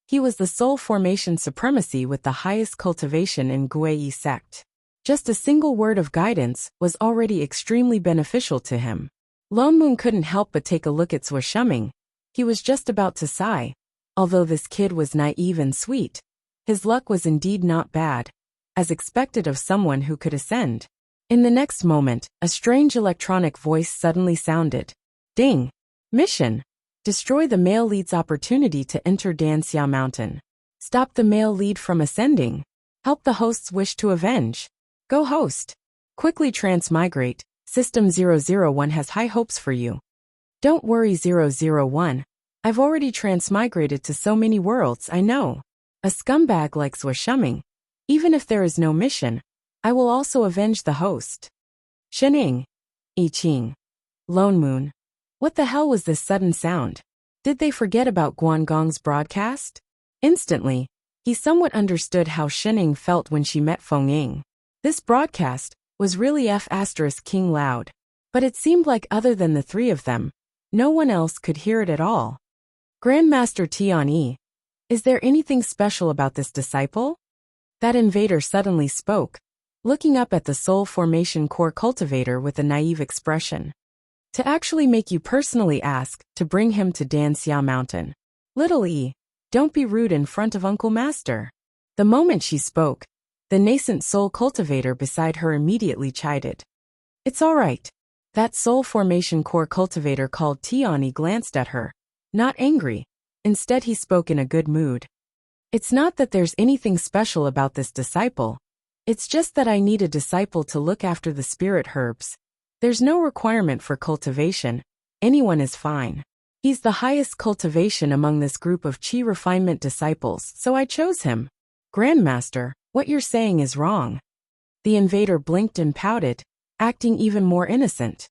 Speaker 1: he was the soul formation supremacy with the highest cultivation in Guei sect. Just a single word of guidance was already extremely beneficial to him. Lone Moon couldn't help but take a look at Swordsmanship. He was just about to sigh. Although this kid was naive and sweet, his luck was indeed not bad, as expected of someone who could ascend. In the next moment, a strange electronic voice suddenly sounded. Ding! Mission! Destroy the male lead's opportunity to enter Danxia Mountain. Stop the male lead from ascending. Help the host's wish to avenge. Go host. Quickly transmigrate. System 001 has high hopes for you. Don't worry 001. I've already transmigrated to so many worlds, I know. A scumbag like Swordsmanship. Even if there is no mission, I will also avenge the host. Shening. I Ching. Lone Moon. What the hell was this sudden sound? Did they forget about Guangong's broadcast? Instantly, he somewhat understood how Shening felt when she met Feng Ying. This broadcast was really F***king loud. But it seemed like other than the three of them, no one else could hear it at all. Grandmaster Tiani, is there anything special about this disciple? That invader suddenly spoke, looking up at the soul formation core cultivator with a naive expression. To actually make you personally ask to bring him to Danxia Mountain. Little E, don't be rude in front of Uncle Master. The moment she spoke, the nascent soul cultivator beside her immediately chided. It's all right. That soul formation core cultivator called Tiani glanced at her, not angry. Instead he spoke in a good mood. It's not that there's anything special about this disciple. It's just that I need a disciple to look after the spirit herbs. There's no requirement for cultivation. Anyone is fine. He's the highest cultivation among this group of Qi refinement disciples, so I chose him. Grandmaster, what you're saying is wrong. The invader blinked and pouted, acting even more innocent.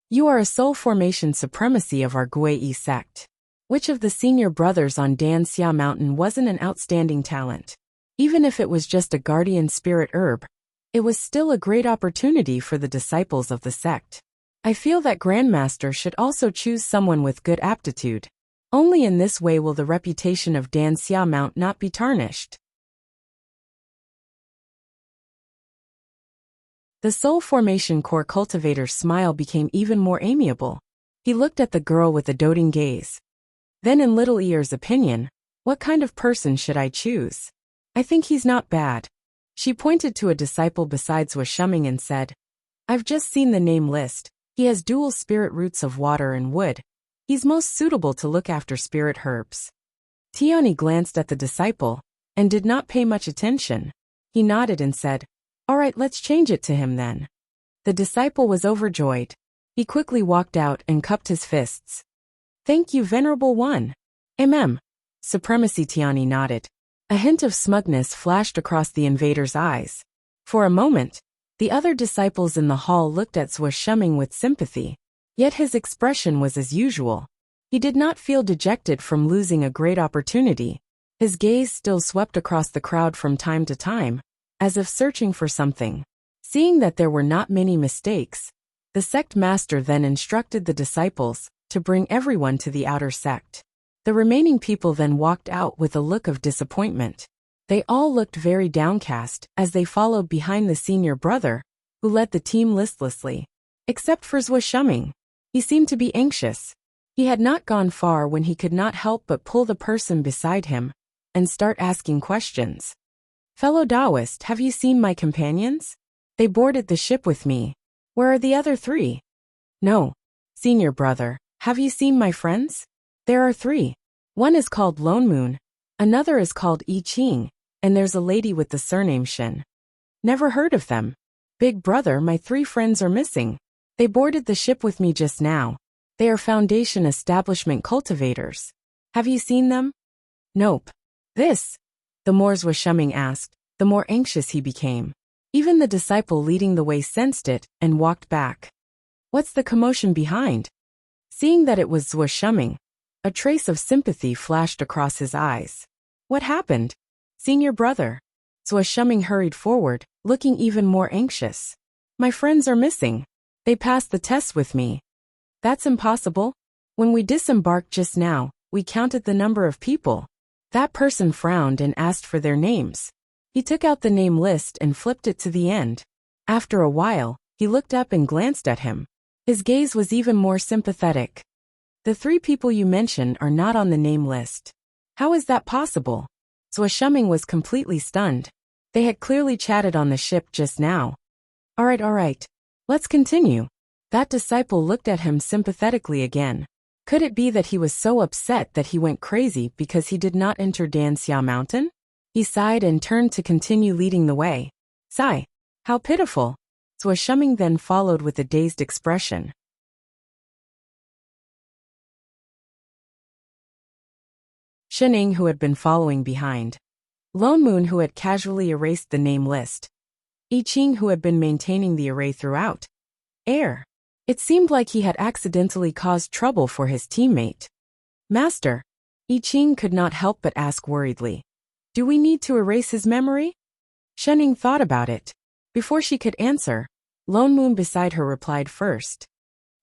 Speaker 1: You are a soul formation supremacy of our Guei sect. Which of the senior brothers on Danxia Mountain wasn't an outstanding talent? Even if it was just a guardian spirit herb, it was still a great opportunity for the disciples of the sect. I feel that Grandmaster should also choose someone with good aptitude. Only in this way will the reputation of Danxia Mount not be tarnished. The soul formation core cultivator's smile became even more amiable. He looked at the girl with a doting gaze. Then in Little Ear's opinion, what kind of person should I choose? I think he's not bad. She pointed to a disciple besides Swordsmanship and said, I've just seen the name list. He has dual spirit roots of water and wood. He's most suitable to look after spirit herbs. Tiani glanced at the disciple and did not pay much attention. He nodded and said, all right, let's change it to him then. The disciple was overjoyed. He quickly walked out and cupped his fists. Thank you, Venerable One. Supremacy. Tiani nodded. A hint of smugness flashed across the invader's eyes. For a moment, the other disciples in the hall looked at Swordsmanship with sympathy. Yet his expression was as usual. He did not feel dejected from losing a great opportunity. His gaze still swept across the crowd from time to time, as if searching for something. Seeing that there were not many mistakes, the sect master then instructed the disciples to bring everyone to the outer sect. The remaining people then walked out with a look of disappointment. They all looked very downcast as they followed behind the senior brother, who led the team listlessly. Except for Swordsmanship. He seemed to be anxious. He had not gone far when he could not help but pull the person beside him and start asking questions. Fellow Taoist, have you seen my companions? They boarded the ship with me. Where are the other 3? No. Senior brother, have you seen my friends? There are 3. One is called Lone Moon, another is called I Ching, and there's a lady with the surname Shin. Never heard of them. Big brother, my 3 friends are missing. They boarded the ship with me just now. They are Foundation Establishment cultivators. Have you seen them? Nope. This? The more Swordsmanship asked, the more anxious he became. Even the disciple leading the way sensed it and walked back. What's the commotion behind? Seeing that it was Swordsmanship, a trace of sympathy flashed across his eyes. What happened? Senior brother. Swordsmanship hurried forward, looking even more anxious. My friends are missing. They passed the test with me. That's impossible. When we disembarked just now, we counted the number of people. That person frowned and asked for their names. He took out the name list and flipped it to the end. After a while, he looked up and glanced at him. His gaze was even more sympathetic. The 3 people you mentioned are not on the name list. How is that possible? Swordsmanship was completely stunned. They had clearly chatted on the ship just now. All right. Let's continue. That disciple looked at him sympathetically again. Could it be that he was so upset that he went crazy because he did not enter Danxia Mountain? He sighed and turned to continue leading the way. Sigh. How pitiful. Swordsmanship then followed with a dazed expression. Shining, who had been following behind. Lone Moon, who had casually erased the name list. I Ching, who had been maintaining the array throughout. Air. It seemed like he had accidentally caused trouble for his teammate. Master. I Ching could not help but ask worriedly. Do we need to erase his memory? Shining thought about it. Before she could answer, Lone Moon beside her replied first.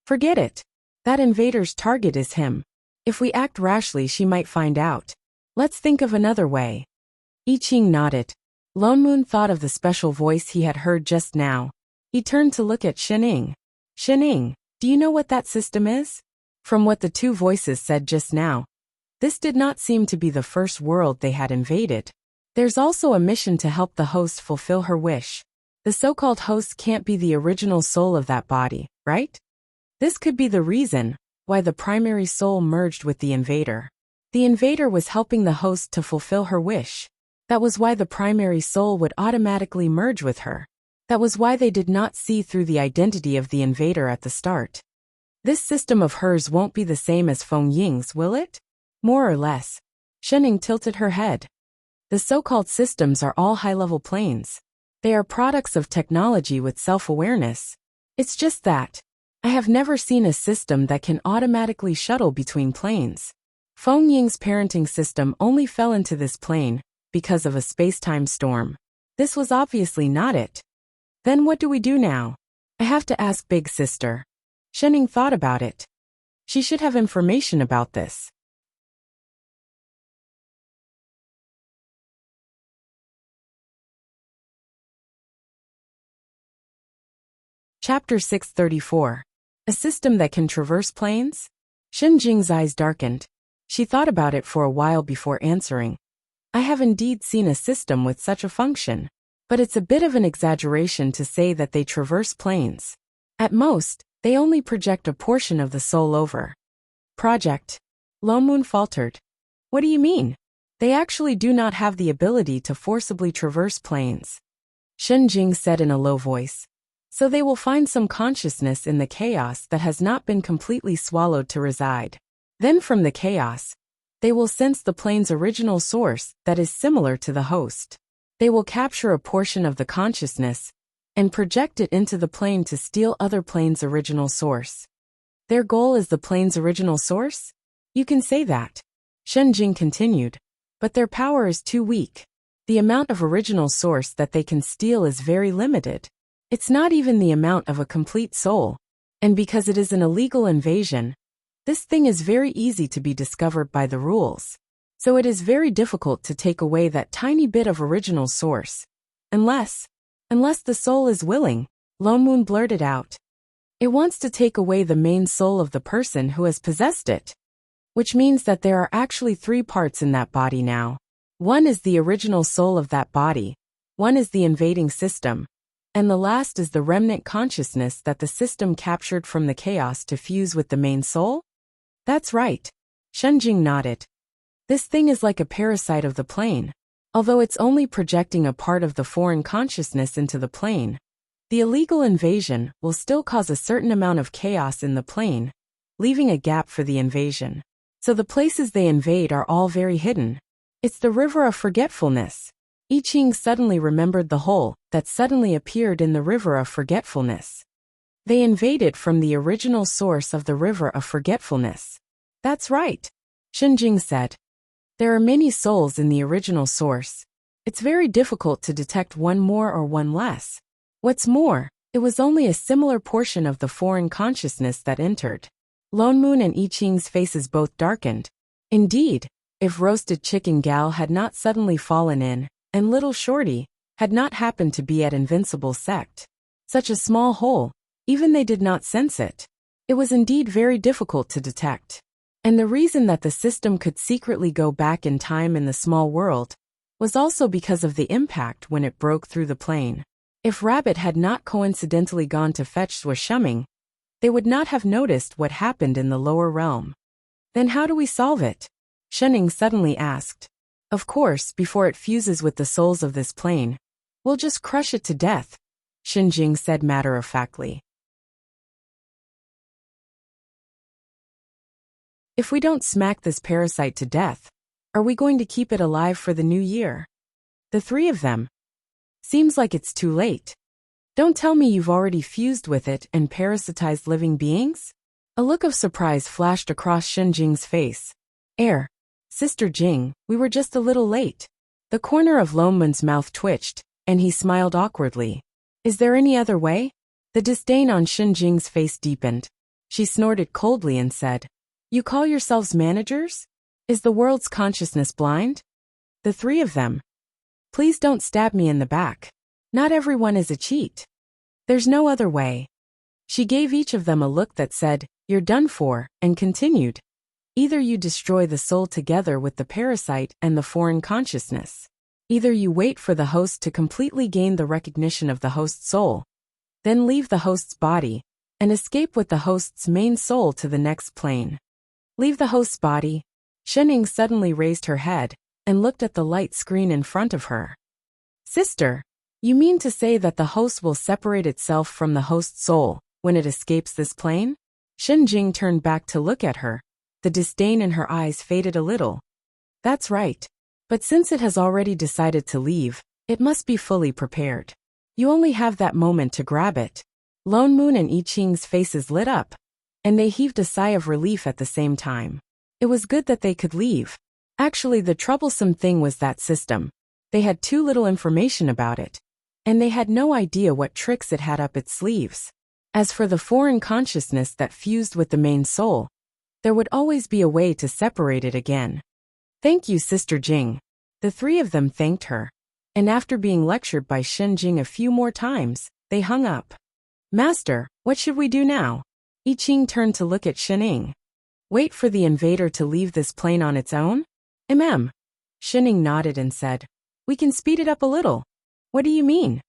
Speaker 1: Forget it. That invader's target is him. If we act rashly, she might find out. Let's think of another way. I Ching nodded. Lone Moon thought of the special voice he had heard just now. He turned to look at Shining. Shining, do you know what that system is? From what the 2 voices said just now, this did not seem to be the first world they had invaded. There's also a mission to help the host fulfill her wish. The so-called host can't be the original soul of that body, right? This could be the reason why the primary soul merged with the invader. The invader was helping the host to fulfill her wish. That was why the primary soul would automatically merge with her. That was why they did not see through the identity of the invader at the start. This system of hers won't be the same as Feng Ying's, will it? More or less. Shining tilted her head. The so-called systems are all high-level planes. They are products of technology with self-awareness. It's just that I have never seen a system that can automatically shuttle between planes. Feng Ying's parenting system only fell into this plane because of a space-time storm. This was obviously not it. Then what do we do now? I have to ask Big Sister. Shining thought about it. She should have information about this. Chapter 634. A system that can traverse planes? Jing's eyes darkened. She thought about it for a while before answering. I have indeed seen a system with such a function, but it's a bit of an exaggeration to say that they traverse planes. At most, they only project a portion of the soul over. Project. Lone Moon faltered. What do you mean? They actually do not have the ability to forcibly traverse planes. Jing said in a low voice. So they will find some consciousness in the chaos that has not been completely swallowed to reside. Then from the chaos, they will sense the plane's original source that is similar to the host. They will capture a portion of the consciousness and project it into the plane to steal other plane's original source. Their goal is the plane's original source? You can say that. Jing continued. But their power is too weak. The amount of original source that they can steal is very limited. It's not even the amount of a complete soul. And because it is an illegal invasion, This thing is very easy to be discovered by the rules. So it is very difficult to take away that tiny bit of original source. Unless the soul is willing, Lone Moon blurted out. It wants to take away the main soul of the person who has possessed it. Which means that there are actually 3 parts in that body now. One is the original soul of that body, one is the invading system, and the last is the remnant consciousness that the system captured from the chaos to fuse with the main soul? That's right. Shenjing nodded. This thing is like a parasite of the plane. Although it's only projecting a part of the foreign consciousness into the plane, the illegal invasion will still cause a certain amount of chaos in the plane, leaving a gap for the invasion. So the places they invade are all very hidden. It's the river of forgetfulness. I Ching suddenly remembered the hole that suddenly appeared in the river of forgetfulness. They invaded from the original source of the river of forgetfulness. That's right, Shenjing said. There are many souls in the original source. It's very difficult to detect one more or one less. What's more, it was only a similar portion of the foreign consciousness that entered. Lone Moon and I Ching's faces both darkened. Indeed, if Roasted Chicken Gal had not suddenly fallen in, and Little Shorty had not happened to be at Invincible Sect, such a small hole, even they did not sense it. It was indeed very difficult to detect. And the reason that the system could secretly go back in time in the small world was also because of the impact when it broke through the plane. If Rabbit had not coincidentally gone to fetch Swishumming, they would not have noticed what happened in the lower realm. Then how do we solve it? Shenning suddenly asked. Of course, before it fuses with the souls of this plane, we'll just crush it to death, Shenjing said matter-of-factly. If we don't smack this parasite to death, are we going to keep it alive for the new year? The 3 of them. Seems like it's too late. Don't tell me you've already fused with it and parasitized living beings? A look of surprise flashed across Shenjing's face. Sister Jing, we were just a little late. The corner of Lone Moon's mouth twitched, and he smiled awkwardly. Is there any other way? The disdain on Shenjing's face deepened. She snorted coldly and said, You call yourselves managers? Is the world's consciousness blind? The 3 of them. Please don't stab me in the back. Not everyone is a cheat. There's no other way. She gave each of them a look that said, You're done for, and continued. Either you destroy the soul together with the parasite and the foreign consciousness. Either you wait for the host to completely gain the recognition of the host's soul, then leave the host's body, and escape with the host's main soul to the next plane. Leave the host's body. Shenning suddenly raised her head and looked at the light screen in front of her. Sister, you mean to say that the host will separate itself from the host's soul when it escapes this plane? Shenjing turned back to look at her. The disdain in her eyes faded a little. That's right. But since it has already decided to leave, it must be fully prepared. You only have that moment to grab it. Lone Moon and I Ching's faces lit up, and they heaved a sigh of relief at the same time. It was good that they could leave. Actually, the troublesome thing was that system. They had too little information about it, and they had no idea what tricks it had up its sleeves. As for the foreign consciousness that fused with the main soul, there would always be a way to separate it again. Thank you, Sister Jing. The 3 of them thanked her, and after being lectured by Shenjing a few more times, they hung up. Master, what should we do now? I Ching turned to look at Shenning. Wait for the invader to leave this plane on its own? Shenning nodded and said, We can speed it up a little. What do you mean?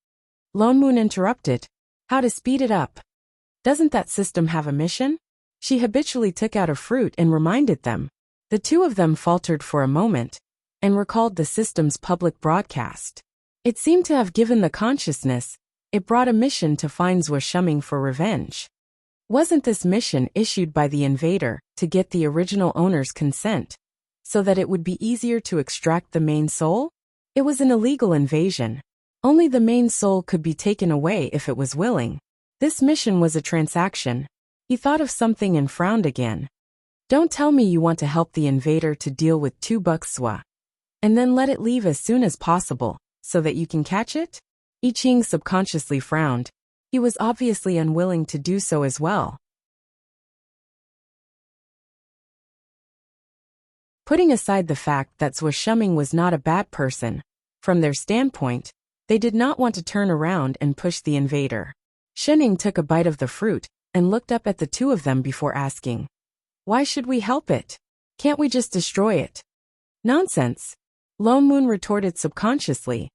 Speaker 1: Lone Moon interrupted. How to speed it up? Doesn't that system have a mission? She habitually took out a fruit and reminded them. The 2 of them faltered for a moment and recalled the system's public broadcast. It seemed to have given the consciousness. It brought a mission to find Swishumming for revenge. Wasn't this mission issued by the invader to get the original owner's consent, so that it would be easier to extract the main soul? It was an illegal invasion. Only the main soul could be taken away if it was willing. This mission was a transaction. He thought of something and frowned again. Don't tell me you want to help the invader to deal with 2 bucks swa, and then let it leave as soon as possible, so that you can catch it? I Ching subconsciously frowned. He was obviously unwilling to do so as well. Putting aside the fact that Swordsmanship was not a bad person, from their standpoint, they did not want to turn around and push the invader. Shenning took a bite of the fruit and looked up at the two of them before asking, "Why should we help it? Can't we just destroy it?" "Nonsense," Lone Moon retorted subconsciously.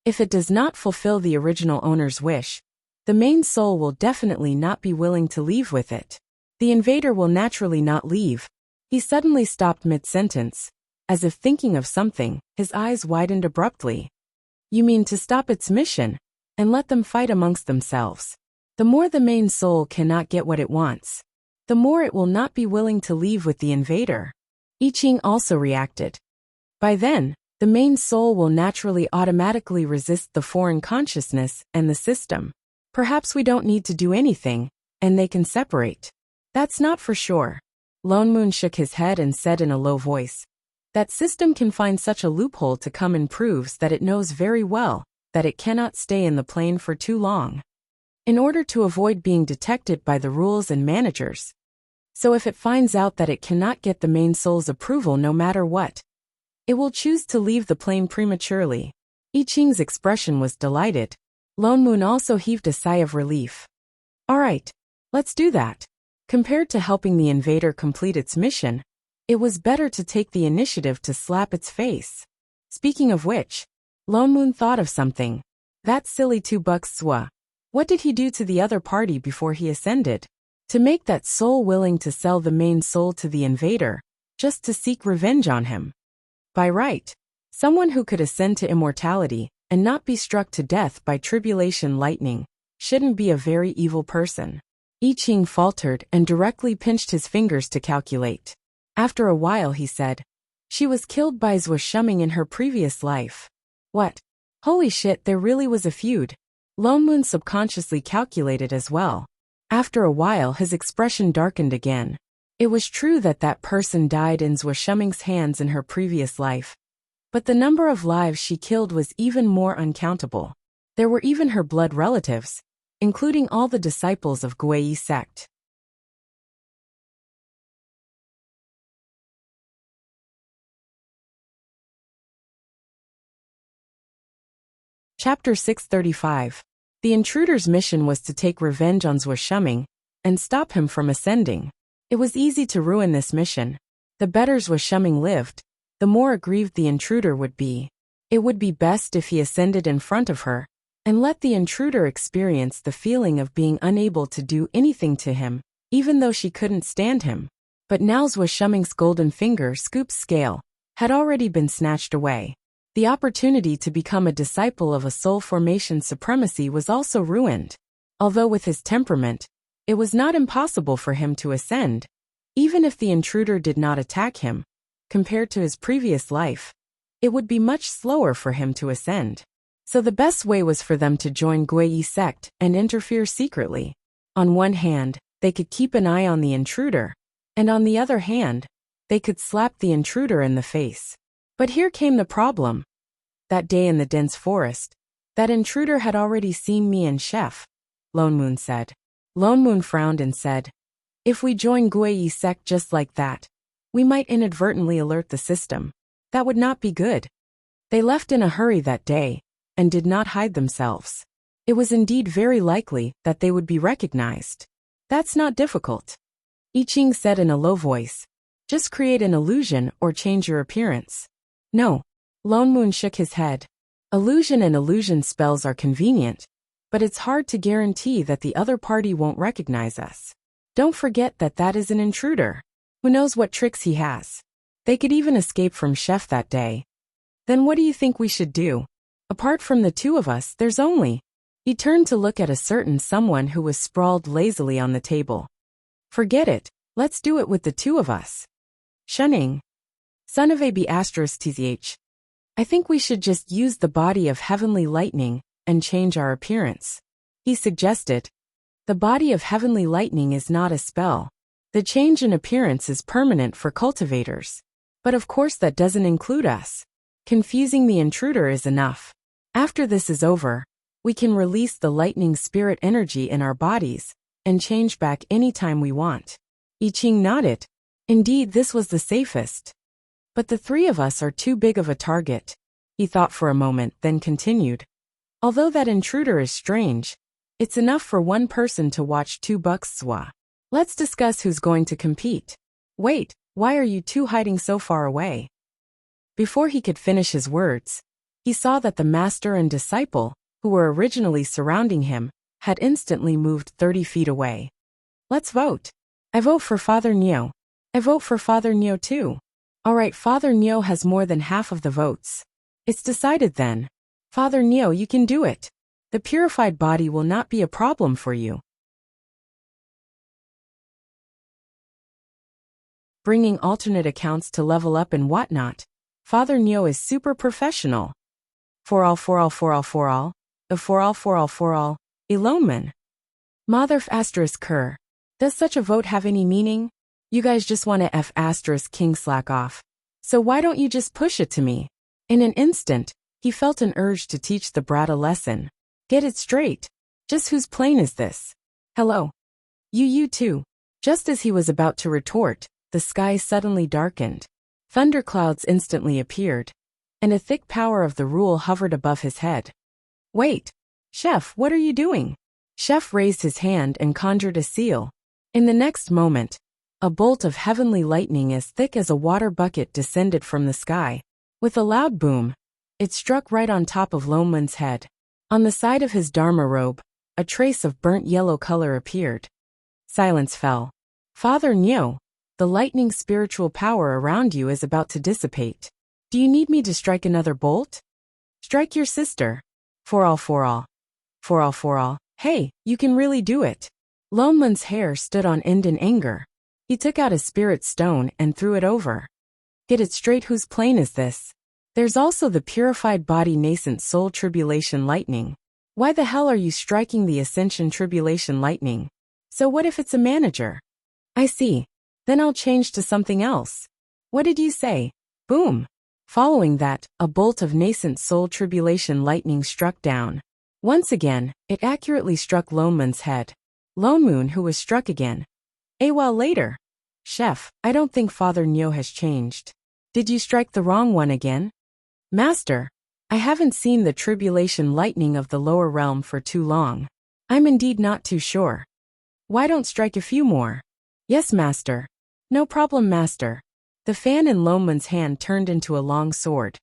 Speaker 1: "If it does not fulfill the original owner's wish, the main soul will definitely not be willing to leave with it. The invader will naturally not leave." He suddenly stopped mid-sentence. As if thinking of something, his eyes widened abruptly. "You mean to stop its mission and let them fight amongst themselves? The more the main soul cannot get what it wants, the more it will not be willing to leave with the invader." I Ching also reacted. "By then, the main soul will naturally automatically resist the foreign consciousness and the system. Perhaps we don't need to do anything, and they can separate." "That's not for sure." Lone Moon shook his head and said in a low voice, "That system can find such a loophole to come and proves that it knows very well that it cannot stay in the plane for too long, in order to avoid being detected by the rules and managers. So if it finds out that it cannot get the main soul's approval no matter what, it will choose to leave the plane prematurely." I Ching's expression was delighted. Lone Moon also heaved a sigh of relief. "All right, let's do that." Compared to helping the invader complete its mission, it was better to take the initiative to slap its face. Speaking of which, Lone Moon thought of something. That silly $2 Swa. What did he do to the other party before he ascended? To make that soul willing to sell the main soul to the invader, just to seek revenge on him. By right, someone who could ascend to immortality and not be struck to death by tribulation lightning shouldn't be a very evil person. I Ching faltered and directly pinched his fingers to calculate. After a while he said, "She was killed by Swordsmanship in her previous life." "What? Holy shit, there really was a feud." Lone Moon subconsciously calculated as well. After a while his expression darkened again. It was true that that person died in Swordsmanship's hands in her previous life, but the number of lives she killed was even more uncountable. There were even her blood relatives, including all the disciples of Guiyi sect. Chapter 635. The intruder's mission was to take revenge on Swordsmanship and stop him from ascending. It was easy to ruin this mission. The better Swordsmanship lived, the more aggrieved the intruder would be. It would be best if he ascended in front of her and let the intruder experience the feeling of being unable to do anything to him, even though she couldn't stand him. But now Swordsmanship's golden finger scoop's scale had already been snatched away. The opportunity to become a disciple of a soul formation supremacy was also ruined. Although with his temperament, it was not impossible for him to ascend, even if the intruder did not attack him. Compared to his previous life, it would be much slower for him to ascend. So the best way was for them to join Guiyi sect and interfere secretly. On one hand, they could keep an eye on the intruder, and on the other hand, they could slap the intruder in the face. But here came the problem. That day in the dense forest, that intruder had already seen me and Chef, Lone Moon said. Lone Moon frowned and said, "If we join Guiyi sect just like that, we might inadvertently alert the system. That would not be good." They left in a hurry that day, and did not hide themselves. It was indeed very likely that they would be recognized. "That's not difficult," I Ching said in a low voice. "Just create an illusion or change your appearance." "No." Lone Moon shook his head. "Illusion and illusion spells are convenient, but it's hard to guarantee that the other party won't recognize us. Don't forget that that is an intruder. Who knows what tricks he has? They could even escape from Chef that day. Then what do you think we should do? Apart from the two of us, there's only..." He turned to look at a certain someone who was sprawled lazily on the table. "Forget it, let's do it with the two of us. Shunning. Son of AB *th. I think we should just use the body of heavenly lightning and change our appearance," he suggested. "The body of heavenly lightning is not a spell. The change in appearance is permanent for cultivators. But of course that doesn't include us. Confusing the intruder is enough. After this is over, we can release the lightning spirit energy in our bodies and change back anytime we want." I Ching nodded. Indeed, this was the safest. But the three of us are too big of a target. He thought for a moment, then continued. Although that intruder is strange, it's enough for one person to watch two bucks swa. Let's discuss who's going to compete. Wait, why are you two hiding so far away? Before he could finish his words, he saw that the master and disciple, who were originally surrounding him, had instantly moved 30 feet away. Let's vote. I vote for Father Neo. I vote for Father Neo too. Alright, Father Neo has more than half of the votes. It's decided then. Father Neo, you can do it. The purified body will not be a problem for you. Bringing alternate accounts to level up and whatnot, Father Neo is super professional. For all, Eloman. Motherf asterisk cur. Does such a vote have any meaning? You guys just want to F asterisk king slack off. So why don't you just push it to me? In an instant, he felt an urge to teach the brat a lesson. Get it straight. Just whose plane is this? Hello. You too. Just as he was about to retort, the sky suddenly darkened. Thunderclouds instantly appeared, and a thick power of the rule hovered above his head. Wait. Chef, what are you doing? Chef raised his hand and conjured a seal. In the next moment, a bolt of heavenly lightning as thick as a water bucket descended from the sky. With a loud boom, it struck right on top of Loman's head. On the side of his dharma robe, a trace of burnt yellow color appeared. Silence fell. Father Neo, the lightning spiritual power around you is about to dissipate. Do you need me to strike another bolt? Strike your sister. For all. Hey, you can really do it. Loman's hair stood on end in anger. He took out a spirit stone and threw it over. Get it straight, whose plane is this? There's also the purified body nascent soul tribulation lightning. Why the hell are you striking the ascension tribulation lightning? So what if it's a manager? I see. Then I'll change to something else. What did you say? Boom. Following that, a bolt of nascent soul tribulation lightning struck down. Once again, it accurately struck Lone Moon's head. Lone Moon, who was struck again. A while later. Chef, I don't think Father Neo has changed. Did you strike the wrong one again? Master, I haven't seen the tribulation lightning of the lower realm for too long. I'm indeed not too sure. Why don't strike a few more? Yes, Master. No problem, Master. The fan in Loman's hand turned into a long sword.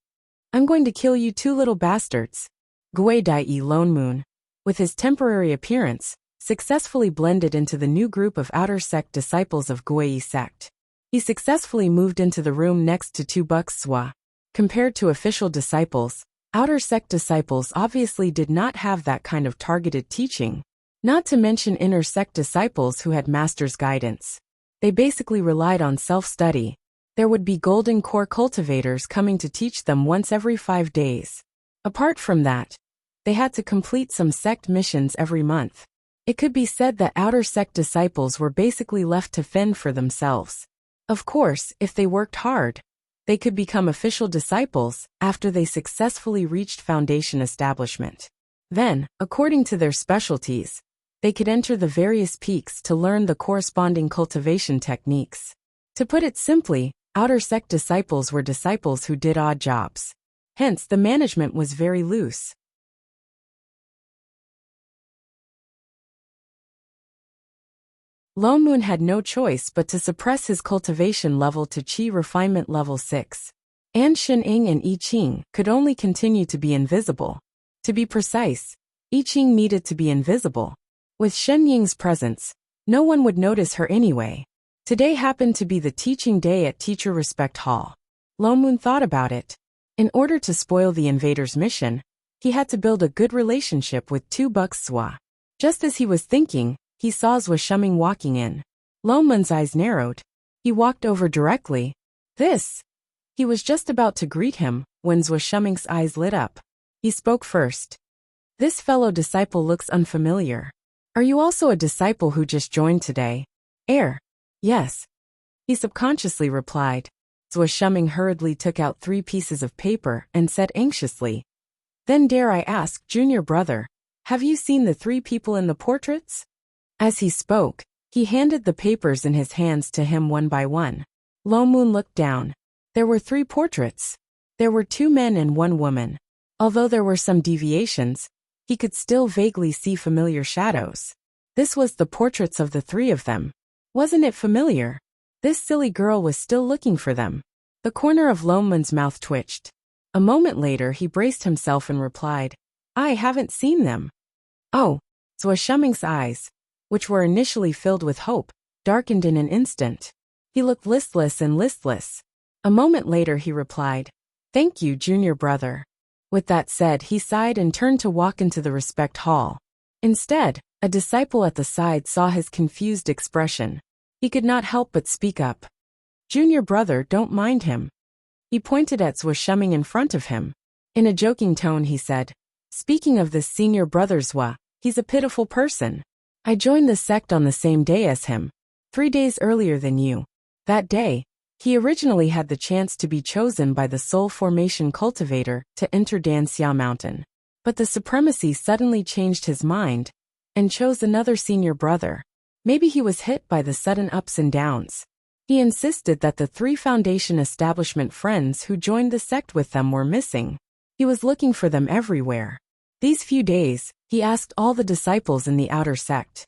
Speaker 1: I'm going to kill you two little bastards. Gui Dai Lone Moon, with his temporary appearance, successfully blended into the new group of outer sect disciples of Gui sect. He successfully moved into the room next to two bucks swa. Compared to official disciples, outer sect disciples obviously did not have that kind of targeted teaching, not to mention inner sect disciples who had master's guidance. They basically relied on self-study. There would be golden core cultivators coming to teach them once every 5 days. Apart from that, they had to complete some sect missions every month. It could be said that outer sect disciples were basically left to fend for themselves. Of course, if they worked hard, they could become official disciples after they successfully reached foundation establishment. Then, according to their specialties, they could enter the various peaks to learn the corresponding cultivation techniques. To put it simply, outer sect disciples were disciples who did odd jobs. Hence, the management was very loose. Lone Moon had no choice but to suppress his cultivation level to Qi refinement level 6. And Shen Ying and I Ching could only continue to be invisible. To be precise, I Ching needed to be invisible. With Shen Ying's presence, no one would notice her anyway. Today happened to be the teaching day at Teacher Respect Hall. Lone Moon thought about it. In order to spoil the invader's mission, he had to build a good relationship with two bucks swa. Just as he was thinking, he saw Zwa Shuming walking in. Lone Moon's eyes narrowed. He walked over directly. This. He was just about to greet him when Zwa Shuming's eyes lit up. He spoke first. This fellow disciple looks unfamiliar. Are you also a disciple who just joined today? Yes. He subconsciously replied. Zwa Shuming hurriedly took out 3 pieces of paper and said anxiously. Then dare I ask, junior brother, have you seen the 3 people in the portraits? As he spoke, he handed the papers in his hands to him one by one. Lone Moon looked down. There were 3 portraits. There were 2 men and 1 woman. Although there were some deviations, he could still vaguely see familiar shadows. This was the portraits of the 3 of them. Wasn't it familiar? This silly girl was still looking for them. The corner of Loman's mouth twitched. A moment later he braced himself and replied, I haven't seen them. Oh, Swordsmanship's eyes, which were initially filled with hope, darkened in an instant. He looked listless. A moment later he replied, Thank you, junior brother. With that said, he sighed and turned to walk into the respect hall. Instead, a disciple at the side saw his confused expression. He could not help but speak up. Junior brother, don't mind him. He pointed at Swordsmanship in front of him. In a joking tone he said, Speaking of this senior brother Zwa, he's a pitiful person. I joined the sect on the same day as him, 3 days earlier than you. That day, he originally had the chance to be chosen by the Soul Formation cultivator to enter Danxia Mountain. But the supremacy suddenly changed his mind and chose another senior brother. Maybe he was hit by the sudden ups and downs. He insisted that the 3 Foundation establishment friends who joined the sect with them were missing. He was looking for them everywhere. These few days, he asked all the disciples in the outer sect.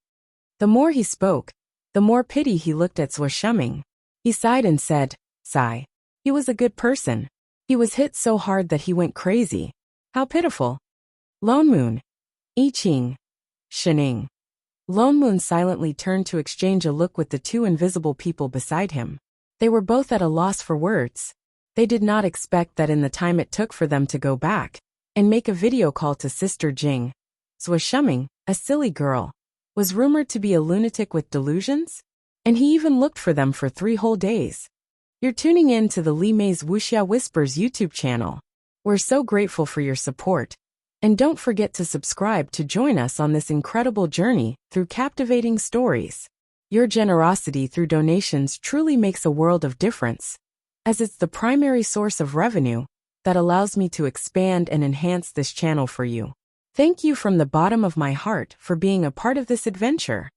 Speaker 1: The more he spoke, the more pity he looked at Swordsmanship. He sighed and said, Sigh. He was a good person. He was hit so hard that he went crazy. How pitiful. Lone Moon. I Ching. Shining. Lone Moon silently turned to exchange a look with the 2 invisible people beside him. They were both at a loss for words. They did not expect that in the time it took for them to go back and make a video call to Sister Jing, Swordsmanship, a silly girl, was rumored to be a lunatic with delusions, and he even looked for them for 3 whole days. You're tuning in to the Li Mei's Wuxia Whispers YouTube channel. We're so grateful for your support. And don't forget to subscribe to join us on this incredible journey through captivating stories. Your generosity through donations truly makes a world of difference, as it's the primary source of revenue that allows me to expand and enhance this channel for you. Thank you from the bottom of my heart for being a part of this adventure.